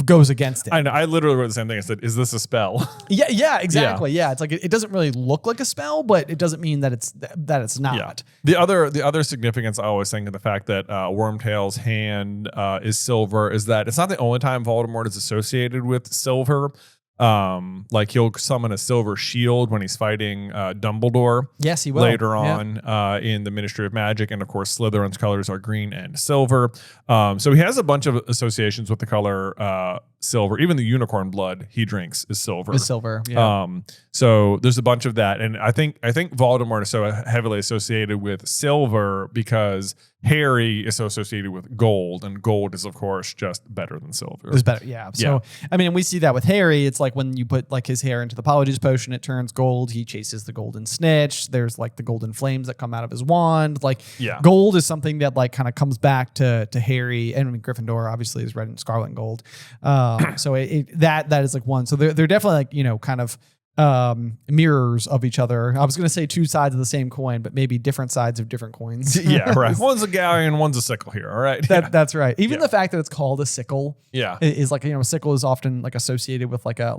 goes against it. I know. I literally wrote the same thing. I said, "Is this a spell?" Yeah, exactly. Yeah, it's like it doesn't really look like a spell, but it doesn't mean that it's not. Yeah. The other significance I always think of the fact that Wormtail's hand is silver is that it's not the only time Voldemort is associated with silver. Like he'll summon a silver shield when he's fighting Dumbledore. Yes, he will. Later on in the Ministry of Magic. And of course, Slytherin's colors are green and silver. So he has a bunch of associations with the color silver. Even the unicorn blood he drinks is silver. Yeah. So there's a bunch of that. And I think Voldemort is so heavily associated with silver because Harry is so associated with gold, and gold is, of course, just better than silver. It's better, yeah. So, I mean, we see that with Harry. It's like when you put like his hair into the Apologies potion, it turns gold. He chases the golden snitch. There's like the golden flames that come out of his wand. Like, gold is something that like kind of comes back to Harry. And I mean, Gryffindor obviously is red and scarlet and gold. So that is like one. So they're definitely like, you know, kind of mirrors of each other. I was going to say two sides of the same coin, but maybe different sides of different coins. Yeah, right. One's a galleon, one's a sickle here. All right. That's right. Even the fact that it's called a sickle, is like, you know, a sickle is often like associated with like a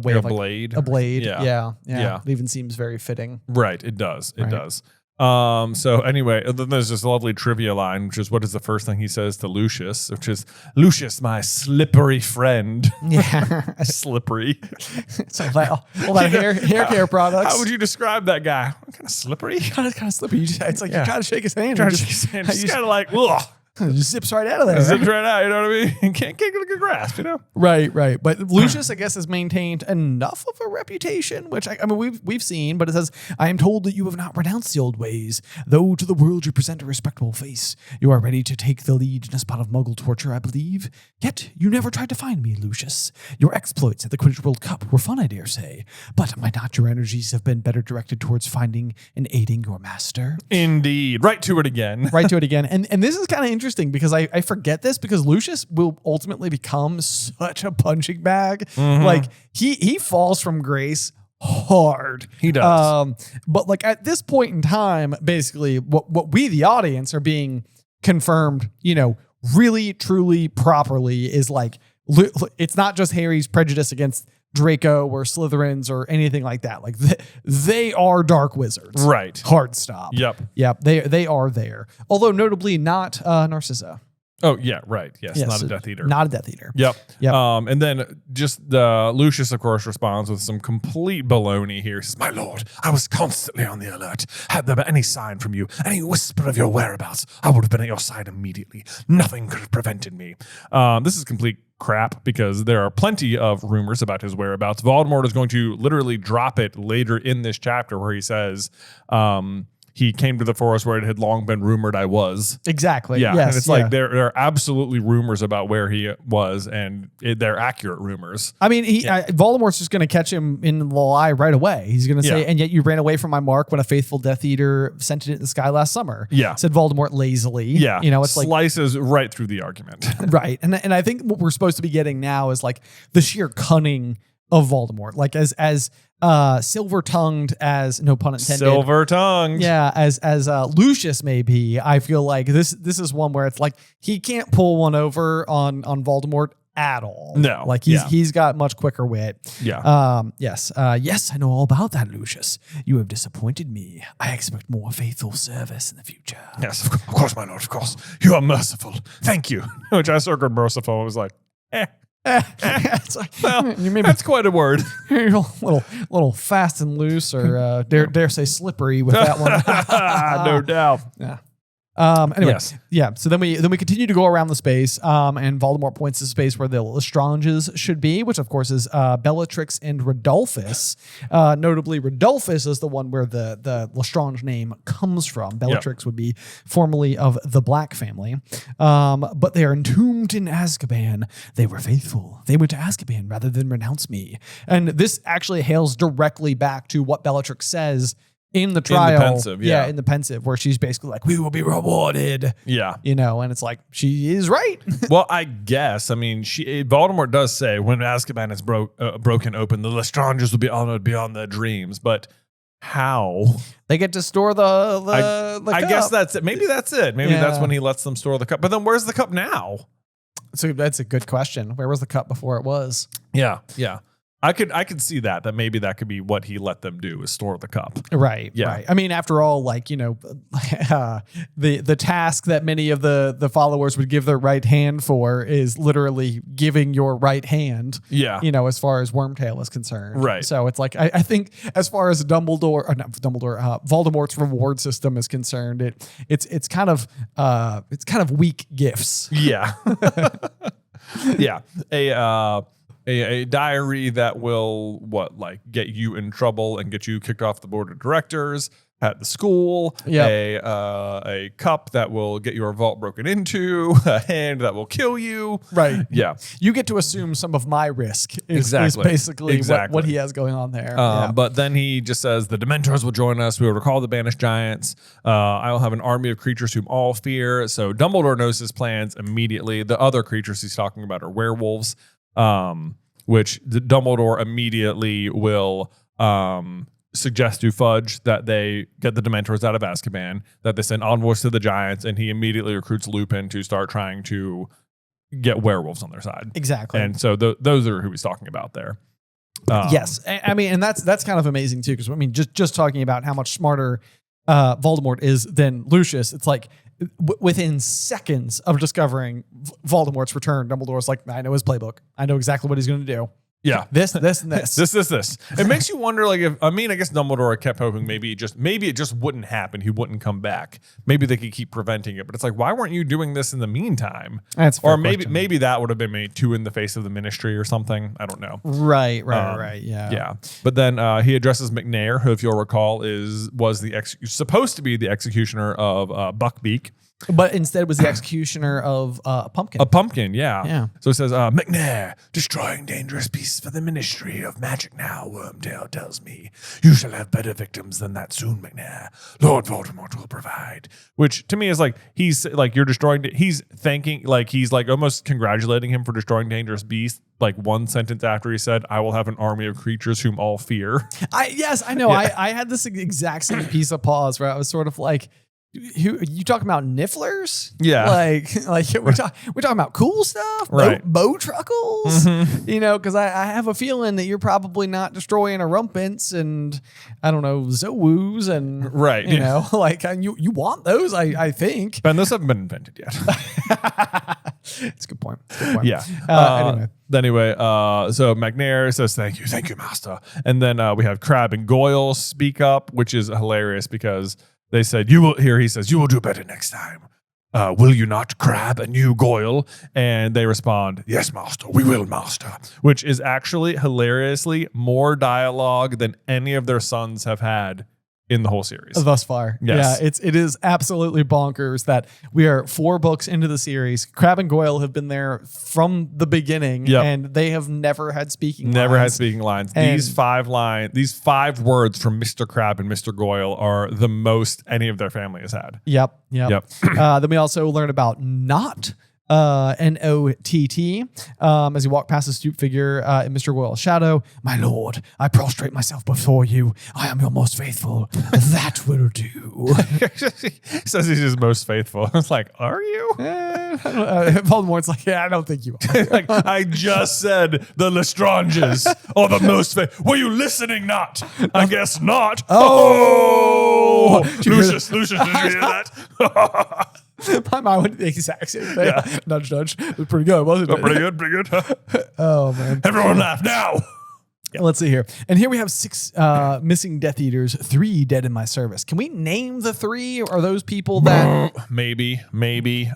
way of like blade. A blade. Yeah. It even seems very fitting. Right. It does. It does. So anyway, then there's this lovely trivia line, which is what is the first thing he says to Lucius, which is, Lucius, my slippery friend. Yeah. Slippery. So like all that hair care products. How would you describe that guy? Kind of slippery? Kind of slippery. It's like you try to shake his hand. It's kind of like, ugh. It just zips right out of there. Zips right out, you know what I mean? Can't get a good grasp, you know? Right. But Lucius, I guess, has maintained enough of a reputation, which I mean we've seen, but it says, I am told that you have not renounced the old ways, though to the world you present a respectable face. You are ready to take the lead in a spot of Muggle torture, I believe. Yet you never tried to find me, Lucius. Your exploits at the Quidditch World Cup were fun, I dare say, but might not your energies have been better directed towards finding and aiding your master? Indeed. Right to it again. And this is kind of interesting because I forget this because Lucius will ultimately become such a punching bag. Like he falls from grace hard. He does. But like at this point in time, basically what we, the audience, are being confirmed, you know, really, truly, properly is like, it's not just Harry's prejudice against Draco or Slytherins or anything like that. Like they are dark wizards. Right. Hard stop. Yep. They are there. Although notably not Narcissa. Oh, yeah, right. Yes, not a Death Eater. Not a Death Eater. Yep. And then just Lucius, of course, responds with some complete baloney here. He says, my lord, I was constantly on the alert. Had there been any sign from you, any whisper of your whereabouts, I would have been at your side immediately. Nothing could have prevented me. This is complete crap because there are plenty of rumors about his whereabouts. Voldemort is going to literally drop it later in this chapter where he says, he came to the forest where it had long been rumored I was. Exactly. Yeah. Yes, and it's like there are absolutely rumors about where he was, and they're accurate rumors. I mean, Voldemort's just going to catch him in the lie right away. He's going to say, and yet you ran away from my mark when a faithful Death Eater sent it in the sky last summer. Yeah. Said Voldemort lazily. Yeah. You know, it's slices right through the argument. Right. And I think what we're supposed to be getting now is like the sheer cunning of Voldemort. Like as silver-tongued as, no pun intended. Silver-tongued. Yeah, as Lucius may be, I feel like this is one where it's like he can't pull one over on Voldemort at all. No. Like he's got much quicker wit. Yeah. Yes, I know all about that, Lucius. You have disappointed me. I expect more faithful service in the future. Yes, of course, my lord, of course. You are merciful. Thank you. Which I circled merciful. I was like, It's like, well, that's quite a word. You're a little fast and loose, or dare say slippery with that one. No doubt. Yeah. Anyway, So then we continue to go around the space, and Voldemort points to the space where the Lestranges should be, which of course is Bellatrix and Rodolphus. Notably, Rodolphus is the one where the Lestrange name comes from. Bellatrix would be formerly of the Black family, but they are entombed in Azkaban. They were faithful. They went to Azkaban rather than renounce me. And this actually hails directly back to what Bellatrix says in the trial, in the pensive, where she's basically like, we will be rewarded. Yeah. You know, and it's like, she is right. Well, I guess, I mean, Voldemort does say when Azkaban is broken open, the Lestranges will be honored beyond their dreams, but how? They get to store the cup. I guess that's it. Maybe that's it. Maybe that's when he lets them store the cup. But then where's the cup now? So that's a good question. Where was the cup before it was? Yeah. I could see that maybe that could be what he let them do, is store the cup. Right. Yeah. Right. I mean, after all, like, you know, the task that many of the followers would give their right hand for is literally giving your right hand. Yeah. You know, as far as Wormtail is concerned. Right. So it's like, I think as far as Voldemort's reward system is concerned, it's kind of weak gifts. Yeah. Yeah. A diary that will get you in trouble and get you kicked off the board of directors. at the school, Yep. a cup that will get your vault broken into, a hand that will kill you. Right. Yeah. You get to assume some of my risk is Exactly. basically Exactly. what he has going on there. But then he just says, the Dementors will join us. We will recall the banished giants. I will have an army of creatures whom all fear. So Dumbledore knows his plans immediately. The other creatures he's talking about are werewolves, which the Dumbledore immediately will suggest to Fudge that they get the Dementors out of Azkaban, that they send envoys to the giants, and he immediately recruits Lupin to start trying to get werewolves on their side. Exactly. And so those are who he's talking about there. Yes. I mean, and that's kind of amazing too, because I mean, just talking about how much smarter Voldemort is than Lucius, it's like within seconds of discovering Voldemort's return, Dumbledore's like, I know his playbook. I know exactly what he's going to do. Yeah. This, and this. This. It makes you wonder, like, I guess Dumbledore kept hoping maybe it just wouldn't happen. He wouldn't come back. Maybe they could keep preventing it. But it's like, why weren't you doing this in the meantime? That's a fair or maybe question. that would have been made too in the face of the Ministry or something. I don't know. Right. Yeah. Yeah. But then he addresses McNair, who, if you'll recall, was supposed to be the executioner of Buckbeak. But instead was the executioner of a pumpkin. A pumpkin, yeah. Yeah. So it says, McNair, destroying dangerous pieces for the Ministry of Magic now, Wormtail tells me. You shall have better victims than that soon, McNair. Lord Voldemort will provide. Which, to me, is like, he's like, you're destroying, he's thanking, like, he's like almost congratulating him for destroying dangerous beasts, like one sentence after he said, I will have an army of creatures whom all fear. Yes, I know. Yeah. I had this exact same piece of pause where I was sort of like, who you talking about nifflers? Yeah. Like we're talking about cool stuff, Right. bow truckles, Mm-hmm. you know, because I have a feeling that you're probably not destroying a rumpins and I don't know, Zowoos and Right, you yeah. know, like you want those, I think. Ben, those haven't been invented yet. It's a good point. Yeah. Anyway. So McNair says, thank you, master. And then we have Crabbe and Goyle speak up, which is hilarious because they said, he says, you will do better next time. Will you not, Crabbe, and you, Goyle? And they respond, yes, master, we will, master. Which is actually hilariously more dialogue than any of their sons have had in the whole series. Thus far. Yes. Yeah, it is absolutely bonkers that we are 4 books into the series. Crabbe and Goyle have been there from the beginning, Yep. and they have never had speaking Never had lines. speaking lines. And- These 5 words from Mr. Crabbe and Mr. Goyle are the most any of their family has had. Yep. Yep. Then we also learn about Not. N-O-T-T, as you walk past the stoop figure in Mr. Goyle's shadow. My lord, I prostrate myself before you. I am your most faithful. That will do. Says he's his most faithful. It's like, are you? Voldemort's like, yeah, I don't think you are. Like, I just said the Lestranges are the most faithful. Were you listening? Not. I guess not. Oh! Lucius, did you hear that? My mind went the exact same thing. Yeah. Nudge, nudge. It was pretty good, wasn't it? Pretty good. Oh, man. Everyone laugh now. Let's see here. And here we have 6 missing Death Eaters, 3 dead in my service. Can we name the 3? Or are those people that... Maybe.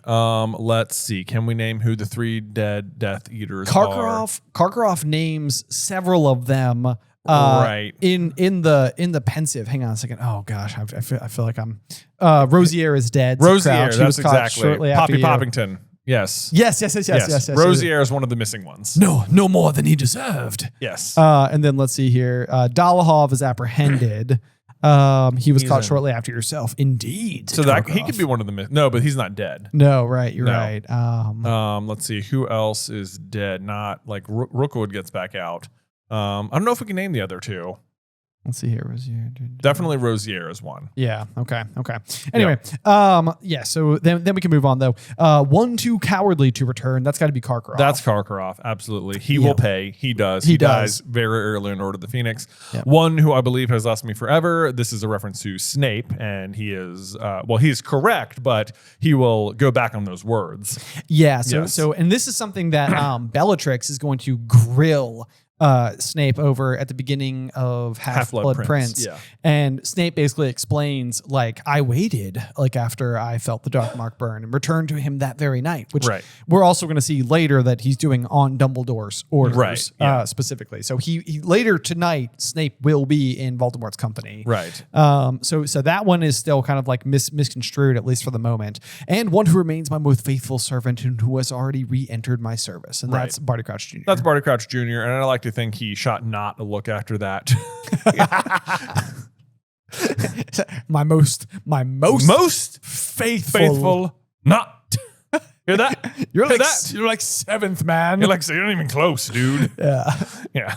Let's see. Can we name who the 3 dead Death Eaters are? Karkaroff names several of them. Right. In the pensive. Hang on a second. Oh gosh, I feel like I'm. Rosier is dead. Rosier, She was that's caught exactly. shortly after Poppy you. Poppington. Yes. Yes. Rosier is one of the missing ones. No more than he deserved. Yes. And then let's see here. Dolohov is apprehended. He was caught shortly after yourself. Indeed. So that he could be one of the no, but he's not dead. No, right. You're No. right. Let's see who else is dead. Not like Rookwood gets back out. I don't know if we can name the other 2. Let's see here. Rosier. Definitely Rosier is one. Yeah. Okay. Anyway. Yeah. So then we can move on though. 1 too cowardly to return. That's got to be Karkaroff. That's Karkaroff. Absolutely. He will pay. He does. He dies does. very early in Order of the Phoenix. Yep. One who I believe has lost me forever. This is a reference to Snape, and he is he's correct, but he will go back on those words. Yeah. Yes. So and this is something that Bellatrix is going to grill Snape over at the beginning of Half-Blood Prince. Yeah. And Snape basically explains, like, I waited, like, after I felt the dark mark burn and returned to him that very night, which we're also going to see later that he's doing on Dumbledore's orders specifically. So he later tonight, Snape will be in Voldemort's company. Right. So that one is still kind of like misconstrued, at least for the moment. And one who remains my most faithful servant and who has already re-entered my service. And that's Barty Crouch Jr. That's Barty Crouch Jr. And I like to think he shot not a look after that. my most faithful not. Hear that? You're Hear like that? you're like seventh man. You're like, you're not even close, dude. Yeah.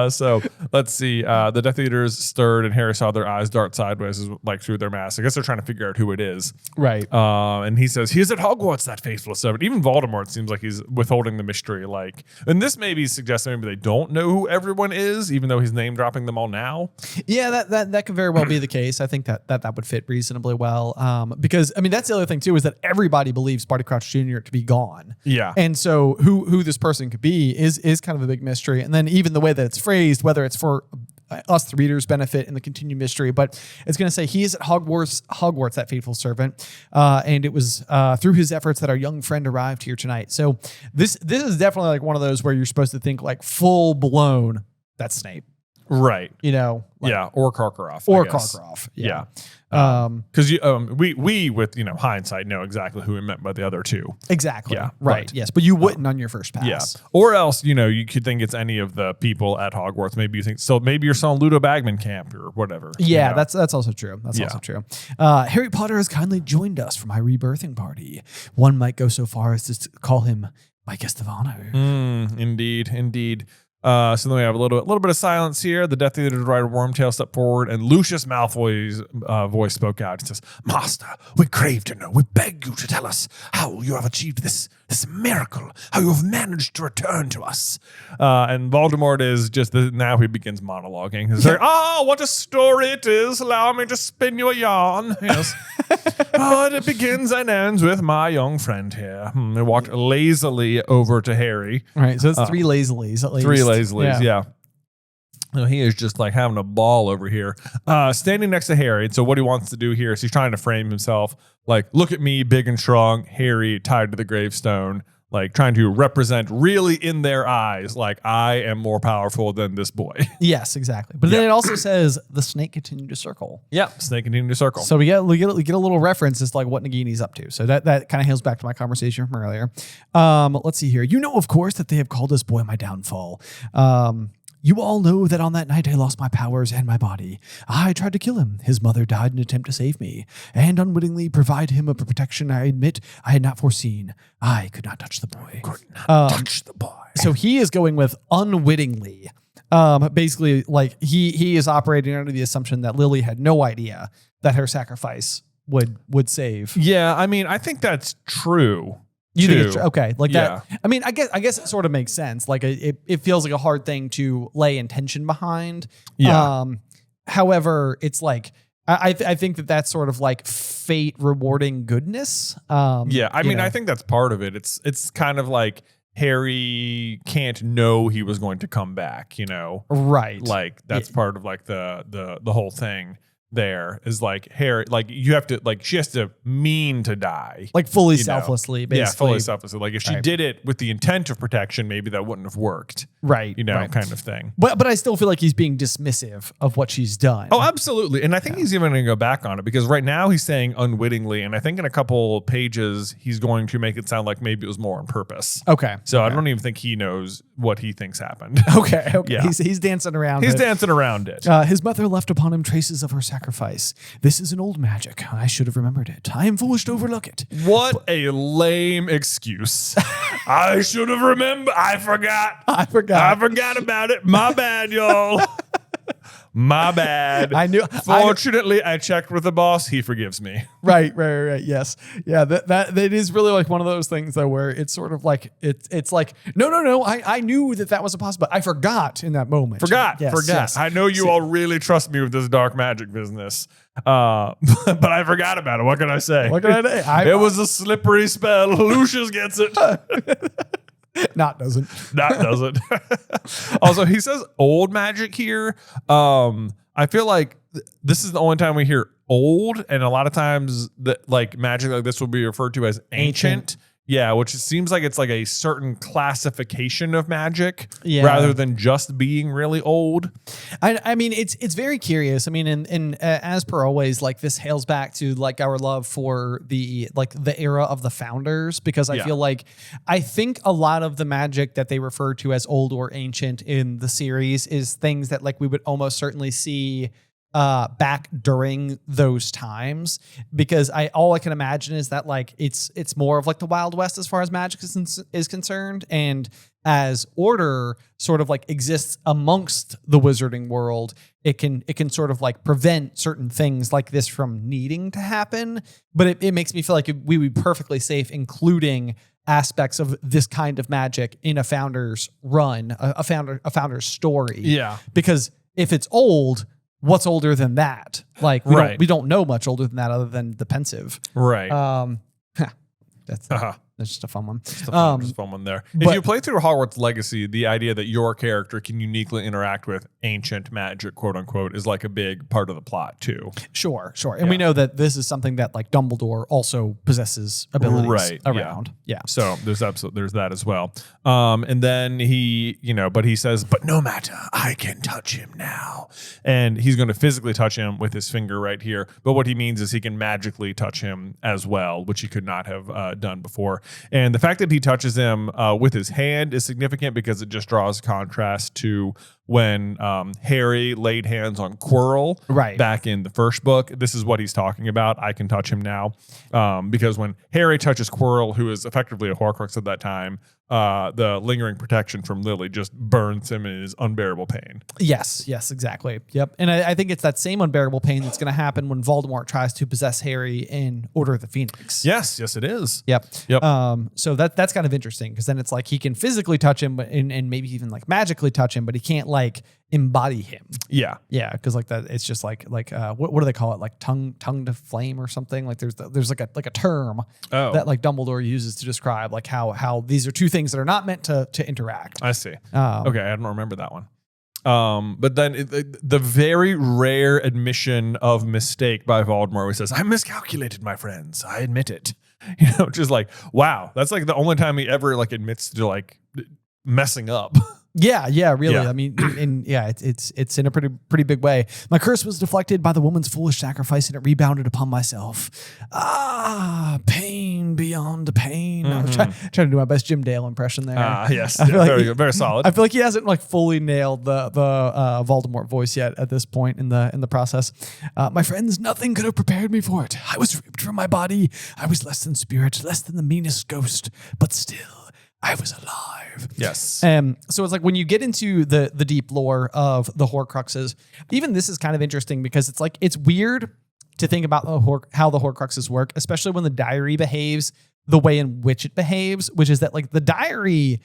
So let's see. The Death Eaters stirred, and Harry saw their eyes dart sideways, like through their mask. I guess they're trying to figure out who it is. Right. And he says, "He is at Hogwarts, that faithful servant." Even Voldemort seems like he's withholding the mystery. Like, and this maybe suggests maybe they don't know who everyone is, even though he's name dropping them all now. Yeah, that could very well be the case. I think that would fit reasonably well. Because I mean, that's the other thing too, is that everybody believes Barty Crouch Jr. to be gone. Yeah. And so who this person could be is kind of a big mystery. And then even the way that it's phrased, whether it's for us, the reader's benefit and the continued mystery, but it's going to say he is at Hogwarts, that faithful servant. And it was through his efforts that our young friend arrived here tonight. So this is definitely like one of those where you're supposed to think like full blown, that's Snape. Right. You know? Like, yeah. Or Karkaroff. Or Karkaroff. Yeah. Because we with hindsight know exactly who we meant by the other two. Exactly. Yeah. Right. But, yes. But you wouldn't on your first pass. Yeah. Or else you could think it's any of the people at Hogwarts. Maybe you think so. Maybe you're selling Ludo Bagman camp or whatever. Yeah. That's also true. That's also true. Harry Potter has kindly joined us for my rebirthing party. One might go so far as to call him my guest of honor. Indeed. So then we have a little bit of silence here. The Death Eater rider Wormtail stepped forward, and Lucius Malfoy's voice spoke out. It says, "Master, we crave to know. We beg you to tell us how you have achieved this miracle, how you have managed to return to us." And Voldemort is just now he begins monologuing. He's like, "Oh, what a story it is! Allow me to spin you a yarn." Yes. It begins and ends with my young friend here. They walked lazily over to Harry. Right. So it's three lazilies at least. Three lazilies, yeah. He is just like having a ball over here, standing next to Harry. And so what he wants to do here is he's trying to frame himself like, look at me, big and strong, Harry tied to the gravestone, like trying to represent really in their eyes, like I am more powerful than this boy. Yes, exactly. But then it also says the snake continued to circle. Yeah, snake continued to circle. So we get a little reference as to like what Nagini's up to. So that kind of hails back to my conversation from earlier. Let's see here. You know, of course, that they have called this boy my downfall. You all know that on that night I lost my powers and my body. I tried to kill him. His mother died in an attempt to save me, and unwittingly provide him a protection I admit I had not foreseen. I could not touch the boy. Touch the boy. So he is going with unwittingly. Basically, like he is operating under the assumption that Lily had no idea that her sacrifice would save. Yeah, I mean, I think that's true. You think it's okay, like yeah. that? I mean, I guess it sort of makes sense. Like it feels like a hard thing to lay intention behind. Yeah. However, it's like I think that's sort of like fate rewarding goodness. Yeah, I mean, I think that's part of it. It's kind of like Harry can't know he was going to come back. Right? Like that's part of like the whole thing. There is like Harry, like you have to, like she has to mean to die, like fully selflessly, basically. Yeah, fully selflessly. Like if she did it with the intent of protection, maybe that wouldn't have worked, right? Kind of thing. But I still feel like he's being dismissive of what she's done. Oh, absolutely. And I think he's even going to go back on it because right now he's saying unwittingly, and I think in a couple pages he's going to make it sound like maybe it was more on purpose. Okay. So I don't even think he knows what he thinks happened. Okay. Yeah. He's dancing around. He's dancing around it. His mother left upon him traces of her sacrifice. This is an old magic. I should have remembered it. I am foolish to overlook it. What a lame excuse. I should have remembered. I forgot about it. My bad, y'all. My bad. I knew. Fortunately, I checked with the boss. He forgives me. Right. Yes. Yeah. That is really like one of those things though, where it's sort of like it's like no. I knew that was a possibility. I forgot in that moment. Forgot. Yes. I know you all really trust me with this dark magic business, but I forgot about it. What can I say? What can I say? It was a slippery spell. Lucius gets it. Not doesn't. That doesn't. Also, he says old magic here. I feel like this is the only time we hear old, and a lot of times that like magic like this will be referred to as ancient. Yeah, which it seems like it's like a certain classification of magic rather than just being really old. I mean, it's very curious. I mean, and as per always, like this hails back to like our love for the era of the founders, because I feel like I think a lot of the magic that they refer to as old or ancient in the series is things that like we would almost certainly see back during those times, because all I can imagine is that like it's more of like the Wild West as far as magic is concerned, and as order sort of like exists amongst the wizarding world, it can sort of like prevent certain things like this from needing to happen. But it makes me feel like we would be perfectly safe including aspects of this kind of magic in a founder's run, a founder's story. Yeah, because if it's old, what's older than that? Like we don't know much older than that other than the pensive. Right. That's just a fun one. Just a fun one there. If you play through Hogwarts Legacy, the idea that your character can uniquely interact with ancient magic, quote unquote, is like a big part of the plot too. Sure. And we know that this is something that like Dumbledore also possesses abilities around. Yeah. So there's that as well. And then but he says, but no matter, I can touch him now. And he's going to physically touch him with his finger right here. But what he means is he can magically touch him as well, which he could not have done before. And the fact that he touches him with his hand is significant because it just draws contrast to when Harry laid hands on Quirrell back in the first book. This is what he's talking about. I can touch him now. Because when Harry touches Quirrell, who is effectively a Horcrux at that time, the lingering protection from Lily just burns him in his unbearable pain. Yes, exactly. Yep. And I think it's that same unbearable pain that's going to happen when Voldemort tries to possess Harry in Order of the Phoenix. Yes, it is. Yep. So that's kind of interesting, because then it's like he can physically touch him and maybe even like magically touch him, but he can't like embody him. Yeah. Because like that, it's just like what do they call it? Like tongue to flame or something. Like there's like a term that like Dumbledore uses to describe like how these are two things that are not meant to interact. I see. Okay, I don't remember that one. But then the very rare admission of mistake by Voldemort, where he says, "I miscalculated, my friends. I admit it." Which is like, wow, that's like the only time he ever like admits to like messing up. Yeah, really. Yeah. I mean, it's in a pretty big way. My curse was deflected by the woman's foolish sacrifice, and it rebounded upon myself. Pain beyond pain. I was trying to do my best Jim Dale impression there. Yes, very good, very solid. I feel like he hasn't like fully nailed the Voldemort voice yet at this point in the process. My friends, nothing could have prepared me for it. I was ripped from my body. I was less than spirit, less than the meanest ghost, but still, I was alive. Yes. So it's like when you get into the deep lore of the Horcruxes, even this is kind of interesting, because it's like it's weird to think about how the Horcruxes work, especially when the diary behaves the way in which it behaves, which is that like the diary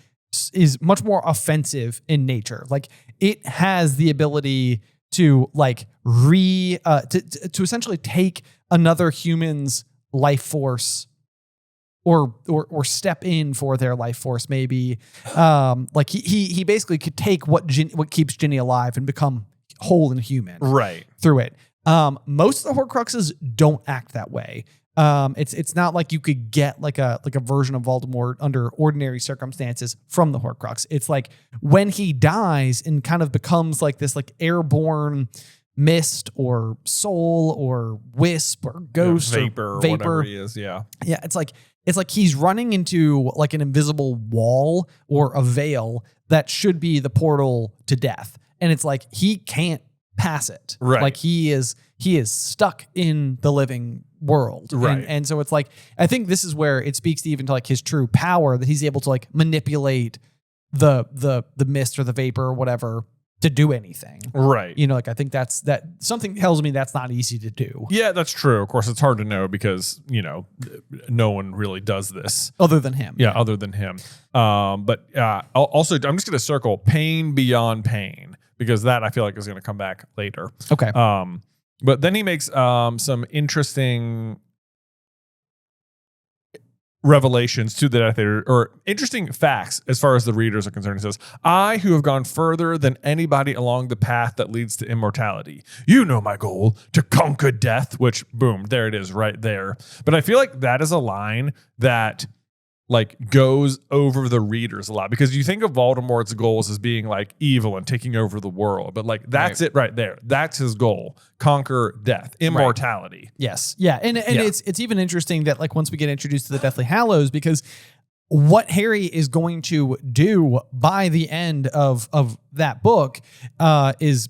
is much more offensive in nature. Like it has the ability to like to essentially take another human's life force or step in for their life force, maybe. Like he basically could take what keeps Ginny alive and become whole and human through it. Most of the Horcruxes don't act that way. It's not like you could get like a version of Voldemort under ordinary circumstances from the Horcrux. It's like when he dies and kind of becomes like this like airborne mist or soul or wisp or ghost or vapor, whatever he is. Yeah. It's like he's running into like an invisible wall or a veil that should be the portal to death. And it's like he can't pass it. Right. Like he is stuck in the living world. Right. And so it's like, I think this is where it speaks to even to like his true power, that he's able to like manipulate the mist or the vapor or whatever to do anything. Right. Like I think that something tells me that's not easy to do. Yeah, that's true. Of course, it's hard to know because, no one really does this. Other than him. Yeah, other than him. But also, I'm just going to circle pain beyond pain, because that I feel like is going to come back later. Okay. But then he makes some interesting revelations to the Death Eater, or interesting facts as far as the readers are concerned. It says, I who have gone further than anybody along the path that leads to immortality. You know my goal, to conquer death, which, boom, there it is right there. But I feel like that is a line that like goes over the readers a lot, because you think of Voldemort's goals as being like evil and taking over the world, but like that's it right there. That's his goal. Conquer death, immortality. Right. Yes. Yeah. And it's even interesting that like once we get introduced to the Deathly Hallows, because what Harry is going to do by the end of that book is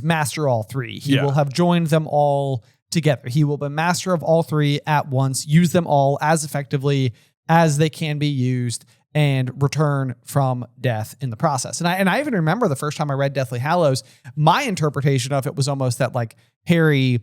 master all three. He will have joined them all together. He will be master of all three at once, use them all as effectively as they can be used, and return from death in the process. And I even remember the first time I read Deathly Hallows, my interpretation of it was almost that like Harry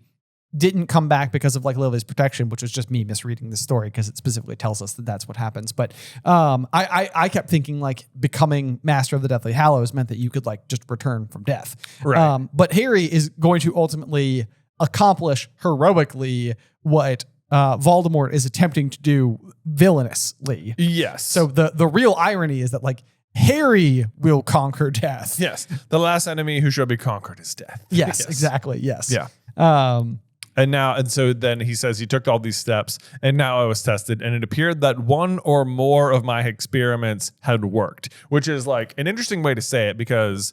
didn't come back because of like Lily's protection, which was just me misreading the story because it specifically tells us that that's what happens. But I kept thinking like becoming master of the Deathly Hallows meant that you could like just return from death. Right. But Harry is going to ultimately accomplish heroically what Voldemort is attempting to do villainously. Yes. So the real irony is that like Harry will conquer death. Yes. The last enemy who shall be conquered is death. Yes, exactly. Yes. Yeah. And so then he says he took all these steps, and now I was tested, and it appeared that one or more of my experiments had worked, which is like an interesting way to say it, because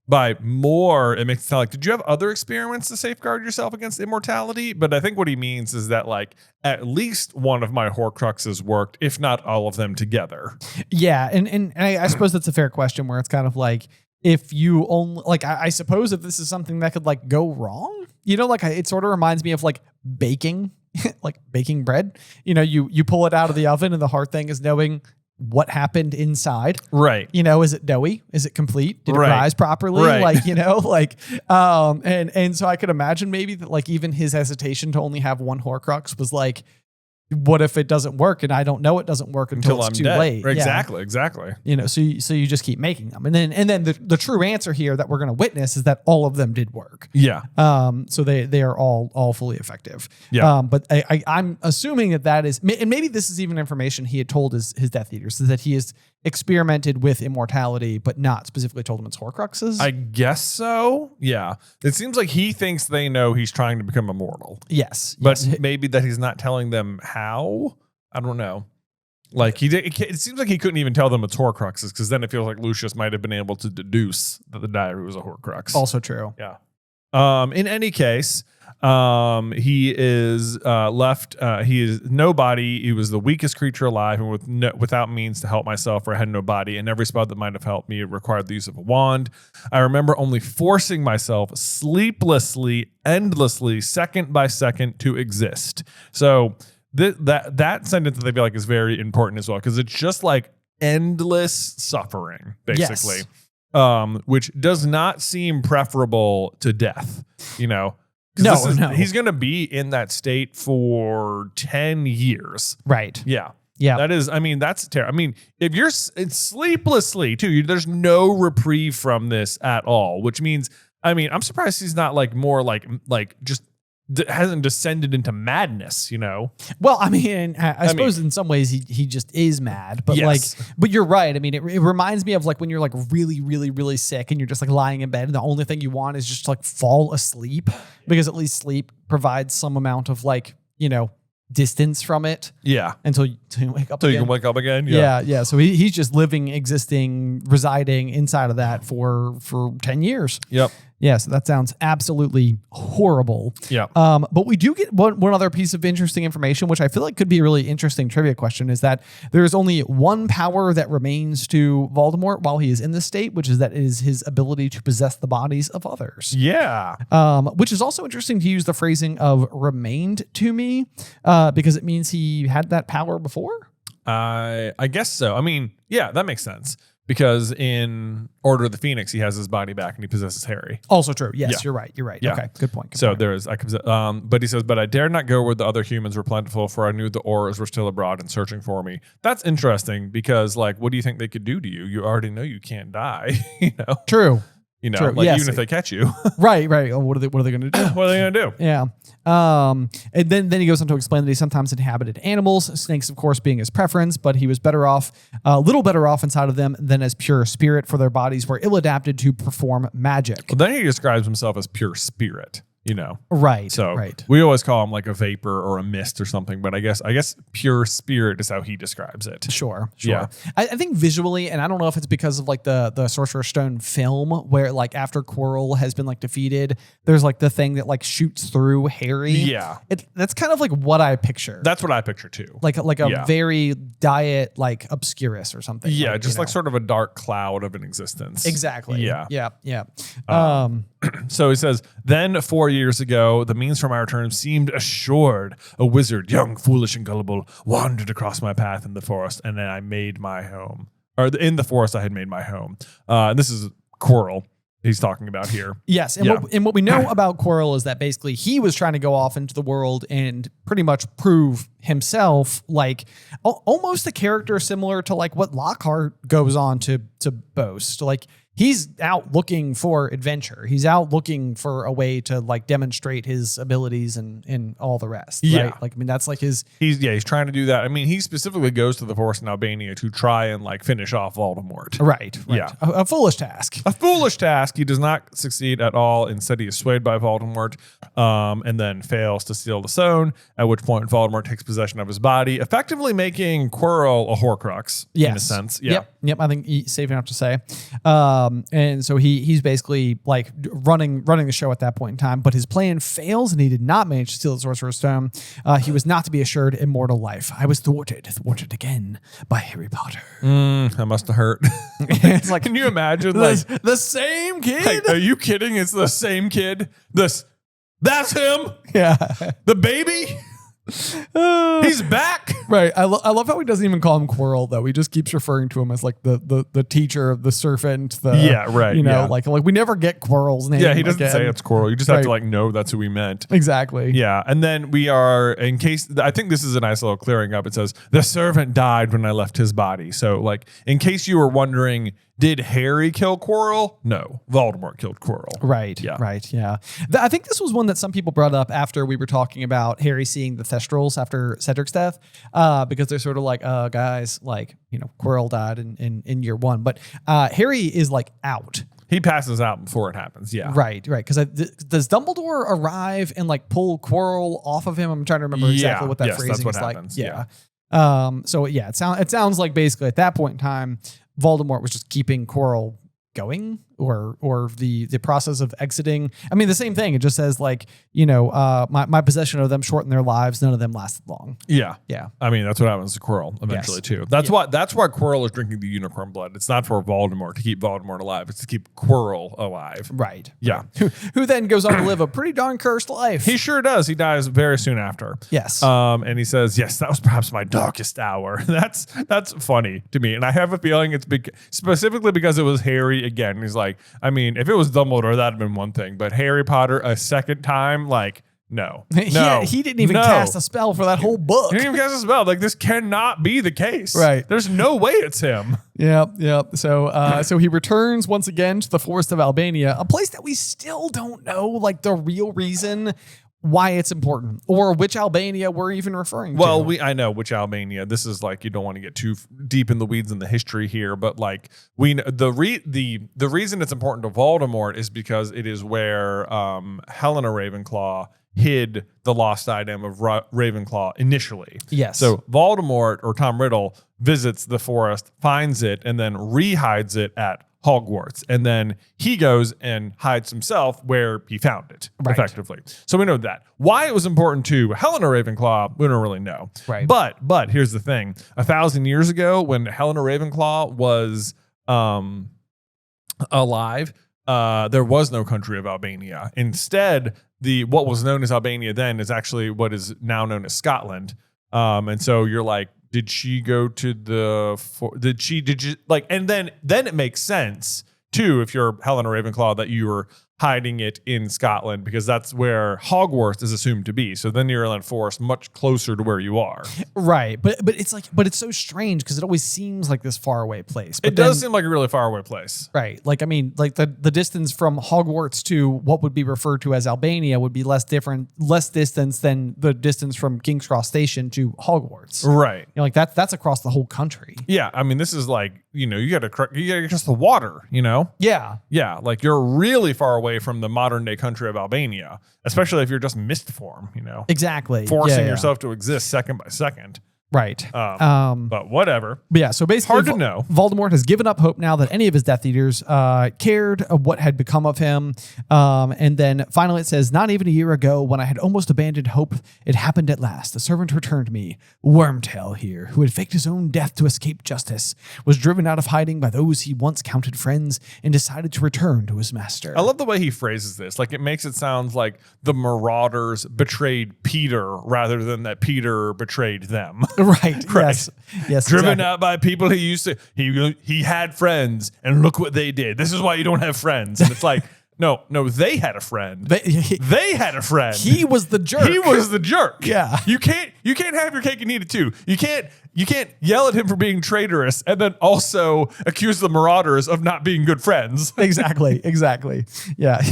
by more, it makes it sound like, did you have other experiments to safeguard yourself against immortality? But I think what he means is that like at least one of my Horcruxes worked, if not all of them together. Yeah, and I suppose that's a fair question, where it's kind of like, if you only like, I suppose if this is something that could like go wrong, you know, like it sort of reminds me of like baking, like baking bread. You know, you pull it out of the oven, and the hard thing is knowing what happened inside. Right. You know, is it doughy? Is it complete? Did it rise properly? Right. Like, you know, like, and so I could imagine maybe that like even his hesitation to only have one Horcrux was like, what if it doesn't work and I don't know it doesn't work until it's I'm too dead. late? Exactly. You know, so you just keep making them. And then the true answer here that we're going to witness is that all of them did work. Yeah. So they are all fully effective. Yeah. But I'm assuming that is, and maybe this is even information he had told his Death Eaters, is that he has experimented with immortality, but not specifically told them it's Horcruxes. I guess so. Yeah. It seems like he thinks they know he's trying to become immortal. Yes. But maybe that he's not telling them how. I don't know. Like it seems like he couldn't even tell them it's Horcruxes, because then it feels like Lucius might have been able to deduce that the diary was a Horcrux. Also true. Yeah. In any case, he is left. He is nobody. He was the weakest creature alive, and without means to help myself, for I had no body, and every spell that might have helped me required the use of a wand. I remember only forcing myself sleeplessly, endlessly, second by second, to exist. So that sentence, I feel like, is very important as well, because it's just like endless suffering, basically. Yes. Which does not seem preferable to death, you know? No. He's going to be in that state for 10 years. Right. Yeah. Yeah. That is, I mean, that's terrible. I mean, if you're it's sleeplessly too, there's no reprieve from this at all, which means, I mean, I'm surprised he's not like more like just hasn't descended into madness, you know? Well, I mean, I suppose in some ways he just is mad, but yes. but you're right. I mean, it reminds me of like when you're like really, really, really sick and you're just like lying in bed and the only thing you want is just to like fall asleep, because at least sleep provides some amount of like, you know, distance from it. Yeah. Until you wake up Until again. you can wake up again. Yeah. So he's just living, existing, residing inside of that for 10 years. Yep. Yeah, so that sounds absolutely horrible. Yeah. But we do get one other piece of interesting information, which I feel like could be a really interesting trivia question, is that there is only one power that remains to Voldemort while he is in this state, which is that it is his ability to possess the bodies of others. Yeah. Which is also interesting to use the phrasing of remained to me, because it means he had that power before. I guess so. I mean, yeah, that makes sense. Because in Order of the Phoenix, he has his body back and he possesses Harry. Also true. Yes, Yeah. You're right. Yeah. Okay, good point. So there is, but he says, but I dared not go where the other humans were plentiful, for I knew the Aurors were still abroad and searching for me. That's interesting, because like, what do you think they could do to you? You already know you can't die, you know? True. You know, True. like Yes. even if they catch you. Right. Oh, what are they going to do? What are they going to do? Yeah. And then he goes on to explain that he sometimes inhabited animals, snakes, of course, being his preference, but he was a little better off inside of them than as pure spirit, for their bodies were ill adapted to perform magic. Well, then he describes himself as pure spirit. Right. So right. we always call him like a vapor or a mist or something, but I guess pure spirit is how he describes it. Sure. Yeah. I think visually, and I don't know if it's because of like the Sorcerer's Stone film, where like after Quirrell has been like defeated, there's like the thing that like shoots through Harry. Yeah. That's kind of like what I picture. That's what I picture too. Like a very diet like obscurus or something. Yeah, like, just like sort of a dark cloud of an existence. Exactly. Yeah. Yeah. So he says, then 4 years ago, the means for my return seemed assured. A wizard, young, foolish, and gullible, wandered across my path in the forest, and then I made my home. Or in the forest, I had made my home. And this is Quirrell he's talking about here. Yes. And what we know about Quirrell is that basically he was trying to go off into the world and pretty much prove himself, like almost a character similar to like what Lockhart goes on to boast. Like, he's out looking for adventure. He's out looking for a way to like demonstrate his abilities and all the rest. Yeah. Right? Like, I mean, that's like his... He's trying to do that. I mean, he specifically goes to the forest in Albania to try and like finish off Voldemort. Right. Yeah. A foolish task. A foolish task. He does not succeed at all. Instead, he is swayed by Voldemort and then fails to steal the stone, at which point Voldemort takes possession of his body, effectively making Quirrell a Horcrux in a sense. Yeah. Yep. I think he's safe enough to say. And so he's basically like running the show at that point in time, but his plan fails and he did not manage to steal the Sorcerer's Stone. He was not to be assured immortal life. I was thwarted again by Harry Potter. That must have hurt. It's like, can you imagine like the same kid? Like, are you kidding? It's the same kid. That's him. Yeah. The baby. He's back. Right. I love how he doesn't even call him Quirrell, though. He just keeps referring to him as like the teacher of the serpent. Like we never get Quirrell's name. Yeah, he doesn't again. say it's Quirrell. You just have to like know that's who we meant. Exactly. Yeah, and then we are, in case, I think this is a nice little clearing up. It says, the servant died when I left his body. So like, in case you were wondering, did Harry kill Quirrell? No, Voldemort killed Quirrell. Right. Yeah. Right. Yeah. I think this was one that some people brought up after we were talking about Harry seeing the Thestrals after Cedric's death, because they're sort of like, guys, like, Quirrell died in year one, but Harry is like out. He passes out before it happens. Yeah. Right. Because does Dumbledore arrive and like pull Quirrell off of him? I'm trying to remember exactly what that phrasing is like. Happens. Yeah. So yeah, it sounds like basically at that point in time, Voldemort was just keeping Quirrell going, or the process of exiting. I mean, the same thing. It just says like, my possession of them shortened their lives. None of them lasted long. Yeah. Yeah. I mean, that's what happens to Quirrell eventually too. That's why Quirrell is drinking the unicorn blood. It's not for Voldemort to keep Voldemort alive. It's to keep Quirrell alive. Right. Yeah. Who then goes on to live a pretty darn cursed life. He sure does. He dies very soon after. Yes. And he says, yes, that was perhaps my darkest hour. That's funny to me. And I have a feeling it's specifically because it was Harry again. He's like, I mean, if it was Dumbledore, that'd have been one thing, but Harry Potter a second time, like, no. He didn't even cast a spell for that whole book. He didn't even cast a spell. Like, this cannot be the case. Right. There's no way it's him. Yep. So he returns once again to the forest of Albania, a place that we still don't know, like, the real reason why it's important, or which Albania we're even referring to. Well, I know which Albania. This is like, you don't want to get too deep in the weeds in the history here, but like we know the reason it's important to Voldemort is because it is where Helena Ravenclaw hid the lost item of Ravenclaw initially. Yes. So Voldemort, or Tom Riddle, visits the forest, finds it, and then rehides it at Hogwarts, and then he goes and hides himself where he found it, effectively. So we know that. Why it was important to Helena Ravenclaw, we don't really know. Right. But here's the thing: 1,000 years ago, when Helena Ravenclaw was alive, there was no country of Albania. Instead, what was known as Albania then is actually what is now known as Scotland. And so you're like, did she go to and then it makes sense too, if you're Helena Ravenclaw, that you were hiding it in Scotland because that's where Hogwarts is assumed to be. So then you're in a forest much closer to where you are. Right. But it's so strange because it always seems like this far away place. But It does seem like a really far away place. Right. Like, I mean, like the distance from Hogwarts to what would be referred to as Albania would be less distance than the distance from King's Cross Station to Hogwarts. Right. You know, like that's across the whole country. Yeah. I mean, this is like, you gotta cross the water, Yeah. Yeah. Like you're really far away from the modern day country of Albania, especially if you're just mist form, Exactly. forcing yourself to exist second by second. Right. But whatever. But yeah, so basically, Hard to know. Voldemort has given up hope now that any of his Death Eaters cared of what had become of him. And then finally it says, not even a year ago, when I had almost abandoned hope, it happened at last. The servant returned me. Wormtail here, who had faked his own death to escape justice, was driven out of hiding by those he once counted friends and decided to return to his master. I love the way he phrases this. Like it makes it sound like the Marauders betrayed Peter rather than that Peter betrayed them. Right. Yes. Driven exactly. out by people he used to. He had friends, and look what they did. This is why you don't have friends. And it's like, no, they had a friend. They had a friend. He was the jerk. He was the jerk. Yeah. You can't have your cake and eat it too. You can't yell at him for being traitorous and then also accuse the Marauders of not being good friends. Exactly. Yeah.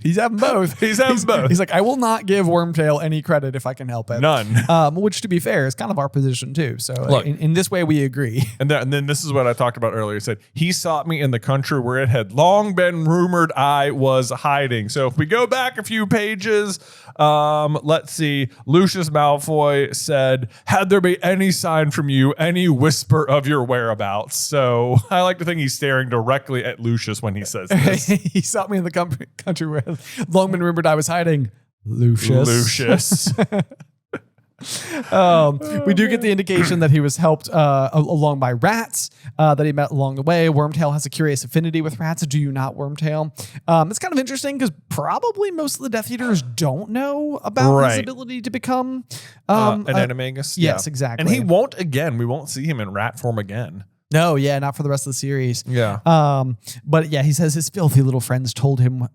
He's having both. He's having both. He's like, I will not give Wormtail any credit if I can help it. None. Which, to be fair, is kind of our position too. So Look, in this way, we agree. And then this is what I talked about earlier. He said, he sought me in the country where it had long been rumored I was hiding. So if we go back a few pages, let's see. Lucius Malfoy said, had there be any sign from you, any whisper of your whereabouts. So I like to think he's staring directly at Lucius when he says this. He sought me in the country where long been rumored I was hiding. Lucius. We do get the indication that he was helped along by rats that he met along the way. Wormtail has a curious affinity with rats. Do you not, Wormtail? It's kind of interesting because probably most of the Death Eaters don't know about his ability to become an animagus. Yes, exactly. And we won't see him in rat form again. No, yeah, not for the rest of the series. Yeah. But yeah, he says his filthy little friends told him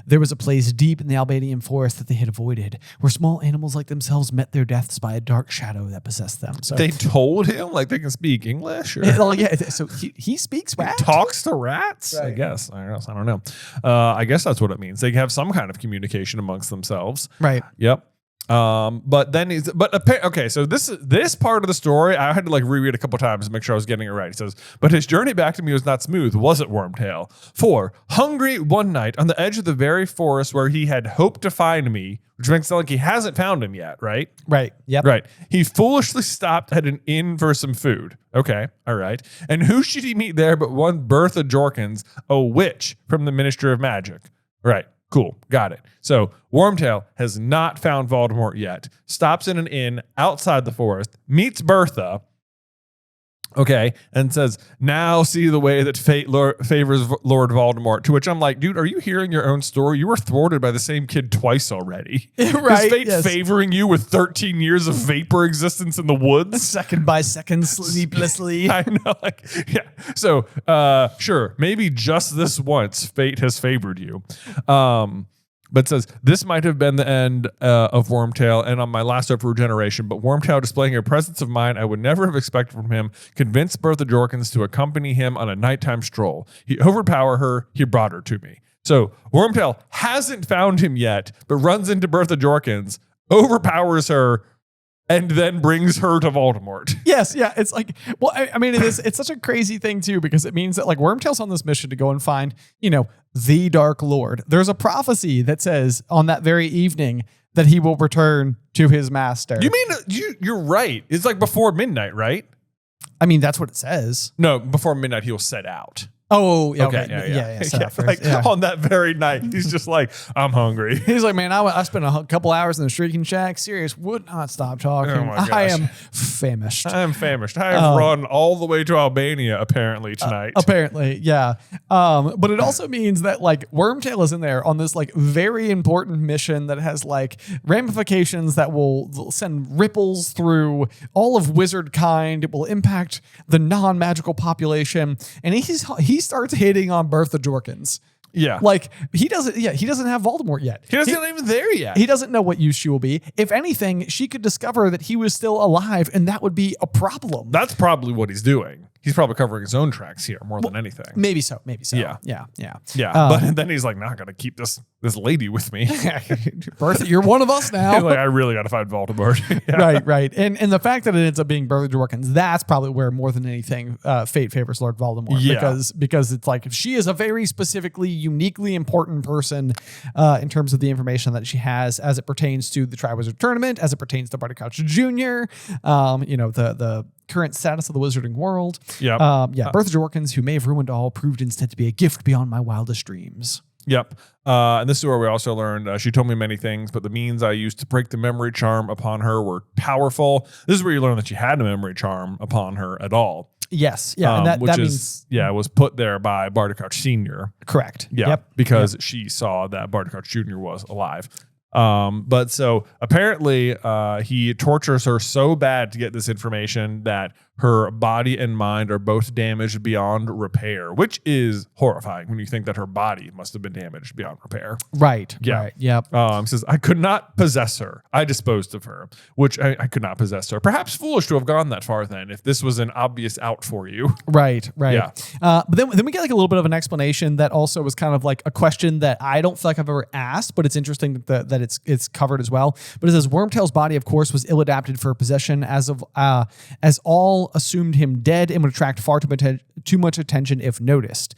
there was a place deep in the Albanian forest that they had avoided, where small animals like themselves met their deaths by a dark shadow that possessed them. So they told him like they can speak English? Or? Yeah, so he speaks rat? Talks to rats? Right. I guess. I don't know. I guess that's what it means. They have some kind of communication amongst themselves. Right. Yep. Okay, so this part of the story I had to like reread a couple times to make sure I was getting it right. He says, but his journey back to me was not smooth, was it, Wormtail? For hungry one night on the edge of the very forest where he had hoped to find me, which makes it sound like he hasn't found him yet, right? Right. Yep. Right. He foolishly stopped at an inn for some food. Okay. All right. And who should he meet there but one Bertha Jorkins, a witch from the Ministry of Magic? Right. Cool. Got it. So Wormtail has not found Voldemort yet. Stops in an inn outside the forest, meets Bertha. Okay. And says, now see the way that fate favors Lord Voldemort. To which I'm like, dude, are you hearing your own story? You were thwarted by the same kid twice already. Right. Is fate favoring you with 13 years of vapor existence in the woods? Second by second, sleeplessly. I know. Like, yeah. So, sure. Maybe just this once fate has favored you. But says, this might have been the end of Wormtail and on my last hope for regeneration, but Wormtail displaying a presence of mind I would never have expected from him, convinced Bertha Jorkins to accompany him on a nighttime stroll. He overpowered her, he brought her to me. So Wormtail hasn't found him yet, but runs into Bertha Jorkins, overpowers her, and then brings her to Voldemort. Yes, yeah. It's like, well, I mean, it's such a crazy thing too, because it means that like Wormtail's on this mission to go and find, the Dark Lord. There's a prophecy that says on that very evening that he will return to his master. You mean, you're right. It's like before midnight, right? I mean, that's what it says. No, before midnight, he'll set out. Oh, yeah, okay. Yeah. On that very night, he's just like, I'm hungry. He's like, man, I spent a couple hours in the Shrieking Shack. Serious, would not stop talking. Oh my gosh. I am famished. I have run all the way to Albania, apparently, tonight. Apparently, yeah. But it also means that like Wormtail is in there on this like very important mission that has like ramifications that will send ripples through all of wizard kind. It will impact the non-magical population. And he starts hitting on Bertha Jorkins. Yeah. Like he doesn't have Voldemort yet. He doesn't even there yet. He doesn't know what use she will be. If anything, she could discover that he was still alive, and that would be a problem. That's probably what he's doing. He's probably covering his own tracks here more than anything. Maybe so. Yeah. Yeah. But then he's like, "Nah, I gotta keep this lady with me." Bertha, you're one of us now. Like, I really gotta find Voldemort. Yeah. Right. And the fact that it ends up being Bertha Jorkins, that's probably where more than anything, fate favors Lord Voldemort. Yeah. Because it's like she is a very specifically, uniquely important person in terms of the information that she has as it pertains to the Triwizard Tournament, as it pertains to Barty Crouch Jr., the current status of the wizarding world. Yep. Bertha Jorkins, who may have ruined all, proved instead to be a gift beyond my wildest dreams. Yep. And this is where we also learned, she told me many things, but the means I used to break the memory charm upon her were powerful. This is where you learn that she had a memory charm upon her at all. Yes. Yeah. And that means was put there by Barty Crouch Sr. Correct. Yeah. Yep. Because she saw that Barty Crouch Jr. was alive. But so apparently he tortures her so bad to get this information that her body and mind are both damaged beyond repair, which is horrifying when you think that her body must have been damaged beyond repair. Right. Yeah. Right. Yep. Says, I could not possess her. I disposed of her, which I could not possess her. Perhaps foolish to have gone that far then, if this was an obvious out for you. Right. Yeah. But then we get like a little bit of an explanation that also was kind of like a question that I don't feel like I've ever asked, but it's interesting that it's covered as well. But it says Wormtail's body, of course, was ill-adapted for possession as all assumed him dead and would attract far too much attention if noticed.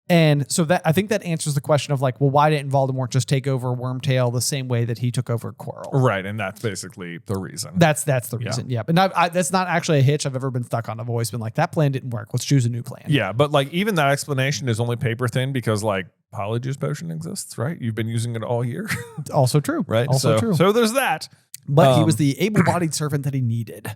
And so that I think that answers the question of like, well, why didn't Voldemort just take over Wormtail the same way that he took over Quirrell? Right, and that's basically the reason. That's the reason. Yeah, but that's not actually a hitch I've ever been stuck on. I've always been like, that plan didn't work. Let's choose a new plan. Yeah, but like even that explanation is only paper thin because like Polyjuice Potion exists, right? You've been using it all year. Also true. Right? Also true. So there's that. But he was the able-bodied servant that he needed.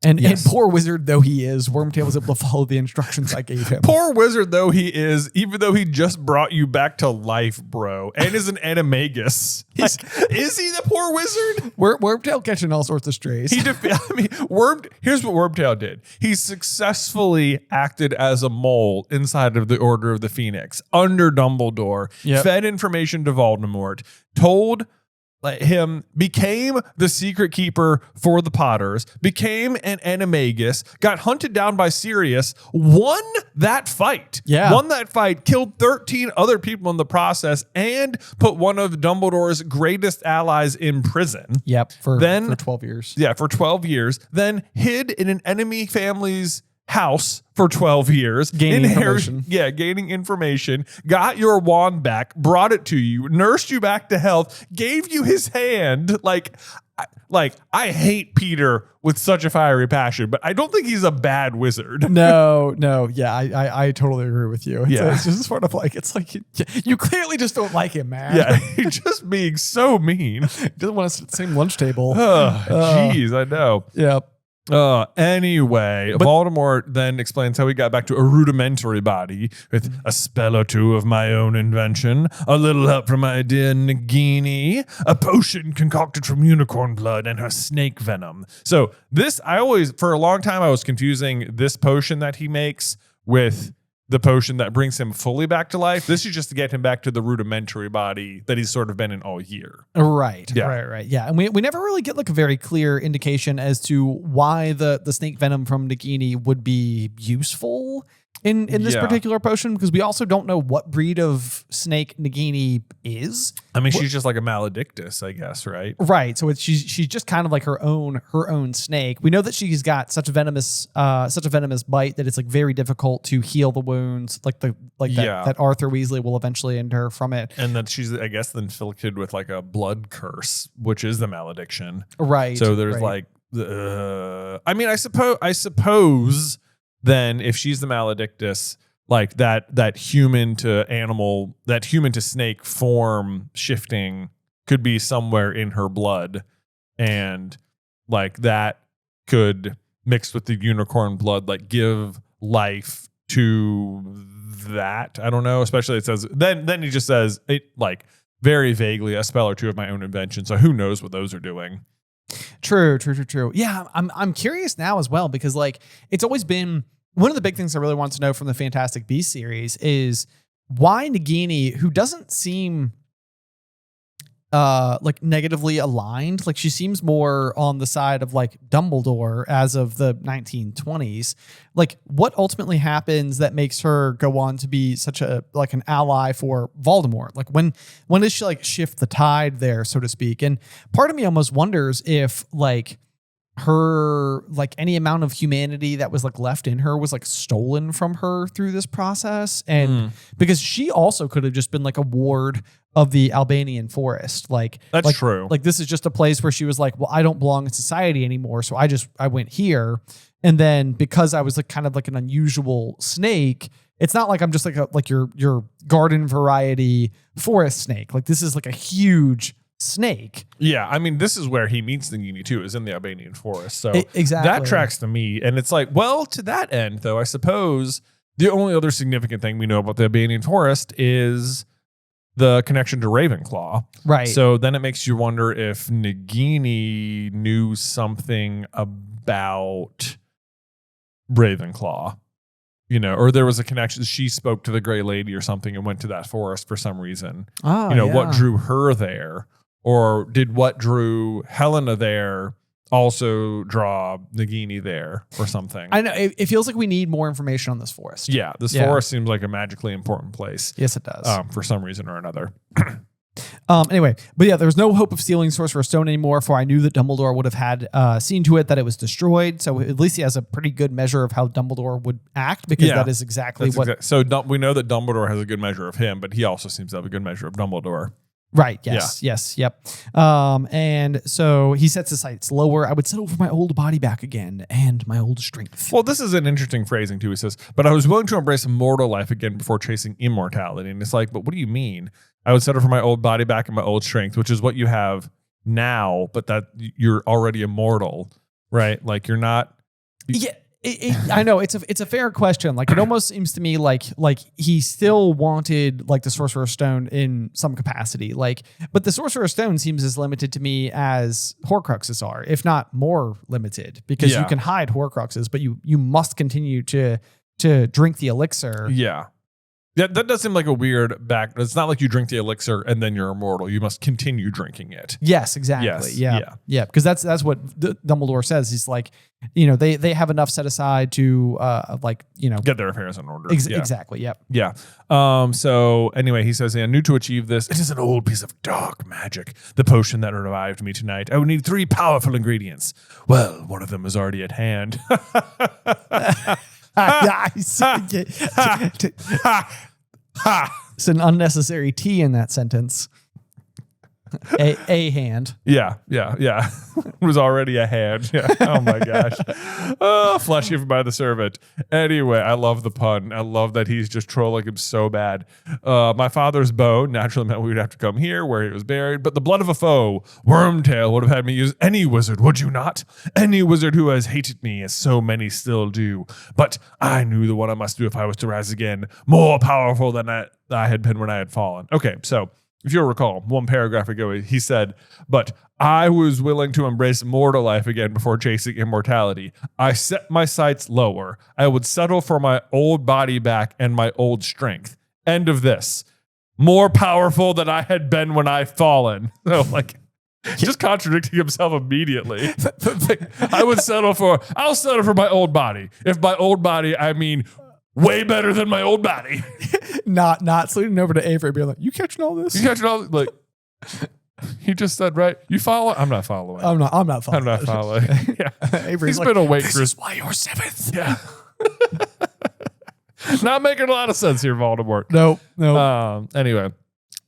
And poor wizard though he is, Wormtail was able to follow the instructions I gave him. Poor wizard though he is, even though he just brought you back to life, bro, and is an animagus. Is he the poor wizard? Wormtail catching all sorts of strays. Here's what Wormtail did. He successfully acted as a mole inside of the Order of the Phoenix under Dumbledore, fed information to Voldemort, told him, became the secret keeper for the Potters, became an animagus, got hunted down by Sirius, won that fight. Yeah. Won that fight, killed 13 other people in the process, and put one of Dumbledore's greatest allies in prison. Yep. For 12 years. Yeah, for 12 years. Then hid in an enemy family's house for 12 years. Gaining information. Gaining information. Got your wand back, brought it to you, nursed you back to health, gave you his hand. I hate Peter with such a fiery passion, but I don't think he's a bad wizard. No. Yeah, I totally agree with you. Yeah. It's just sort of like, it's like you clearly just don't like him, man. Yeah, he's just being so mean. Doesn't want us at the same lunch table. Jeez, I know. Yep. Anyway, Voldemort then explains how he got back to a rudimentary body with a spell or two of my own invention, a little help from my dear Nagini, a potion concocted from unicorn blood, and her snake venom. So for a long time, I was confusing this potion that he makes with the potion that brings him fully back to life. This is just to get him back to the rudimentary body that he's sort of been in all year. Right. Yeah. Right. Yeah. And we never really get like a very clear indication as to why the snake venom from Nagini would be useful in this particular potion, because we also don't know what breed of snake Nagini is. I mean, she's just like a maledictus, I guess, right? Right. So she's just kind of like her own snake. We know that she's got such a venomous bite that it's like very difficult to heal the wounds, that Arthur Weasley will eventually end her from it. And that she's, I guess, inflicted with like a blood curse, which is the malediction. Right. So there's I suppose then if she's the maledictus, like that human to animal, that human to snake form shifting could be somewhere in her blood, and like that could mix with the unicorn blood, like give life to that. I don't know. Especially it says then he just says it like very vaguely, a spell or two of my own invention. So who knows what those are doing? True. Yeah, I'm curious now as well, because like it's always been one of the big things I really want to know from the Fantastic Beasts series is why Nagini, who doesn't seem like negatively aligned, like she seems more on the side of like Dumbledore as of the 1920s, like what ultimately happens that makes her go on to be such a like an ally for Voldemort? Like when does she like shift the tide there, so to speak? And part of me almost wonders if like her like any amount of humanity that was like left in her was like stolen from her through this process, and because she also could have just been like a ward of the Albanian forest. Like That's like, true. Like this is just a place where she was like, well, I don't belong in society anymore, so I went here, and then because I was like kind of like an unusual snake, it's not like I'm just like your garden variety forest snake. Like this is like a huge snake. Yeah, I mean, this is where he meets Nagini too, is in the Albanian forest. So exactly. that tracks to me. And it's like, well, to that end, though, I suppose the only other significant thing we know about the Albanian forest is the connection to Ravenclaw. Right. So then it makes you wonder if Nagini knew something about Ravenclaw. You know, or there was a connection. She spoke to the Grey Lady or something and went to that forest for some reason. Oh, you know, what drew her there? Or did what drew Helena there also draw Nagini there or something? I know. It feels like we need more information on this forest. Yeah, this forest seems like a magically important place. Yes, it does. For some reason or another. Anyway, but yeah, there was no hope of stealing Sorcerer's Stone anymore, for I knew that Dumbledore would have had seen to it that it was destroyed. So at least he has a pretty good measure of how Dumbledore would act, because that is exactly what... So we know that Dumbledore has a good measure of him, but he also seems to have a good measure of Dumbledore. Right. Yes. Yeah. Yes. Yep. And so he sets his sights lower. I would settle for my old body back again and my old strength. Well, this is an interesting phrasing too. He says, but I was willing to embrace mortal life again before chasing immortality. And it's like, but what do you mean? I would settle for my old body back and my old strength, which is what you have now, but that you're already immortal, right? Like you're not. Yeah. I know it's a fair question. Like it almost seems to me like he still wanted like the Sorcerer's Stone in some capacity. Like, but the Sorcerer's Stone seems as limited to me as Horcruxes are, if not more limited, because you can hide Horcruxes, but you must continue to drink the elixir. Yeah. Yeah, that does seem like a weird back. It's not like you drink the elixir and then you're immortal. You must continue drinking it. Yes, exactly. Yes, yeah. Because that's what Dumbledore says. He's like, you know, they have enough set aside to get their affairs in order. Exactly. Yep. Yeah. So anyway, he says, I knew to achieve this. It is an old piece of dark magic. The potion that revived me tonight. I would need 3 powerful ingredients. Well, one of them is already at hand. It's an unnecessary T in that sentence. A hand. Yeah. It was already a hand. Yeah. Oh my gosh. Oh, flesh given by the servant. Anyway, I love the pun. I love that he's just trolling him so bad. My father's bone naturally meant we would have to come here where he was buried, but the blood of a foe, Wormtail, would have had me use any wizard, would you not? Any wizard who has hated me, as so many still do. But I knew the one I must do if I was to rise again, more powerful than I had been when I had fallen. Okay, so if you'll recall, one paragraph ago, he said, but I was willing to embrace mortal life again before chasing immortality. I set my sights lower. I would settle for my old body back and my old strength. End of this. More powerful than I had been when I'd fallen. So, like, just contradicting himself immediately. I'll settle for my old body. If by old body, I mean way better than my old body. Not sliding over to Avery being like, you catching all this? You catching all like he just said, right? You follow? I'm not following. I'm not following. I'm not following. Yeah. Avery's He's been awake this for is why you're 7th. Yeah. Not making a lot of sense here, Voldemort. No. Anyway.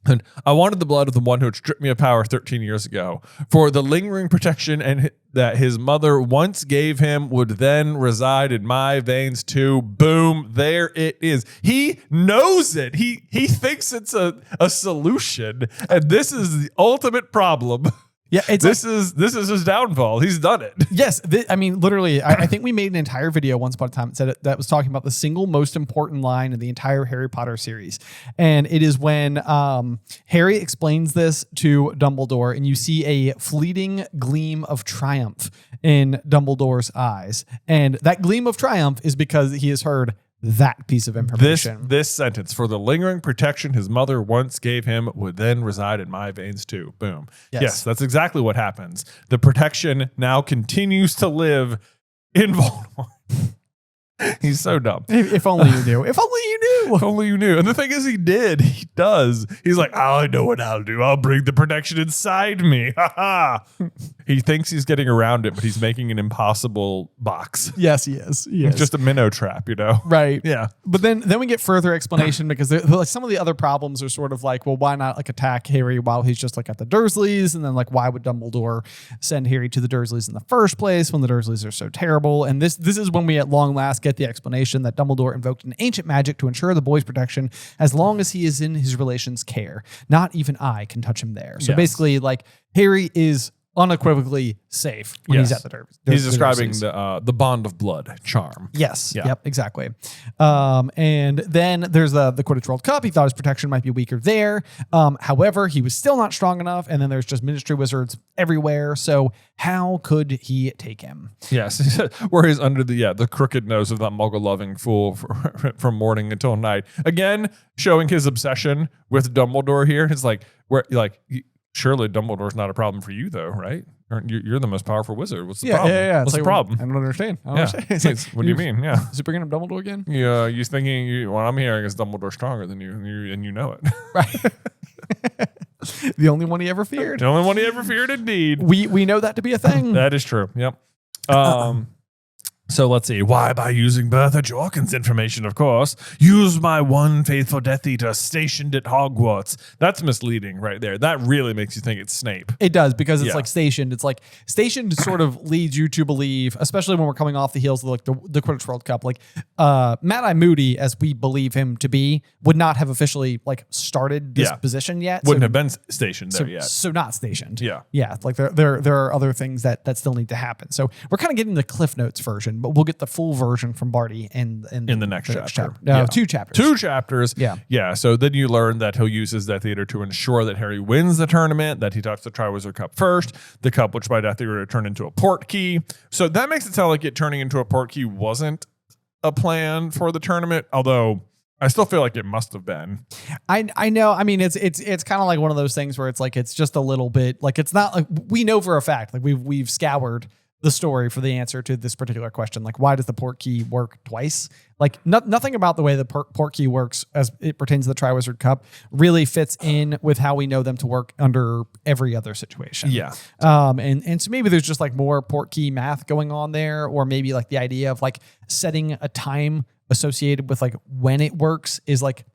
And I wanted the blood of the one who had stripped me of power 13 years ago, for the lingering protection and that his mother once gave him would then reside in my veins too. Boom, there it is. He knows it. He thinks it's a solution, and this is the ultimate problem. Yeah, this is his downfall. He's done it. Yes, I mean, literally, I think we made an entire video once upon a time that was talking about the single most important line in the entire Harry Potter series, and it is when Harry explains this to Dumbledore, and you see a fleeting gleam of triumph in Dumbledore's eyes, and that gleam of triumph is because he has heard that piece of information. This sentence, for the lingering protection his mother once gave him would then reside in my veins too. Boom. Yes, that's exactly what happens. The protection now continues to live in Voldemort. He's so dumb. If only you knew. If only you knew. If only you knew. And the thing is, he did. He does. He's like, I know what I'll do. I'll bring the protection inside me. Ha ha. He thinks he's getting around it, but he's making an impossible box. Yes, he is. He is. Just a minnow trap, you know? Right. Yeah. But then we get further explanation because like some of the other problems are sort of like, well, why not like attack Harry while he's just like at the Dursleys? And then like, why would Dumbledore send Harry to the Dursleys in the first place when the Dursleys are so terrible? And this is when we at long last get the explanation that Dumbledore invoked an ancient magic to ensure the boy's protection as long as he is in his relation's care. Not even I can touch him there. So basically, like, Harry is unequivocally safe when he's at the Dursleys. He's describing the bond of blood charm. Yes. Yeah. Yep. Exactly. And then there's the Quidditch World Cup. He thought his protection might be weaker there. However, he was still not strong enough. And then there's just Ministry wizards everywhere. So how could he take him? Yes. Where he's under the crooked nose of that muggle-loving fool from morning until night. Again, showing his obsession with Dumbledore here. It's like, surely Dumbledore's not a problem for you, though, right? You're the most powerful wizard. What's the problem? Yeah. What's the problem? I don't understand. What do you mean? Yeah. Is he bringing up Dumbledore again? Yeah. You're thinking what I'm hearing is Dumbledore's stronger than you, and you know it. Right. The only one he ever feared. The only one he ever feared, indeed. We know that to be a thing. That is true. Yep. So let's see. Why? By using Bertha Jorkins' information, of course. Use my one faithful Death Eater stationed at Hogwarts. That's misleading right there. That really makes you think it's Snape. It does, because it's like stationed. It's like stationed sort of leads you to believe, especially when we're coming off the heels of like the Quidditch World Cup, like Mad-Eye Moody, as we believe him to be, would not have officially like started this position yet. Wouldn't have been stationed there yet. So not stationed. Yeah. Yeah. Like there are other things that still need to happen. So we're kind of getting the Cliff Notes version, but we'll get the full version from Barty in the next chapter. No, 2 chapters. 2 chapters. Yeah. Yeah. So then you learn that he'll use his Death Eater to ensure that Harry wins the tournament, that he touched the Triwizard Cup first, the cup which by Death Eater turned into a port key. So that makes it sound like it turning into a port key wasn't a plan for the tournament, although I still feel like it must have been. I know. I mean, it's kind of like one of those things where it's like, it's just a little bit like, it's not like we know for a fact, like we've scoured the story for the answer to this particular question. Like, why does the port key work twice? Like nothing about the way the port key works as it pertains to the Triwizard Cup really fits in with how we know them to work under every other situation. Yeah. And so maybe there's just like more port key math going on there, or maybe like the idea of like setting a time associated with like when it works is like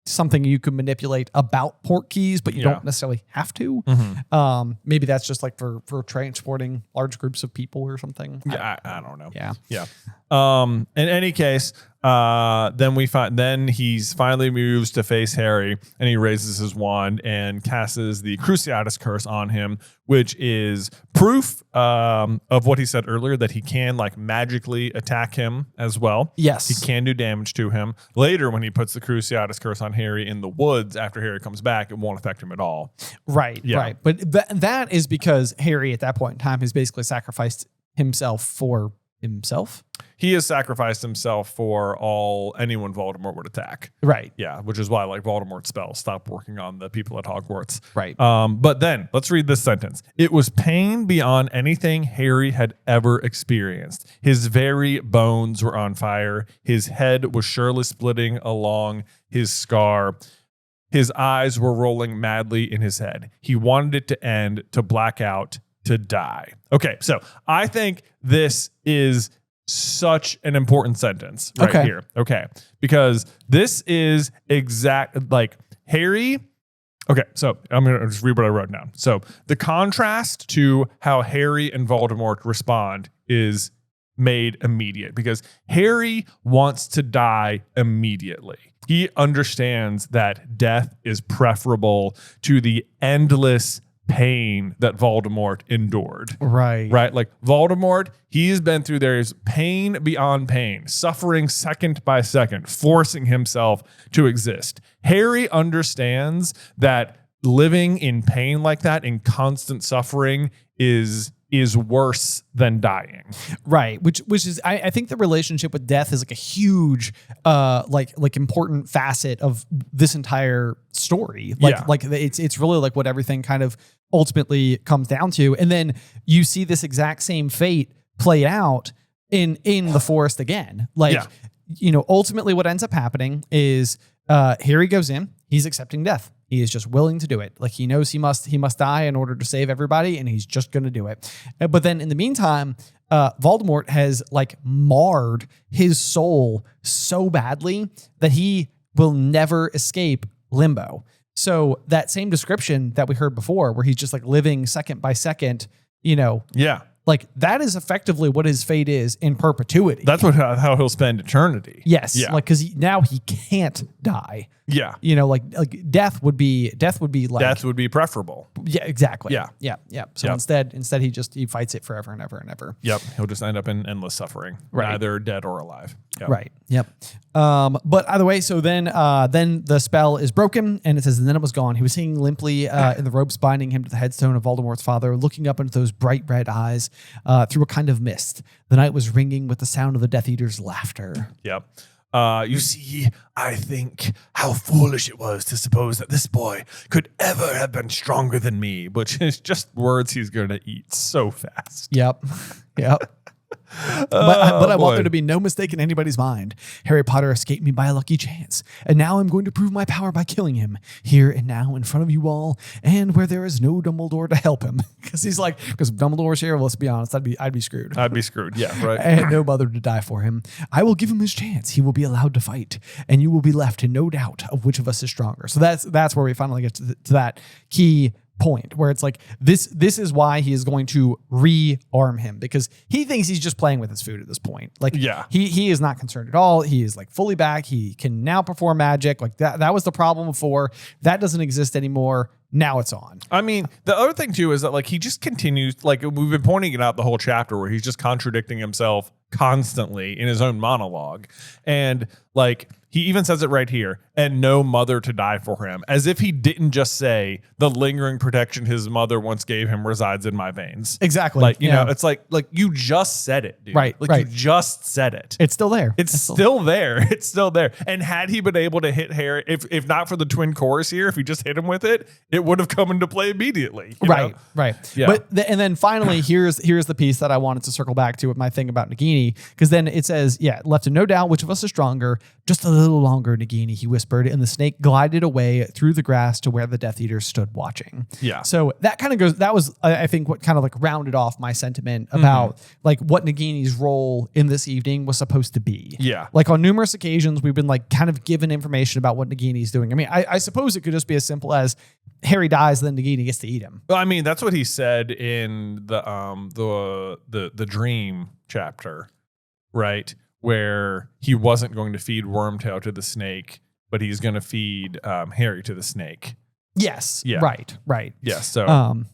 something you can manipulate about port keys, but you don't necessarily have to. Mm-hmm. Maybe that's just like for transporting large groups of people or something. Yeah, I don't know. Yeah. Yeah. In any case, then he's finally moves to face Harry, and he raises his wand and casts the Cruciatus Curse on him, which is proof of what he said earlier, that he can like magically attack him as well. Yes. He can do damage to him. Later, when he puts the Cruciatus Curse on Harry in the woods after Harry comes back, it won't affect him at all. Right. Yeah. Right. But that is because Harry at that point in time has basically sacrificed himself for himself. He has sacrificed himself for anyone Voldemort would attack. Right. Yeah, which is why like Voldemort's spells stop working on the people at Hogwarts. Right. But then let's read this sentence. It was pain beyond anything Harry had ever experienced. His very bones were on fire. His head was surely splitting along his scar. His eyes were rolling madly in his head. He wanted it to end, to black out, to die. Okay, so I think this is such an important sentence right here. Okay, because this is like Harry. Okay, so I'm going to just read what I wrote down. So the contrast to how Harry and Voldemort respond is made immediate, because Harry wants to die immediately. He understands that death is preferable to the endless pain that Voldemort endured. Right. Right? Like Voldemort, he's been through there's pain beyond pain, suffering second by second, forcing himself to exist. Harry understands that living in pain like that, in constant suffering, is is worse than dying. Right. Which is, I think the relationship with death is like a huge, like important facet of this entire story. Like it's really like what everything kind of ultimately comes down to. And then you see this exact same fate play out in the forest again. Ultimately what ends up happening is Harry goes in, he's accepting death. He is just willing to do it. Like he knows he must die in order to save everybody, and he's just going to do it. But then in the meantime, Voldemort has like marred his soul so badly that he will never escape limbo. So that same description that we heard before, where he's just like living second by second, like that is effectively what his fate is in perpetuity. That's how he'll spend eternity. Yes. Yeah. Like, cause now he can't die. Yeah. Like death would be like, death would be preferable. Yeah, exactly. Yeah. Yeah. So instead he fights it forever and ever and ever. Yep. He'll just end up in endless suffering. Right. Either dead or alive. Yep. Right. Yep. But either way, so then the spell is broken, and it says, and then it was gone. He was singing limply in the ropes binding him to the headstone of Voldemort's father, looking up into those bright red eyes through a kind of mist. The night was ringing with the sound of the Death Eater's laughter. Yep. You see, I think how foolish it was to suppose that this boy could ever have been stronger than me, which is just words he's going to eat so fast. Yep. But I want there to be no mistake in anybody's mind. Harry Potter escaped me by a lucky chance, and now I'm going to prove my power by killing him here and now in front of you all, and where there is no Dumbledore to help him. Because if Dumbledore's here, well, let's be honest, I'd be screwed. I'd be screwed. Yeah, right. And no mother to die for him. I will give him his chance. He will be allowed to fight, and you will be left in no doubt of which of us is stronger. So that's where we finally get to that key point where it's like this is why he is going to rearm him, because he thinks he's just playing with his food at this point. Like he is not concerned at all. He is like fully back. He can now perform magic. Like that was the problem before. That doesn't exist anymore. Now it's on. I mean, the other thing too is that like he just continues, like we've been pointing it out the whole chapter, where he's just contradicting himself constantly in his own monologue. And like he even says it right here, and no mother to die for him, as if he didn't just say the lingering protection his mother once gave him resides in my veins. Exactly. Like, you know, it's like you just said it, dude. Right. Like you just said it. It's still there. It's still there. It's still there. And had he been able to hit Harry, if not for the twin chorus here, if he just hit him with it, it would have come into play immediately. You know? Right. Yeah. And then finally, here's the piece that I wanted to circle back to with my thing about Nagini, because then it says, left in no doubt which of us is stronger. Just a little longer, Nagini, he whispered, and the snake glided away through the grass to where the Death Eaters stood watching. Yeah. So that kind of goes, that was, I think, what kind of like rounded off my sentiment about like what Nagini's role in this evening was supposed to be. Yeah. Like on numerous occasions, we've been like kind of given information about what Nagini's doing. I mean, I suppose it could just be as simple as Harry dies, then Nagini gets to eat him. Well, I mean, that's what he said in the dream chapter, right? Where he wasn't going to feed Wormtail to the snake, but he's going to feed Harry to the snake. Yes. Yeah. Right. Yeah. So.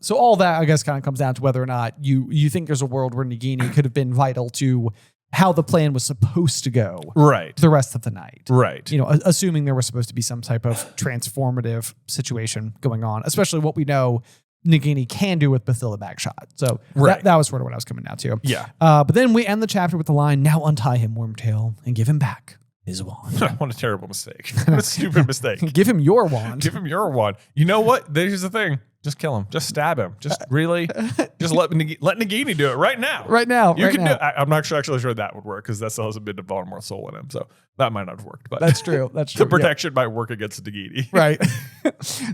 So all that I guess kind of comes down to whether or not you think there's a world where Nagini could have been vital to how the plan was supposed to go. Right. The rest of the night. Right. You know, assuming there was supposed to be some type of transformative situation going on, especially what we know Nagini can do with Bethila Bagshot. So that was sort of what I was coming down to. Yeah. But then we end the chapter with the line, now untie him, Wormtail, and give him back his wand. What a terrible mistake. What a stupid mistake. Give him your wand. Give him your wand. You know what? Here's the thing. Just kill him. Just stab him. Just really, just let Nagini do it right now. Right now. You can do it. I'm not actually sure that would work, because that still has a bit of Voldemort's soul in him. So that might not have worked. But that's true. That's true. The protection might work against Nagini. Right.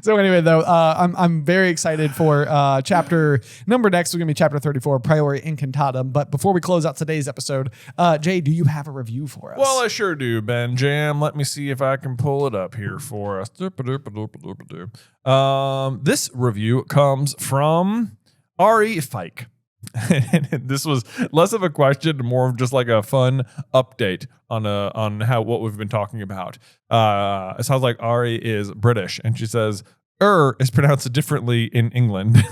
So anyway, though, I'm very excited for chapter number next. We're going to be chapter 34, Priori Incantatum. But before we close out today's episode, Jay, do you have a review for us? Well, I sure do, Ben Jam. Let me see if I can pull it up here for us. This review comes from Ari Fike. And this was less of a question, more of just like a fun update on what we've been talking about. It sounds like Ari is British, and she says, is pronounced differently in England.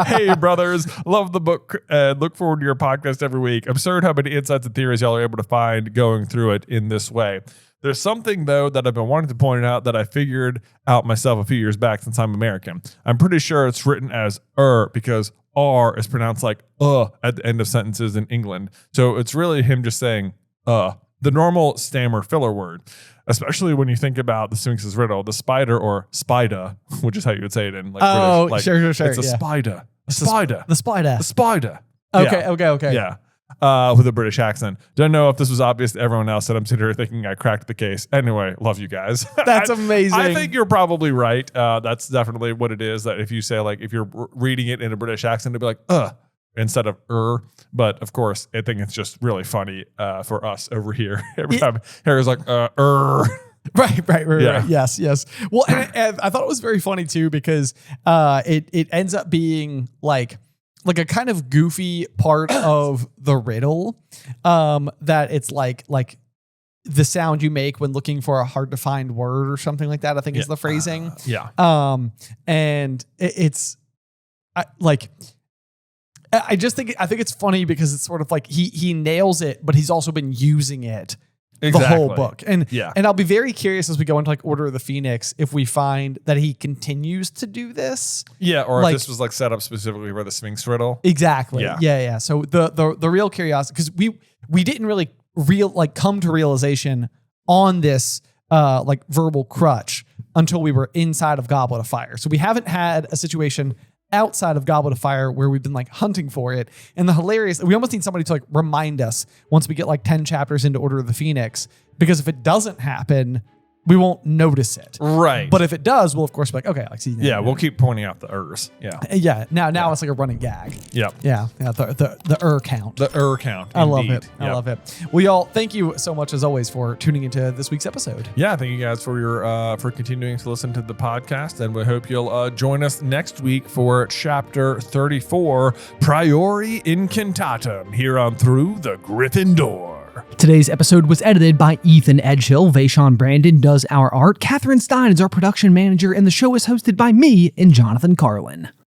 Hey, brothers, love the book and look forward to your podcast every week. Absurd how many insights and theories y'all are able to find going through it in this way. There's something, though, that I've been wanting to point out that I figured out myself a few years back since I'm American. I'm pretty sure it's written as because R is pronounced like at the end of sentences in England. So it's really him just saying the normal stammer filler word, especially when you think about the Sphinx's riddle, the spider or spida, which is how you would say it in like British. Like, sure. It's a spider. The spider. The spider. Okay. Yeah. With a British accent. Don't know if this was obvious to everyone else that I'm sitting here thinking I cracked the case. Anyway, love you guys. That's amazing. I think you're probably right. That's definitely what it is. That if you say like, if you're reading it in a British accent, it'd be like, instead of But of course, I think it's just really funny for us over here. Every time Harry's like, Right. Yeah. Yes. Well, and I thought it was very funny too because it ends up being like a kind of goofy part of the riddle that it's like the sound you make when looking for a hard to find word or something like that, I think is the phrasing. And it's I think it's funny because it's sort of like he nails it, but he's also been using it the whole book. And I'll be very curious as we go into like Order of the Phoenix if we find that he continues to do this. Yeah, or if this was like set up specifically for the Sphinx riddle. Exactly. Yeah. So the real curiosity, because we didn't really come to realization on this like verbal crutch until we were inside of Goblet of Fire. So we haven't had a situation outside of Goblet of Fire where we've been like hunting for it. And the hilarious, we almost need somebody to like remind us once we get like 10 chapters into Order of the Phoenix, because if it doesn't happen, we won't notice it. Right. But if it does, we'll of course be like, okay, like see. We'll keep pointing out the ers. Yeah. Now it's like a running gag. Yep. Yeah. The count. The count. I love it. I love it. Well, y'all, thank you so much as always for tuning into this week's episode. Yeah. Thank you guys for your for continuing to listen to the podcast, and we hope you'll join us next week for chapter 34, Priori Incantatum, here on Through the Griffin Door. Today's episode was edited by Ethan Edghill. Vaishon Brandon does our art. Catherine Stein is our production manager, and the show is hosted by me and Jonathan Carlin.